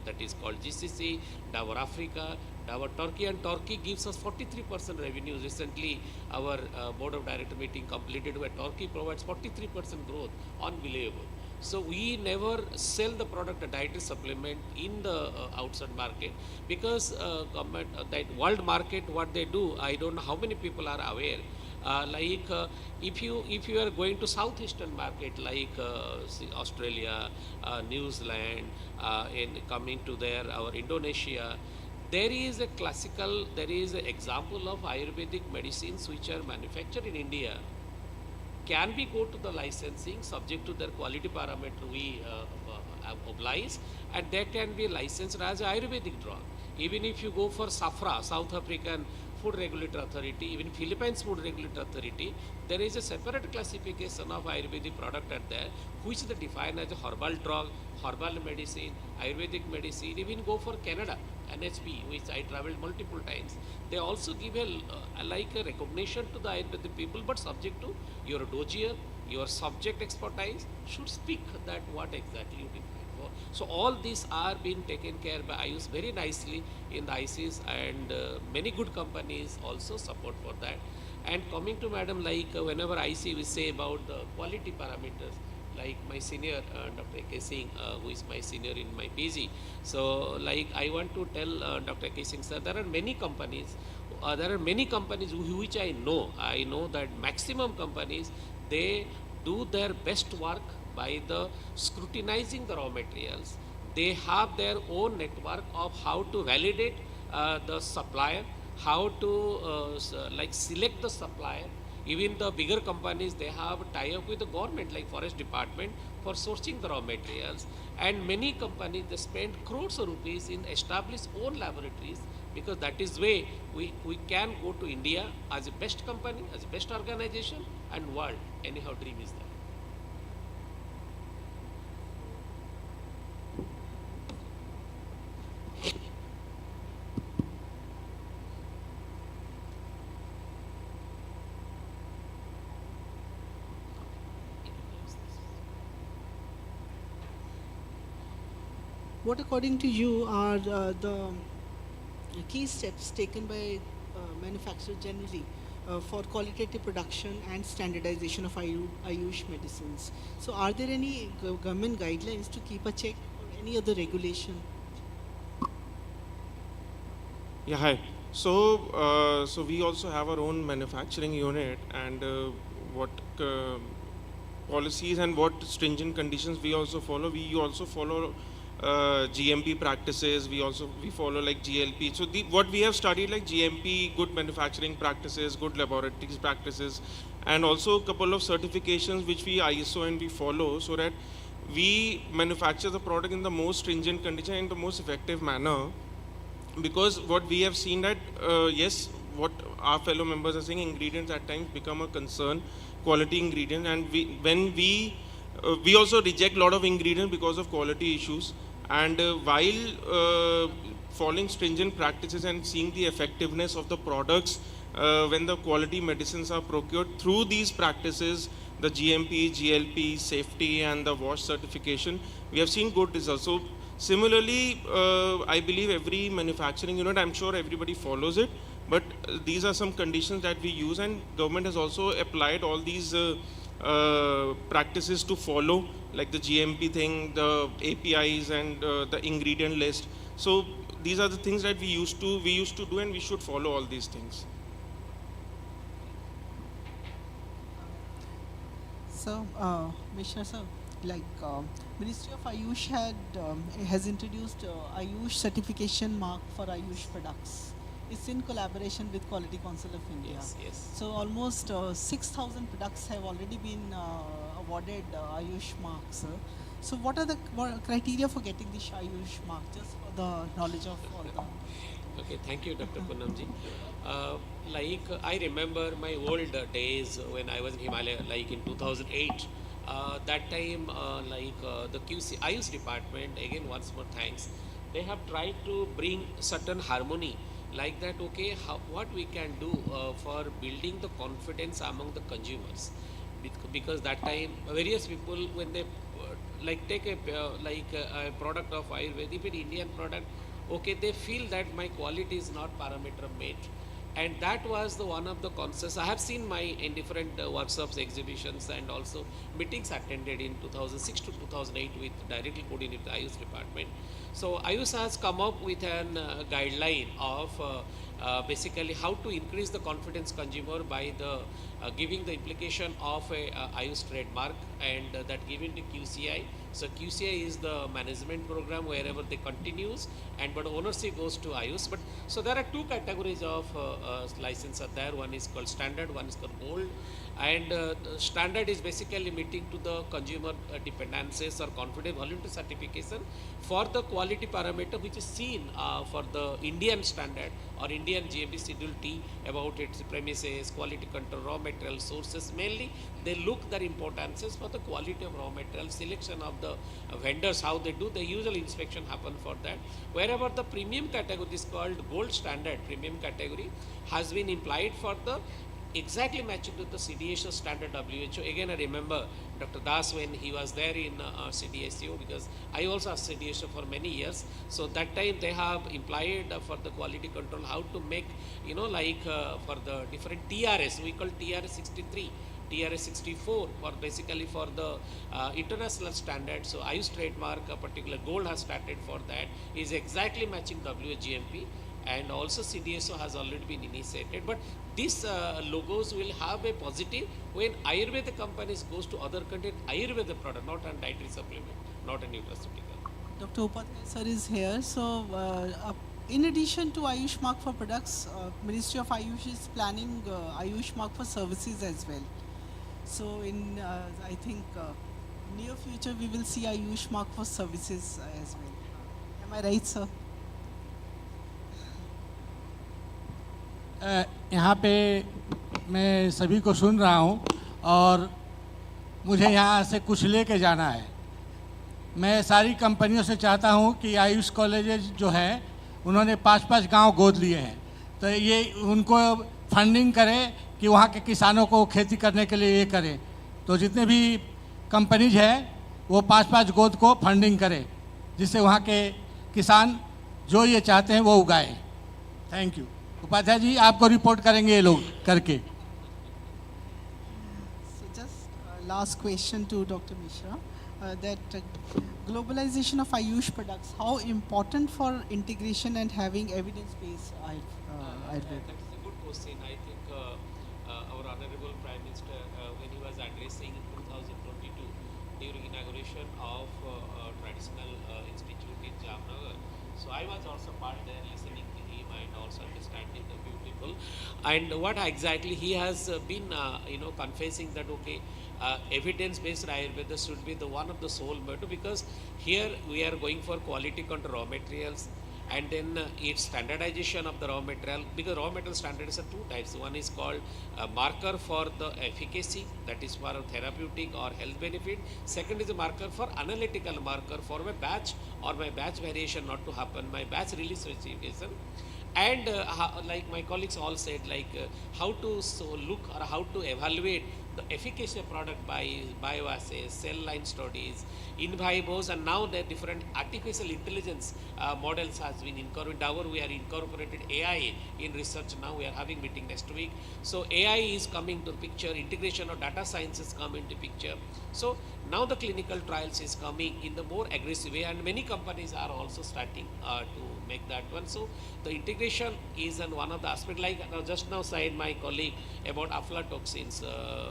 that is called GCC, Dabur Africa, Dabur Turkey, and Turkey gives us 43% revenue. Recently, our board of director meeting completed where Turkey provides 43% growth, unbelievable. So we never sell the product a dietary supplement in the outside market, because that world market what they do, I don't know how many people are aware. If you are going to southeastern market like Australia, New Zealand, in coming to there our Indonesia, there is an example of Ayurvedic medicines which are manufactured in India. Can we go to the licensing subject to their quality parameter we oblige, and that can be licensed as Ayurvedic drug. Even if you go for SAFRA, South African Food Regulatory Authority, even Philippines Food Regulatory Authority, there is a separate classification of Ayurvedic product at there, which they define as a herbal drug, herbal medicine, Ayurvedic medicine. Even go for Canada, NHP, which I traveled multiple times. They also give like a recognition to the Ayurvedic people, but subject to your dossier, your subject expertise should speak that what exactly you define for. So all these are being taken care by IUS very nicely in the ICs, and many good companies also support for that. And coming to Madam, like whenever I see we say about the quality parameters, like my senior Dr. A.K. Singh, who is my senior in my PG. So like I want to tell Dr. A.K. Singh sir, there are many companies which I know that maximum companies, they do their best work by the scrutinizing the raw materials. They have their own network of how to validate the supplier, how to like select the supplier. Even the bigger companies, they have tie-up with the government like forest department for sourcing the raw materials. And many companies, they spend crores of rupees in establish own laboratories, because that is way we can go to India as a best company, as a best organization, and world. Anyhow, dream is there. What, according to you, are the key steps taken by manufacturers generally for qualitative production and standardization of Ayush medicines? So are there any government guidelines to keep a check, or any other regulation? Yeah, hi. So we also have our own manufacturing unit, and what policies and what stringent conditions we also follow. We also follow GMP practices. We follow like GLP. So what we have studied like GMP, good manufacturing practices, good laboratories practices, and also a couple of certifications which we ISO and we follow, so that we manufacture the product in the most stringent condition, in the most effective manner. Because what we have seen that yes, what our fellow members are saying, ingredients at times become a concern, quality ingredients, and we also reject a lot of ingredients because of quality issues. And while following stringent practices and seeing the effectiveness of the products when the quality medicines are procured through these practices, the GMP, GLP, safety, and the WASH certification, we have seen good results. So similarly, I believe every manufacturing unit, I'm sure everybody follows it, but these are some conditions that we use, and government has also applied all these practices to follow, like the GMP thing, the APIs, and the ingredient list. So these are the things that we used to do, and we should follow all these things. So, Mishra sir, Ministry of Ayush has introduced Ayush certification mark for Ayush products. It's in collaboration with Quality Council of India. Yes, yes. So almost 6,000 products have already been awarded Ayush marks. So what are the criteria for getting this Ayush mark? Just for the knowledge of all the. Okay, thank you, Dr. Poonamji. I remember my old days when I was in Himalaya, like in 2008. That time, the QC IUS department, again, once more thanks, they have tried to bring certain harmony like that, okay, what we can do for building the confidence among the consumers. Because that time, various people, when they take a product of Ayurveda, if it's Indian product, okay, they feel that my quality is not parameter made. And that was the one of the concerns. I have seen my in different workshops, exhibitions, and also meetings attended in 2006 to 2008 with directly coordinated with the IUS department. So IUS has come up with an guideline of basically how to increase the confidence consumer by the giving the implication of a IUS trademark and that given to QCI. So QCI is the management program wherever they continues, and but ownership goes to IUS. But so there are two categories of license are there. One is called standard, one is called gold. And standard is basically meeting to the consumer dependencies or confident voluntary certification for the quality parameter which is seen for the Indian standard or Indian GMP Schedule T about its premises, quality control, raw material sources. Mainly they look their importances for the quality of raw material, selection of the vendors, how they do, the usual inspection happen for that. Wherever the premium category is called gold standard, premium category has been implied for the exactly matching to the CDSO standard WHO. Again, I remember Dr. Das when he was there in CDSO, because I also have CDSO for many years. So that time they have implied for the quality control how to make, for the different TRS, we call TRS 63. TRS 64 for basically for the international standard. So IUS trademark, a particular gold has started for that, is exactly matching WGMP, and also CDSO has already been initiated. But these logos will have a positive when Ayurveda companies goes to other countries, Ayurveda product, not a dietary supplement, not a nutraceutical. Dr. Upadhyay sir is here. So in addition to Ayush mark for products, Ministry of Ayush is planning Ayush mark for services as well. So in I think near future we will see Ayush mark for services as well. Am I right, sir? यहाँ पे मैं सभी को सुन रहा हूँ और मुझे यहाँ से कुछ लेके जाना है। मैं सारी कंपनियों से चाहता हूँ कि आयुष कॉलेजेस जो हैं उन्होंने 5-5 गांव गोद लिए हैं, तो ये उनको फंडिंग करें कि वहाँ के किसानों को खेती करने के लिए ये करें। तो जितने भी कंपनीज हैं वो 5-5 गोद को फंडिंग करें, जिससे वहाँ के किसान जो ये चाहते हैं वो उगाएं। Thank you. उपाध्याय जी आपको रिपोर्ट करेंगे ये लोग करके। So just last question to Dr. Mishra, that globalization of Ayush products, how important for integration and having evidence-based Ayurveda? That's a good question. I think our Honorable Prime Minister, when he was addressing in 2022 during inauguration of Traditional Institute in Jamnagar, so I was also part there listening to him and also understanding the beautiful. And what exactly he has been, confessing that, okay, evidence-based Ayurveda should be the one of the sole motto, because here we are going for quality control raw materials, and then its standardization of the raw material, because raw material standards are two types. One is called a marker for the efficacy, that is for therapeutic or health benefit. Second is a marker for analytical marker for my batch or my batch variation not to happen, my batch release specification. And like my colleagues all said, how to look or how to evaluate the efficacy of product by bioassays, cell line studies, in vivos, and now the different artificial intelligence models has been incorporated. Our we are incorporated AI in research now. We are having meeting next week. So AI is coming to the picture. Integration of data sciences come into picture. So now the clinical trials is coming in the more aggressive way, and many companies are also starting to make that one. So the integration is one of the aspects. Like just now said my colleague about aflatoxins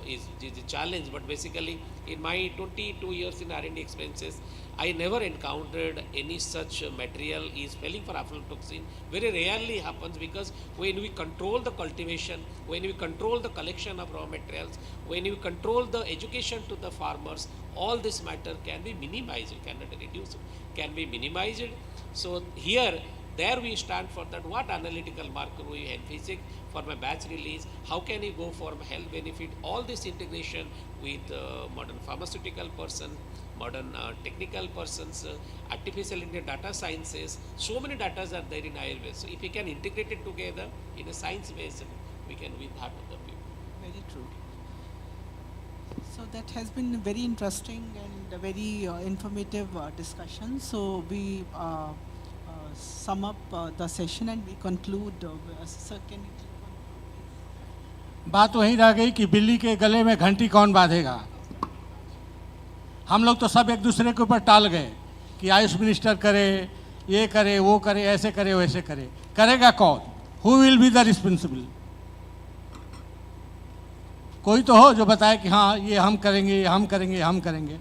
is a challenge. But basically, in my 22 years in R&D expenses, I never encountered any such material is failing for aflatoxin. Very rarely happens, because when we control the cultivation, when we control the collection of raw materials, when we control the education to the farmers, all this matter can be minimized, cannot reduce, can be minimized. So here, there we stand for that. What analytical marker we envisage for my batch release? How can we go for health benefit? All this integration with modern pharmaceutical person, modern technical persons, artificial intelligence, data sciences. So many data are there in Ayurveda. So if we can integrate it together in a science based, we can win heart of the people. Very true. So that has been a very interesting and a very informative discussion. So we sum up the session and we conclude. Sir, can you बात वही रह गई कि बिल्ली के गले में घंटी कौन बांधेगा। हम लोग तो सब एक दूसरे के ऊपर टाल गए कि आयुष मिनिस्टर करे, ये करे, वो करे, ऐसे करे, वैसे करे। करेगा कौन? Who will be the responsible? कोई तो हो जो बताए कि हाँ ये हम करेंगे, हम करेंगे, हम करेंगे।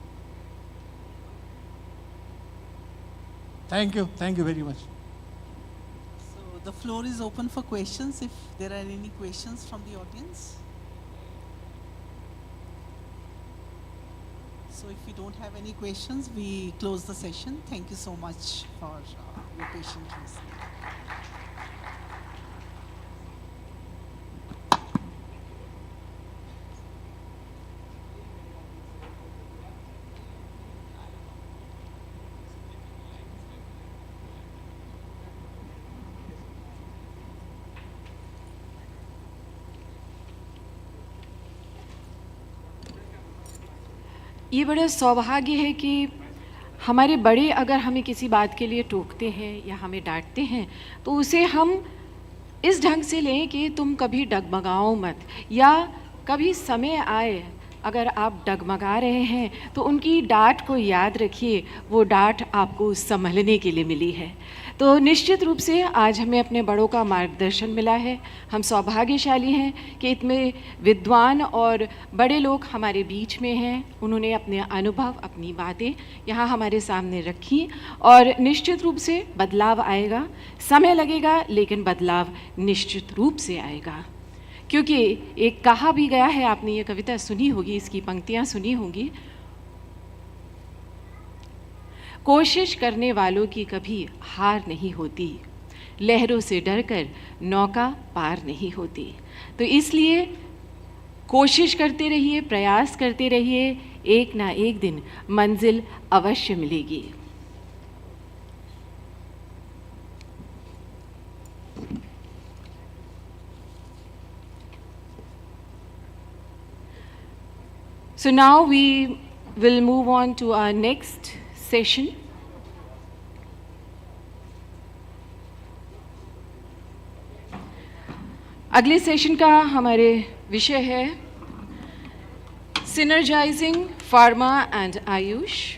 Thank you very much. So the floor is open for questions if there are any questions from the audience. So if we don't have any questions, we close the session. Thank you so much for your patient listening. ये बड़ा सौभाग्य है कि हमारे बड़े अगर हमें किसी बात के लिए टोकते हैं या हमें डांटते हैं तो उसे हम इस ढंग से लें कि तुम कभी डगमगाओ मत, या कभी समय आए अगर आप डगमगा रहे हैं तो उनकी डांट को याद रखिए, वो डांट आपको संभलने के लिए मिली है। तो निश्चित रूप से आज हमें अपने बड़ों का मार्गदर्शन मिला है। हम सौभाग्यशाली हैं कि इतने विद्वान और बड़े लोग हमारे बीच में हैं। उन्होंने अपने अनुभव, अपनी बातें यहाँ हमारे सामने रखी और निश्चित रूप से बदलाव आएगा। समय लगेगा लेकिन बदलाव निश्चित रूप से आएगा, क्योंकि एक कहा भी गया है, आपने ये कविता सुनी होगी, इसकी पंक्तियाँ सुनी होंगी, कोशिश करने वालों की कभी हार नहीं होती, लहरों से डरकर नौका पार नहीं होती। तो इसलिए कोशिश करते रहिए, प्रयास करते रहिए, एक ना एक दिन मंजिल अवश्य मिलेगी। So now we will move on to our next session. अगले सेशन का हमारे विषय है Synergizing Pharma and Ayush,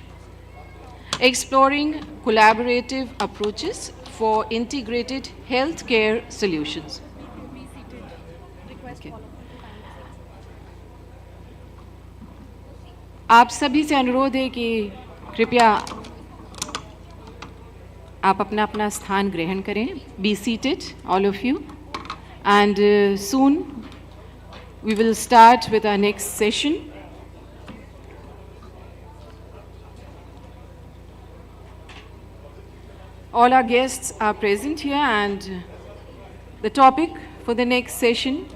Exploring Collaborative Approaches for Integrated Healthcare Solutions. Okay. आप सभी से अनुरोध है कि कृपया आप अपना अपना स्थान ग्रहण करें. Be seated, all of you. And soon we will start with our next session. All our guests are present here, and the topic for the next session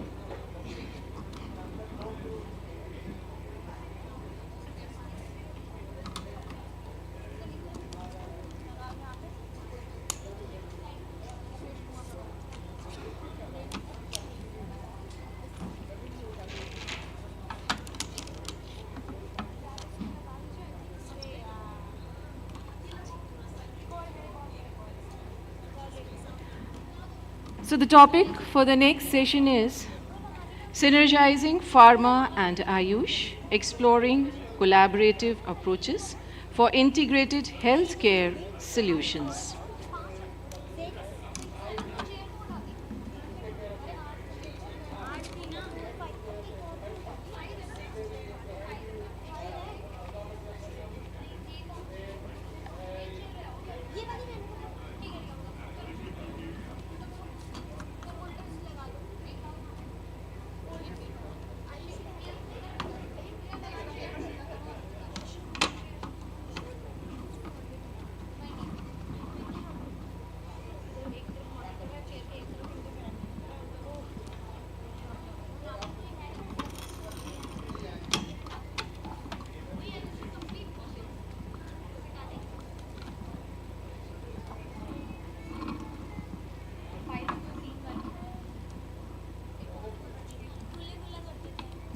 So the topic for the next session is Synergizing Pharma and Ayush, Exploring Collaborative Approaches for Integrated Healthcare Solutions.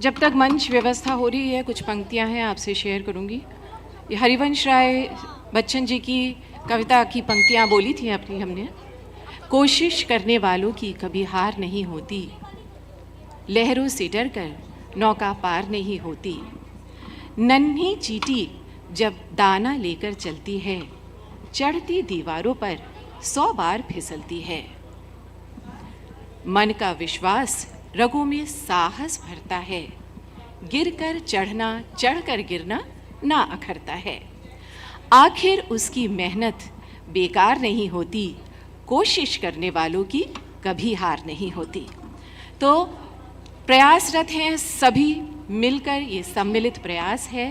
जब तक मंच व्यवस्था हो रही है, कुछ पंक्तियां हैं आपसे शेयर करूंगी। ये हरिवंश राय बच्चन जी की कविता की पंक्तियां बोली थी अपनी हमने। कोशिश करने वालों की कभी हार नहीं होती, लहरों से डरकर नौका पार नहीं होती, नन्ही चींटी जब दाना लेकर चलती है, चढ़ती दीवारों पर 100 बार फिसलती है। मन का विश्वास रगों में साहस भरता है, गिरकर चढ़ना चढ़कर गिरना ना अखरता है। आखिर उसकी मेहनत बेकार नहीं होती, कोशिश करने वालों की कभी हार नहीं होती। तो प्रयासरत हैं सभी मिलकर, ये सम्मिलित प्रयास है।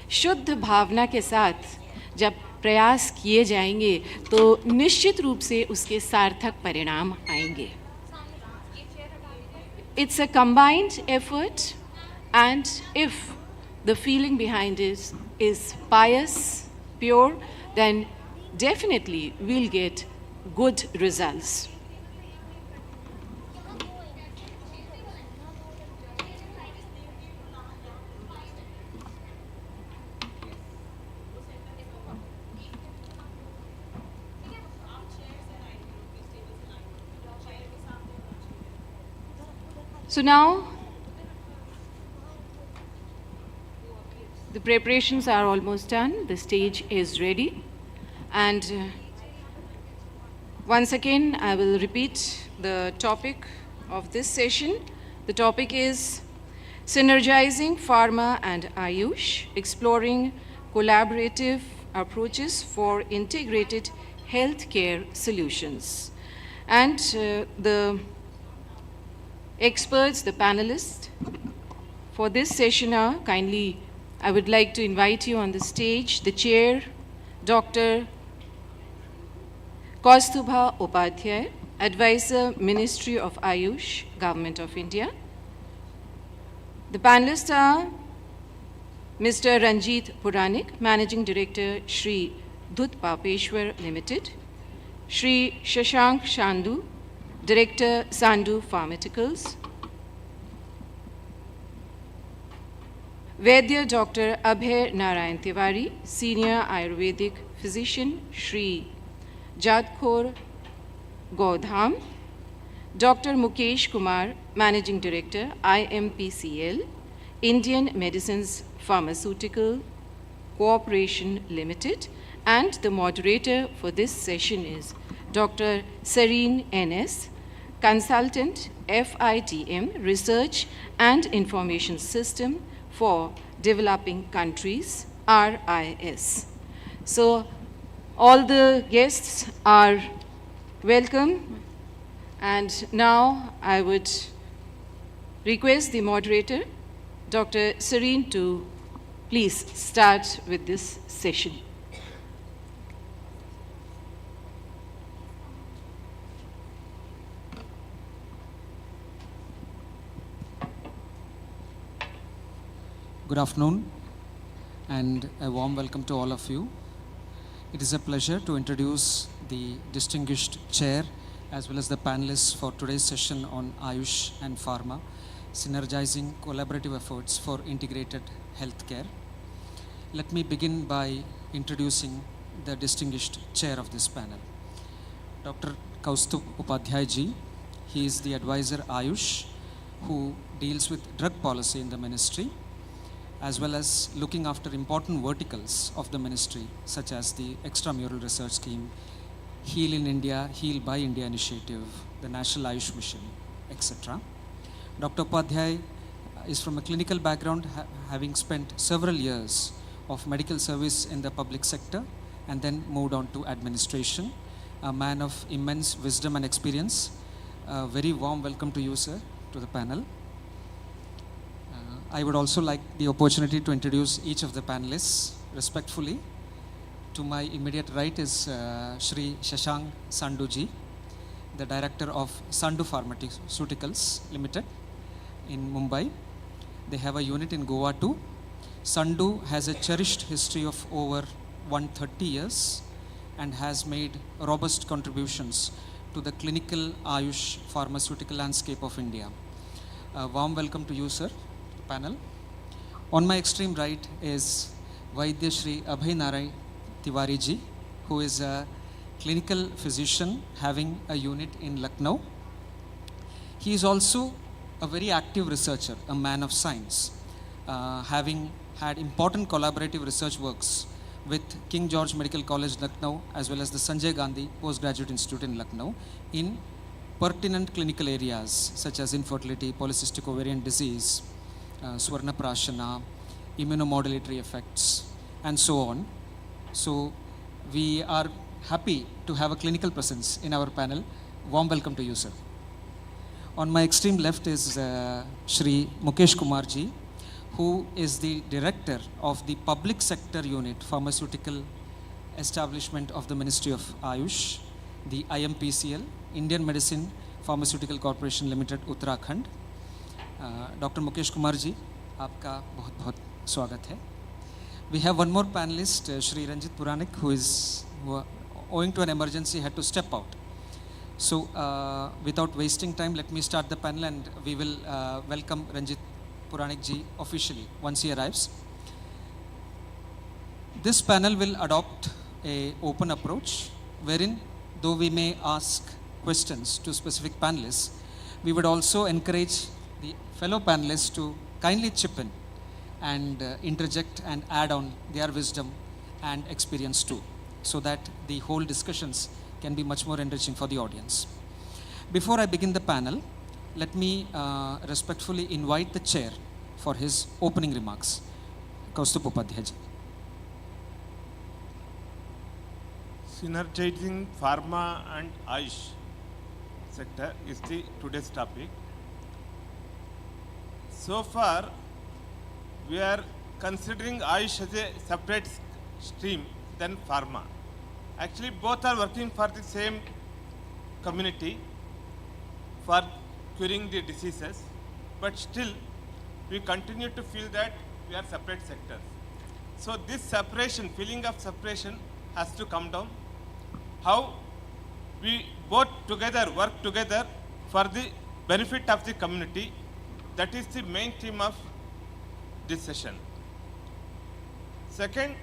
शुद्ध भावना के साथ जब प्रयास किए जाएंगे तो निश्चित रूप से उसके सार्थक परिणाम आएंगे। It's a combined effort, and if the feeling behind it is pious, pure, then definitely we'll get good results. So now, the preparations are almost done. The stage is ready. And once again, I will repeat the topic of this session. The topic is Synergizing Pharma and Ayush, Exploring Collaborative Approaches for Integrated Healthcare Solutions. And the experts, the panelists for this session are, kindly, I would like to invite you on the stage, the chair, Dr. Kaustubha Upadhyay, Advisor, Ministry of Ayush, Government of India. The panelists are Mr. Ranjit Puranik, Managing Director, Shri Dut Papeshwar Limited, Shri Shashank Shandu, Director, Sandu Pharmaceuticals, Vaidya Dr. Abhay Narayan Tiwari, Senior Ayurvedic Physician, Shri Jadkhor Godham, Dr. Mukesh Kumar, Managing Director, IMPCL, Indian Medicines Pharmaceutical Corporation Limited, and the moderator for this session is Dr. Serene NS, Consultant, FITM, Research and Information System for Developing Countries, RIS. So all the guests are welcome, and now I would request the moderator, Dr. Serene, to please start with this session. Good afternoon and a warm welcome to all of you. It is a pleasure to introduce the distinguished chair as well as the panelists for today's session on Ayush and Pharma, synergizing collaborative efforts for integrated healthcare. Let me begin by introducing the distinguished chair of this panel, Dr. Kaustubh Upadhyay ji. He is the advisor Ayush who deals with drug policy in the ministry, as well as looking after important verticals of the ministry, such as the extramural research scheme, Heal in India, Heal by India initiative, the National Ayush Mission, etc. Dr. Upadhyay is from a clinical background, having spent several years of medical service in the public sector and then moved on to administration. A man of immense wisdom and experience. A very warm welcome to you, sir, to the panel. I would also like the opportunity to introduce each of the panelists respectfully. To my immediate right is Shri Shashank Sandu ji, the director of Sandu Pharmaceuticals Limited in Mumbai. They have a unit in Goa too. Sandu has a cherished history of over 130 years and has made robust contributions to the clinical Ayush pharmaceutical landscape of India. A warm welcome to you, sir. panel. On my extreme right is Vaidya Shri Abhay Narai Tiwari ji, who is a clinical physician having a unit in Lucknow. He is also a very active researcher, a man of science, having had important collaborative research works with King George Medical College, Lucknow, as well as the Sanjay Gandhi Postgraduate Institute in Lucknow in pertinent clinical areas such as infertility, polycystic ovarian disease, Swarna Prashana, immunomodulatory effects, and so on. So we are happy to have a clinical presence in our panel. Warm welcome to you, sir. On my extreme left is Shri Mukesh Kumar ji, who is the director of the public sector unit pharmaceutical establishment of the Ministry of Ayush, the IMPCL, Indian Medicine Pharmaceutical Corporation Limited, Uttarakhand. Dr. Mukesh Kumar ji, आपका बहुत बहुत स्वागत है. We have one more panelist, Shri Ranjit Puranik, who owing to an emergency had to step out. So without wasting time, let me start the panel and we will welcome Ranjit Puranik ji officially once he arrives. This panel will adopt an open approach wherein though we may ask questions to specific panelists, we would also encourage the fellow panelists to kindly chip in and interject and add on their wisdom and experience too, so that the whole discussions can be much more enriching for the audience. Before I begin the panel, let me respectfully invite the chair for his opening remarks. Kaustubh Upadhyay ji. Synergizing pharma and Ayush sector is the today's topic. So far, we are considering Ayush as a separate stream than pharma. Actually, both are working for the same community for curing the diseases, but still we continue to feel that we are separate sectors. So this separation, feeling of separation has to come down. How we both together work together for the benefit of the community, that is the main theme of this session. Second,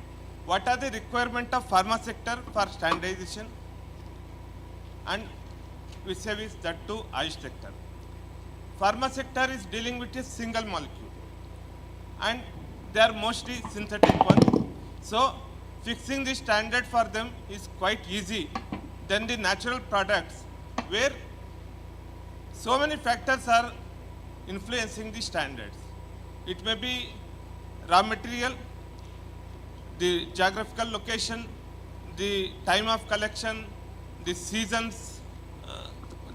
what are the requirements of pharma sector for standardization and vis-a-vis that to Ayush sector. Pharma sector is dealing with a single molecule and they are mostly synthetic ones. So fixing the standard for them is quite easy than the natural products where so many factors are influencing the standards. It may be raw material, the geographical location, the time of collection, the seasons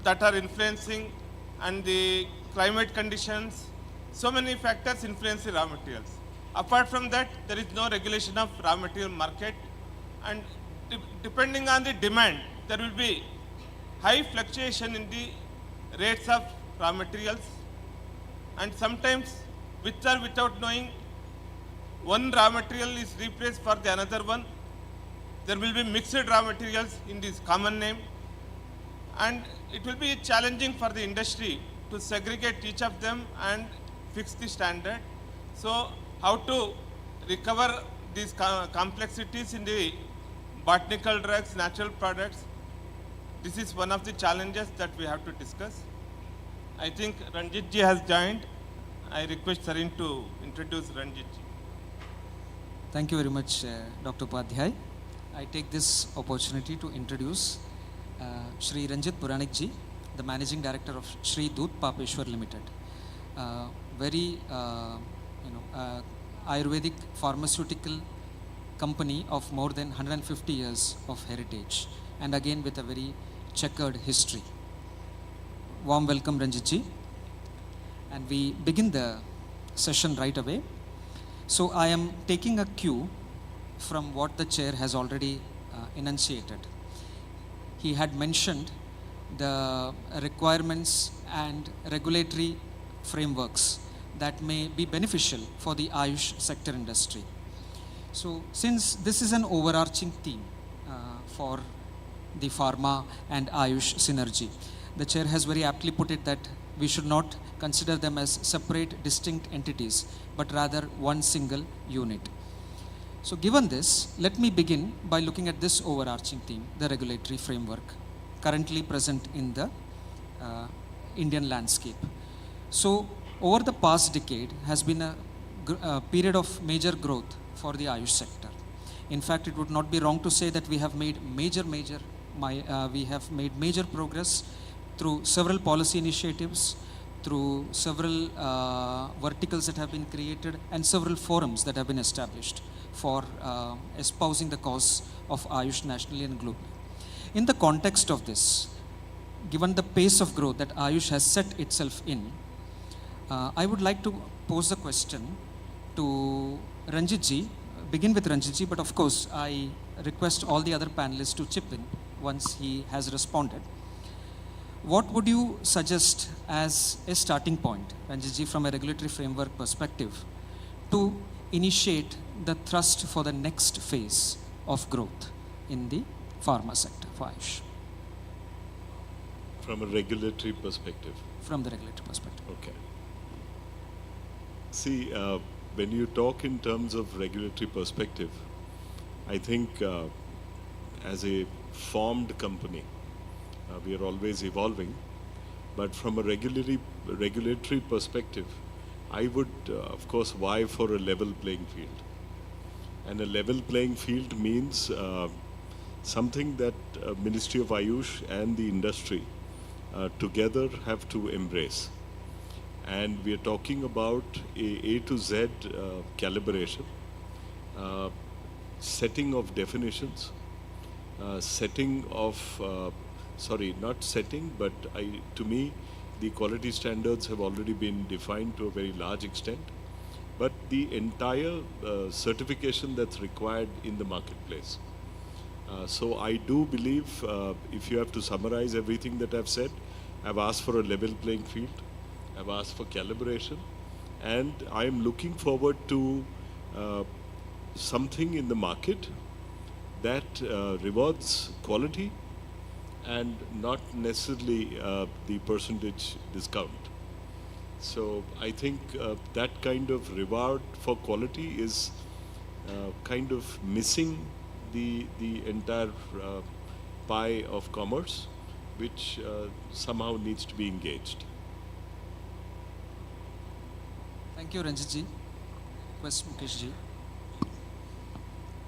that are influencing, and the climate conditions. So many factors influence the raw materials. Apart from that, there is no regulation of raw material market, and depending on the demand, there will be high fluctuation in the rates of raw materials, and sometimes with or without knowing, one raw material is replaced for the another one. There will be mixed raw materials in this common name, and it will be challenging for the industry to segregate each of them and fix the standard. So how to recover these complexities in the botanical drugs, natural products, this is one of the challenges that we have to discuss. I think Ranjit ji has joined. I request Sarin to introduce Ranjit ji. Thank you very much, Dr. Upadhyay. I take this opportunity to introduce Shri Ranjit Puranik ji, the Managing Director of Shri Doodh Papeshwar Limited. Very Ayurvedic pharmaceutical company of more than 150 years of heritage, and again with a very checkered history. Warm welcome, Ranjit ji. And we begin the session right away. So I am taking a cue from what the chair has already enunciated. He had mentioned the requirements and regulatory frameworks that may be beneficial for the Ayush sector industry. So since this is an overarching theme for the pharma and Ayush synergy, the chair has very aptly put it that we should not consider them as separate, distinct entities, but rather one single unit. So given this, let me begin by looking at this overarching theme, the regulatory framework currently present in the Indian landscape. So over the past decade has been a period of major growth for the Ayush sector. In fact, it would not be wrong to say that we have made major progress through several policy initiatives, through several verticals that have been created, and several forums that have been established for espousing the cause of Ayush nationally and globally. In the context of this, given the pace of growth that Ayush has set itself in, I would like to pose a question to Ranjitji, begin with Ranjitji, but of course I request all the other panelists to chip in once he has responded. What would you suggest as a starting point, Ranjitji, from a regulatory framework perspective, to initiate the thrust for the next phase of growth in the pharma sector for Ayush? From a regulatory perspective? From the regulatory perspective. Okay. See, when you talk in terms of regulatory perspective, I think as a formed company, we are always evolving, but from a regulatory perspective, I would, of course, vie for a level playing field. And a level playing field means something that Ministry of Ayush and the industry together have to embrace. And we are talking about A to Z calibration, setting of definitions, setting of, not setting, but to me, the quality standards have already been defined to a very large extent, but the entire certification that's required in the marketplace. So I do believe, if you have to summarize everything that I've said, I've asked for a level playing field, I've asked for calibration, and I'm looking forward to something in the market that rewards quality and not necessarily the percentage discount. So I think that kind of reward for quality is kind of missing the entire pie of commerce, which somehow needs to be engaged. Thank you, Ranjitji. Request Mukeshji.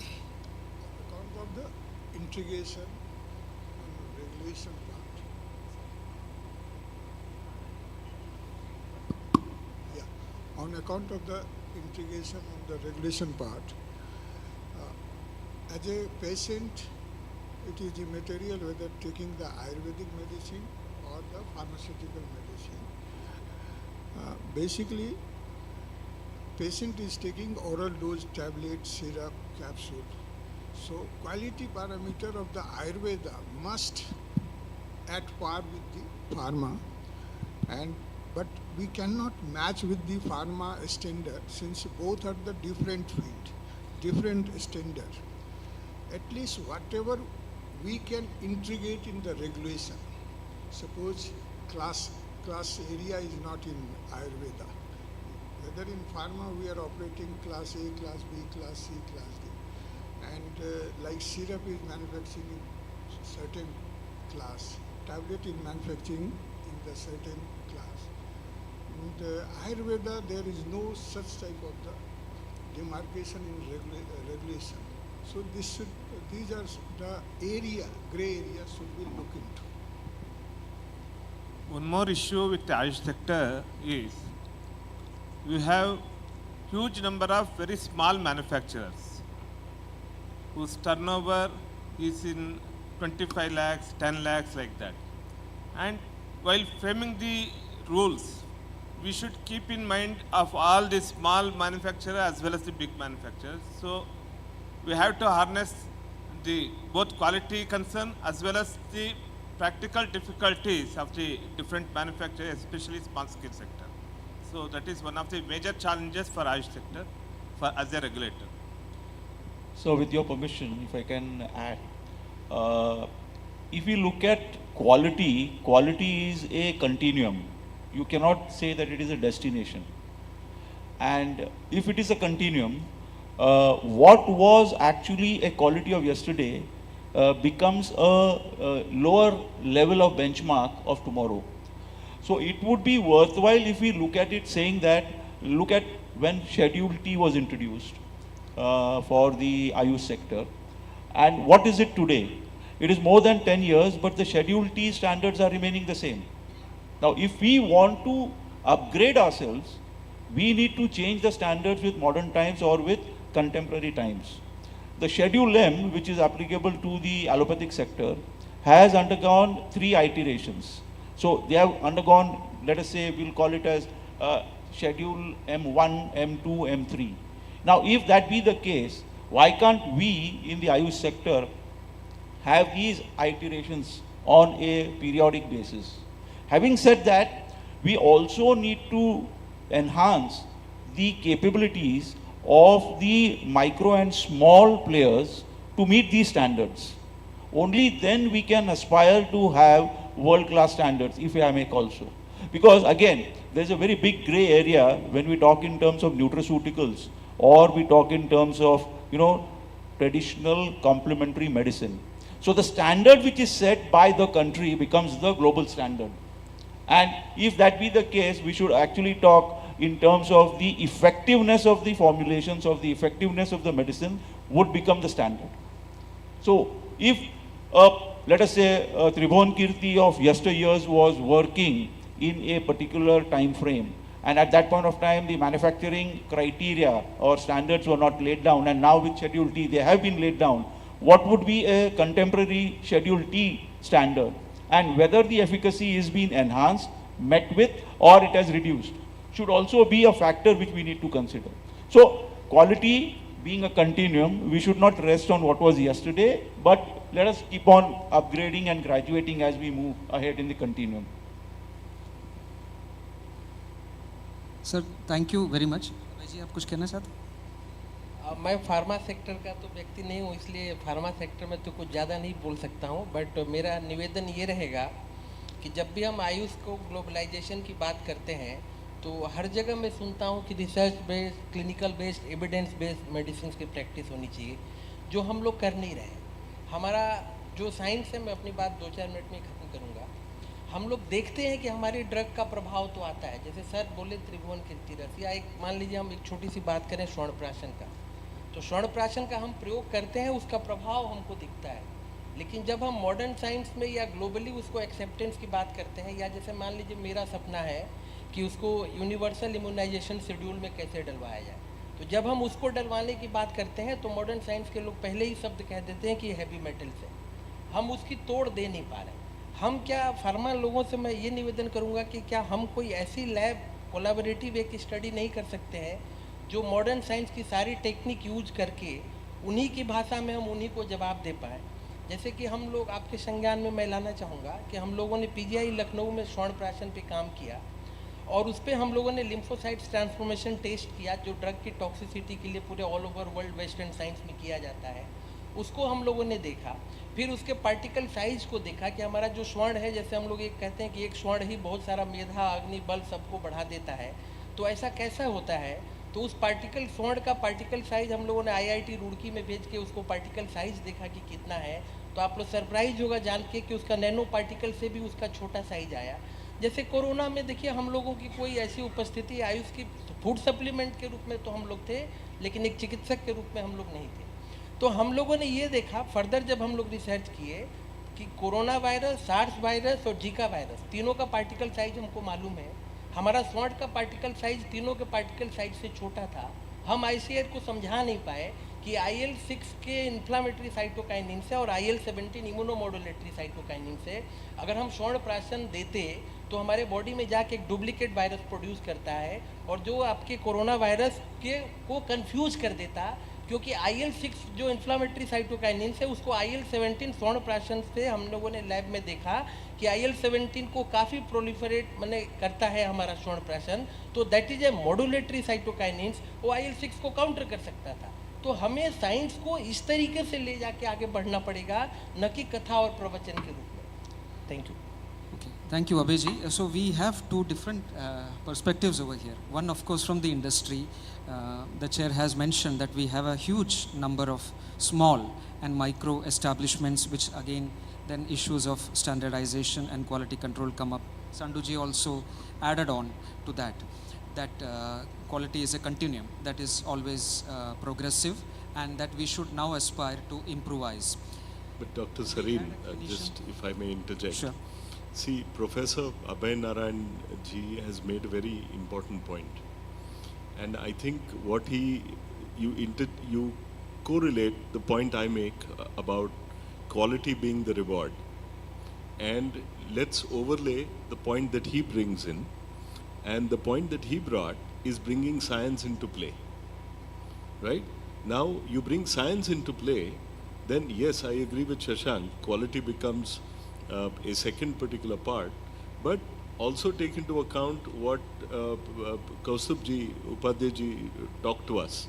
Account of the integration and regulation part. Yeah. On account of the integration and the regulation part, as a patient, it is immaterial whether taking the Ayurvedic medicine or the pharmaceutical medicine. Basically, patient is taking oral dose tablet, syrup, capsule. So quality parameter of the Ayurveda must at par with the pharma, but we cannot match with the pharma standard since both are the different field, different standard. At least whatever we can integrate in the regulation. Suppose class area is not in Ayurveda. Whether in pharma we are operating class A, class B, class C, class D. And like syrup is manufacturing in certain class, tablet is manufacturing in the certain class. In the Ayurveda there is no such type of the demarcation in regulation. So these are the gray area should be looked into. One more issue with the Ayush sector is we have huge number of very small manufacturers whose turnover is in 25 lakhs, 10 lakhs like that. And while framing the rules, we should keep in mind of all the small manufacturers as well as the big manufacturers. So we have to harness the both quality concern as well as the practical difficulties of the different manufacturers, especially small scale sector. So that is one of the major challenges for Ayush sector as a regulator. So with your permission, if I can add, if we look at quality is a continuum. You cannot say that it is a destination. And if it is a continuum, what was actually a quality of yesterday becomes a lower level of benchmark of tomorrow. So it would be worthwhile if we look at it saying that, look at when Schedule T was introduced for the Ayush sector, and what is it today? It is more than 10 years, but the Schedule T standards are remaining the same. Now, if we want to upgrade ourselves, we need to change the standards with modern times or with contemporary times. The Schedule M, which is applicable to the allopathic sector, has undergone 3 iterations. So they have undergone, let us say, we'll call it as Schedule M1, M2, M3. Now, if that be the case, why can't we in the Ayush sector have these iterations on a periodic basis? Having said that, we also need to enhance the capabilities of the micro and small players to meet these standards. Only then we can aspire to have world-class standards, if I may call so. Because again, there's a very big gray area when we talk in terms of nutraceuticals or we talk in terms of, traditional complementary medicine. So the standard which is set by the country becomes the global standard. And if that be the case, we should actually talk in terms of the effectiveness of the formulations, of the effectiveness of the medicine would become the standard. So if, let us say, Tribhuvan Kirti of yesteryears was working in a particular time frame, and at that point of time the manufacturing criteria or standards were not laid down, and now with Schedule T they have been laid down, what would be a contemporary Schedule T standard, and whether the efficacy is being enhanced, met with, or it has reduced, should also be a factor which we need to consider. So quality being a continuum, we should not rest on what was yesterday, but let us keep on upgrading and graduating as we move ahead in the continuum. Sir thank you very much. भाई जी आप कुछ कहना चाहते? मैं pharma sector का तो व्यक्ति नहीं हूँ, इसलिए फार्मा सेक्टर में तो कुछ ज़्यादा नहीं बोल सकता हूँ, बट मेरा निवेदन ये रहेगा कि जब भी हम आयुष को ग्लोबलाइजेशन की बात करते हैं तो हर जगह मैं सुनता हूँ कि research based, clinical based, evidence based medicine की प्रैक्टिस होनी चाहिए, जो हम लोग कर नहीं रहे। हमारा जो साइंस है, मैं अपनी बात 2-4 मिनट में ख़त्म करूँगा। हम लोग देखते हैं कि हमारी ड्रग का प्रभाव तो आता है, जैसे सर बोले त्रिभुवन कीर्ति रस, या एक मान लीजिए हम एक छोटी सी बात करें स्वर्णप्राशन का, तो स्वर्णप्राशन का हम प्रयोग करते हैं, उसका प्रभाव हमको दिखता है। लेकिन जब हम मॉडर्न साइंस में या ग्लोबली उसको एक्सेप्टेंस की बात करते हैं, या जैसे मान लीजिए मेरा सपना है कि उसको यूनिवर्सल इम्यूनाइजेशन शेड्यूल में कैसे डलवाया जाए, तो जब हम उसको डलवाने की बात करते हैं तो मॉडर्न साइंस के लोग पहले ही शब्द कह देते हैं कि हैवी मेटल्स है, हम उसकी तोड़ दे नहीं पा रहे। हम क्या फार्मा लोगों से मैं ये निवेदन करूंगा कि क्या हम कोई ऐसी लैब कोलैबोरेटिव एक स्टडी नहीं कर सकते हैं जो मॉडर्न साइंस की सारी टेक्निक यूज करके उन्हीं की भाषा में हम उन्हीं को जवाब दे पाएँ। जैसे कि हम लोग आपके संज्ञान में मैं लाना चाहूँगा कि हम लोगों ने पीजीआई लखनऊ में स्वर्णप्राशन पे काम किया और उस पर हम लोगों ने लिम्फोसाइट्स ट्रांसफॉर्मेशन टेस्ट किया, जो ड्रग की टॉक्सिसिटी के लिए पूरे all over world western science में किया जाता है, उसको हम लोगों ने देखा। फिर उसके पार्टिकल साइज को देखा कि हमारा जो स्वर्ण है, जैसे हम लोग एक कहते हैं कि एक स्वर्ण ही बहुत सारा मेधा, अग्नि, बल सबको बढ़ा देता है, तो ऐसा कैसा होता है? तो उस पार्टिकल स्वर्ण का पार्टिकल साइज हम लोगों ने आईआईटी रुड़की में भेज के उसको पार्टिकल साइज देखा कि कितना है, तो आप लोग सरप्राइज होगा जान के कि उसका नैनो पार्टिकल से भी उसका छोटा साइज आया। जैसे कोरोना में देखिए हम लोगों की कोई ऐसी उपस्थिति आयुष की फूड सप्लीमेंट के रूप में तो हम लोग थे, लेकिन एक चिकित्सक के रूप में हम लोग नहीं थे। तो हम लोगों ने ये देखा फर्दर जब हम लोग रिसर्च किए कि कोरोना वायरस, सार्स वायरस और जीका वायरस तीनों का पार्टिकल साइज हमको मालूम है, हमारा स्वर्ण का पार्टिकल साइज तीनों के पार्टिकल साइज से छोटा था। हम आईसीआर को समझा नहीं पाए कि IL-6 के इन्फ्लामेटरी साइटोकाइनिन से और IL-17 इम्यूनोमोडुलेटरी साइटोकाइनिन से अगर हम स्वर्णप्राशन देते तो हमारे बॉडी में जाके एक डुप्लीकेट वायरस प्रोड्यूस करता है और जो आपके कोरोना वायरस के को कंफ्यूज कर देता, क्योंकि IL-6 जो इन्फ्लामेटरी साइटोकाइनिन से उसको IL-17 स्वर्णप्राशन से हम लोगों ने लैब में देखा कि IL-17 को काफ़ी प्रोलिफरेट माने करता है हमारा स्वर्णप्राशन, तो दैट इज ए मॉडुलेटरी साइटोकाइनिन, वो IL-6 को काउंटर कर सकता था। तो हमें साइंस को इस तरीके से ले जाके आगे बढ़ना पड़ेगा, न कि कथा और प्रवचन के रूप में। Thank you. Okay, thank you, Abhiji. So we have two different perspectives over here. One, of course, from the industry. The chair has mentioned that we have a huge number of small and micro establishments, which again, then issues of standardization and quality control come up. Sanduji also added on to that, that quality is a continuum that is always progressive, and that we should now aspire to improvise. But Dr. Sareen, just if I may interject. Sure. See, Professor Abhay Narayan ji has made a very important point. And I think what you correlate the point I make about quality being the reward. And let's overlay the point that he brings in. And the point that he brought is bringing science into play. Right? Now, you bring science into play, then yes, I agree with Shashank, quality becomes a second particular part, but also take into account what Kaustubji, Upadhyayji talked to us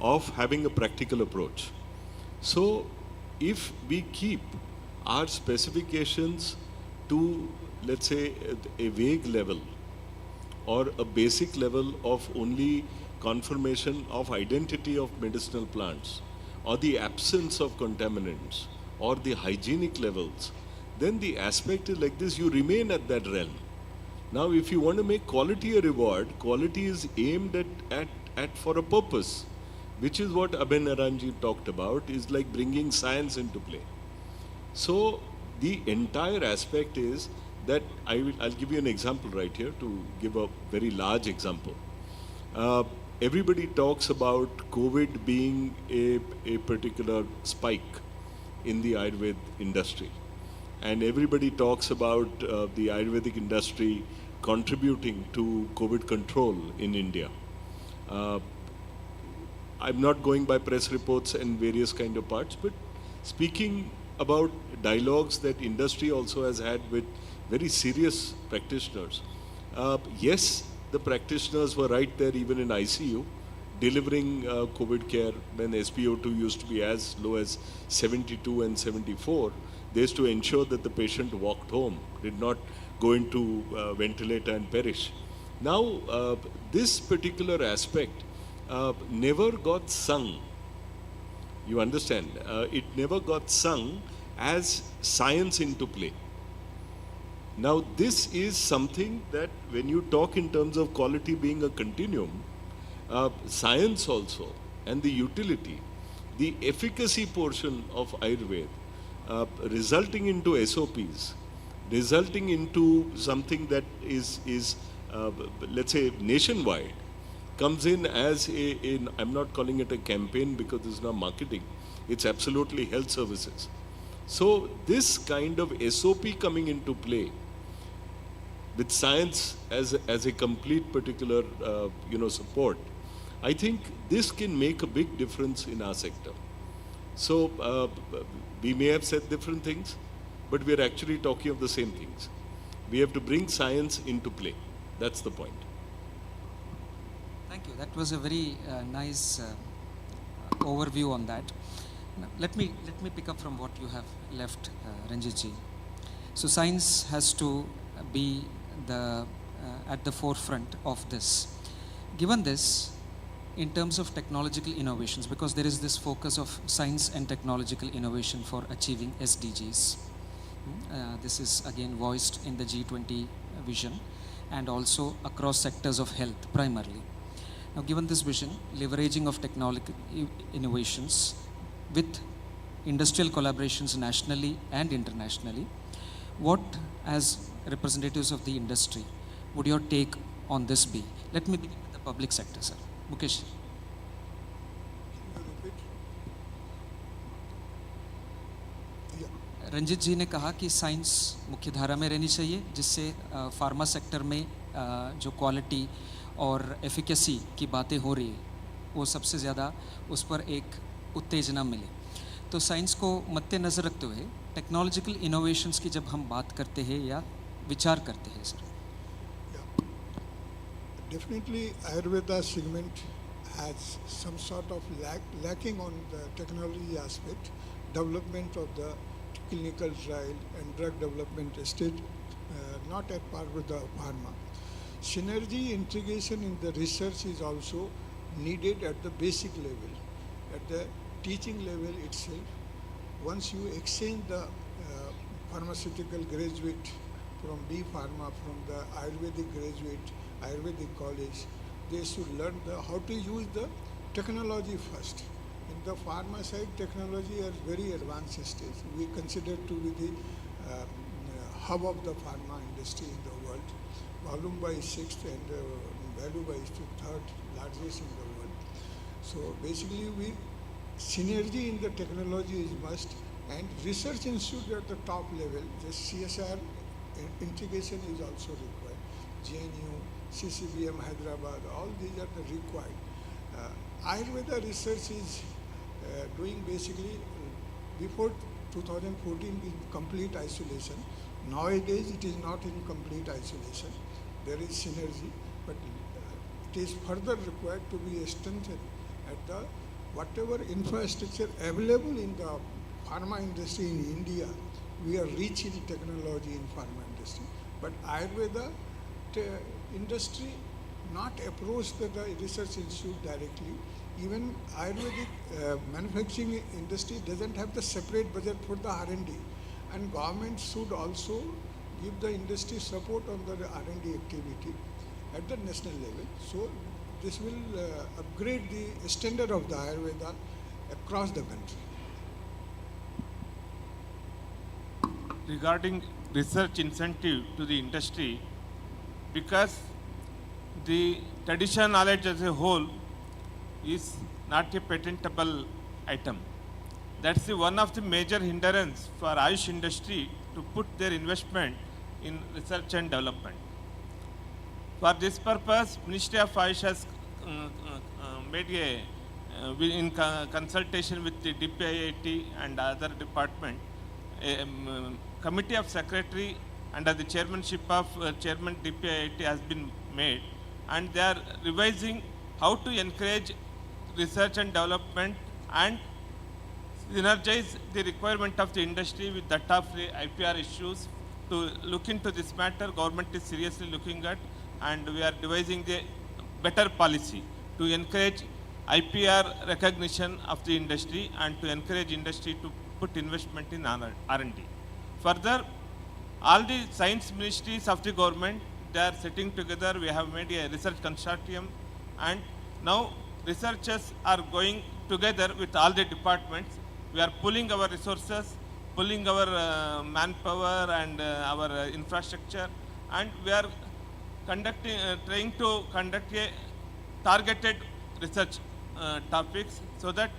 of having a practical approach. So if we keep our specifications to, let's say, a vague level or a basic level of only confirmation of identity of medicinal plants or the absence of contaminants or the hygienic levels, then the aspect is like this, you remain at that realm. Now, if you want to make quality a reward, quality is aimed at for a purpose, which is what Abhay Narayanji talked about, is like bringing science into play. So the entire aspect is that I'll give you an example right here to give a very large example. Everybody talks about COVID being a particular spike in the Ayurveda industry. And everybody talks about the Ayurvedic industry contributing to COVID control in India. I'm not going by press reports and various kind of parts, but speaking about dialogues that industry also has had with very serious practitioners. Yes, the practitioners were right there even in ICU, delivering COVID care when SpO2 used to be as low as 72 and 74. They used to ensure that the patient walked home, did not go into ventilator and perish. Now, this particular aspect never got sung. You understand? It never got sung as science into play. Now, this is something that when you talk in terms of quality being a continuum, science also and the utility, the efficacy portion of Ayurveda, resulting into SOPs, resulting into something that is let's say, nationwide, comes in as I'm not calling it a campaign because it's not marketing, it's absolutely health services. So this kind of SOP coming into play with science as a complete particular support, I think this can make a big difference in our sector. So we may have said different things, but we're actually talking of the same things. We have to bring science into play. That's the point. Thank you. That was a very nice overview on that. Now, let me pick up from what you have left, Ranjitji. So science has to be at the forefront of this. Given this, in terms of technological innovations, because there is this focus of science and technological innovation for achieving SDGs. This is again voiced in the G20 vision and also across sectors of health primarily. Now, given this vision, leveraging of technological innovations with industrial collaborations nationally and internationally, what, as representatives of the industry, would your take on this be? Let me begin with the public sector, sir. Mukesh. Ranjit जी ने कहा कि science मुख्य धारा में रहनी चाहिए, जिससे pharma sector में जो क्वालिटी और एफिकेसी की बातें हो रही है वो सबसे ज़्यादा उस पर एक उत्तेजना मिले. तो साइंस को मद्देनज़र रखते हुए टेक्नोलॉजिकल इनोवेशंस की जब हम बात करते हैं या विचार करते हैं sir. Definitely Ayurveda segment has some sort of lacking on the technology aspect, development of the clinical trial and drug development stage, not at par with the pharma. Synergy integration in the research is also needed at the basic level, at the teaching level itself. Once you exchange the pharmaceutical graduate from B Pharma, from the Ayurvedic graduate, Ayurvedic college, they should learn how to use the technology first. In the pharma side, technology is very advanced stage. We consider to be the hub of the pharma industry in the world. Volume by sixth and value by third largest in the world. So basically, synergy in the technology is must, and research institute at the top level, the CSR integration is also required. JNU, CCBM, Hyderabad, all these are the required. Ayurveda research is doing basically before 2014 in complete isolation. Nowadays it is not in complete isolation. There is synergy, but it is further required to be strengthened at the whatever infrastructure available in the pharma industry in India. We are rich in technology in pharma industry, but Ayurveda industry not approach the research institute directly. Even Ayurvedic manufacturing industry doesn't have the separate budget for the R&D, and government should also give the industry support on the R&D activity at the national level. So this will upgrade the standard of the Ayurveda across the country. Regarding research incentive to the industry, because the traditional knowledge as a whole is not a patentable item. That's one of the major hindrance for Ayush industry to put their investment in research and development. For this purpose, Ministry of Ayush has made in consultation with the DPIIT and other department, a committee of secretary under the chairmanship of Chairman DPIIT has been made, and they are revising how to encourage research and development and synergize the requirement of the industry with that of the IPR issues. To look into this matter, government is seriously looking at, and we are devising the better policy to encourage IPR recognition of the industry and to encourage industry to put investment in R&D. Further, all the science ministries of the government, they are sitting together. We have made a research consortium, and now researchers are going together with all the departments. We are pulling our resources, pulling our manpower and our infrastructure, and we are trying to conduct a targeted research topics so that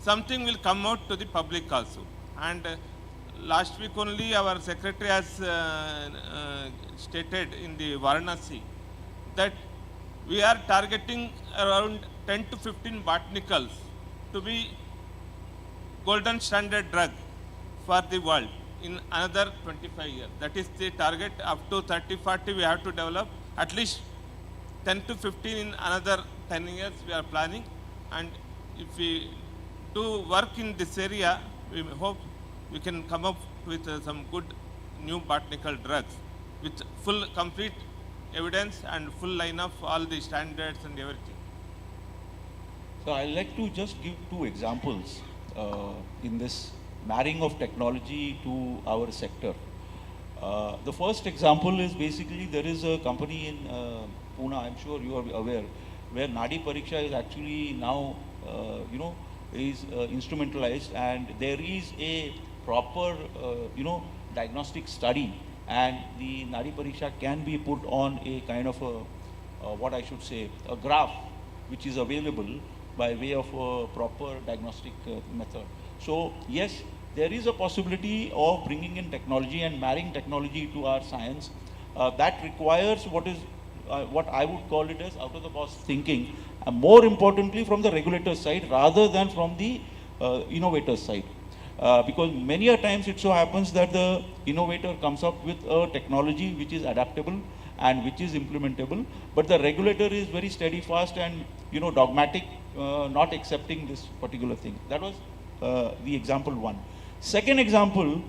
something will come out to the public also. And last week only our secretary has stated in the Varanasi that we are targeting around 10 to 15 botanicals to be golden standard drug for the world in another 25 years. That is the target. Up to 30-40 we have to develop at least 10 to 15 in another 10 years we are planning. And if we do work in this area, we hope we can come up with some good new botanical drugs with full complete evidence and full line of all the standards and everything. So I'd like to just give two examples in this marrying of technology to our sector. The first example is basically there is a company in Pune, I'm sure you are aware, where Nadi Pariksha is actually now, is instrumentalized, and there is a proper, diagnostic study, and the Nadi Pariksha can be put on a kind of what I should say, a graph which is available by way of a proper diagnostic method. So yes, there is a possibility of bringing in technology and marrying technology to our science. That requires what I would call it as out of the box thinking, and more importantly from the regulator side rather than from the innovator side. Because many a times it so happens that the innovator comes up with a technology which is adaptable and which is implementable, but the regulator is very steadfast and dogmatic, not accepting this particular thing. That was the example one. Second example,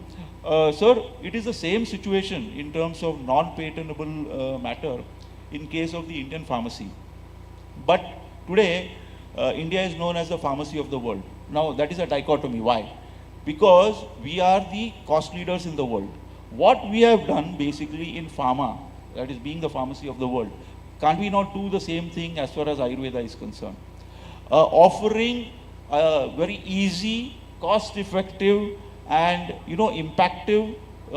sir, it is the same situation in terms of non-patentable matter in case of the Indian pharmacy. But today, India is known as the pharmacy of the world. Now, that is a dichotomy. Why? Because we are the cost leaders in the world. What we have done basically in pharma, that is being the pharmacy of the world, can't we not do the same thing as far as Ayurveda is concerned? Offering very easy, cost-effective, and impactive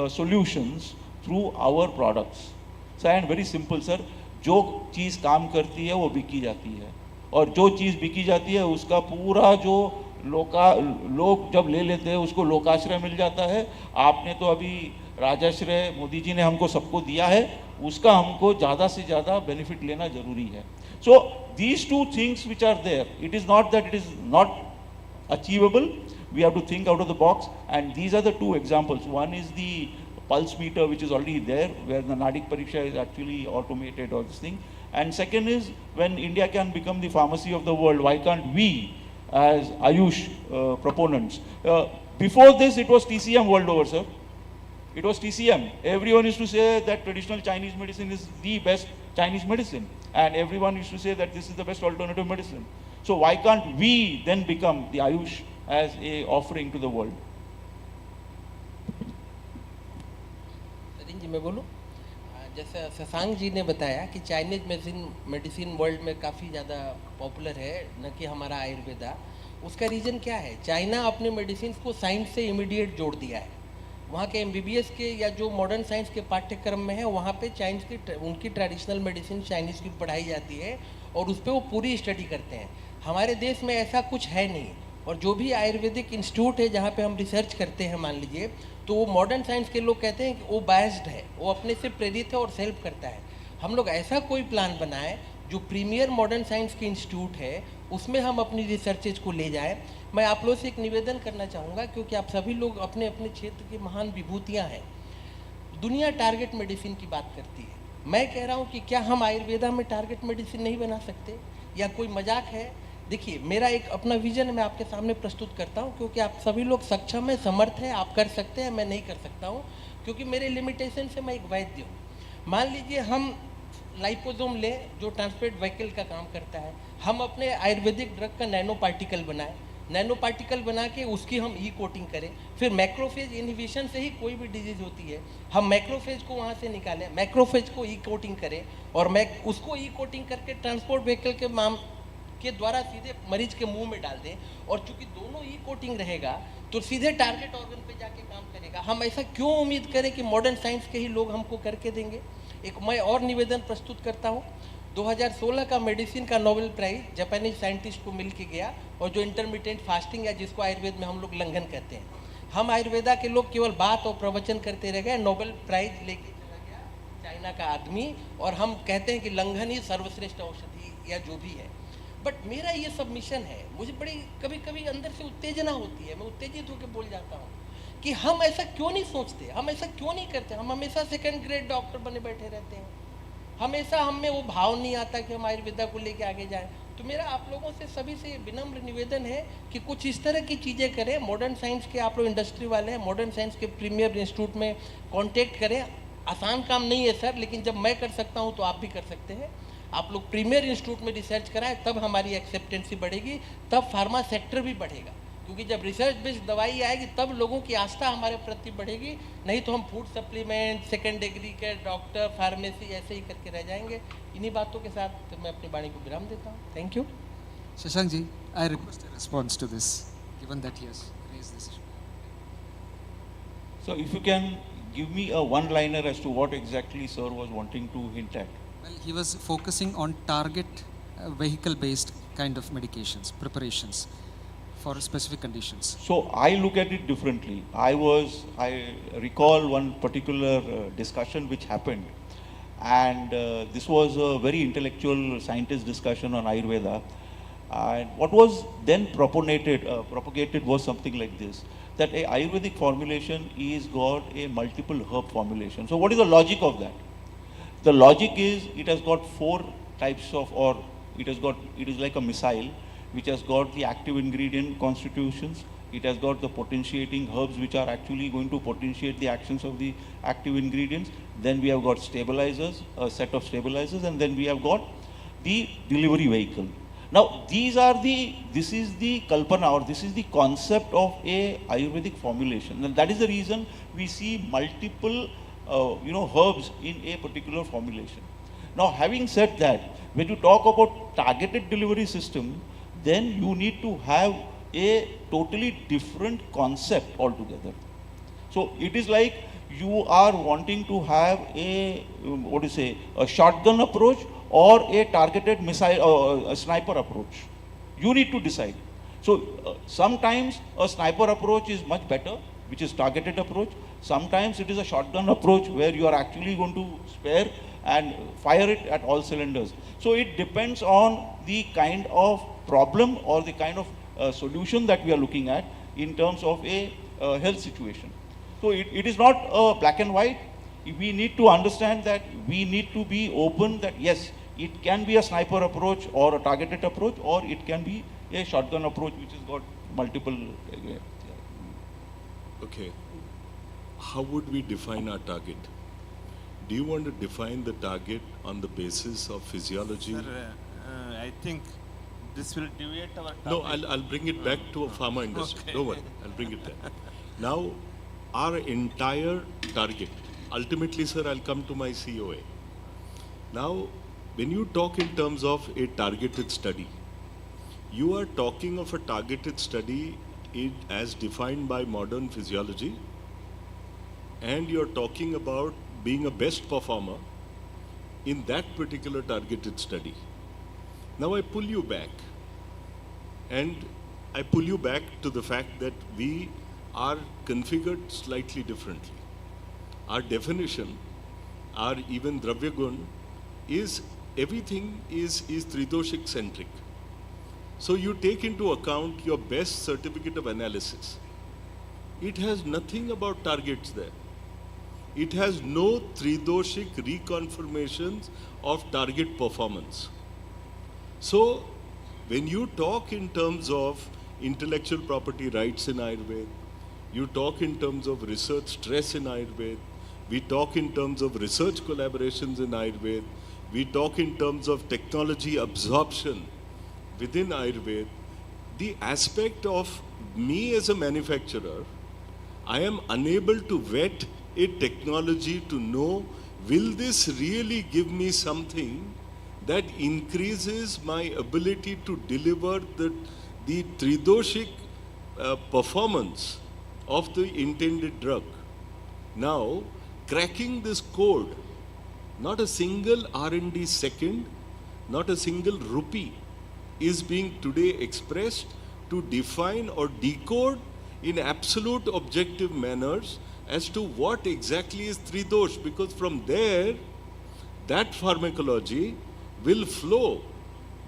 solutions through our products. So, and very simple, sir. जो चीज़ काम करती है वो बिकी जाती है, और जो चीज़ बिकी जाती है उसका पूरा जो लोग जब ले लेते हैं उसको लोकाश्रय मिल जाता है. आपने तो अभी राजाश्रय मोदी जी ने हमको सबको दिया है, उसका हमको ज़्यादा से ज़्यादा बेनिफिट लेना जरूरी है. So these two things which are there, it is not that it is not achievable. We have to think out of the box, and these are the two examples. One is the pulse meter, which is already there, where the Nadik Pariksha is actually automated or this thing. And second is, when India can become the pharmacy of the world, why can't we, as Ayush proponents, before this it was TCM world over, sir. It was TCM. Everyone used to say that traditional Chinese medicine is the best Chinese medicine, and everyone used to say that this is the best alternative medicine. So why can't we then become the Ayush as a offering to the world? जी मैं बोलूँ, जैसे शशांक जी ने बताया कि Chinese medicine world में काफ़ी ज़्यादा popular है, न कि हमारा आयुर्वेदा. उसका रीज़न क्या है? चाइना अपने मेडिसिन को साइंस से इमीडिएट जोड़ दिया है. वहाँ के MBBS के या जो मॉडर्न साइंस के पाठ्यक्रम में है, वहाँ पे चाइनीज़ की उनकी ट्रेडिशनल मेडिसिन चाइनीज़ की पढ़ाई जाती है और उस पर वो पूरी स्टडी करते हैं. हमारे देश में ऐसा कुछ है नहीं, और जो भी आयुर्वेदिक इंस्टीट्यूट है जहाँ पे हम रिसर्च करते हैं, मान लीजिए, तो वो मॉडर्न साइंस के लोग कहते हैं कि वो बायस्ड है, वो अपने से प्रेरित है और सेल्फ करता है. हम लोग ऐसा कोई प्लान बनाएं जो प्रीमियर मॉडर्न साइंस के इंस्टीट्यूट है उसमें हम अपनी रिसर्चेज को ले जाएं. मैं आप लोगों से एक निवेदन करना चाहूँगा, क्योंकि आप सभी लोग अपने अपने क्षेत्र की महान विभूतियाँ हैं. दुनिया टारगेट मेडिसिन की बात करती है. मैं कह रहा हूँ कि क्या हम आयुर्वेदा में टारगेट मेडिसिन नहीं बना सकते, या कोई मजाक है? देखिए, मेरा एक अपना विजन मैं आपके सामने प्रस्तुत करता हूँ, क्योंकि आप सभी लोग सक्षम हैं, समर्थ हैं, आप कर सकते हैं, मैं नहीं कर सकता हूँ क्योंकि मेरे लिमिटेशन से मैं एक वैद्य हूँ. मान लीजिए हम लाइपोसोम लें जो ट्रांसपोर्ट व्हीकल का काम करता है. हम अपने आयुर्वेदिक ड्रग का नैनो पार्टिकल बनाएं, नैनो पार्टिकल बना के उसकी हम कोटिंग करें. फिर मैक्रोफेज इनहिबिशन से ही कोई भी डिजीज होती है, हम मैक्रोफेज को वहाँ से निकालें, मैक्रोफेज को कोटिंग करें, और उसको कोटिंग करके ट्रांसपोर्ट व्हीकल के द्वारा सीधे मरीज के मुंह में डाल दें. और चूंकि दोनों कोटिंग रहेगा तो सीधे टारगेट ऑर्गन पे जाके काम करेगा. हम ऐसा क्यों उम्मीद करें कि मॉडर्न साइंस के ही लोग हमको करके देंगे? एक मैं और निवेदन प्रस्तुत करता हूँ. 2016 का मेडिसिन का नोबेल प्राइज जापानीज साइंटिस्ट को मिल के गया, और जो इंटरमिटेंट फास्टिंग है जिसको आयुर्वेद में हम लोग लंघन कहते हैं. हम आयुर्वेदा के लोग केवल बात और प्रवचन करते रह गए, नोबेल प्राइज लेके चला गया चाइना का आदमी, और हम कहते हैं कि लंघन ही सर्वश्रेष्ठ औषधि या जो भी है. बट मेरा ये सब मिशन है. मुझे बड़ी कभी कभी अंदर से उत्तेजना होती है, मैं उत्तेजित होकर बोल जाता हूँ कि हम ऐसा क्यों नहीं सोचते, हम ऐसा क्यों नहीं करते. हम हमेशा सेकंड ग्रेड डॉक्टर बने बैठे रहते हैं, हमेशा हमें वो भाव नहीं आता कि हम आयुर्वेदा को लेके आगे जाएं. तो मेरा आप लोगों से सभी से विनम्र निवेदन है कि कुछ इस तरह की चीज़ें करें. मॉडर्न साइंस के आप लोग इंडस्ट्री वाले हैं, मॉडर्न साइंस के प्रीमियर इंस्टीट्यूट में कॉन्टेक्ट करें. आसान काम नहीं है सर, लेकिन जब मैं कर सकता हूँ तो आप भी कर सकते हैं. आप लोग प्रीमियर इंस्टीट्यूट में रिसर्च कराएं, तब हमारी एक्सेप्टेंसी बढ़ेगी, तब फार्मा सेक्टर भी बढ़ेगा. क्योंकि जब रिसर्च बेस्ड दवाई आएगी तब लोगों की आस्था हमारे प्रति बढ़ेगी. नहीं तो हम फूड सप्लीमेंट, सेकेंड डिग्री के डॉक्टर, फार्मेसी ऐसे ही करके रह जाएंगे. इन्हीं बातों के साथ मैं अपनी वाणी को विराम देता हूँ. Thank you. Shashank ji, I request a response to this, given that he has raised this issue. So if you can give me a one-liner as to what exactly sir was wanting to hint at. Well, he was focusing on target vehicle-based kind of medications, preparations for specific conditions. So I look at it differently. I recall one particular discussion which happened, and this was a very intellectual scientist discussion on Ayurveda. And what was then propagated was something like this, that a Ayurvedic formulation is got a multiple herb formulation. So what is the logic of that? The logic is it has got 4 types of, or it is like a missile which has got the active ingredient constitutions, It has got the potentiating herbs which are actually going to potentiate the actions of the active ingredients. Then we have got stabilizers, a set of stabilizers, and then we have got the delivery vehicle. Now, this is the kalpana, or this is the concept of a Ayurvedic formulation. And that is the reason we see multiple, herbs in a particular formulation. Now, having said that, when you talk about targeted delivery system, then you need to have a totally different concept altogether. So it is like you are wanting to have a, a shotgun approach or a targeted missile, a sniper approach. You need to decide. So sometimes a sniper approach is much better, which is targeted approach. Sometimes it is a shotgun approach where you are actually going to spare and fire it at all cylinders. So it depends on the kind of problem or the kind of solution that we are looking at in terms of a health situation. So it is not black and white. We need to understand that we need to be open that yes, it can be a sniper approach or a targeted approach, or it can be a shotgun approach which has got multiple. Okay. How would we define our target? Do you want to define the target on the basis of physiology? Sir, I think this will deviate our topic. No, I'll bring it back to a pharma industry. Okay. Don't worry, I'll bring it there. Now, our entire target, ultimately, sir, I'll come to my COA. Now, when you talk in terms of a targeted study, you are talking of a targeted study as defined by modern physiology, and you're talking about being a best performer in that particular targeted study. Now I pull you back, and I pull you back to the fact that we are configured slightly differently. Our definition, our even Dravya Gun, is everything is Tridoshik centric. So you take into account your best certificate of analysis. It has nothing about targets there. It has no Tridoshik reconfirmations of target performance. So when you talk in terms of intellectual property rights in Ayurveda, you talk in terms of research stress in Ayurveda, we talk in terms of research collaborations in Ayurveda, we talk in terms of technology absorption within Ayurveda, the aspect of me as a manufacturer, I am unable to vet a technology to know, will this really give me something that increases my ability to deliver the Tridoshik performance of the intended drug. Now, cracking this code, not a single R&D second, not a single rupee is being today expressed to define or decode in absolute objective manners as to what exactly is Tridosh, because from there, that pharmacology will flow.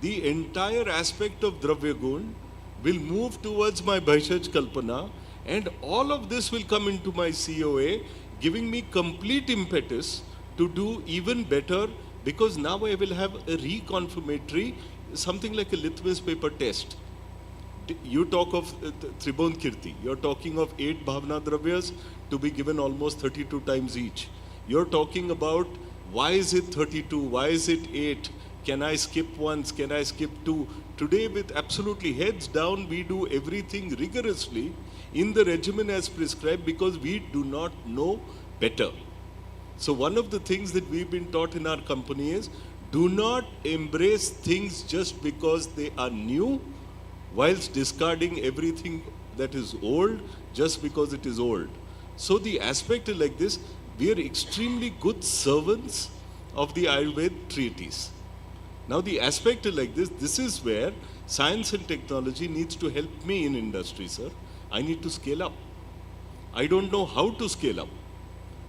The entire aspect of Dravya Gun will move towards my Bhaishaj Kalpana, and all of this will come into my COA, giving me complete impetus to do even better, because now I will have a reconfirmatory, something like a litmus paper test. You talk of Tribon Kirti, you're talking of 8 Bhavana Dravyas to be given almost 32 times each. You're talking about why is it 32, why is it 8, can I skip once, can I skip 2? Today with absolutely heads down, we do everything rigorously in the regimen as prescribed because we do not know better. So one of the things that we've been taught in our company is, do not embrace things just because they are new, whilst discarding everything that is old just because it is old. So the aspect is like this, we are extremely good servants of the Ayurveda treatise. Now the aspect is like this is where science and technology needs to help me in industry, sir. I need to scale up. I don't know how to scale up.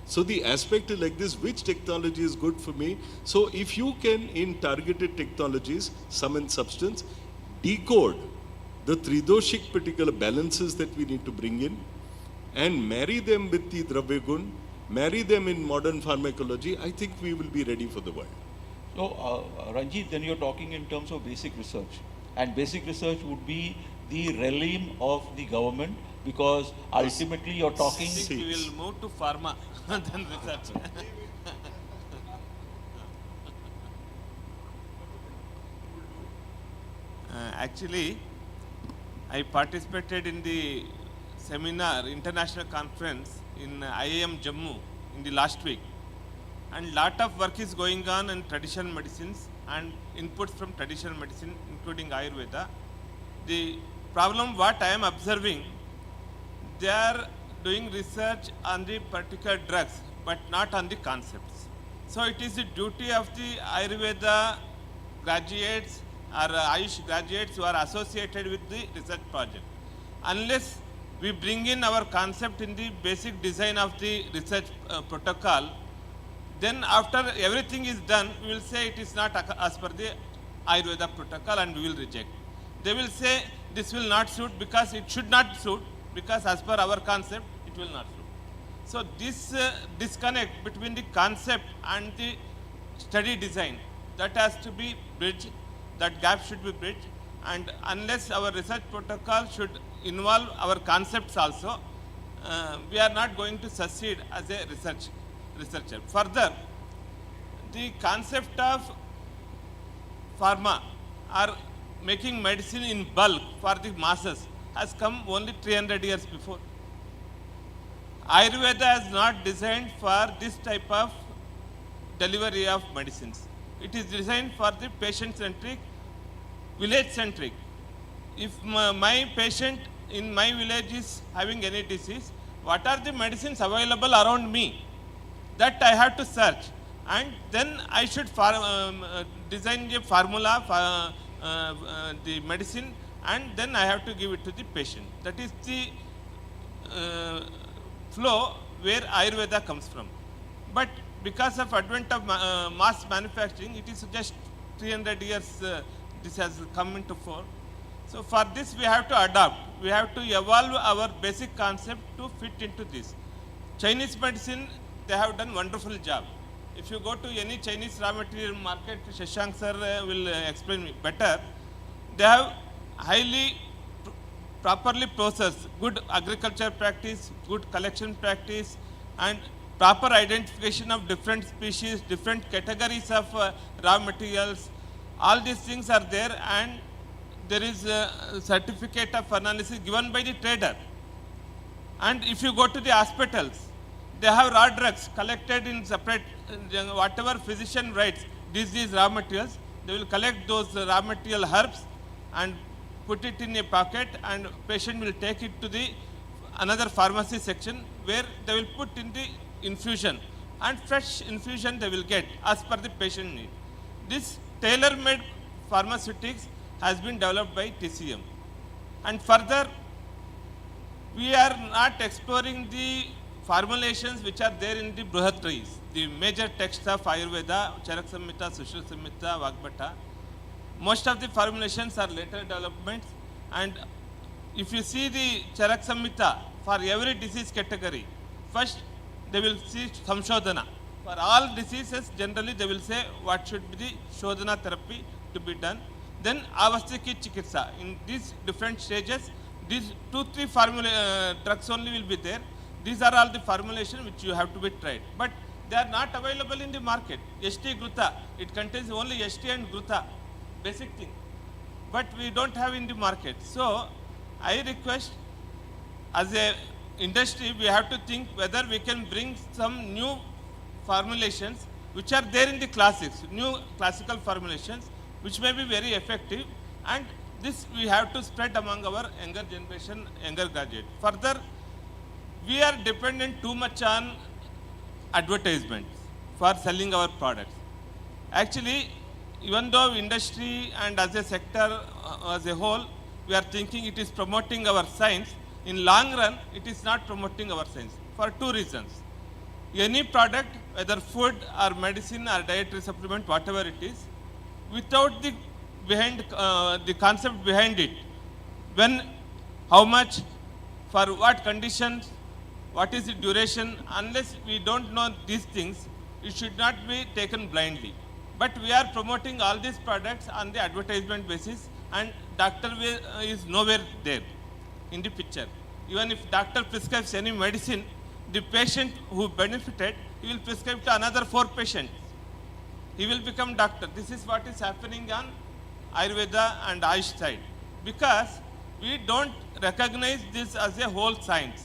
So the aspect is like this, which technology is good for me? So if you can, in targeted technologies, sum and substance, decode the Tridoshik particular balances that we need to bring in and marry them with the Dravya Gun, marry them in modern pharmacology, I think we will be ready for the world. So, Ranjit, then you're talking in terms of basic research. And basic research would be the realm of the government, because ultimately you're talking. I think we will move to pharma than research. Actually, I participated in the seminar, international conference in IIM Jammu in the last week. And lot of work is going on in traditional medicines and inputs from traditional medicine, including Ayurveda. The problem what I am observing, they are doing research on the particular drugs, but not on the concepts. So it is the duty of the Ayurveda graduates or Ayush graduates who are associated with the research project. Unless we bring in our concept in the basic design of the research protocol, then after everything is done, we will say it is not as per the Ayurveda protocol and we will reject. They will say this will not suit because it should not suit, because as per our concept, it will not suit. So this disconnect between the concept and the study design, that has to be bridged, that gap should be bridged, and unless our research protocol should involve our concepts also, we are not going to succeed as a researcher. Further, the concept of pharma or making medicine in bulk for the masses has come only 300 years before. Ayurveda is not designed for this type of delivery of medicines. It is designed for the patient-centric, village-centric. If my patient in my village is having any disease, what are the medicines available around me? That I have to search, and then I should design a formula for the medicine, and then I have to give it to the patient. That is the flow where Ayurveda comes from. But because of advent of mass manufacturing, it is just 300 years this has come into force. So for this we have to adapt. We have to evolve our basic concept to fit into this. Chinese medicine, they have done wonderful job. If you go to any Chinese raw material market, Shashank sir will explain me better. They have highly properly processed, good agriculture practice, good collection practice, and proper identification of different species, different categories of raw materials. All these things are there, and there is a certificate of analysis given by the trader. And if you go to the hospitals, they have raw drugs collected in separate, whatever physician writes, these raw materials, they will collect those raw material herbs and put it in a pocket, and patient will take it to the another pharmacy section where they will put in the infusion, and fresh infusion they will get as per the patient need. This tailor-made pharmaceutics has been developed by TCM. And further, we are not exploring the formulations which are there in the Bruhatrayis, the major texts of Ayurveda, Charak Samhita, Sushruta Samhita, Vagbhata. Most of the formulations are later developments, and if you see the Charak Samhita, for every disease category, first they will see Samshodhana. For all diseases, generally they will say what should be the Shodhana therapy to be done. Then Avastiki Chikitsa. In these different stages, these 2-3 drugs only will be there. These are all the formulation which you have to be tried. But they are not available in the market. ST Gruta, it contains only ST and Gruta, basic thing. But we don't have in the market. So I request, as a industry, we have to think whether we can bring some new formulations which are there in the classics, new classical formulations, which may be very effective, and this we have to spread among our younger generation, younger graduate. Further, we are dependent too much on advertisements for selling our products. Actually, even though industry and as a sector as a whole, we are thinking it is promoting our science, in long run, it is not promoting our science for 2 reasons. Any product, whether food or medicine or dietary supplement, whatever it is, without the the concept behind it, when, how much, for what conditions, what is the duration, unless we don't know these things, it should not be taken blindly. But we are promoting all these products on the advertisement basis, and doctor is nowhere there in the picture. Even if doctor prescribes any medicine, the patient who benefited, he will prescribe to another 4 patients. He will become doctor. This is what is happening on Ayurveda and Ayush side. Because we don't recognize this as a whole science.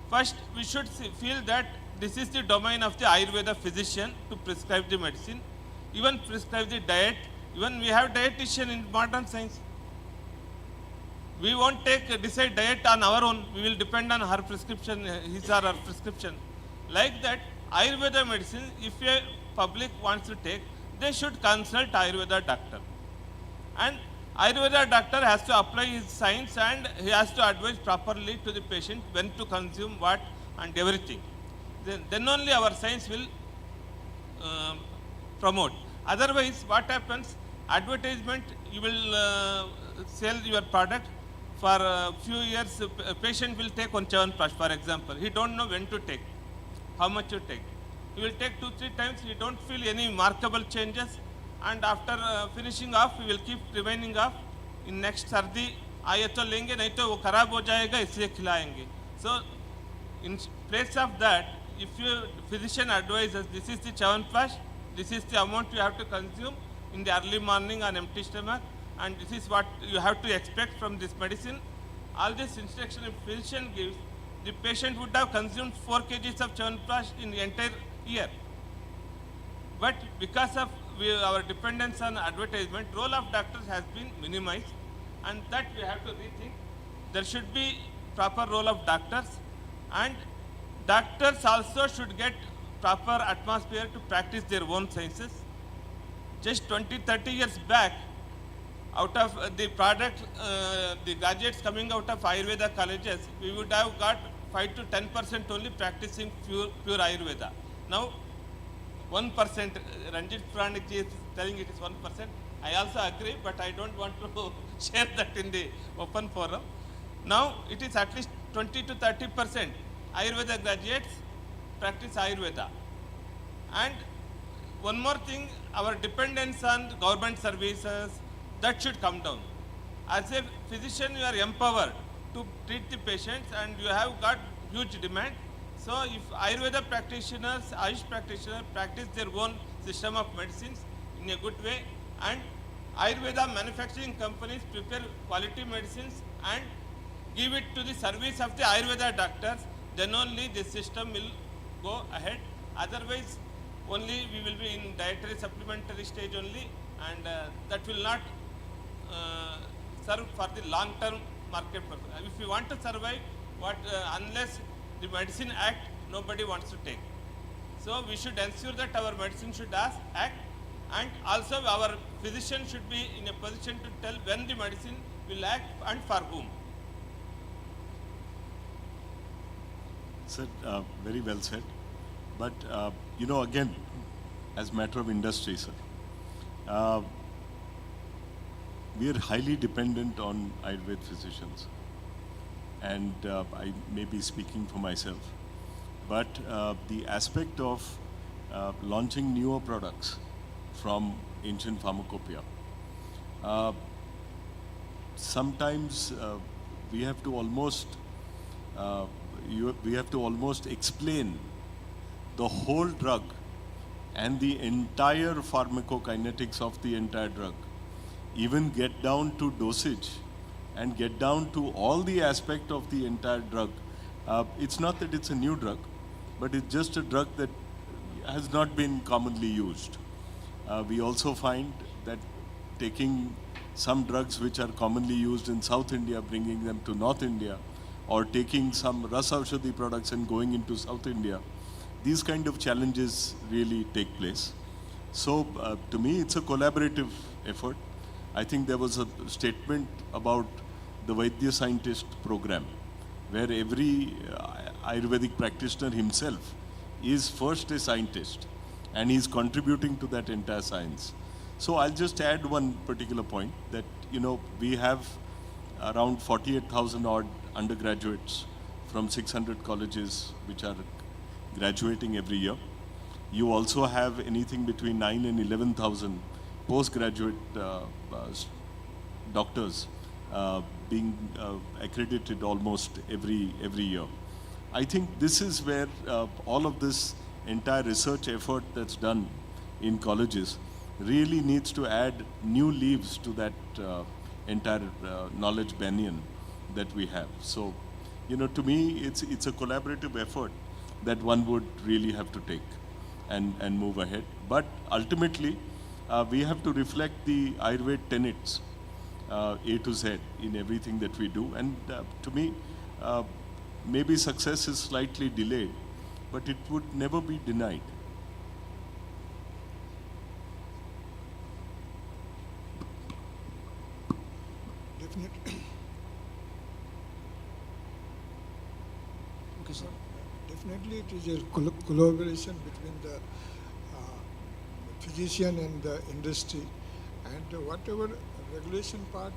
First, we should feel that this is the domain of the Ayurveda physician to prescribe the medicine, even prescribe the diet. Even we have dietitian in modern science. We won't decide diet on our own. We will depend on her prescription, his or her prescription. Like that, Ayurveda medicine, if a public wants to take, they should consult Ayurveda doctor. And Ayurveda doctor has to apply his science and he has to advise properly to the patient when to consume what and everything. Then only our science will promote. Otherwise, what happens? Advertisement, you will sell your product. For a few years, a patient will take one Chyawanprash, for example. He don't know when to take, how much to take. He will take 2-3 times. He don't feel any remarkable changes. And after finishing off, we will keep remaining off. In next sardi, आए तो लेंगे नहीं तो वो खराब हो जाएगा इसलिए खिलाएंगे. So, in place of that, if your physician advises this is the Chyawanprash, this is the amount you have to consume in the early morning on empty stomach, and this is what you have to expect from this medicine. All this instruction if physician gives, the patient would have consumed 4 kgs of Chyawanprash in the entire year. But because of our dependence on advertisement, role of doctors has been minimized, and that we have to rethink. There should be proper role of doctors, and doctors also should get proper atmosphere to practice their own sciences. Just 20-30 years back, out of the product, the graduates coming out of Ayurveda colleges, we would have got 5 to 10% only practicing pure Ayurveda. Now, 1%, Ranjit Puranik is telling it is 1%. I also agree, but I don't want to share that in the open forum. Now, it is at least 20 to 30% Ayurveda graduates practice Ayurveda. And one more thing, our dependence on government services, that should come down. As a physician, you are empowered to treat the patients and you have got huge demand. So if Ayurveda practitioners, Ayush practitioners practice their own system of medicines in a good way, and Ayurveda manufacturing companies prepare quality medicines and give it to the service of the Ayurveda doctors, then only the system will go ahead. Otherwise, only we will be in dietary supplementary stage only, and that will not serve for the long-term market purpose. If we want to survive, unless the Medicine Act, nobody wants to take. So we should ensure that our medicine should act, and also our physician should be in a position to tell when the medicine will act and for whom. Sir, very well said. But, again, as matter of industry, sir, we are highly dependent on Ayurveda physicians. And I may be speaking for myself. But the aspect of launching newer products from ancient pharmacopoeia, sometimes we have to almost explain the whole drug and the entire pharmacokinetics of the entire drug, even get down to dosage and get down to all the aspect of the entire drug. It's not that it's a new drug, but it's just a drug that has not been commonly used. We also find that taking some drugs which are commonly used in South India, bringing them to North India, or taking some Ras Aushadhi products and going into South India, these kind of challenges really take place. So to me, it's a collaborative effort. I think there was a statement about the Vaidya Scientist program, where every Ayurvedic practitioner himself is first a scientist, and he's contributing to that entire science. So I'll just add one particular point that, we have around 48,000 odd undergraduates from 600 colleges which are graduating every year. You also have anything between 9 and 11,000 postgraduate doctors being accredited almost every year. I think this is where all of this entire research effort that's done in colleges really needs to add new leaves to that entire knowledge banyan that we have. So, you know, to me, it's a collaborative effort that one would really have to take and move ahead. But ultimately, we have to reflect the Ayurveda tenets A to Z in everything that we do. And to me, maybe success is slightly delayed, but it would never be denied. Definitely. Okay, sir. Definitely it is a collaboration between the physician and the industry, and whatever regulation part,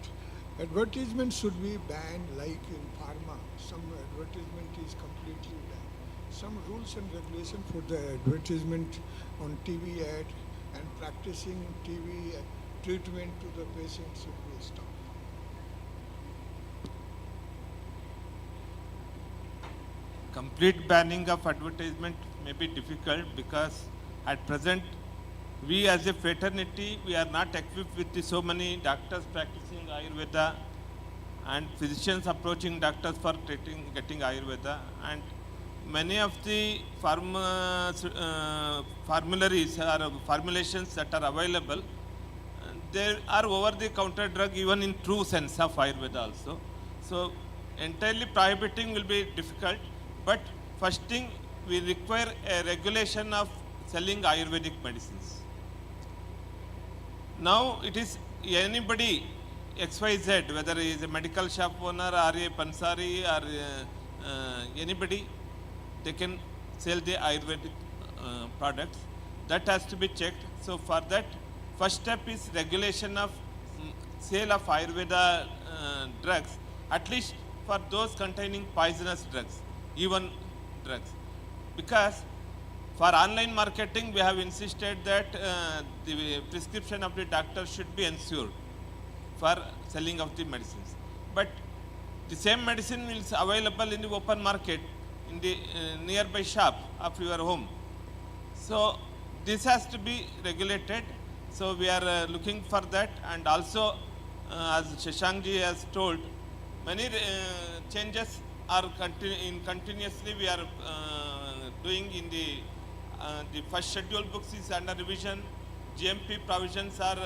advertisement should be banned, like in pharma. Some advertisement is completely banned. Some rules and regulation for the advertisement on TV ad and practicing TV treatment to the patient should be stopped. Complete banning of advertisement may be difficult because at present we as a fraternity, we are not equipped with so many doctors practicing Ayurveda and physicians approaching doctors for getting Ayurveda, and many of the formularies or formulations that are available, there are over-the-counter drug even in true sense of Ayurveda also. So entirely prohibiting will be difficult, but first thing we require a regulation of selling Ayurvedic medicines. Now it is anybody, XYZ, whether he is a medical shop owner or a pansari or anybody, they can sell the Ayurvedic products. That has to be checked. So for that, first step is regulation of sale of Ayurveda drugs, at least for those containing poisonous drugs, even drugs. Because for online marketing, we have insisted that the prescription of the doctor should be ensured for selling of the medicines. But the same medicine is available in the open market, in the nearby shop of your home. So this has to be regulated. So we are looking for that, and also as Shashankji has told, many changes are continuously we are doing in the first schedule books is under revision. GMP provisions are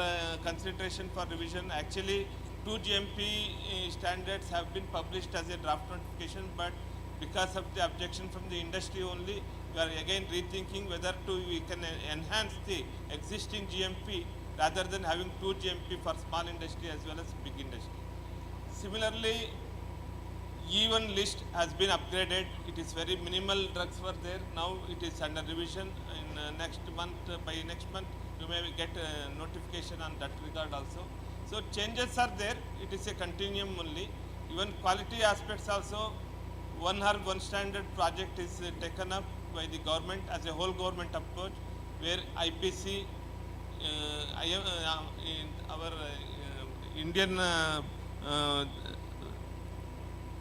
consideration for revision. Actually, 2 GMP standards have been published as a draft notification, but because of the objection from the industry only, we are again rethinking whether we can enhance the existing GMP rather than having 2 GMP for small industry as well as big industry. Similarly, even list has been upgraded. It is very minimal drugs were there. Now it is under revision. In next month, by next month, you may get a notification on that regard also. So changes are there. It is a continuum only. Even quality aspects also. One herb, one standard project is taken up by the government as a whole government approach, where IPC, our Indian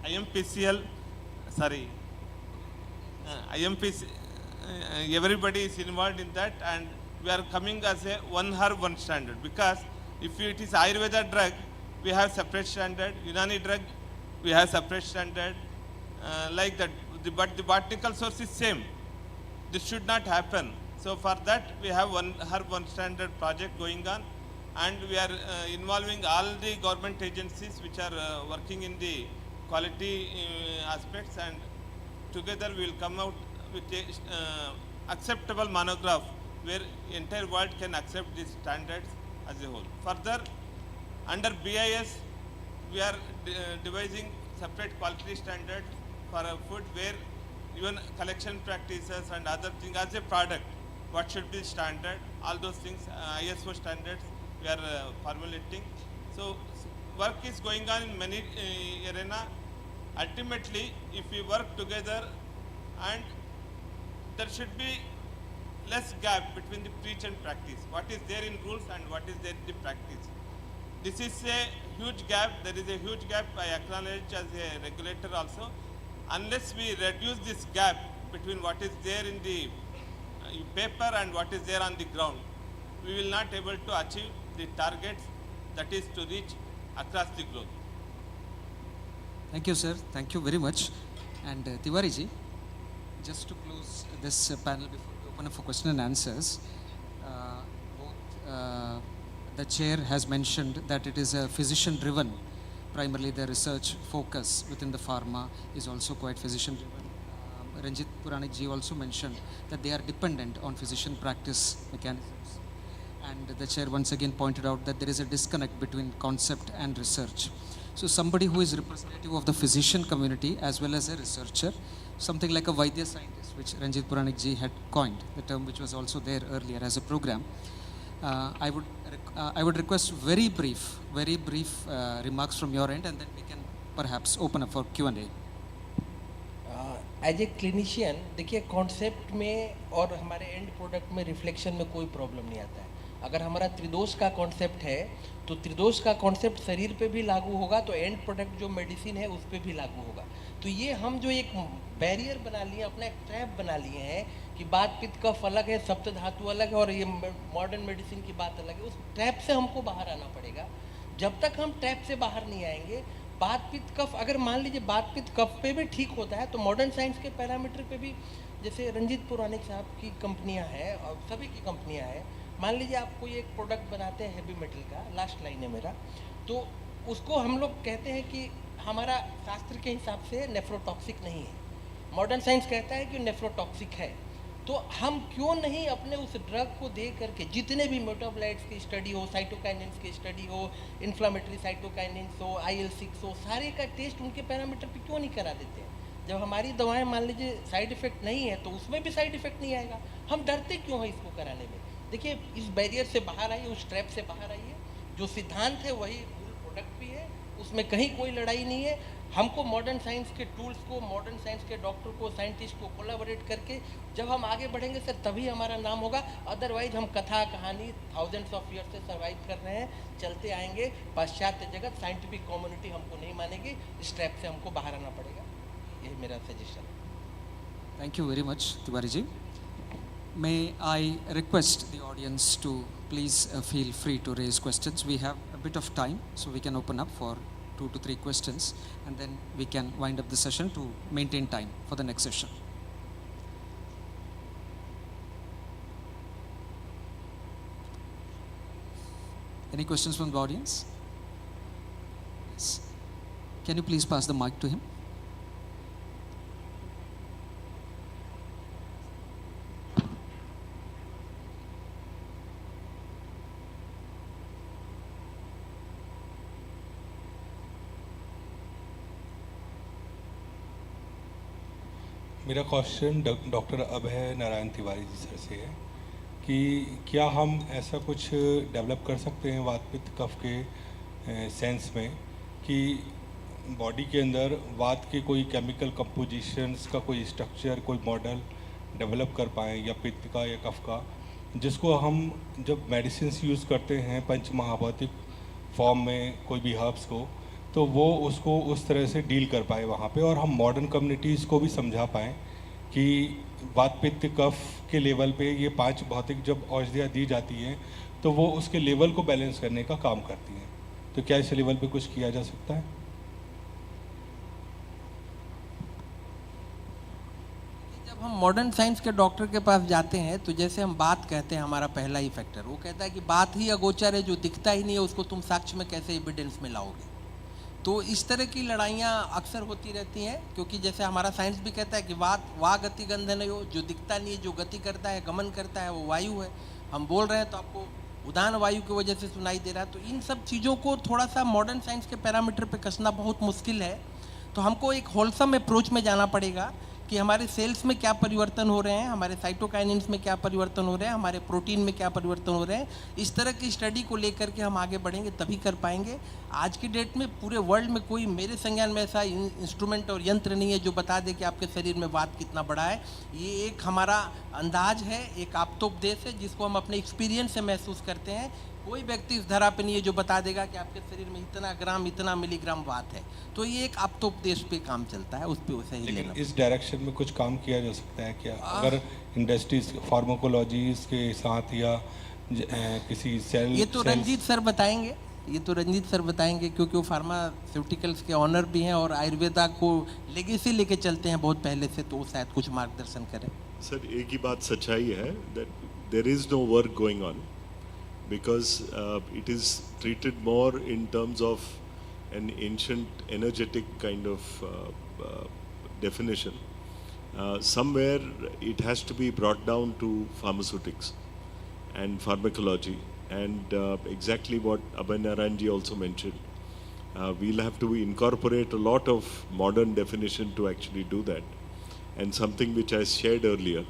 IMPCL, sorry, IMPC, everybody is involved in that, and we are coming as a one herb, one standard. Because if it is Ayurveda drug, we have separate standard. Unani drug, we have separate standard. Like that, but the botanical source is same. This should not happen. So for that, we have one herb, one standard project going on, and we are involving all the government agencies which are working in the quality aspects, and together we will come out with a acceptable monograph where entire world can accept these standards as a whole. Further, under BIS, we are devising separate quality standard for a food, where even collection practices and other things as a product, what should be standard, all those things, ISO standards we are formulating. So work is going on in many arena. Ultimately, if we work together, and there should be less gap between the preach and practice. What is there in rules and what is there in the practice. This is a huge gap. There is a huge gap. I acknowledge as a regulator also. Unless we reduce this gap between what is there in the paper and what is there on the ground, we will not able to achieve the targets that is to reach across the globe. Thank you, sir. Thank you very much. And Tiwari ji, just to close this panel before we open up for question and answers, the chair has mentioned that it is a physician-driven, primarily the research focus within the pharma is also quite physician-driven. Ranjit Puranik ji also mentioned that they are dependent on physician practice mechanisms. And the chair once again pointed out that there is a disconnect between concept and research. So somebody who is representative of the physician community as well as a researcher, something like a Vaidya scientist, which Ranjit Puranik ji had coined, the term which was also there earlier as a program. I would request very brief remarks from your end, and then we can perhaps open up for Q&A. As a clinician देखिए concept में और हमारे and product में reflection में कोई problem नहीं आता है. अगर हमारा त्रिदोष का कॉन्सेप्ट है तो त्रिदोष का कॉन्सेप्ट शरीर पे भी लागू होगा तो एंड प्रोडक्ट जो मेडिसिन है उस पर भी लागू होगा. तो ये हम जो एक बैरियर बना लिए, अपना एक ट्रैप बना लिए हैं कि बात पित्त कफ अलग है, सप्त धातु अलग है और ये मॉडर्न मेडिसिन की बात अलग है. उस ट्रैप से हमको बाहर आना पड़ेगा. जब तक हम ट्रैप से बाहर नहीं आएंगे, बात पित्त कफ अगर मान लीजिए बात पित्त कफ पे भी ठीक होता है तो मॉडर्न साइंस के पैरामीटर पे भी, जैसे रंजीत पुरानिक साहब की कंपनियां हैं और सभी की कंपनियां हैं, मान लीजिए आप कोई एक प्रोडक्ट बनाते हैं हैवी मेटल का, लास्ट लाइन है मेरा, तो उसको हम लोग कहते हैं कि हमारा शास्त्र के हिसाब से नेफ्रोटॉक्सिक नहीं है, मॉडर्न साइंस कहता है कि नेफ्रोटॉक्सिक है. तो हम क्यों नहीं अपने उस ड्रग को दे करके जितने भी मेटाबोलाइट्स की स्टडी हो, साइटोकाइनेंस की स्टडी हो, इन्फ्लामेटरी साइटोकाइनेंस हो, IL-6 हो, सारे का टेस्ट उनके पैरामीटर पे क्यों नहीं करा देते हैं? जब हमारी दवाएं मान लीजिए साइड इफेक्ट नहीं है तो उसमें भी साइड इफेक्ट नहीं आएगा. हम डरते क्यों हैं इसको कराने में? देखिए इस बैरियर से बाहर आइए, उस ट्रैप से बाहर आइए. जो सिद्धांत है वही मूल प्रोडक्ट भी है, उसमें कहीं कोई लड़ाई नहीं है. हमको मॉडर्न साइंस के टूल्स को, मॉडर्न साइंस के डॉक्टर को, साइंटिस्ट को कोलैबोरेट करके जब हम आगे बढ़ेंगे सर तभी हमारा नाम होगा. अदरवाइज हम कथा कहानी थाउजेंड्स ऑफ ईयर से सर्वाइव कर रहे हैं, चलते आएंगे. पाश्चात्य जगत, साइंटिफिक कम्युनिटी हमको नहीं मानेगी. इस ट्रैप से हमको बाहर आना पड़ेगा. यही मेरा सजेशन है. Thank you very much, Tiwari ji. May I request the audience to please feel free to raise questions. We have a bit of time, so we can open up for 2 to 3 questions, and then we can wind up the session to maintain time for the next session. Any questions from the audience? Yes. Can you please pass the mic to him? मेरा question doctor अभय Narayan Tiwari ji sir से है कि क्या हम ऐसा कुछ develop कर सकते हैं वात पित्त कफ के सेंस में कि बॉडी के अंदर वात के कोई केमिकल कंपोजिशंस का कोई स्ट्रक्चर, कोई मॉडल डेवलप कर पाएँ, या पित्त का या कफ का, जिसको हम जब मेडिसिन यूज़ करते हैं पंच महाभौतिक फॉर्म में कोई भी हर्ब्स को, तो वो उसको उस तरह से डील कर पाए वहाँ पे, और हम मॉडर्न कम्युनिटीज़ को भी समझा पाएँ कि वात पित्त कफ के लेवल पे ये 5 भौतिक जब औषधियाँ दी जाती हैं तो वो उसके लेवल को बैलेंस करने का काम करती हैं. तो क्या इस लेवल पे कुछ किया जा सकता है? जब हम मॉडर्न साइंस के डॉक्टर के पास जाते हैं तो जैसे हम बात कहते हैं, हमारा पहला ही फैक्टर, वो कहता है कि बात ही अगोचर है, जो दिखता ही नहीं है उसको तुम साक्ष्य में कैसे एविडेंस में लाओगे. तो इस तरह की लड़ाइयाँ अक्सर होती रहती हैं, क्योंकि जैसे हमारा साइंस भी कहता है कि वाह गति गंधन है, जो दिखता नहीं है, जो गति करता है, गमन करता है, वो वायु है. हम बोल रहे हैं तो आपको उदान वायु की वजह से सुनाई दे रहा है. तो इन सब चीज़ों को थोड़ा सा मॉडर्न साइंस के पैरामीटर पे कसना बहुत मुश्किल है. तो हमको एक होलसम अप्रोच में जाना पड़ेगा कि हमारे सेल्स में क्या परिवर्तन हो रहे हैं, हमारे साइटोकाइनिन्स में क्या परिवर्तन हो रहे हैं, हमारे प्रोटीन में क्या परिवर्तन हो रहे हैं। इस तरह की स्टडी को लेकर के हम आगे बढ़ेंगे तभी कर पाएंगे। आज की डेट में पूरे वर्ल्ड में कोई मेरे संज्ञान में ऐसा इंस्ट्रूमेंट और यंत्र नहीं है जो बता दे कि आपके शरीर में वात कितना बड़ा है। ये एक हमारा अंदाज है, एक आप्तोपदेश है जिसको हम अपने एक्सपीरियंस से महसूस करते हैं। कोई व्यक्ति इस धरा पे नहीं है जो बता देगा कि आपके शरीर में इतना ग्राम इतना मिलीग्राम वात है। तो ये एक आप्तोपदेश पे काम चलता है, उस पे उसे ही लेना। इस डायरेक्शन में कुछ काम किया जा सकता है क्या? अगर इंडस्ट्रीज फार्माकोलॉजीज के साथ या किसी सेल ये तो रंजीत सर बताएंगे, ये तो रंजीत सर बताएंगे क्योंकि वो फार्मास्यूटिकल्स के ऑनर भी हैं और आयुर्वेदा को लेगेसी लेके चलते हैं बहुत पहले से, तो शायद कुछ मार्गदर्शन करें। सर एक ही बात सच्चाई है that there is no work going on because it is treated more in terms of an ancient energetic kind of definition. Somewhere it has to be brought down to pharmaceutics and pharmacology and exactly what Abhay Narayanji also mentioned. We'll have to incorporate a lot of modern definition to actually do that. And something which I shared earlier,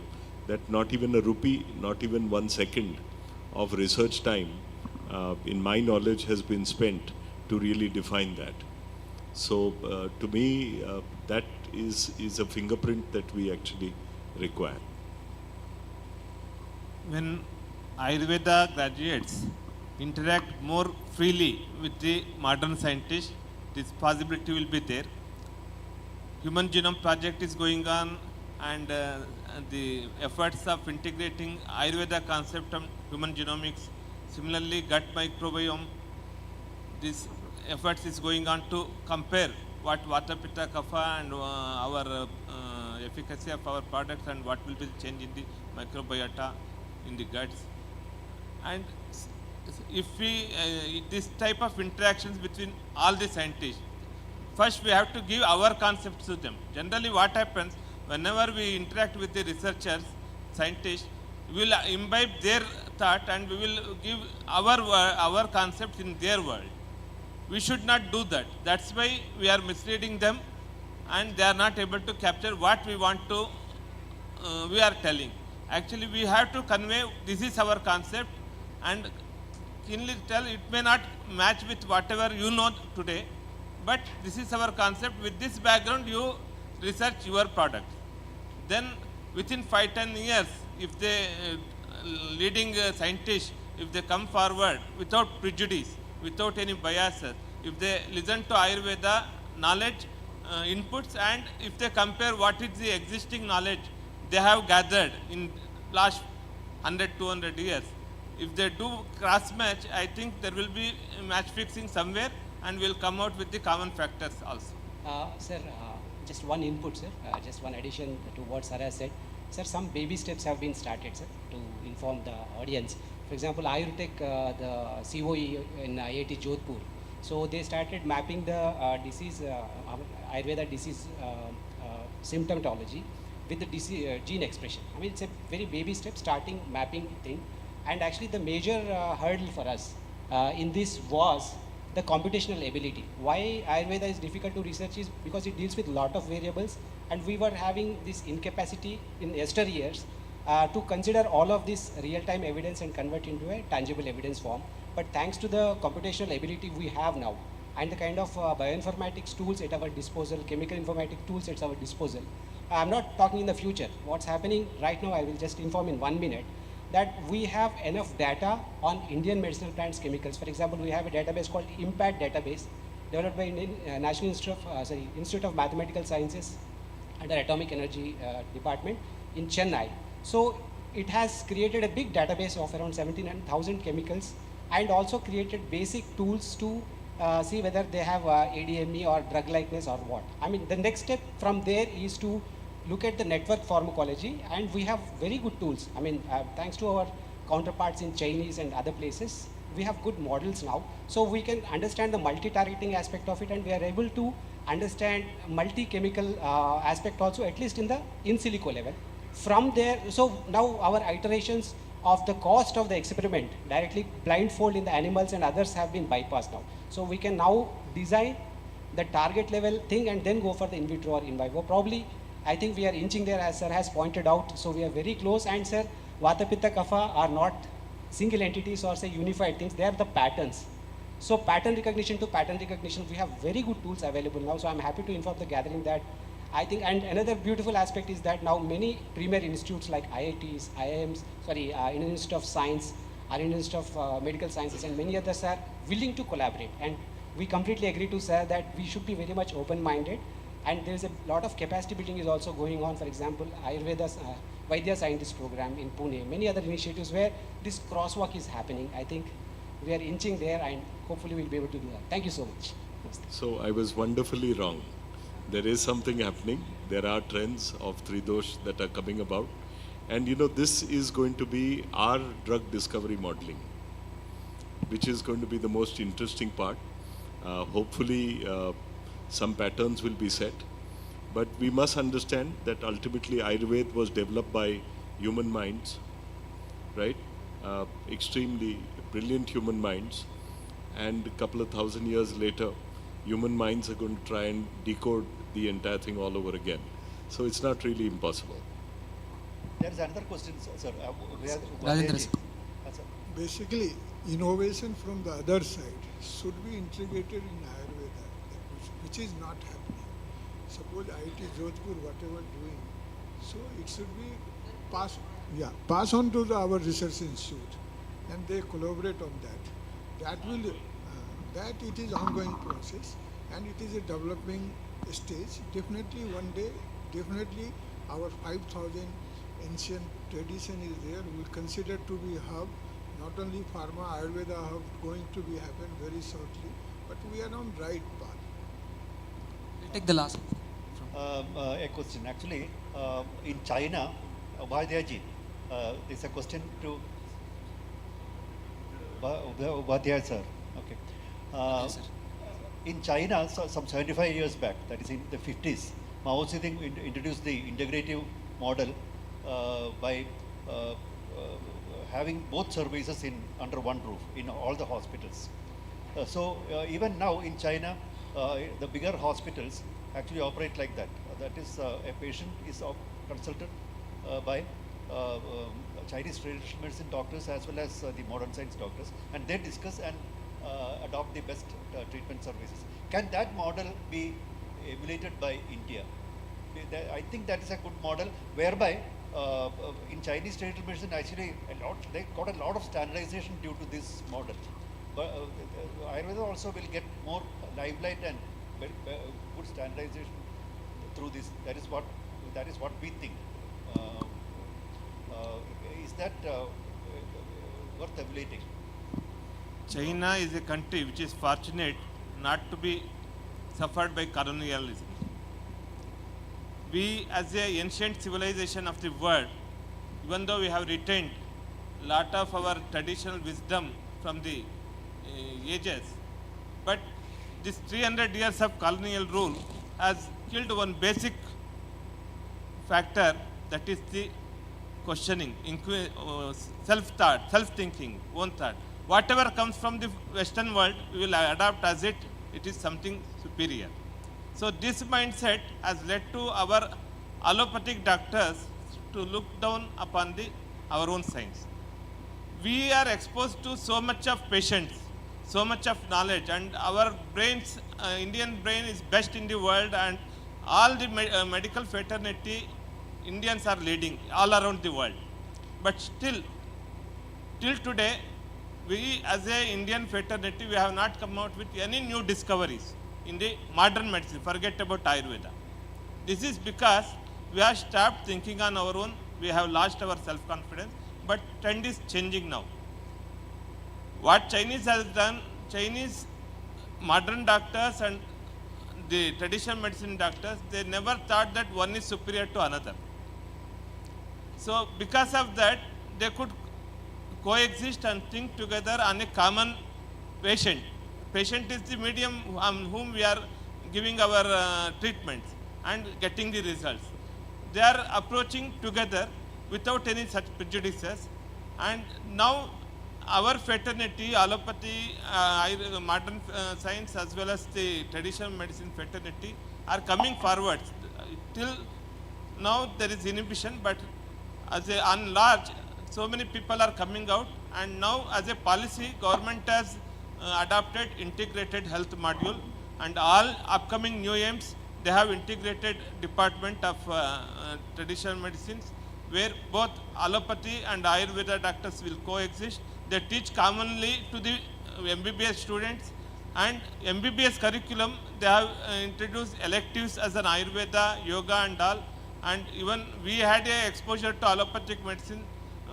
that not even a rupee, not even 1 second of research time, in my knowledge, has been spent to really define that. So to me, that is a fingerprint that we actually require. When Ayurveda graduates interact more freely with the modern scientists, this possibility will be there. Human Genome Project is going on, and the efforts of integrating Ayurveda concept of human genomics, similarly gut microbiome, this efforts is going on to compare what Vata, Pitta, Kapha and our efficacy of our products and what will be the change in the microbiota in the guts. And if we, this type of interactions between all the scientists, first we have to give our concepts to them. Generally what happens, whenever we interact with the researchers, scientists, we will imbibe their thought and we will give our concepts in their world. We should not do that. That's why we are misleading them and they are not able to capture what we want to, we are telling. Actually we have to convey this is our concept and keenly tell it may not match with whatever you know today, but this is our concept. With this background you research your product. Then within 5-10 years, if the leading scientists, if they come forward without prejudice, without any biases, if they listen to Ayurveda knowledge inputs, and if they compare what is the existing knowledge they have gathered in last 100-200 years, if they do cross match, I think there will be match fixing somewhere and will come out with the common factors also. Sir, just one input, sir, just one addition to what Sir has said. Sir, some baby steps have been started, sir, to inform the audience. For example, Ayurtech, the COE in IIT Jodhpur. So they started mapping the disease, Ayurveda disease symptomatology with the disease, gene expression. I mean, it's a very baby step, starting mapping thing. And actually the major hurdle for us in this was the computational ability. Why Ayurveda is difficult to research is because it deals with a lot of variables, and we were having this incapacity in yesteryears to consider all of this real-time evidence and convert into a tangible evidence form. But thanks to the computational ability we have now and the kind of bioinformatics tools at our disposal, chemical informatics tools at our disposal, I'm not talking in the future. What's happening right now, I will just inform in 1 minute, that we have enough data on Indian medicinal plants chemicals. For example, we have a database called IMPACT database developed by Indian National Institute of Mathematical Sciences under Atomic Energy Department in Chennai. So it has created a big database of around 17,000 chemicals and also created basic tools to see whether they have ADME or drug likeness or what. I mean, the next step from there is to look at the network pharmacology, and we have very good tools. I mean, thanks to our counterparts in Chinese and other places, we have good models now. So we can understand the multi-targeting aspect of it, and we are able to understand multi-chemical aspect also, at least in the in silico level. From there, so now our iterations of the cost of the experiment directly blindfold in the animals and others have been bypassed now. So we can now design the target level thing and then go for the in vitro or in vivo. Probably I think we are inching there, as sir has pointed out. So we are very close. And sir, Vata, Pitta, Kapha are not single entities or say unified things. They are the patterns. So pattern recognition to pattern recognition, we have very good tools available now. So I'm happy to inform the gathering that I think, and another beautiful aspect is that now many premier institutes like IITs, IIMs, Indian Institute of Science, our Indian Institute of Medical Sciences, and many others are willing to collaborate. And we completely agree to sir that we should be very much open-minded. And there is a lot of capacity building is also going on. For example, Ayurveda's Vaidya Scientist program in Pune, many other initiatives where this crosswalk is happening. I think we are inching there, and hopefully we'll be able to do that. Thank you so much. So I was wonderfully wrong. There is something happening. There are trends of Tridosh that are coming about. And you know, this is going to be our drug discovery modeling, which is going to be the most interesting part. Hopefully, some patterns will be set. But we must understand that ultimately Ayurveda was developed by human minds, right? Extremely brilliant human minds. And a couple of thousand years later, human minds are going to try and decode the entire thing all over again. So it's not really impossible. There is another question, sir. Rajendra, sir. Basically, innovation from the other side should be integrated in Ayurveda, which is not happening. Suppose IIT Jodhpur, whatever doing, so it should be pass on to our research institute, and they collaborate on that. That it is ongoing process, and it is a developing stage. Definitely one day, definitely our 5,000 ancient tradition is there. We will consider to be hub, not only pharma, Ayurveda hub going to be happen very shortly, but we are on right path. We'll take the last. A question. Actually, in China, Vadyaji, there's a question to Vadya sir. Okay. Yes, sir. In China, some 75 years back, that is in the 50s, Mao Zedong introduced the integrative model by having both services under one roof in all the hospitals. So even now in China, the bigger hospitals actually operate like that. That is, a patient is consulted by Chinese traditional medicine doctors as well as the modern science doctors, and they discuss and adopt the best treatment services. Can that model be emulated by India? I think that is a good model whereby in Chinese traditional medicine actually they got a lot of standardization due to this model. But Ayurveda also will get more limelight and good standardization through this. That is what we think. Is that worth emulating? China is a country which is fortunate not to be suffered by colonialism. We, as an ancient civilization of the world, even though we have retained a lot of our traditional wisdom from the ages, but this 300 years of colonial rule has killed one basic factor, that is the questioning, self-thought, self-thinking, own thought. Whatever comes from the Western world, we will adapt as it is something superior. So this mindset has led to our allopathic doctors to look down upon our own science. We are exposed to so much of patients, so much of knowledge, and our brains, Indian brain is best in the world, and all the medical fraternity, Indians are leading all around the world. But still, till today, we as a Indian fraternity, we have not come out with any new discoveries in the modern medicine. Forget about Ayurveda. This is because we have stopped thinking on our own. We have lost our self-confidence, but trend is changing now. What Chinese has done, Chinese modern doctors and the traditional medicine doctors, they never thought that one is superior to another. So because of that, they could coexist and think together on a common patient. Patient is the medium on whom we are giving our treatments and getting the results. They are approaching together without any such prejudices, and now our fraternity, allopathy, modern science as well as the traditional medicine fraternity are coming forward. Till now there is inhibition, but as a on large, so many people are coming out, and now as a policy, government has adopted integrated health module, and all upcoming new aims, they have integrated department of traditional medicines, where both allopathy and Ayurveda doctors will coexist. They teach commonly to the MBBS students, and MBBS curriculum, they have introduced electives as an Ayurveda, yoga and all, and even we had a exposure to allopathic medicine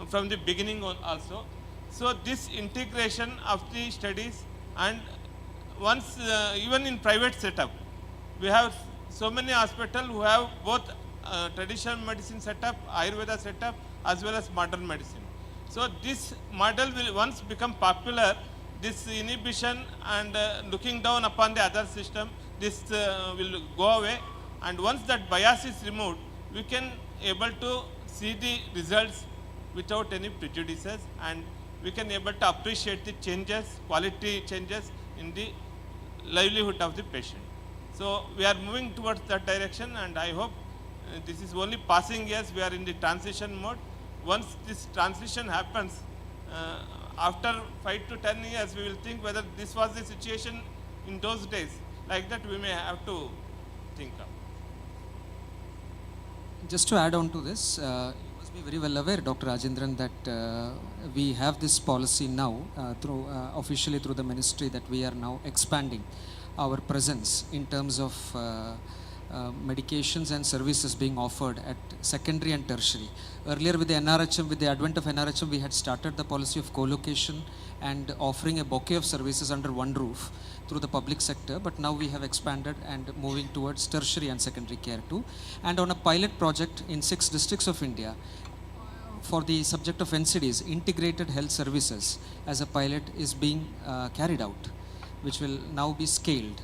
from the beginning also. So this integration of the studies, and once even in private setup, we have so many hospitals who have both traditional medicine setup, Ayurveda setup, as well as modern medicine. So this model will once become popular, this inhibition and looking down upon the other system, this will go away. And once that bias is removed, we can able to see the results without any prejudices, and we can able to appreciate the changes, quality changes in the livelihood of the patient. So we are moving towards that direction, and I hope this is only passing years. We are in the transition mode. Once this transition happens, after 5 to 10 years, we will think whether this was the situation in those days. Like that, we may have to think of. Just to add on to this, you must be very well aware, Dr. Rajendran, that we have this policy now through officially through the ministry, that we are now expanding our presence in terms of medications and services being offered at secondary and tertiary. Earlier with the NRHM, with the advent of NRHM, we had started the policy of co-location and offering a bouquet of services under one roof through the public sector, but now we have expanded and moving towards tertiary and secondary care too. And on a pilot project in 6 districts of India, for the subject of NCDs, integrated health services as a pilot is being carried out, which will now be scaled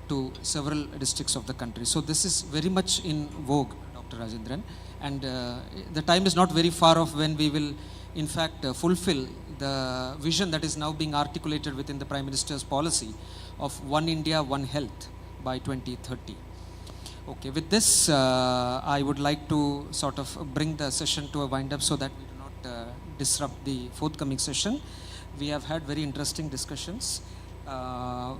to several districts of the country. So this is very much in vogue, Dr. Rajendran, and the time is not very far off when we will in fact fulfill the vision that is now being articulated within the Prime Minister's policy of One India, One Health by 2030. Okay, with this, I would like to sort of bring the session to a wind up so that we do not disrupt the forthcoming session. We have had very interesting discussions.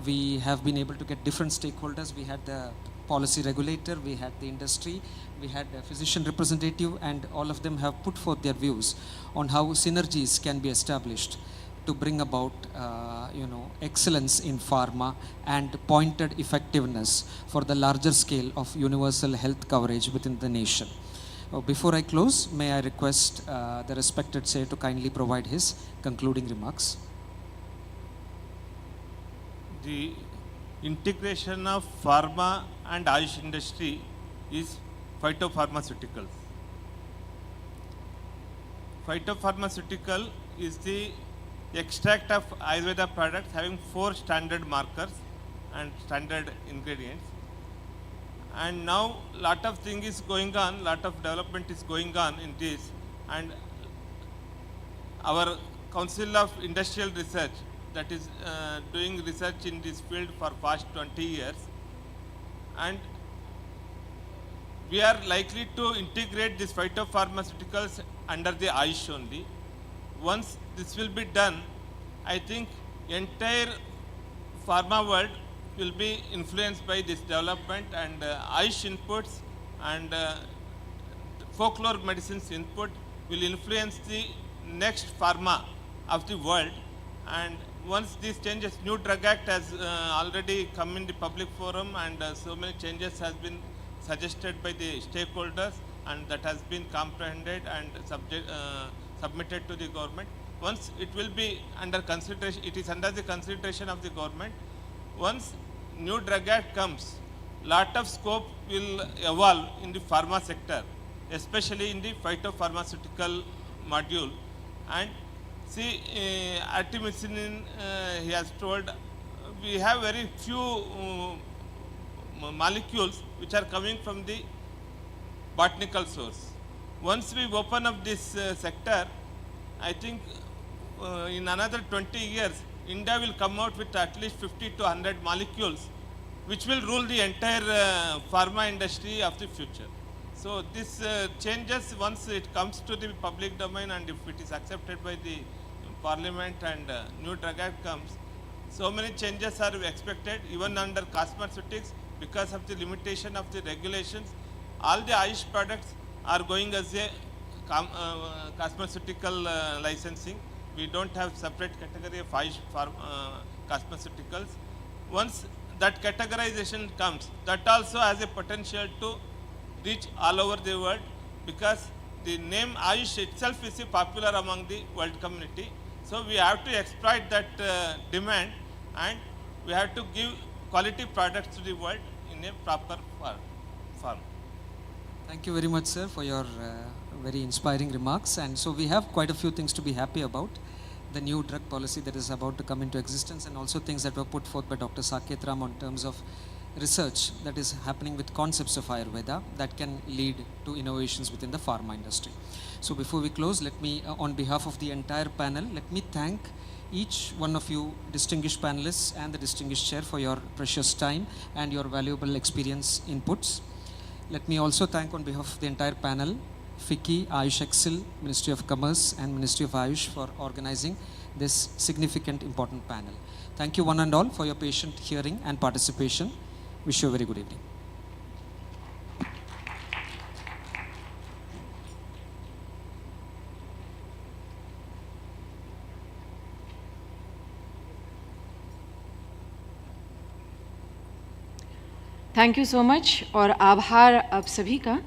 We have been able to get different stakeholders. We had the policy regulator, we had the industry, we had a physician representative, and all of them have put forth their views on how synergies can be established to bring about excellence in pharma and pointed effectiveness for the larger scale of universal health coverage within the nation. Before I close, may I request the respected Chair to kindly provide his concluding remarks. The integration of pharma and Ayush industry is phytopharmaceuticals. Phytopharmaceutical is the extract of Ayurveda products having 4 standard markers and standard ingredients. And now lot of thing is going on, lot of development is going on in this, and our Council of Industrial Research, that is doing research in this field for past 20 years, and we are likely to integrate these phytopharmaceuticals under the Ayush only. Once this will be done, I think entire pharma world will be influenced by this development, and Ayush inputs and folklore medicines input will influence the next pharma of the world. And once these changes, new drug act has already come in the public forum, and so many changes has been suggested by the stakeholders, and that has been comprehended and submitted to the government. Once it will be under consideration, it is under the consideration of the government. Once new drug act comes, lot of scope will evolve in the pharma sector, especially in the phytopharmaceutical module. And see, artemisinin, he has told, we have very few molecules which are coming from the botanical source. Once we open up this sector, I think in another 20 years, India will come out with at least 50 to 100 molecules which will rule the entire pharma industry of the future. So this changes once it comes to the public domain, and if it is accepted by the Parliament and new drug act comes, so many changes are expected even under cosmetics because of the limitation of the regulations. All the Ayush products are going as a cosmeceutical licensing. We don't have separate category of Ayush for cosmeceuticals. Once that categorization comes, that also has a potential to reach all over the world, because the name Ayush itself is popular among the world community. So we have to exploit that demand, and we have to give quality products to the world in a proper form. Thank you very much, sir, for your very inspiring remarks. And so we have quite a few things to be happy about. The new drug policy that is about to come into existence, and also things that were put forth by Dr. Saket Ram on terms of research that is happening with concepts of Ayurveda that can lead to innovations within the pharma industry. So before we close, let me, on behalf of the entire panel, let me thank each one of you distinguished panelists and the distinguished chair for your precious time and your valuable experience inputs. Let me also thank on behalf of the entire panel, FICCI, Ayush Excel, Ministry of Commerce and Ministry of Ayush for organizing this significant important panel. Thank you one and all for your patient hearing and participation. Wish you a very good evening. Thank you so much और आभार आप सभी का।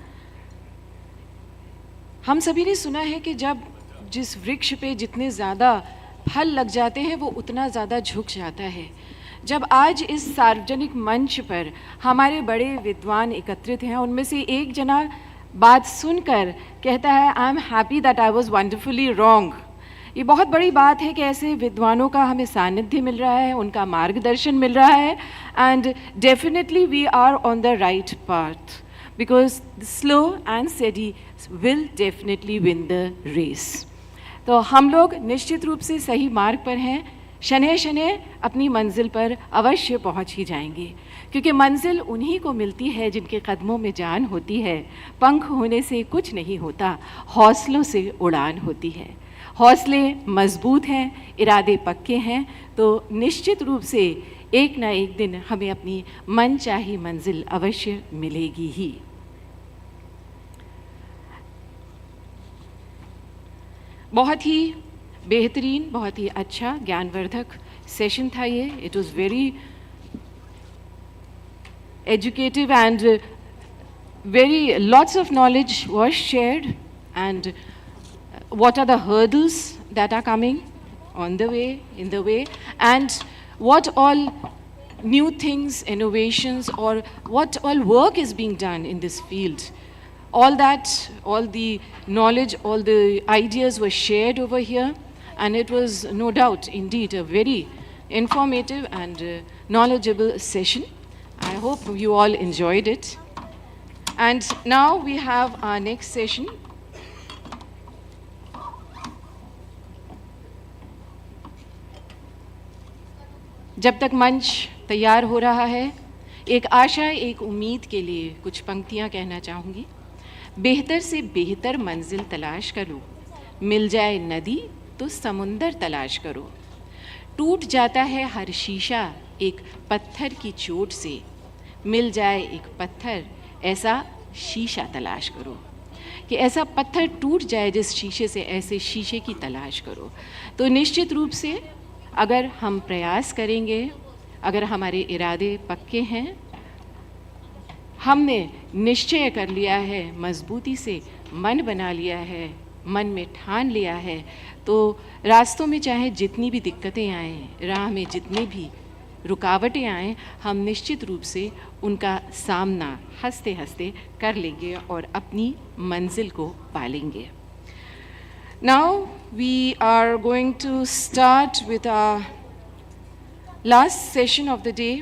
हम सभी ने सुना है कि जब जिस वृक्ष पे जितने ज़्यादा फल लग जाते हैं वो उतना ज़्यादा झुक जाता है। जब आज इस सार्वजनिक मंच पर हमारे बड़े विद्वान एकत्रित हैं, उनमें से एक जना बात सुनकर कहता है I am happy that I was wonderfully wrong, ये बहुत बड़ी बात है कि ऐसे विद्वानों का हमें सानिध्य मिल रहा है, उनका मार्गदर्शन मिल रहा है, and definitely we are on the right path because slow and steady will definitely win the race. तो हम लोग निश्चित रूप से सही मार्ग पर हैं, शनय शनय अपनी मंजिल पर अवश्य पहुंच ही जाएंगे, क्योंकि मंजिल उन्हीं को मिलती है जिनके कदमों में जान होती है। पंख होने से कुछ नहीं होता, हौसलों से उड़ान होती है। हौसले मजबूत हैं, इरादे पक्के हैं, तो निश्चित रूप से एक ना एक दिन हमें अपनी मनचाही मंजिल अवश्य मिलेगी ही। बहुत ही बेहतरीन, बहुत ही अच्छा ज्ञानवर्धक सेशन था ये। It was very educative and very lots of knowledge was shared, and what are the hurdles that are coming on the way, in the way, and what all new things, innovations, or what all work is being done in this field. All that, all the knowledge, all the ideas were shared over here, and it was no doubt indeed a very informative and knowledgeable session. I hope you all enjoyed it. And now we have our next session. जब तक मंच तैयार हो रहा है, एक आशा, एक उम्मीद के लिए कुछ पंक्तियां कहना चाहूँगी। बेहतर से बेहतर मंजिल तलाश करो, मिल जाए नदी तो समुंदर तलाश करो। टूट जाता है हर शीशा एक पत्थर की चोट से, मिल जाए एक पत्थर ऐसा शीशा तलाश करो। कि ऐसा पत्थर टूट जाए जिस शीशे से, ऐसे शीशे की तलाश करो। तो निश्चित रूप से अगर हम प्रयास करेंगे, अगर हमारे इरादे पक्के हैं, हमने निश्चय कर लिया है, मजबूती से मन बना लिया है, मन में ठान लिया है, तो रास्तों में चाहे जितनी भी दिक्कतें आएँ, राह में जितनी भी रुकावटें आएँ, हम निश्चित रूप से उनका सामना हंसते हंसते कर लेंगे और अपनी मंजिल को पालेंगे। Now we are going to start with our last session of the day,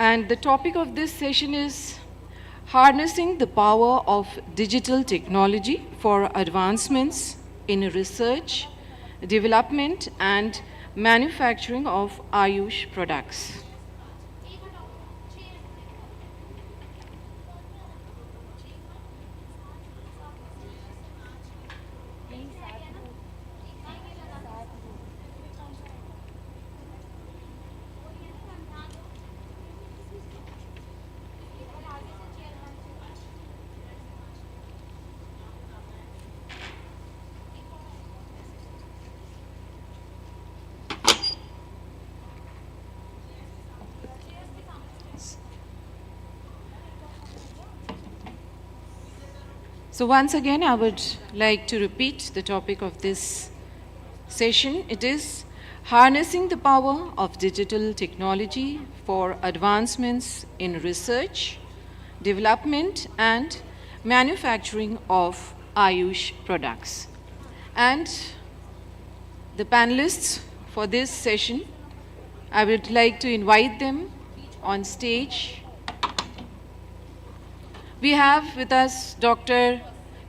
and the topic of this session is harnessing the power of digital technology for advancements in research, development and manufacturing of Ayush products. So once again, I would like to repeat the topic of this session. It is harnessing the power of digital technology for advancements in research, development, and manufacturing of Ayush products. And the panelists for this session, I would like to invite them on stage. We have with us Dr.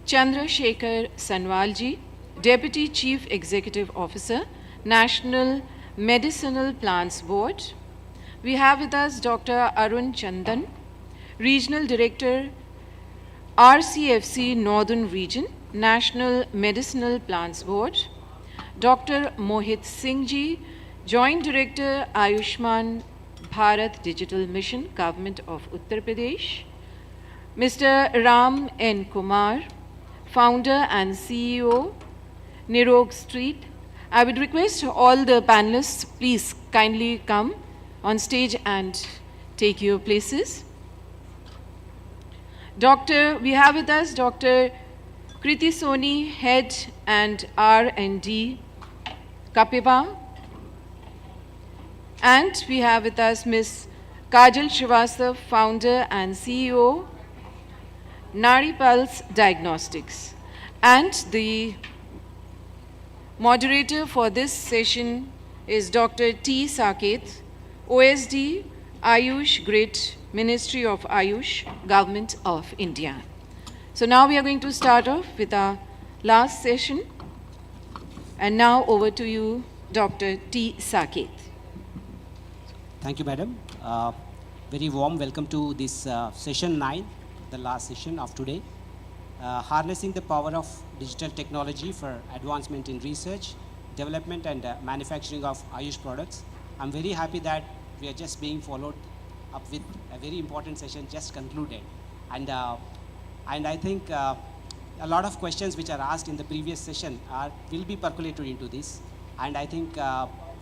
Chandrasekhar Sanwalji, Deputy Chief Executive Officer, National Medicinal Plants Board. We have with us Dr. Arun Chandan, Regional Director, RCFC Northern Region, National Medicinal Plants Board. Dr. Mohit Singh Ji, Joint Director, Ayushman Bharat Digital Mission, Government of Uttar Pradesh. Mr. Ram N. Kumar, Founder and CEO, Nirog Street. I would request all the panelists, please kindly come on stage and take your places. We have with us Dr. Kriti Soni, Head and R&D, Kapiva. And we have with us Ms. Kajal Srivastav, Founder and CEO, Nari Pulse Diagnostics. And the moderator for this session is Dr. T. Saket, OSD, Ayush Grid, Ministry of Ayush, Government of India. So now we are going to start off with our last session. And now over to you, Dr. T. Saket. Thank you, Madam. Very warm welcome to this session 9, the last session of today. Harnessing the power of digital technology for advancement in research, development and manufacturing of Ayush products. I'm very happy that we are just being followed up with a very important session just concluded. And I think a lot of questions which are asked in the previous session will be percolated into this. And I think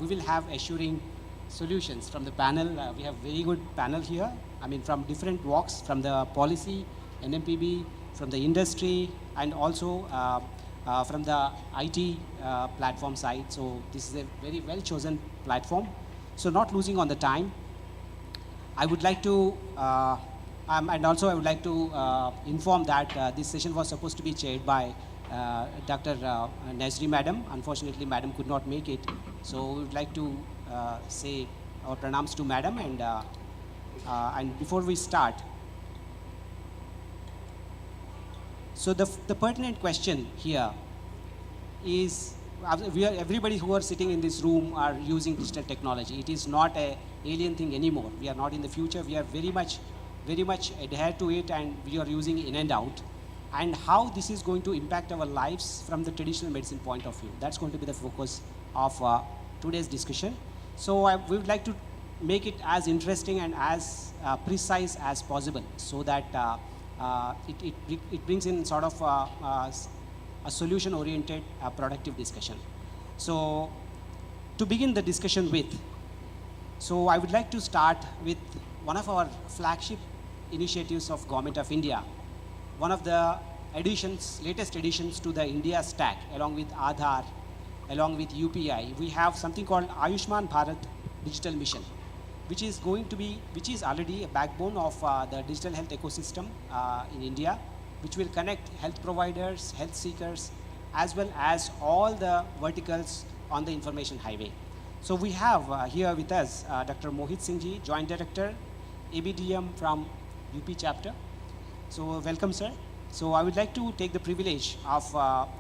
we will have assuring solutions from the panel. We have very good panel here. I mean, from different walks, from the policy, NMPB, from the industry, and also from the IT platform side. So this is a very well chosen platform. So not losing on the time, I would like to, and also I would like to inform that this session was supposed to be chaired by Dr. Nazri Madam. Unfortunately, Madam could not make it. So we would like to say our pranams to Madam, and before we start, so the pertinent question here is, everybody who are sitting in this room are using digital technology. It is not an alien thing anymore. We are not in the future. We are very much adhere to it, and we are using it in and out. And how this is going to impact our lives from the traditional medicine point of view. That's going to be the focus of today's discussion. So we would like to make it as interesting and as precise as possible, so that it brings in sort of a solution-oriented, productive discussion. So to begin the discussion with, so I would like to start with one of our flagship initiatives of Government of India. One of the latest additions to the India stack, along with Aadhaar, along with UPI, we have something called Ayushman Bharat Digital Mission, which is already a backbone of the digital health ecosystem in India, which will connect health providers, health seekers, as well as all the verticals on the information highway. So we have here with us Dr. Mohit Singh Ji, Joint Director, ABDM from UP chapter. So welcome, sir. So I would like to take the privilege of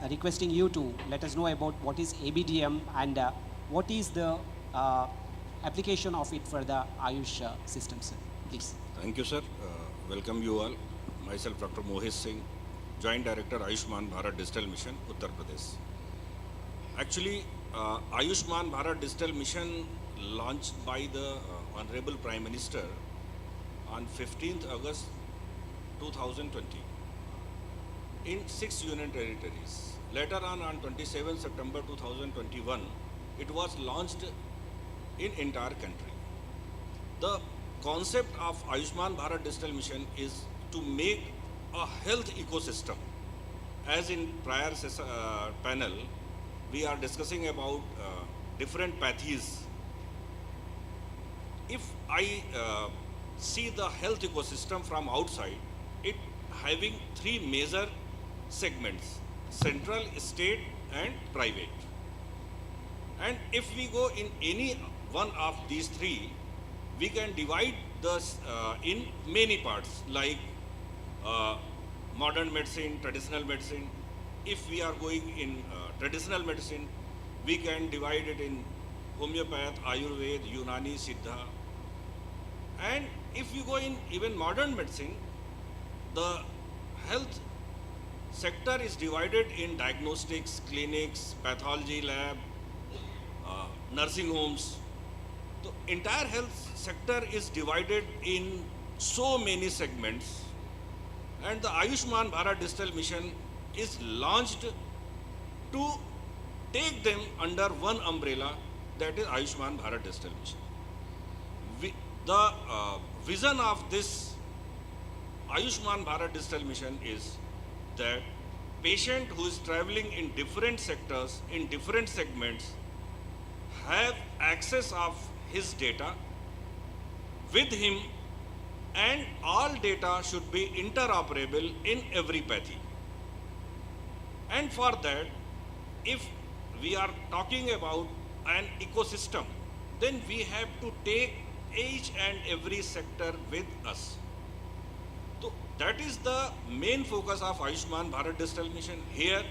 requesting you to let us know about what is ABDM and what is the application of it for the Ayush system, sir. Please. Thank you, sir. Welcome you all. Myself, Dr. Mohit Singh, Joint Director, Ayushman Bharat Digital Mission, Uttar Pradesh. Actually, Ayushman Bharat Digital Mission launched by the Honorable Prime Minister on 15th August 2020 in 6 union territories. Later on 27 September 2021, it was launched in entire country. The concept of Ayushman Bharat Digital Mission is to make a health ecosystem as in prior panel, we are discussing about different pathies. If I see the health ecosystem from outside, it having three major segments: central, state, and private. And if we go in any one of these three, we can divide this in many parts, like modern medicine, traditional medicine. If we are going in traditional medicine, we can divide it in homeopath, Ayurveda, Unani, Siddha. And if you go in even modern medicine, the health sector is divided in diagnostics, clinics, pathology lab, nursing homes. The entire health sector is divided in so many segments, and the Ayushman Bharat Digital Mission is launched to take them under one umbrella, that is Ayushman Bharat Digital Mission. The vision of this Ayushman Bharat Digital Mission is that patient who is traveling in different sectors, in different segments, have access of his data with him, and all data should be interoperable in every pathy. And for that, if we are talking about an ecosystem, then we have to take each and every sector with us. So that is the main focus of Ayushman Bharat Digital Mission. Here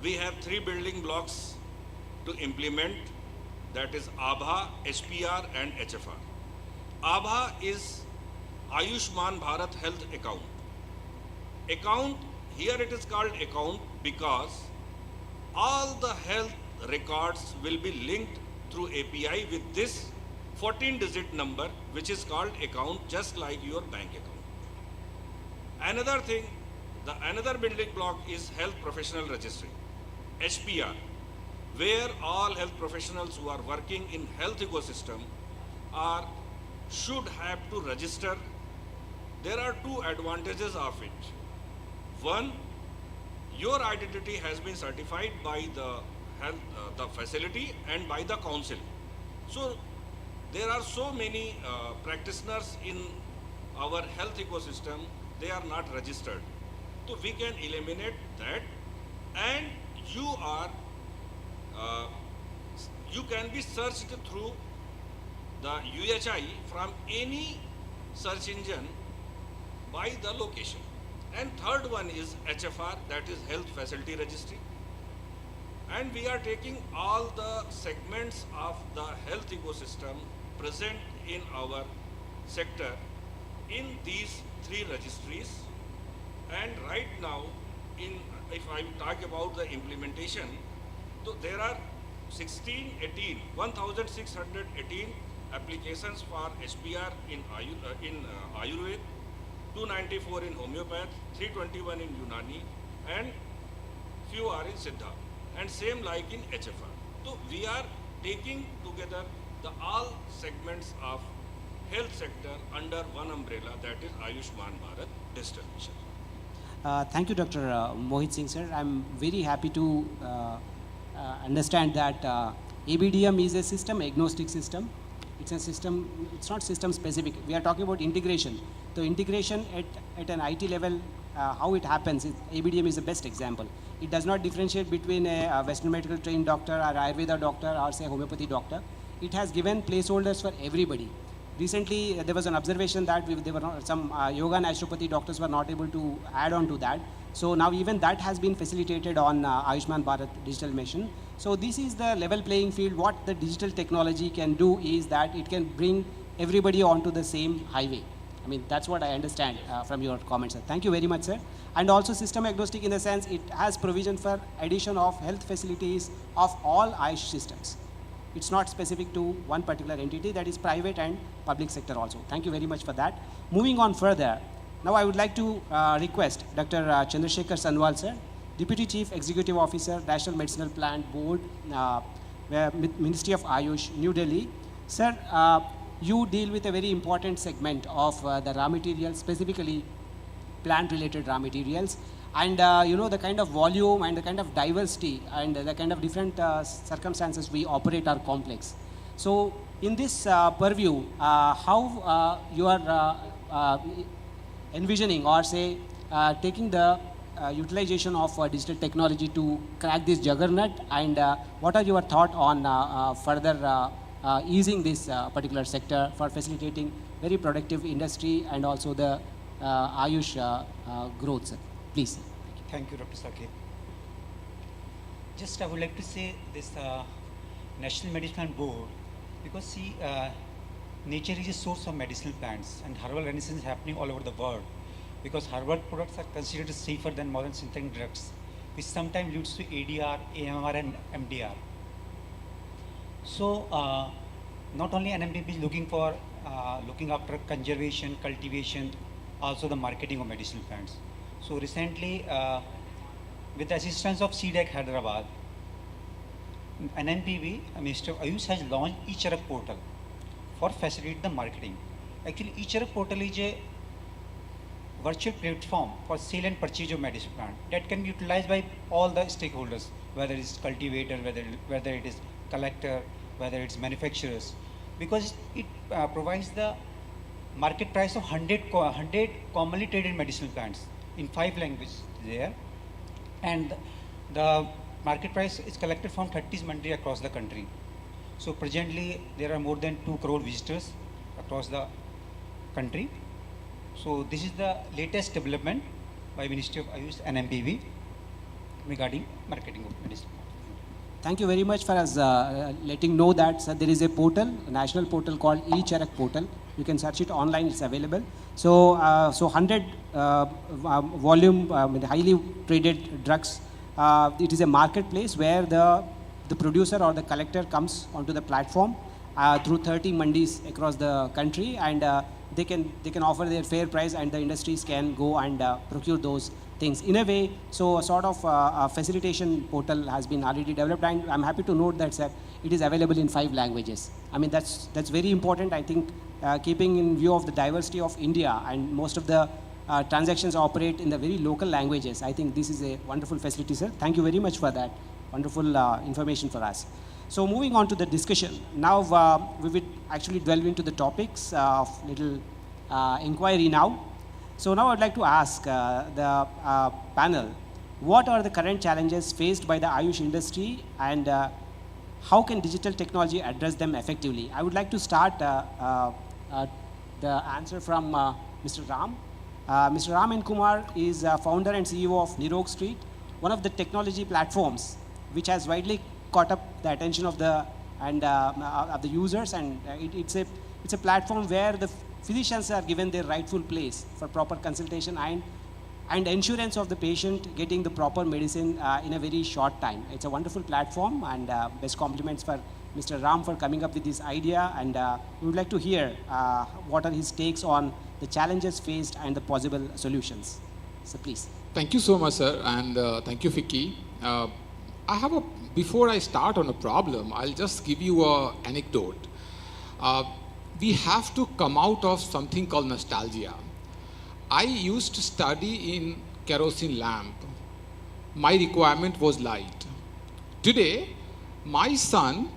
we have three building blocks to implement, that is ABHA, SPR and HFR. ABHA is Ayushman Bharat Health Account. Account, here it is called account because all the health records will be linked through API with this 14-digit number, which is called account, just like your bank account. Another thing, another building block is Health Professional Registry, HPR, where all health professionals who are working in health ecosystem should have to register. There are two advantages of it. One, your identity has been certified by the health, the facility and by the council. So there are so many practitioners in our health ecosystem, they are not registered. So we can eliminate that, and you can be searched through the UHI from any search engine by the location. And third one is HFR, that is Health Facility Registry. And we are taking all the segments of the health ecosystem present in our sector in these three registries. And right now, if I talk about the implementation, so there are 1,618 applications for SPR in Ayurveda, 294 in homeopath, 321 in Unani, and few are in Siddha, and same like in HFR. So we are taking together the all segments of health sector under one umbrella, that is Ayushman Bharat Digital Mission. Thank you, Dr. Mohit Singh, sir. I'm very happy to understand that ABDM is a system agnostic system. It's a system, it's not system specific. We are talking about integration. So integration at an IT level, how it happens, ABDM is the best example. It does not differentiate between a Western medical trained doctor or Ayurveda doctor or say homeopathy doctor. It has given placeholders for everybody. Recently, there was an observation that there were some yoga and naturopathy doctors were not able to add on to that. So now even that has been facilitated on Ayushman Bharat Digital Mission. So this is the level playing field. What the digital technology can do is that it can bring everybody onto the same highway. I mean, that's what I understand from your comments, sir. Thank you very much, sir. And also system agnostic in the sense it has provision for addition of health facilities of all Ayush systems. It's not specific to one particular entity, that is private and public sector also. Thank you very much for that. Moving on further, now I would like to request Dr. Chandrasekhar Sanwal, sir, Deputy Chief Executive Officer, National Medicinal Plant Board, Ministry of Ayush, New Delhi. Sir, you deal with a very important segment of the raw materials, specifically plant-related raw materials. And the kind of volume and the kind of diversity and the kind of different circumstances we operate are complex. So in this purview, how you are envisioning or say taking the utilization of digital technology to crack this juggernaut, and what are your thoughts on further easing this particular sector for facilitating very productive industry and also the Ayush growth, sir? Please. Thank you, Dr. Sakib. Just I would like to say this National Medicinal Board, because see, nature is a source of medicinal plants, and herbal renaissance is happening all over the world, because herbal products are considered safer than modern synthetic drugs, which sometimes leads to ADR, AMR, and MDR. So, not only NMDB is looking after conservation, cultivation, also the marketing of medicinal plants. So recently, with the assistance of CDEC Hyderabad, NNPB, Minister of Ayush has launched e-Charak portal for facilitate the marketing. Actually, e-Charak portal is a virtual platform for sale and purchase of medicinal plant that can be utilized by all the stakeholders, whether it's cultivator, whether it is collector, whether it's manufacturers, because it provides the market price of 100 commonly traded medicinal plants in 5 languages there, and the market price is collected from 30 mandis across the country. So presently there are more than 2 crore visitors across the country. So this is the latest development by Ministry of Ayush and MPV regarding marketing of medicine. Thank you very much for us letting know that, sir, there is a portal, a national portal called e-Charak portal. You can search it online, it's available. So, 100 volume, highly traded drugs. It is a marketplace where the producer or the collector comes onto the platform through 30 mandis across the country, and they can offer their fair price, and the industries can go and procure those things. In a way, so a sort of a facilitation portal has been already developed, and I'm happy to note that, sir, it is available in 5 languages. I mean, that's very important. I think keeping in view of the diversity of India, and most of the transactions operate in the very local languages, I think this is a wonderful facility, sir. Thank you very much for that wonderful information for us. So moving on to the discussion. Now we will actually delve into the topics of little inquiry now. So now I'd like to ask the panel, what are the current challenges faced by the Ayush industry, and how can digital technology address them effectively? I would like to start the answer from Mr. Ram. Mr. Ram N. Kumar is founder and CEO of Nirog Street, one of the technology platforms which has widely caught up the attention of the users, and it's a platform where the physicians are given their rightful place for proper consultation and insurance of the patient getting the proper medicine in a very short time. It's a wonderful platform, and best compliments for Mr. Ram for coming up with this idea, and we would like to hear what are his takes on the challenges faced and the possible solutions. So please. Thank you so much, sir, and thank you, Vicky. Before I start on a problem, I'll just give you an anecdote. We have to come out of something called nostalgia. I used to study in kerosene lamp. My requirement was light. Today, my son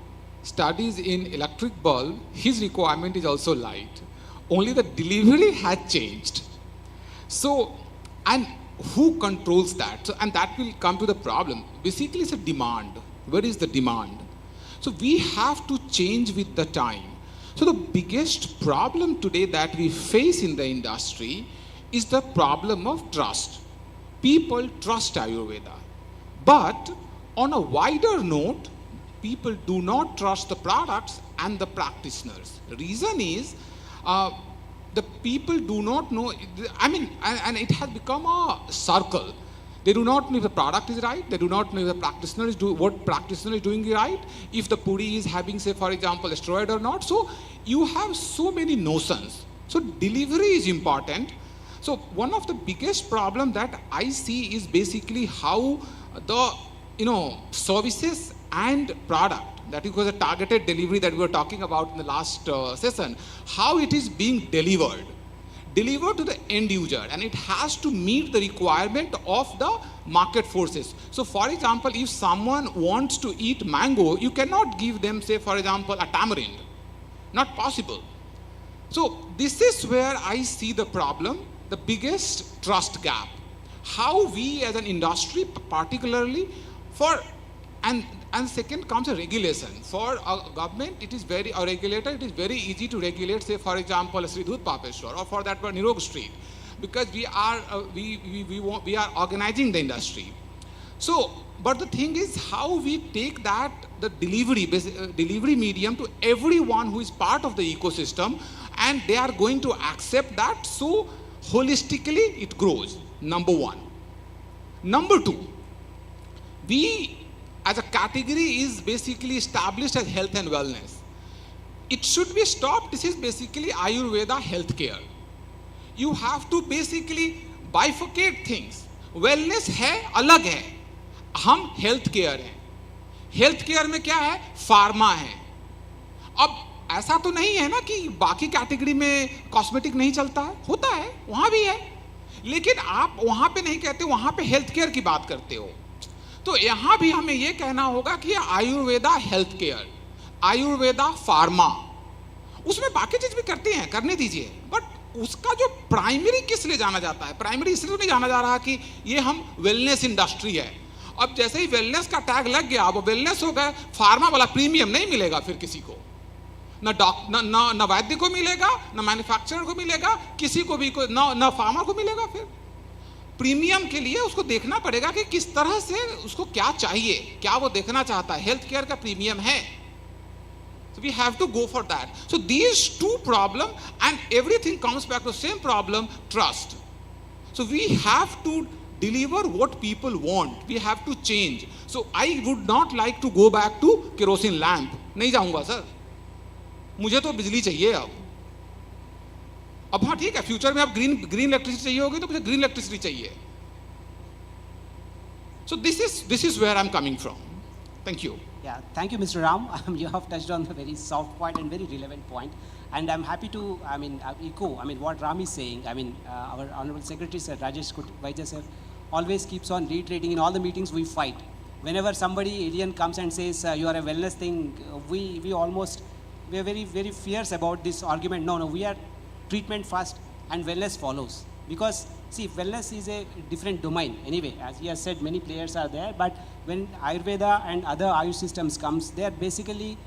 studies in electric bulb. His requirement is also light. Only the delivery has changed. So, and who controls that? So, and that will come to the problem. Basically, it's a demand. Where is the demand? So we have to change with the time. So the biggest problem today that we face in the industry is the problem of trust. People trust Ayurveda. But on a wider note, people do not trust the products and the practitioners. The reason is the people do not know, and it has become a circle. They do not know if the product is right. They do not know if the practitioner is what practitioner is doing right. If the puri is having, say, for example, a steroid or not. So you have so many notions. So delivery is important. So one of the biggest problem that I see is basically how the services and product, that was a targeted delivery that we were talking about in the last session, how it is being delivered. deliver to the end user, and it has to meet the requirement of the market forces. So for example, if someone wants to eat mango, you cannot give them, say for example, a tamarind. Not possible. So this is where I see the problem, the biggest trust gap. How we as an industry, particularly and second comes a regulation. For a government, it is very, a regulator, it is very easy to regulate, say for example, Sri Dudh Papeshwar, or for that one, Nirog Street, because we are organizing the industry. So, but the thing is how we take that, the delivery medium to everyone who is part of the ecosystem, and they are going to accept that, so holistically it grows, number one. Number two, we as a category is basically established as health and wellness. It should be stopped. This is basically Ayurveda healthcare. You have to basically bifurcate things. Wellness है, अलग है. हम healthcare हैं. Healthcare में क्या है? Pharma है. अब ऐसा तो नहीं है ना कि बाकी कैटेगरी में कॉस्मेटिक नहीं चलता है, होता है, वहाँ भी है, लेकिन आप वहाँ पे नहीं कहते, वहाँ पे हेल्थ केयर की बात करते हो. तो यहाँ भी हमें ये कहना होगा कि Ayurveda health care, Ayurveda pharma, उसमें बाकी चीज भी करते हैं, करने दीजिए, बट उसका जो प्राइमरी किस लिए जाना जाता है? प्राइमरी इसलिए नहीं जाना जा रहा कि ये हम वेलनेस इंडस्ट्री है. अब जैसे ही वेलनेस का टैग लग गया, अब वेलनेस हो गया, फार्मा वाला प्रीमियम नहीं मिलेगा फिर किसी को, न वैद्य को मिलेगा, न मैन्युफैक्चरर को मिलेगा, किसी को भी न फार्मा को मिलेगा. फिर प्रीमियम के लिए उसको देखना पड़ेगा कि किस तरह से उसको क्या चाहिए, क्या वो देखना चाहता है. हेल्थ केयर का प्रीमियम है, so we have to go for that. So these two problems, and everything comes back to the same problem, trust. So we have to deliver what people want. We have to change. So I would not like to go back to kerosene lamp. नहीं जाऊंगा sir, मुझे तो बिजली चाहिए अब. हाँ ठीक है, फ्यूचर में आप ग्रीन इलेक्ट्रिसिटी चाहिए होगी तो मुझे ग्रीन इलेक्ट्रिसिटी चाहिए. So this is where I'm coming from. Thank you. Yeah, thank you, Mr. Ram. You have touched on a very soft point and very relevant point, and I'm happy to echo what Ram is saying. Our Honorable Secretary Sir Rajesh Vaidya sir always keeps on reiterating in all the meetings we fight. Whenever somebody alien comes and says you are a wellness thing, we are very very fierce about this argument. No, we are treatment first and wellness follows, because see, wellness is a different domain anyway. As he has said, many players are there, but when Ayurveda and other Ayush systems comes, they are basically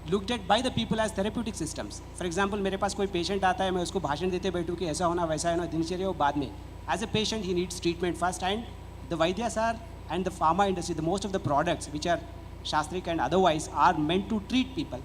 looked at by the people as therapeutic systems. For example, मेरे पास कोई patient आता है, मैं उसको भाषण देते बैठूँ कि ऐसा होना वैसा होना, दिनचर्या हो बाद में. As a patient, he needs treatment first, and the Vaidyas are, and the pharma industry, the most of the products which are Shastric and otherwise are meant to treat people.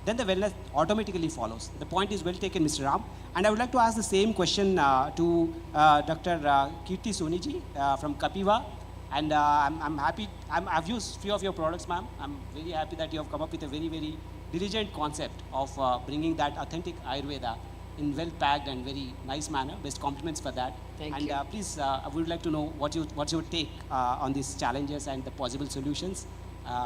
Then the wellness automatically follows. The point is well taken, Mr. Ram. And I would like to ask the same question to Dr. Kirti Soniji from Kapiva. And I'm happy, I've used few of your products, ma'am. I'm very happy that you have come up with a very, very diligent concept of bringing that authentic Ayurveda in well-packed and very nice manner. Best compliments for that. Thank you. And please, I would like to know what's your take on these challenges and the possible solutions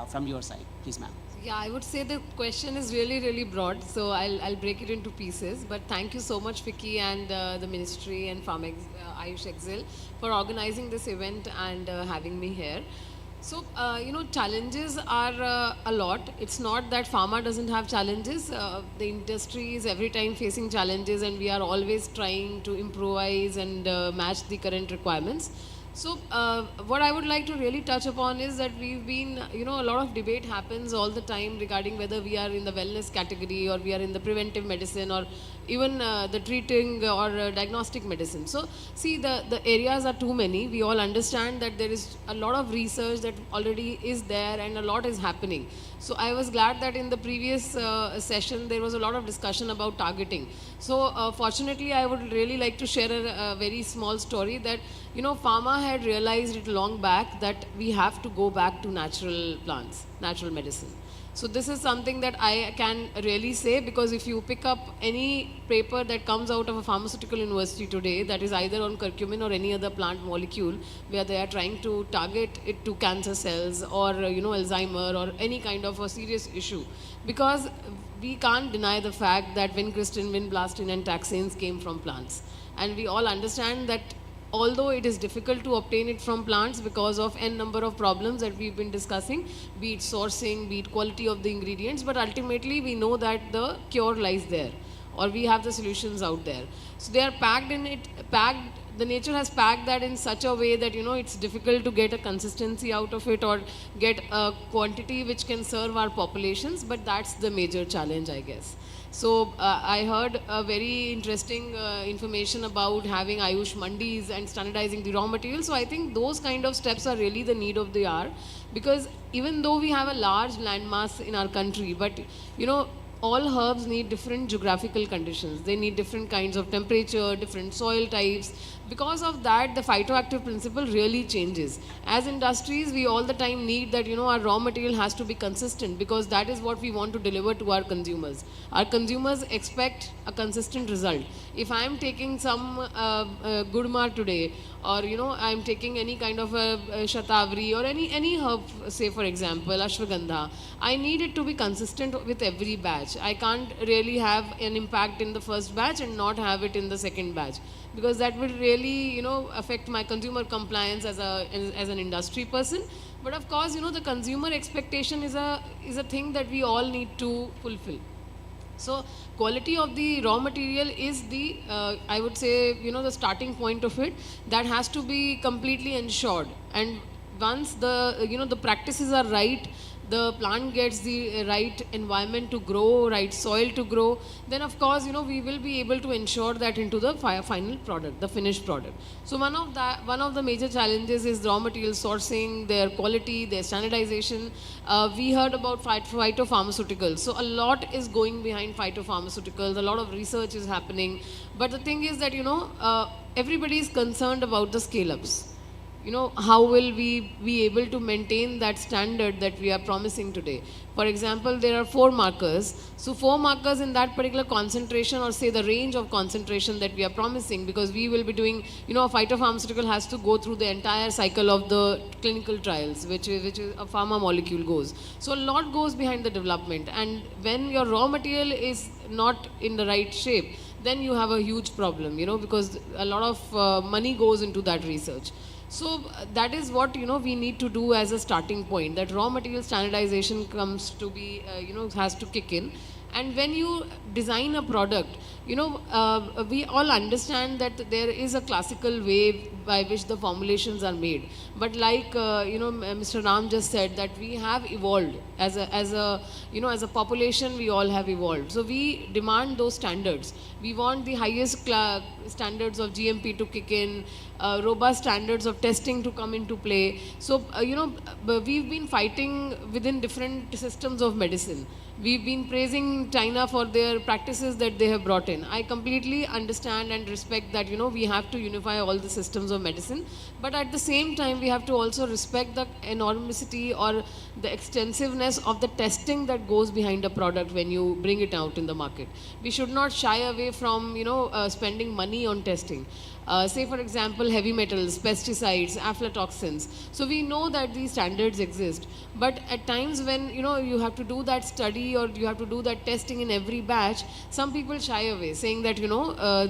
from your side. Please, ma'am. Yeah, I would say the question is really, really broad, so I'll break it into pieces. But thank you so much, Vicky, and the Ministry and Ayush Exil for organizing this event and having me here. So, challenges are a lot. It's not that pharma doesn't have challenges. The industry is every time facing challenges, and we are always trying to improvise and match the current requirements. So what I would like to really touch upon is that we've been, a lot of debate happens all the time regarding whether we are in the wellness category or we are in the preventive medicine or even the treating or diagnostic medicine. So see, the areas are too many. We all understand that there is a lot of research that already is there and a lot is happening. So I was glad that in the previous session there was a lot of discussion about targeting. So fortunately I would really like to share a very small story that pharma had realized it long back that we have to go back to natural plants, natural medicine. So this is something that I can really say, because if you pick up any paper that comes out of a pharmaceutical university today, that is either on curcumin or any other plant molecule, where they are trying to target it to cancer cells or Alzheimer or any kind of a serious issue, because we can't deny the fact that vincristine, vinblastin and taxanes came from plants, and we all understand that although it is difficult to obtain it from plants because of n number of problems that we've been discussing, be it sourcing, be it quality of the ingredients, but ultimately we know that the cure lies there, or we have the solutions out there. So they are packed in it, the nature has packed that in such a way that it's difficult to get a consistency out of it or get a quantity which can serve our populations, but that's the major challenge, I guess. So I heard a very interesting information about having Ayush mandis and standardizing the raw materials. So I think those kind of steps are really the need of the hour, because even though we have a large landmass in our country, but all herbs need different geographical conditions. They need different kinds of temperature, different soil types. Because of that, the phytoactive principle really changes. As industries, we all the time need that, our raw material has to be consistent, because that is what we want to deliver to our consumers. Our consumers expect a consistent result. If I am taking some gudmar today, or I am taking any kind of a shatavari or any herb, say for example ashwagandha, I need it to be consistent with every batch. I can't really have an impact in the first batch and not have it in the second batch, because that will really affect my consumer compliance as an industry person. But of course, the consumer expectation is a thing that we all need to fulfill. So quality of the raw material is the, I would say, the starting point of it. That has to be completely ensured. And once the, the practices are right, the plant gets the right environment to grow, right soil to grow, then of course, we will be able to ensure that into the final product, the finished product. So one of the major challenges is raw material sourcing, their quality, their standardization. We heard about phytopharmaceuticals. So a lot is going behind phytopharmaceuticals, a lot of research is happening. But the thing is that, everybody is concerned about the scale-ups. How will we be able to maintain that standard that we are promising today? For example, there are 4 markers. So 4 markers in that particular concentration, or say the range of concentration that we are promising, because we will be doing, a phytopharmaceutical has to go through the entire cycle of the clinical trials, which is a pharma molecule goes. So a lot goes behind the development. And when your raw material is not in the right shape, then you have a huge problem, because a lot of money goes into that research. So that is what we need to do as a starting point, that raw material standardization comes to be has to kick in. And when you design a product, we all understand that there is a classical way by which the formulations are made. But like Mr. Ram just said, that we have evolved as a population. We all have evolved. So we demand those standards. We want the highest standards of GMP to kick in, robust standards of testing to come into play. So we've been fighting within different systems of medicine. We've been praising China for their practices that they have brought in. I completely understand and respect that, we have to unify all the systems of medicine. But at the same time, we have to also respect the enormity or the extensiveness of the testing that goes behind a product when you bring it out in the market. We should not shy away from, spending money on testing. Say for example, heavy metals, pesticides, aflatoxins. So we know that these standards exist, but at times when you have to do that study or you have to do that testing in every batch, some people shy away, saying that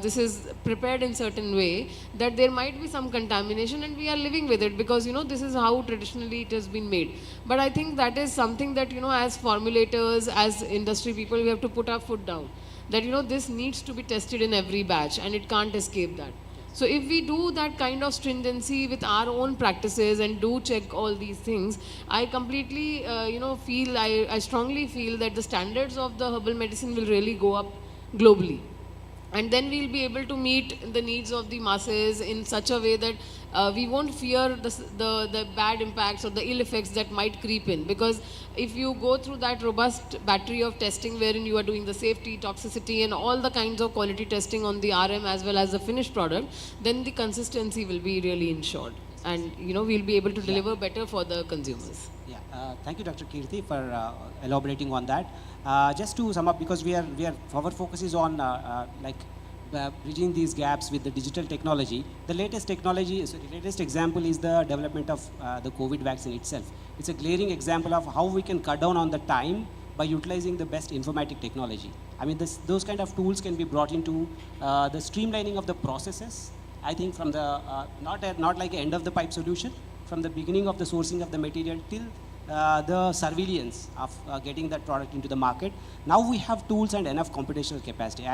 this is prepared in certain way, that there might be some contamination, and we are living with it because this is how traditionally it has been made. But I think that is something that as formulators, as industry people, we have to put our foot down, that this needs to be tested in every batch and it can't escape that. So if we do that kind of stringency with our own practices and do check all these things, I completely, I strongly feel that the standards of the herbal medicine will really go up globally. And then we'll be able to meet the needs of the masses in such a way that we won't fear the bad impacts or the ill effects that might creep in. Because if you go through that robust battery of testing wherein you are doing the safety, toxicity and all the kinds of quality testing on the RM as well as the finished product, then the consistency will be really ensured. And we'll be able to deliver better for the consumers. Yeah, Thank you, Dr. Kirti, for elaborating on that. Just to sum up, because our focus is on bridging these gaps with the digital technology. The latest example is the development of the COVID vaccine itself. It's a glaring example of how we can cut down on the time by utilizing the best informatic technology. I mean, those kind of tools can be brought into the streamlining of the processes. I think from the not like an end of the pipe solution, from the beginning of the sourcing of the material till the surveillance of getting that product into the market. Now we have tools and enough computational capacity.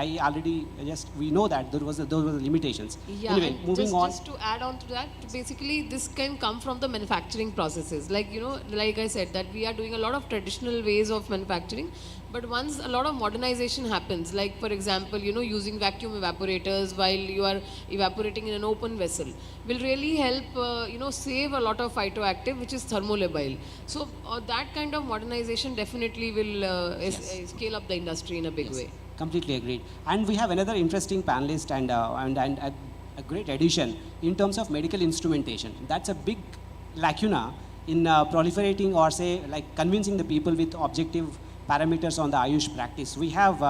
We know that those were the limitations. Yeah, Anyway, moving on. just to add on to that, basically this can come from the manufacturing processes. Like, like I said, that we are doing a lot of traditional ways of manufacturing, but once a lot of modernization happens, like for example, using vacuum evaporators while you are evaporating in an open vessel, will really help, save a lot of phytoactive, which is thermolabile. So that kind of modernization definitely will scale up the industry in a big way. Completely agreed. And we have another interesting panelist and a great addition in terms of medical instrumentation. That's a big lacuna in proliferating or say like convincing the people with objective parameters on the Ayush practice. We have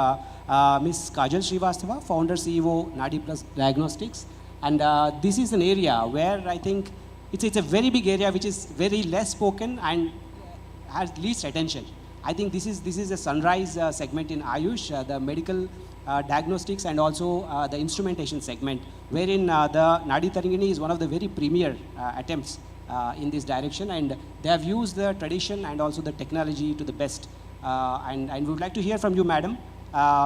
Ms. Kajal Srivastava, founder CEO Nadi Plus Diagnostics, and this is an area where I think it's a very big area which is very less spoken and has least attention. I think this is a sunrise segment in Ayush, the medical diagnostics and also the instrumentation segment, wherein the Nadi Tarangini is one of the very premier attempts in this direction, and they have used the tradition and also the technology to the best. And we would like to hear from you, madam.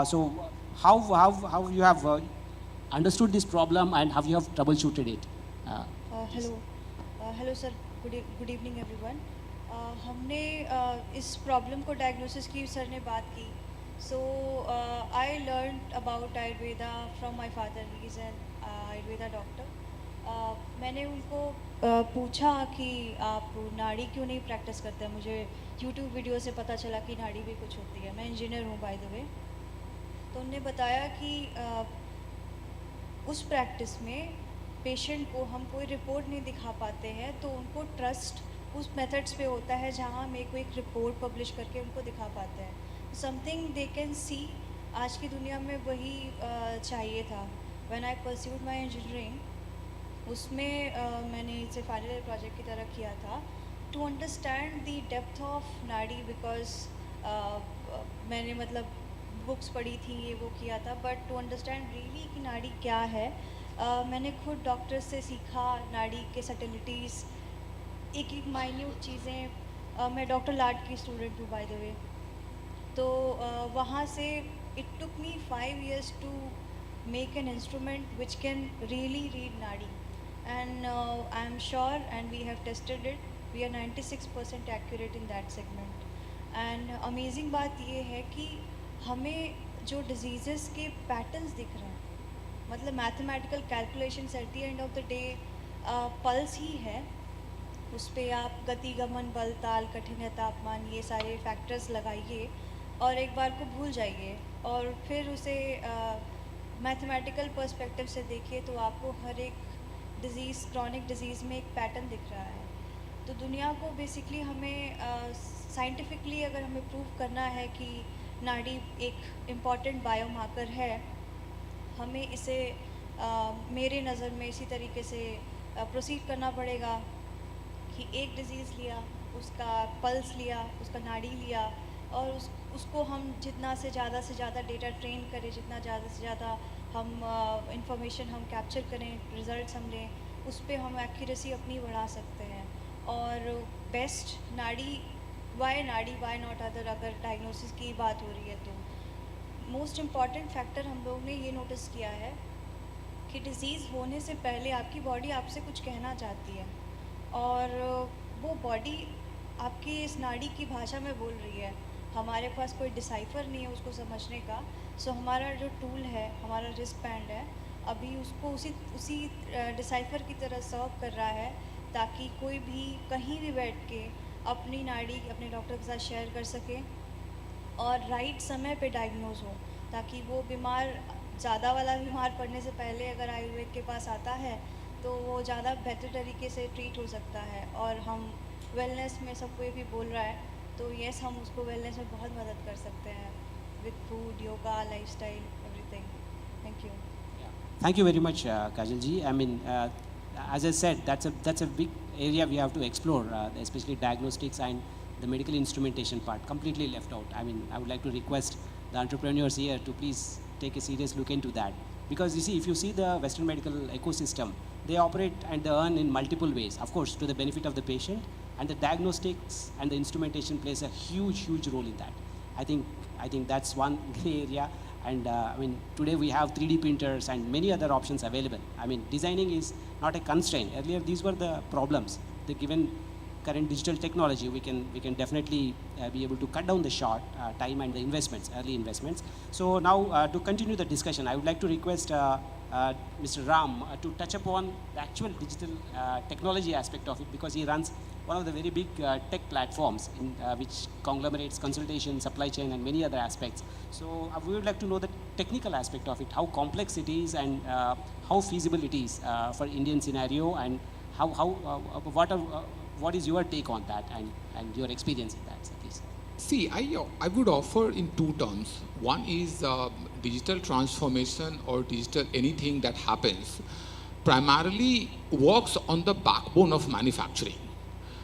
So how you have understood this problem and how you have troubleshooted it? Hello sir, good evening everyone. हमने इस problem को diagnosis की sir ने बात की. So I learned about Ayurveda from my father. He is an Ayurveda doctor. मैंने उनको पूछा कि आप नाड़ी क्यों नहीं प्रैक्टिस करते हैं. मुझे YouTube वीडियो से पता चला कि नाड़ी भी कुछ होती है. मैं इंजीनियर हूँ बाय द वे. तो उन्होंने बताया कि उस प्रैक्टिस में पेशेंट को हम कोई रिपोर्ट नहीं दिखा पाते हैं, तो उनको ट्रस्ट उस मेथड्स पे होता है जहाँ हम एक रिपोर्ट पब्लिश करके उनको दिखा पाते हैं. Something they can see. आज की दुनिया में वही चाहिए था. When I pursued my engineering, उसमें मैंने इसे फाइनल ईयर प्रोजेक्ट की तरह किया था to understand the depth of nadi, because मैंने मतलब बुक्स पढ़ी थी, ये वो किया था, बट टू अंडरस्टैंड रियली कि नाड़ी क्या है. मैंने खुद डॉक्टर से सीखा नाड़ी के सटिलिटीज़, एक माइन्यूट चीज़ें. मैं डॉक्टर लाड की स्टूडेंट हूँ बाय द वे. तो वहाँ से it took me 5 years to make an instrument which can really read nadi. And I am sure and we have tested it, we are 96% accurate in that segment. And amazing बात ये है कि हमें जो disease के पैटर्न्स दिख रहे हैं, मतलब mathematical calculations at the end of the day pulse ही है. उस पर आप गति, गमन, बल, ताल, कठिन, तापमान, ये सारे फैक्टर्स लगाइए और एक बार को भूल जाइए और फिर उसे मैथमेटिकल पर्सपेक्टिव से देखिए तो आपको हर एक डिज़ीज़, क्रॉनिक डिज़ीज़ में एक पैटर्न दिख रहा है. तो दुनिया को बेसिकली हमें साइंटिफिकली अगर हमें प्रूव करना है कि नाड़ी एक इम्पॉर्टेंट बायोमार्कर है, हमें इसे मेरे नज़र में इसी तरीके से प्रोसीड करना पड़ेगा कि एक डिज़ीज़ लिया, उसका पल्स लिया, उसका नाड़ी लिया और उसको हम जितना से ज़्यादा डेटा ट्रेन करें, जितना ज़्यादा से ज़्यादा हम इंफॉर्मेशन हम कैप्चर करें, रिज़ल्ट्स हम लें, उस पर हम एक्यूरेसी अपनी बढ़ा सकते हैं. और बेस्ट नाड़ी वाई नॉट अदर, अगर डायग्नोसिस की बात हो रही है तो मोस्ट इम्पॉर्टेंट फैक्टर हम लोग ने ये नोटिस किया है कि डिज़ीज़ होने से पहले आपकी बॉडी आपसे कुछ कहना चाहती है और वो बॉडी आपकी इस नाड़ी की भाषा में बोल रही है. हमारे पास कोई डिसाइफर नहीं है उसको समझने का. सो हमारा जो टूल है, हमारा रिस्ट बैंड है, अभी उसको उसी डिसाइफर की तरह सर्व कर रहा है ताकि कोई भी कहीं भी बैठ के अपनी नाड़ी अपने डॉक्टर के साथ शेयर कर सके और राइट समय पे डायग्नोज हो, ताकि वो बीमार ज़्यादा वाला बीमार पड़ने से पहले अगर आयुर्वेद के पास आता है तो वो ज़्यादा बेहतर तरीके से ट्रीट हो सकता है और हम वेलनेस में सब कोई भी बोल रहा है, तो यस हम उसको वेलनेस में बहुत मदद कर सकते हैं with food, yoga, lifestyle, everything. Thank you. Thank you very much, Kajal ji. I mean, as I said, that's a big area we have to explore, especially diagnostics and the medical instrumentation part, completely left out. I mean, I would like to request the entrepreneurs here to please take a serious look into that. Because you see, if you see the Western medical ecosystem, they operate and they earn in multiple ways, of course, to the benefit of the patient, and the diagnostics and the instrumentation plays a huge role in that. I think that's one gray area. And I mean, today we have 3D printers and many other options available. I mean, designing is not a constraint. Earlier, these were the problems. The given current digital technology, we can definitely be able to cut down the short time and the investments, early investments. So now, to continue the discussion, I would like to request Mr. Ram to touch upon the actual digital technology aspect of it, because he runs one of the very big tech platforms in, which conglomerates consultation, supply chain, and many other aspects. So we would like to know the technical aspect of it, how complex it is, and how feasible it is for Indian scenario, and what is your take on that, and your experience in that, Satish? See, I would offer in two terms. One is digital transformation or digital anything that happens primarily works on the backbone of manufacturing.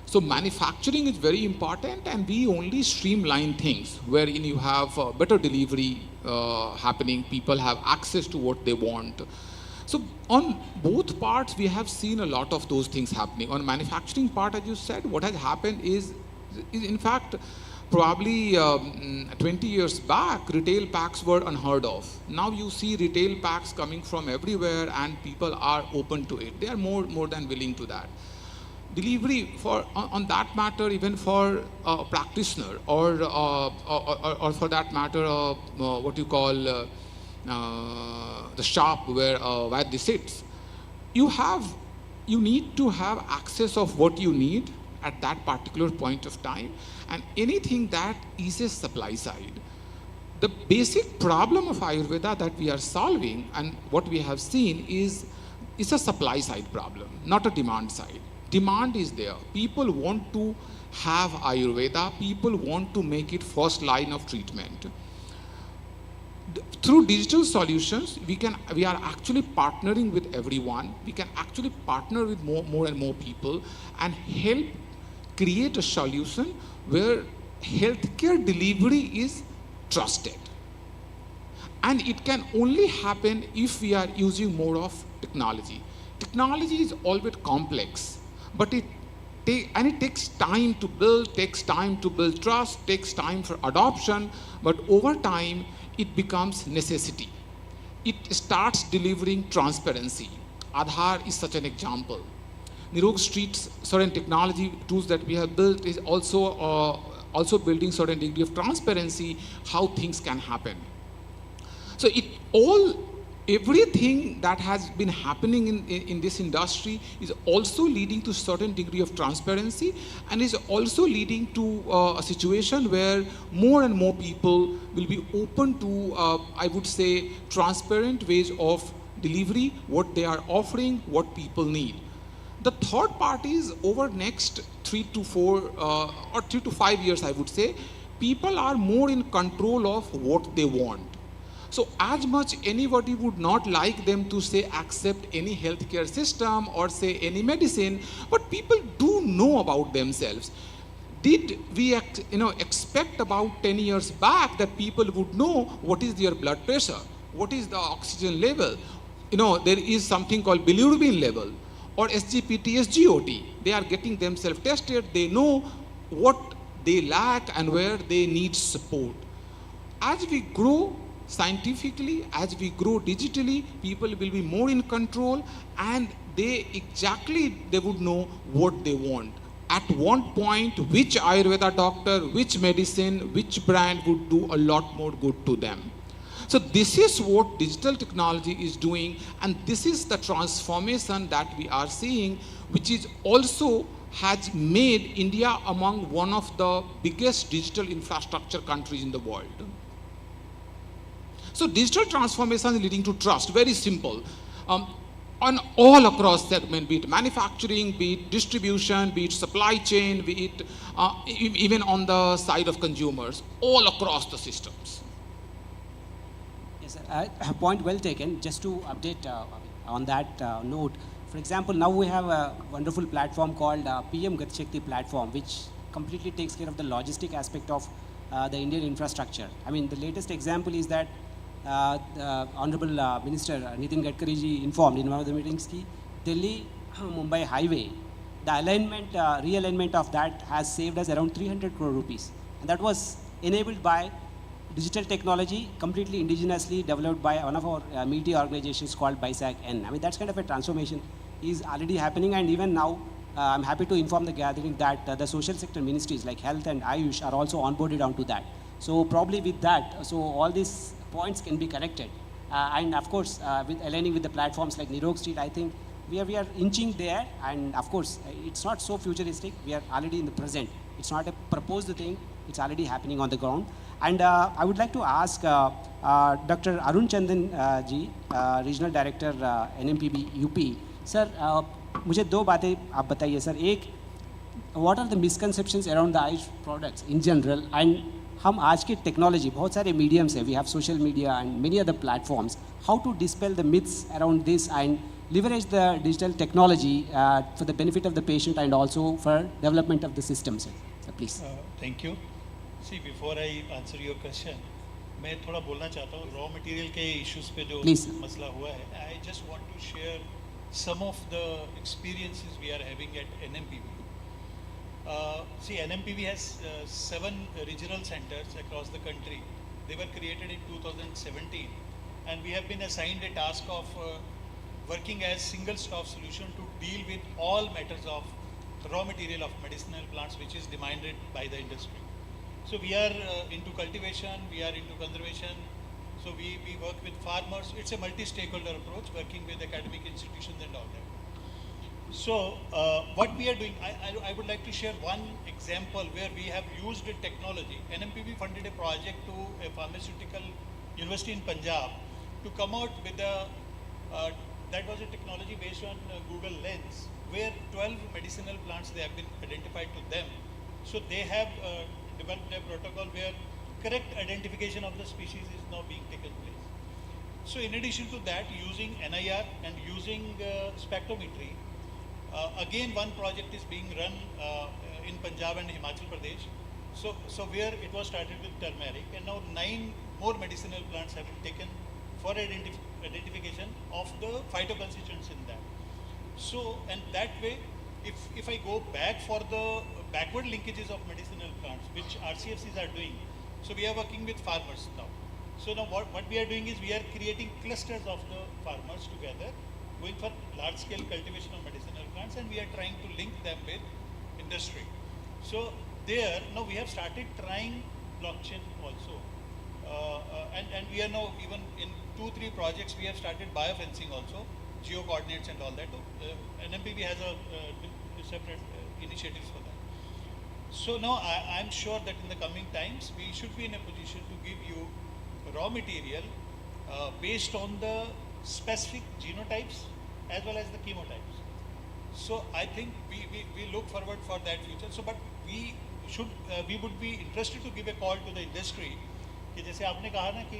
So manufacturing is very important, and we only streamline things wherein you have better delivery happening, people have access to what they want. So on both parts, we have seen a lot of those things happening. On manufacturing part, as you said, what has happened is in fact, probably 20 years back, retail packs were unheard of. Now you see retail packs coming from everywhere, and people are open to it. They are more than willing to that. Delivery on that matter, even for a practitioner or for that matter, what you call the shop where they sits, you need to have access of what you need at that particular point of time, and anything that is a supply side. The basic problem of Ayurveda that we are solving, and what we have seen is a supply side problem, not a demand side. Demand is there. People want to have Ayurveda. People want to make it first line of treatment. Through digital solutions, we are actually partnering with everyone. We can actually partner with more and more people and help create a solution where healthcare delivery is trusted. And it can only happen if we are using more of technology. Technology is always complex, but it takes time to build, trust, takes time for adoption, but over time, it becomes necessity. It starts delivering transparency. Aadhaar is such an example. Nirog Street's certain technology tools that we have built is also building certain degree of transparency, how things can happen. So everything that has been happening in this industry is also leading to certain degree of transparency, and is also leading to a situation where more and more people will be open to, I would say, transparent ways of delivery, what they are offering, what people need. The third part is over next 3 to 5 years, I would say, people are more in control of what they want. So as much anybody would not like them to say accept any healthcare system or say any medicine, but people do know about themselves. Did we expect about 10 years back that people would know what is their blood pressure, what is the oxygen level? There is something called bilirubin level or SGPT, SGOT. They are getting themselves tested. They know what they lack and where they need support. As we grow scientifically, as we grow digitally, people will be more in control, and they would know what they want. At one point, which Ayurveda doctor, which medicine, which brand would do a lot more good to them. So this is what digital technology is doing, and this is the transformation that we are seeing, which is also has made India among one of the biggest digital infrastructure countries in the world. So digital transformation is leading to trust, very simple. on all across segment, be it manufacturing, be it distribution, be it supply chain, be it even on the side of consumers, all across the systems. Yes, sir. Point well taken. Just to update on that note, for example, now we have a wonderful platform called PM Gati Shakti platform, which completely takes care of the logistic aspect of the Indian infrastructure. I mean, the latest example is that the Honorable Minister Nitin Gadkari ji informed in one of the meetings that Delhi Mumbai highway, the alignment, realignment of that has saved us around 300 crore rupees. And that was enabled by digital technology, completely indigenously developed by one of our media organizations called BISAC-N. I mean, that's kind of a transformation is already happening, and even now, I'm happy to inform the gathering that the social sector ministries like Health and Ayush are also onboarded onto that. So probably with that, so all these points can be connected. And of course, with aligning with the platforms like Nirog Street, I think we are inching there, and of course, it's not so futuristic. We are already in the present. It's not a proposed thing. It's already happening on the ground. And I would like to ask Dr. Arun Chandan ji, Regional Director NMPB UP. Sir, मुझे दो बातें आप बताइए sir. एक, what are the misconceptions around the Ayush products in general, and हम आज की technology बहुत सारे मीडियम्स हैं, we have social media and many other platforms, how to dispel the myths around this and leverage the digital technology for the benefit of the patient and also for development of the system, sir. So please. Thank you. See, before I answer your question, मैं थोड़ा बोलना चाहता हूँ raw material के issues पे जो मसला हुआ है. I just want to share some of the experiences we are having at NMPB. See, NMPB has 7 regional centers across the country. They were created in 2017, and we have been assigned a task of working as single stop solution to deal with all matters of raw material of medicinal plants which is demanded by the industry. So we are into cultivation, we are into conservation, so we work with farmers. It's a multi-stakeholder approach, working with academic institutions and all that. So what we are doing, I would like to share one example where we have used technology. NMPB funded a project to a pharmaceutical university in Punjab to come out with that was a technology based on Google Lens, where 12 medicinal plants they have been identified to them. So they have developed a protocol where correct identification of the species is now being taken place. So in addition to that, using NIR and using spectrometry, again one project is being run in Punjab and Himachal Pradesh. So where it was started with turmeric, and now 9 more medicinal plants have been taken for identification of the phytoconstituents in that. So, and that way, if I go back for the backward linkages of medicinal plants, which RCFCs are doing, so we are working with farmers now. So now what we are doing is we are creating clusters of the farmers together, going for large scale cultivation of medicinal plants, and we are trying to link them with industry. So there, now we have started trying blockchain also. And we are now even in 2-3 projects we have started biofencing also, geo coordinates and all that. NMPB has a separate initiatives for that. So now I'm sure that in the coming times we should be in a position to give you raw material based on the specific genotypes as well as the chemotypes. So I think we look forward for that future. So but we would be interested to give a call to the industry कि जैसे आपने कहा ना कि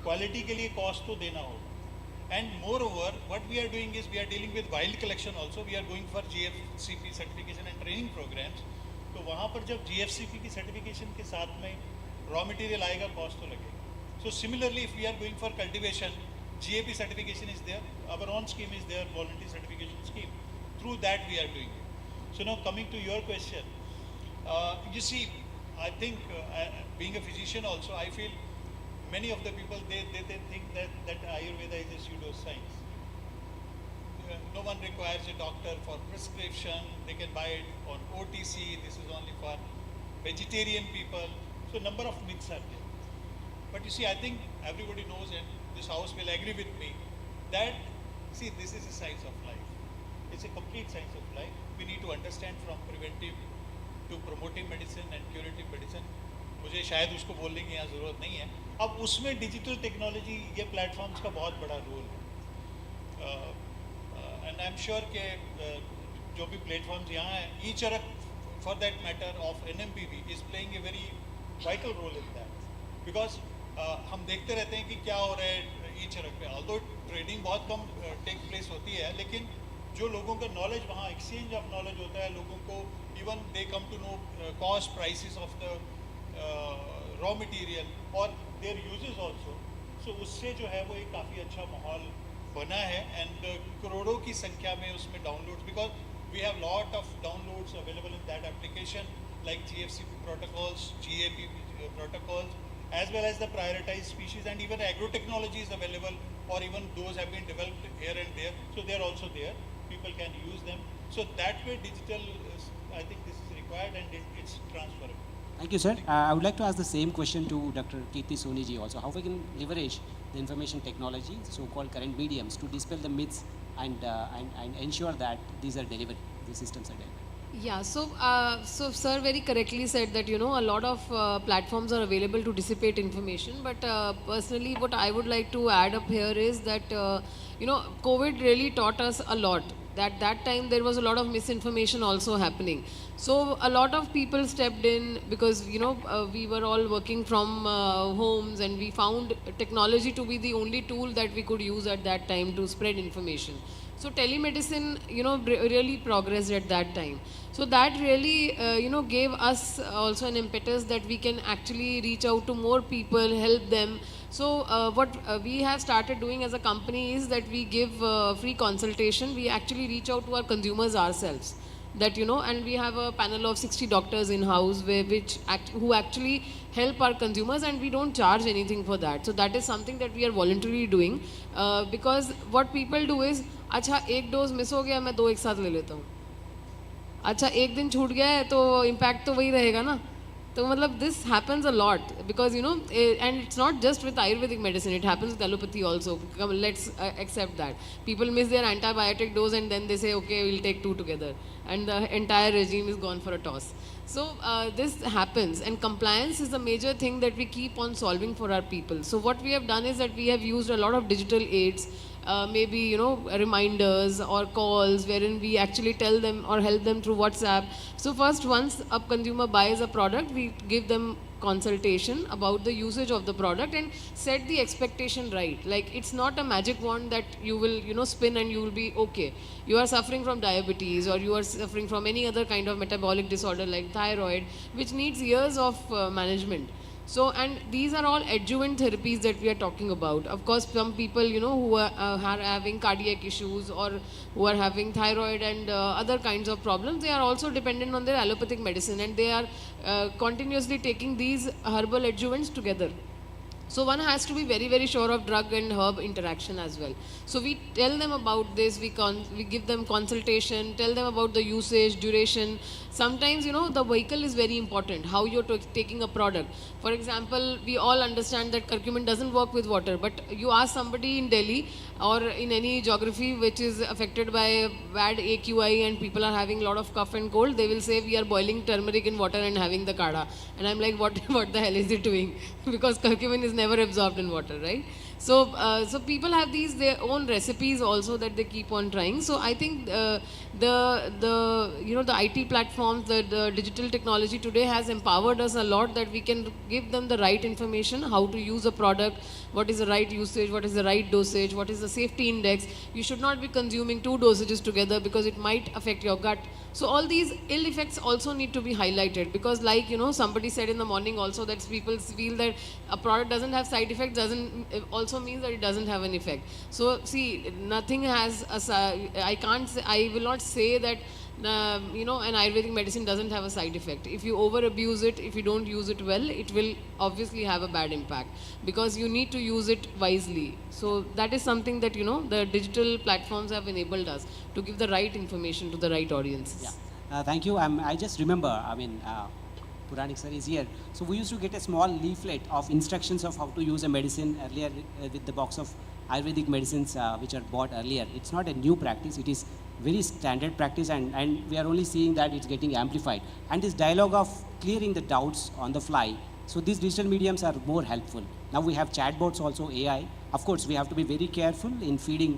quality के लिए cost तो देना होगा, and moreover what we are doing is we are dealing with wild collection also. We are going for GFCP certification and training programmes. तो वहाँ पर जब GFCP की सर्टिफिकेशन के साथ में रॉ मटेरियल आएगा, कॉस्ट तो लगेगा. So similarly if we are going for cultivation, GAP certification is there, our own scheme is there, voluntary certification scheme. Through that we are doing it. So now coming to your question, you see, I think being a physician also, I feel many of the people they think that Ayurveda is a pseudoscience. No one requires a doctor for prescription. They can buy it on OTC. This is only for vegetarian people. So number of myths are there. But you see, I think everybody knows, and this house will agree with me, that see, this is a science of life. It's a complete science of life. We need to understand from preventive to promotive medicine and curative medicine. मुझे शायद उसको बोलने की यहाँ ज़रूरत नहीं है. अब उसमें डिजिटल टेक्नोलॉजी, ये प्लेटफॉर्म्स का बहुत बड़ा रोल है. and I'm sure कि जो भी platforms यहाँ हैं, e-charak for that matter of NMPV is playing a very vital role in that, because हम देखते रहते हैं कि क्या हो रहा है e-charak पे. Although trading बहुत कम take place होती है, लेकिन जो लोगों का knowledge वहाँ exchange of knowledge होता है, लोगों को even they come to know cost prices of the raw material or their uses also. So उससे जो है वो एक काफ़ी अच्छा माहौल बना है, and करोड़ों की संख्या में उसमें downloads, because we have lot of downloads available in that application like GFCP protocols, GAP protocols, as well as the prioritized species, and even agro-technology is available, or even those have been developed here and there, so they are also there. People can use them. So that way digital, I think this is required, and it's transferable. Thank you, sir. I would like to ask the same question to Dr. Kirti Soni ji also. How we can leverage the information technology, so-called current mediums, to dispel the myths and ensure that these are delivered, these systems are delivered. Yeah, so sir very correctly said that, you know, a lot of platforms are available to dissipate information, but personally what I would like to add up here is that, you know, COVID really taught us a lot. That time there was a lot of misinformation also happening. So a lot of people stepped in because, you know, we were all working from homes, and we found technology to be the only tool that we could use at that time to spread information. So telemedicine, you know, really progressed at that time. So that really, you know, gave us also an impetus that we can actually reach out to more people, help them. So what we have started doing as a company is that we give free consultation. We actually reach out to our consumers ourselves. That, you know, and we have a panel of 60 doctors in-house who actually help our consumers, and we don't charge anything for that. So that is something that we are voluntarily doing, because what people do is, अच्छा एक dose miss हो गया, मैं 2 एक साथ ले लेता हूँ. अच्छा एक दिन छूट गया है तो इम्पैक्ट तो वही रहेगा ना. तो मतलब this happens a lot, because, you know, and it's not just with Ayurvedic medicine, it happens with allopathy also. Let's accept that. People miss their antibiotic dose and then they say, okay, we'll take 2 together. And the entire regime is gone for a toss. So this happens, and compliance is the major thing that we keep on solving for our people. So what we have done is that we have used a lot of digital aids, maybe, you know, reminders or calls wherein we actually tell them or help them through WhatsApp. So first, once a consumer buys a product, we give them consultation about the usage of the product and set the expectation right. Like, it's not a magic wand that you will, you know, spin and you will be okay. You are suffering from diabetes, or you are suffering from any other kind of metabolic disorder like thyroid, which needs years of management. So, and these are all adjuvant therapies that we are talking about. Of course, some people, you know, who are having cardiac issues, or who are having thyroid and other kinds of problems, they are also dependent on their allopathic medicine, and they are continuously taking these herbal adjuvants together. So one has to be very, very sure of drug and herb interaction as well. So we tell them about this, we give them consultation, tell them about the usage, duration. Sometimes, you know, the vehicle is very important, how you're taking a product. For example, we all understand that curcumin doesn't work with water, but you ask somebody in Delhi or in any geography which is affected by bad AQI and people are having a lot of cough and cold, they will say we are boiling turmeric in water and having the kada. And I'm like, what the hell is it doing? Because curcumin is never absorbed in water, right? So, so people have their own recipes also that they keep on trying. So I think the IT platforms, the digital technology today has empowered us a lot, that we can give them the right information, how to use a product, what is the right usage, what is the right dosage, what is the safety index. You should not be consuming 2 dosages together because it might affect your gut. So all these ill effects also need to be highlighted, because, like, you know, somebody said in the morning also that people feel that a product doesn't have side effects also means that it doesn't have an effect. So see, nothing has I will not say that you know, an Ayurvedic medicine doesn't have a side effect. If you over abuse it, if you don't use it well, it will obviously have a bad impact, because you need to use it wisely. So that is something that, you know, the digital platforms have enabled us to give the right information to the right audiences. Yeah. Thank you. I just remember, I mean, Puranik sir is here. So we used to get a small leaflet of instructions of how to use a medicine earlier with the box of Ayurvedic medicines which are bought earlier. It's not a new practice. It is very standard practice, and we are only seeing that it's getting amplified. And this dialogue of clearing the doubts on the fly. So these digital mediums are more helpful. Now we have chatbots also, AI, of course, we have to be very careful in feeding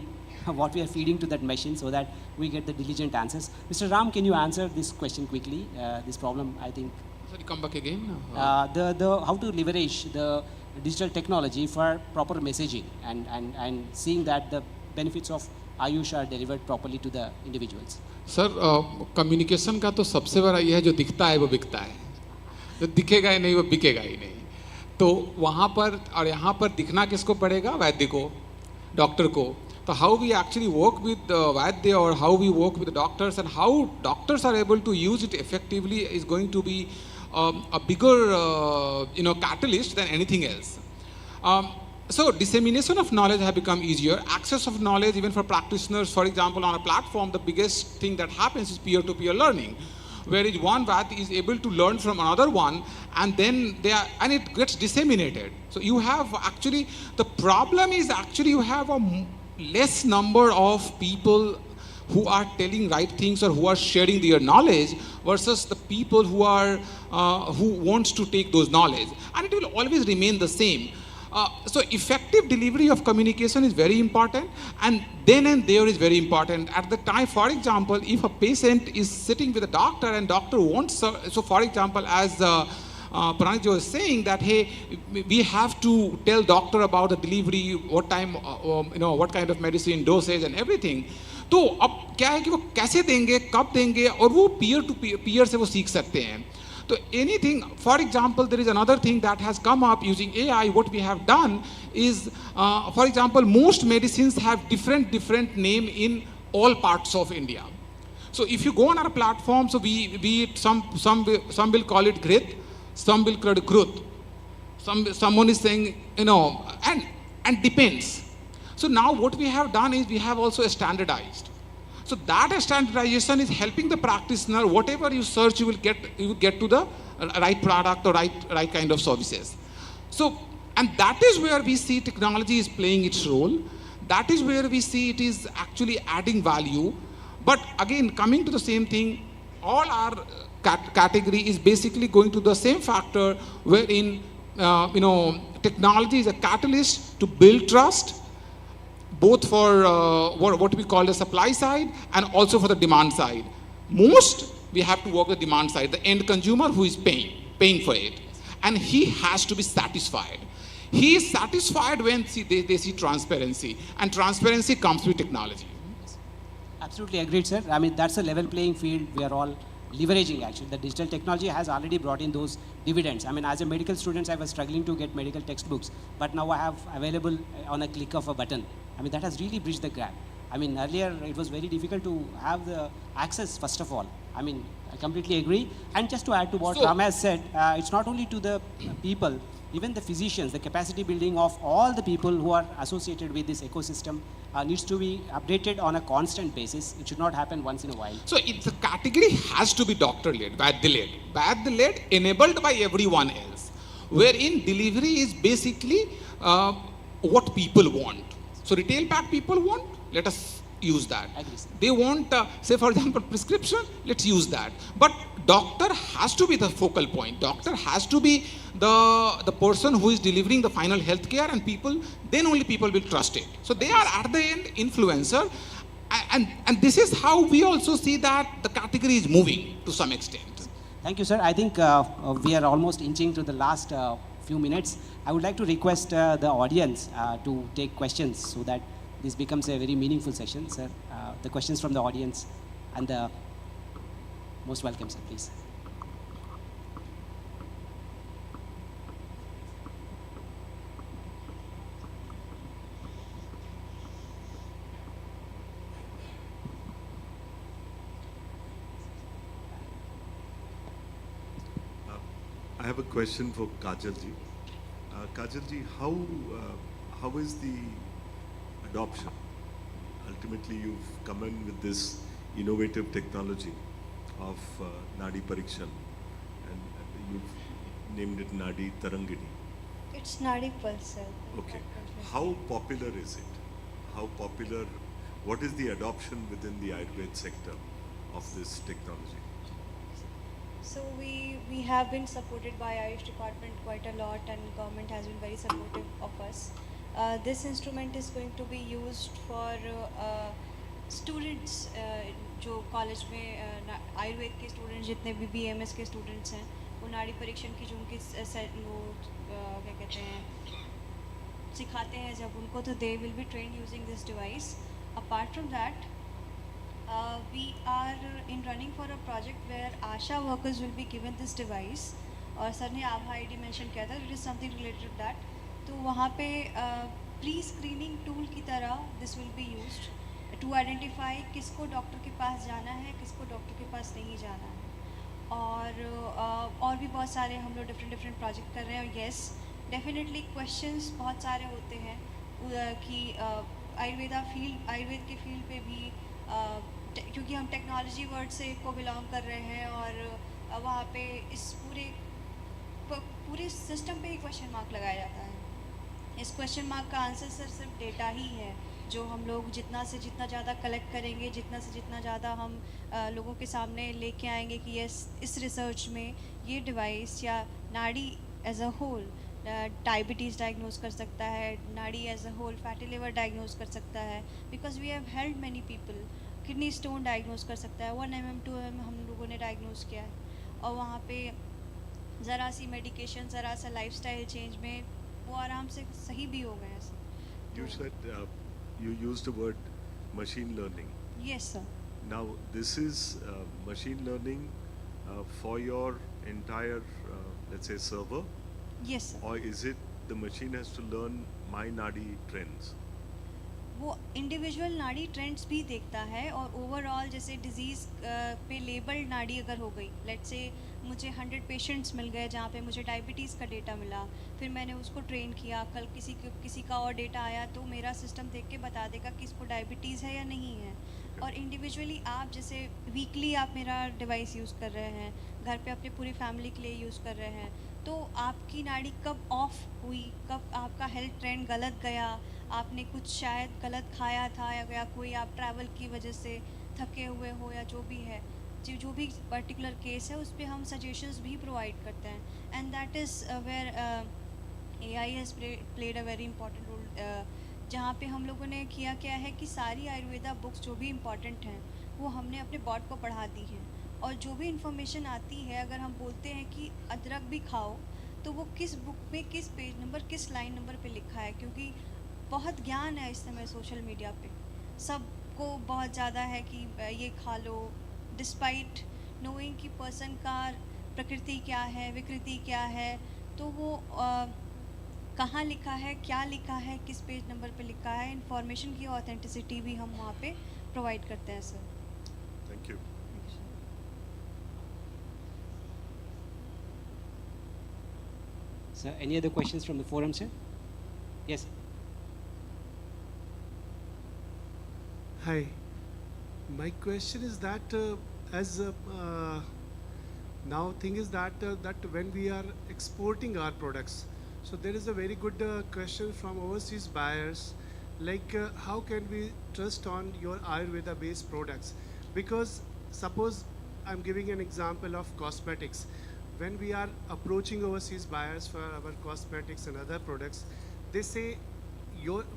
what we are feeding to that machine so that we get the diligent answers. Mr. Ram, can you answer this question quickly? This problem, I think. Sorry, come back again. The how to leverage the digital technology for proper messaging and seeing that the benefits of Ayush are delivered properly to the individuals. Sir communication का तो सबसे बड़ा ये है, जो दिखता है वो बिकता है, जो दिखेगा ही नहीं वो बिकेगा ही नहीं. तो वहाँ पर और यहाँ पर दिखना किसको पड़ेगा? वैद्य को, डॉक्टर को. तो how we actually work with vaidya और how we work with doctors and how doctors are able to use it effectively is going to be a bigger catalyst than anything else. So dissemination of knowledge have become easier. Access of knowledge even for practitioners, for example, on a platform, the biggest thing that happens is peer-to-peer learning, where one Vadi is able to learn from another one, and then and it gets disseminated. So you have actually, the problem is actually you have a less number of people who are telling right things or who are sharing their knowledge versus the people who are who wants to take those knowledge, and it will always remain the same. So effective delivery of communication is very important, and then and there is very important. At the time, for example, if a patient is sitting with a doctor and doctor wants, so for example, as Pranit was saying that, hey, we have to tell doctor about the delivery, what time, what kind of medicine, dosage and everything. तो अब क्या है कि वो कैसे देंगे, कब देंगे, और वो peer to peer से वो सीख सकते हैं. So anything, for example, there is another thing that has come up using AI. What we have done is, for example, most medicines have different name in all parts of India. So if you go on our platform, so some will call it Grit, some will call it Krut. Someone is saying, and depends. So now what we have done is we have also standardized. So that standardization is helping the practitioner. Whatever you search, you will get to the right product or right kind of services. So, and that is where we see technology is playing its role. That is where we see it is actually adding value. But again, coming to the same thing, all our category is basically going to the same factor, wherein technology is a catalyst to build trust, both for what we call the supply side and also for the demand side. Most we have to work the demand side, the end consumer who is paying for it, and he has to be satisfied. He is satisfied when they see transparency, and transparency comes with technology. Absolutely agreed, sir. I mean, that's a level playing field we are all leveraging. Actually, the digital technology has already brought in those dividends. I mean, as a medical student, I was struggling to get medical textbooks, but now I have available on a click of a button. I mean, that has really bridged the gap. I mean, earlier it was very difficult to have the access, first of all. I mean, I completely agree. And just to add to what Ram has said, it's not only to the people, even the physicians, the capacity building of all the people who are associated with this ecosystem needs to be updated on a constant basis. It should not happen once in a while. So the category has to be doctor-led, Vaidya-led. Vaidya-led enabled by everyone else, wherein delivery is basically what people want. So retail pack people want, let us use that. They want, say for example, prescription, let's use that. But doctor has to be the focal point. Doctor has to be the person who is delivering the final healthcare, and then only people will trust it. So they are at the end influencer, and this is how we also see that the category is moving to some extent. Thank you, sir. I think we are almost inching to the last few minutes. I would like to request the audience to take questions so that this becomes a very meaningful session, sir. The questions from the audience, and the most welcome, sir, please. I have a question for Kajalji. Kajalji, how is the adoption? Ultimately, you've come in with this innovative technology of Nadi Parikshan, and you've named it Nadi Tarangini. It's Nadi Pulse. Okay. How popular is it? How popular? What is the adoption within the Ayurveda sector of this technology? So we have been supported by Ayush department quite a lot, and government has been very supportive of us. this instrument is going to be used for students, जो college में आयुर्वेद के students जितने भी BMS के students हैं, वो नाड़ी परीक्षण की जो उनकी वो क्या कहते हैं सिखाते हैं जब उनको, तो they will be train using this device. Apart from that, we are in running for a project where ASHA workers will be given this device. और सर ने आभा ID मेंशन किया था, it is something related to that. तो वहाँ पे pre screening tool की तरह this will be used to identify किसको डॉक्टर के पास जाना है, किसको डॉक्टर के पास नहीं जाना है. और भी बहुत सारे हम लोग डिफरेंट प्रोजेक्ट कर रहे हैं. और येस, डेफिनेटली क्वेश्चंस बहुत सारे होते हैं कि आयुर्वेद के फील्ड पे भी क्योंकि हम टेक्नोलॉजी वर्ड से को बिलोंग कर रहे हैं, और वहाँ पे इस पूरे सिस्टम पे ही क्वेश्चन मार्क लगाया जाता है. इस क्वेश्चन मार्क का आंसर सर सिर्फ डेटा ही है, जो हम लोग जितना से जितना ज़्यादा कलेक्ट करेंगे, जितना से जितना ज़्यादा हम लोगों के सामने लेके आएंगे कि यस, इस रिसर्च में ये डिवाइस या nadi as a whole diabetes diagnose कर सकता है, nadi as a whole fatty liver diagnose कर सकता है, because we have held many people. Kidney stone diagnose कर सकता है, 1 mm 2 mm हम लोगों ने डायग्नोज किया है. और वहाँ पे ज़रा सी मेडिकेशन, ज़रा सा लाइफस्टाइल चेंज में वो आराम से सही भी हो गए हैं. You said you used the word machine learning. Yes, sir. Now this is machine learning for your entire, let's say, server. Yes, sir. Or is it the machine has to learn my nadi trends? वो individual नाड़ी trends भी देखता है, और overall जैसे disease पे labelled नाड़ी अगर हो गई, लेट्स से मुझे 100 पेशेंट्स मिल गए जहाँ पे मुझे डायबिटीज़ का डेटा मिला, फिर मैंने उसको ट्रेन किया, कल किसी का और डेटा आया, तो मेरा सिस्टम देख के बता देगा कि इसको डायबिटीज़ है या नहीं है. और इंडिविजुअली आप जैसे वीकली आप मेरा डिवाइस यूज़ कर रहे हैं, घर पे अपनी पूरी फैमिली के लिए यूज़ कर रहे हैं, तो आपकी नाड़ी कब ऑफ हुई, कब आपका हेल्थ ट्रेंड गलत गया, आपने कुछ शायद गलत खाया था, या कोई आप ट्रैवल की वजह से थके हुए हो, या जो भी है, जो भी पर्टिकुलर केस है, उस पर हम सजेशंस भी प्रोवाइड करते हैं. And that is where AI has played a very important role. जहाँ पे हम लोगों ने किया क्या है कि सारी आयुर्वेदा बुक्स जो भी इम्पॉर्टेंट हैं वो हमने अपने बॉट को पढ़ा दी हैं, और जो भी इंफॉर्मेशन आती है, अगर हम बोलते हैं कि अदरक भी खाओ, तो वो किस बुक में किस पेज नंबर किस लाइन नंबर पे लिखा है, क्योंकि बहुत ज्ञान है इस समय सोशल मीडिया पे, सबको बहुत ज़्यादा है कि ये खा लो, डिस्पाइट नोइंग कि पर्सन का प्रकृति क्या है, विकृति क्या है, तो वो कहाँ लिखा है, क्या लिखा है, किस पेज नंबर पे लिखा है, इंफॉर्मेशन की ऑथेंटिसिटी भी हम वहाँ पे प्रोवाइड करते हैं sir. Thank you. Sir, any other questions from the forum, sir? Yes. Hi. My question is that now thing is that when we are exporting our products, so there is a very good question from overseas buyers, like how can we trust on your Ayurveda based products? Because suppose I'm giving an example of cosmetics. When we are approaching overseas buyers for our cosmetics and other products, they say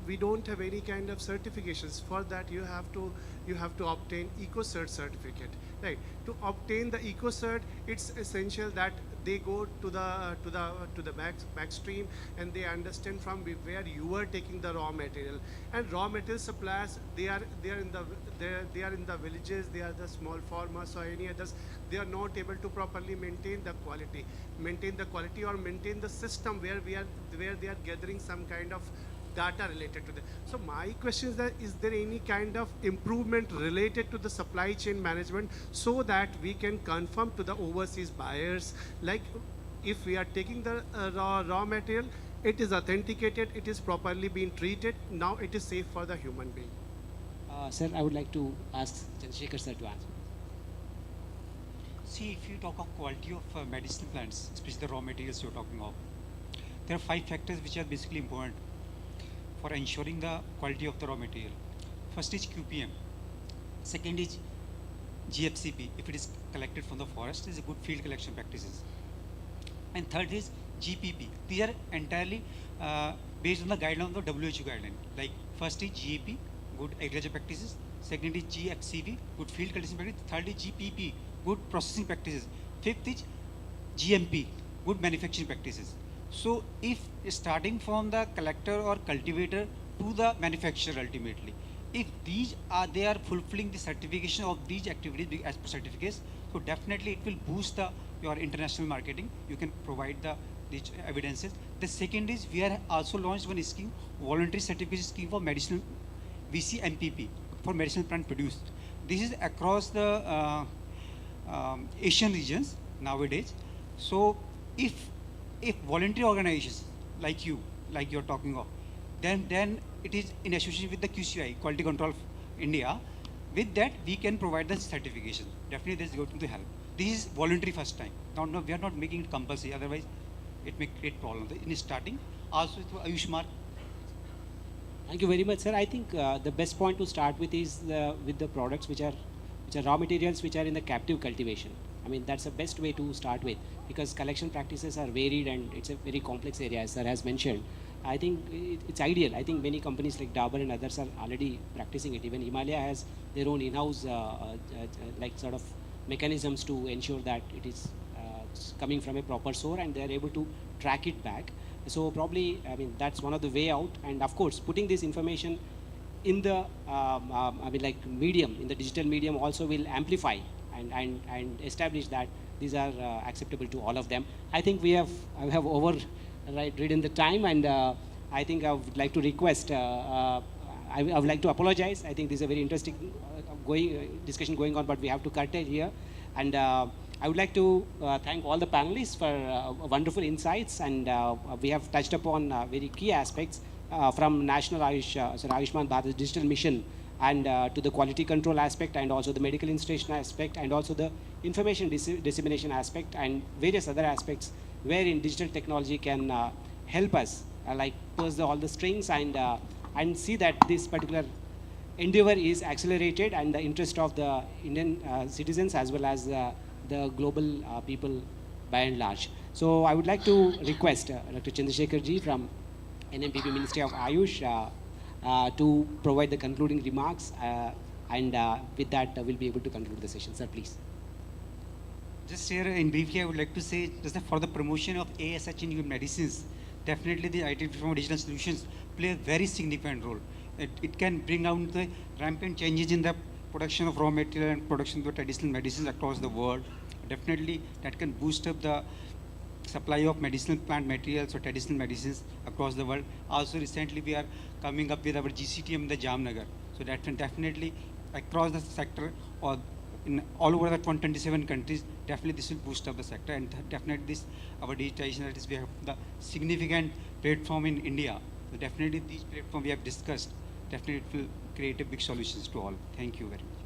we don't have any kind of certifications. For that you have to obtain EcoCert certificate, right? To obtain the EcoCert, it's essential that they go to the backstream and they understand from where you are taking the raw material. And raw material suppliers, they are in the villages, they are the small farmers or any others. They are not able to properly maintain the quality or maintain the system where they are gathering some kind of data related to that. So my question is that, is there any kind of improvement related to the supply chain management so that we can confirm to the overseas buyers, like if we are taking the raw material, it is authenticated, it is properly being treated, now it is safe for the human being? Sir, I would like to ask Chandrasekhar sir to answer. See, if you talk of quality of medicinal plants, especially the raw materials you're talking of, there are 5 factors which are basically important for ensuring the quality of the raw material. First is QPM. Second is GFCP. If it is collected from the forest, it is a good field collection practices. And third is GPP. These are entirely based on the guideline of the WHO guideline. Like first is GAP, good agriculture practices. Second is GFCV, good field condition practices. Third is GPP, good processing practices. Fifth is GMP, good manufacturing practices. So if starting from the collector or cultivator to the manufacturer ultimately, if these are, they are fulfilling the certification of these activities as per certificates, so definitely it will boost your international marketing. You can provide these evidences. The second is we are also launched one scheme, voluntary certification scheme for medicinal VCMPP, for medicinal plant produced. This is across the Asian regions nowadays. So if voluntary organizations like you're talking of, then it is in association with the QCI, Quality Control of India. With that, we can provide the certification. Definitely, this is going to help. This is voluntary first time. No, we are not making it compulsory. Otherwise, it may create problems in starting. Also, Ayush Mark. Thank you very much, sir. I think the best point to start with is with the products which are raw materials which are in the captive cultivation. I mean, that's the best way to start with, because collection practices are varied and it's a very complex area, as sir has mentioned. I think it's ideal. I think many companies like Dabur and others are already practicing it. Even Himalaya has their own in-house like sort of mechanisms to ensure that it is coming from a proper source and they are able to track it back. So probably, I mean, that's one of the way out. And of course, putting this information in the like medium, in the digital medium also will amplify and establish that these are acceptable to all of them. I think I have ridden the time, and I think I would like to request, I would like to apologize. I think this is a very interesting discussion going on, but we have to cut it here. And I would like to thank all the panelists for wonderful insights, and we have touched upon very key aspects from National Ayushman Bharat Digital Mission, and to the quality control aspect, and also the medical installation aspect, and also the information dissemination aspect, and various other aspects wherein digital technology can help us like purse all the strings and see that this particular endeavor is accelerated and the interest of the Indian citizens as well as the global people by and large. So I would like to request Dr. Chandrasekhar ji from NMPP Ministry of Ayush to provide the concluding remarks, and with that we'll be able to conclude the session. Sir, please. Just here in briefly, I would like to say just that for the promotion of ASH in medicines, definitely the IT from digital solutions play a very significant role. It can bring out the rampant changes in the production of raw material and production of the traditional medicines across the world. Definitely that can boost up the supply of medicinal plant materials or traditional medicines across the world. Also recently we are coming up with our GCTM in the Jamnagar. So that definitely across the sector or in all over the 127 countries, definitely this will boost up the sector, and definitely this, our digitization, that is, we have the significant platform in India. So definitely these platforms we have discussed, definitely it will create a big solutions to all. Thank you very much.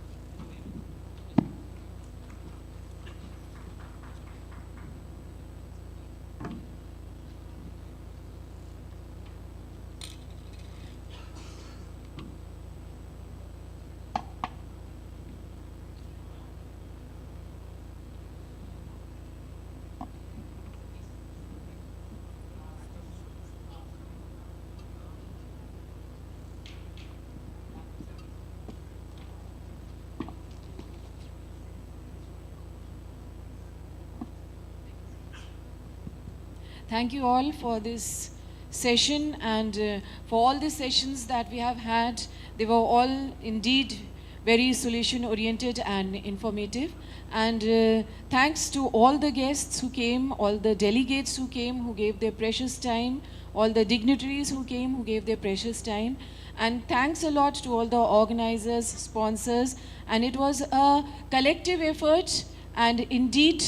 Thank you all for this session, and for all the sessions that we have had. They were all indeed very solution oriented and informative. And thanks to all the guests who came, all the delegates who came, who gave their precious time, all the dignitaries who came, who gave their precious time. And thanks a lot to all the organizers, sponsors. And it was a collective effort, and indeed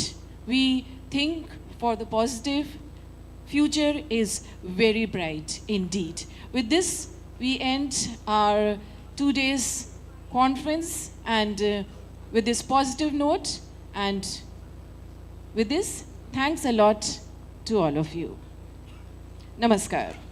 we think for the positive. Future is very bright indeed. With this, we end our 2 days conference, and with this positive note, and with this, thanks a lot to all of you. Namaskar.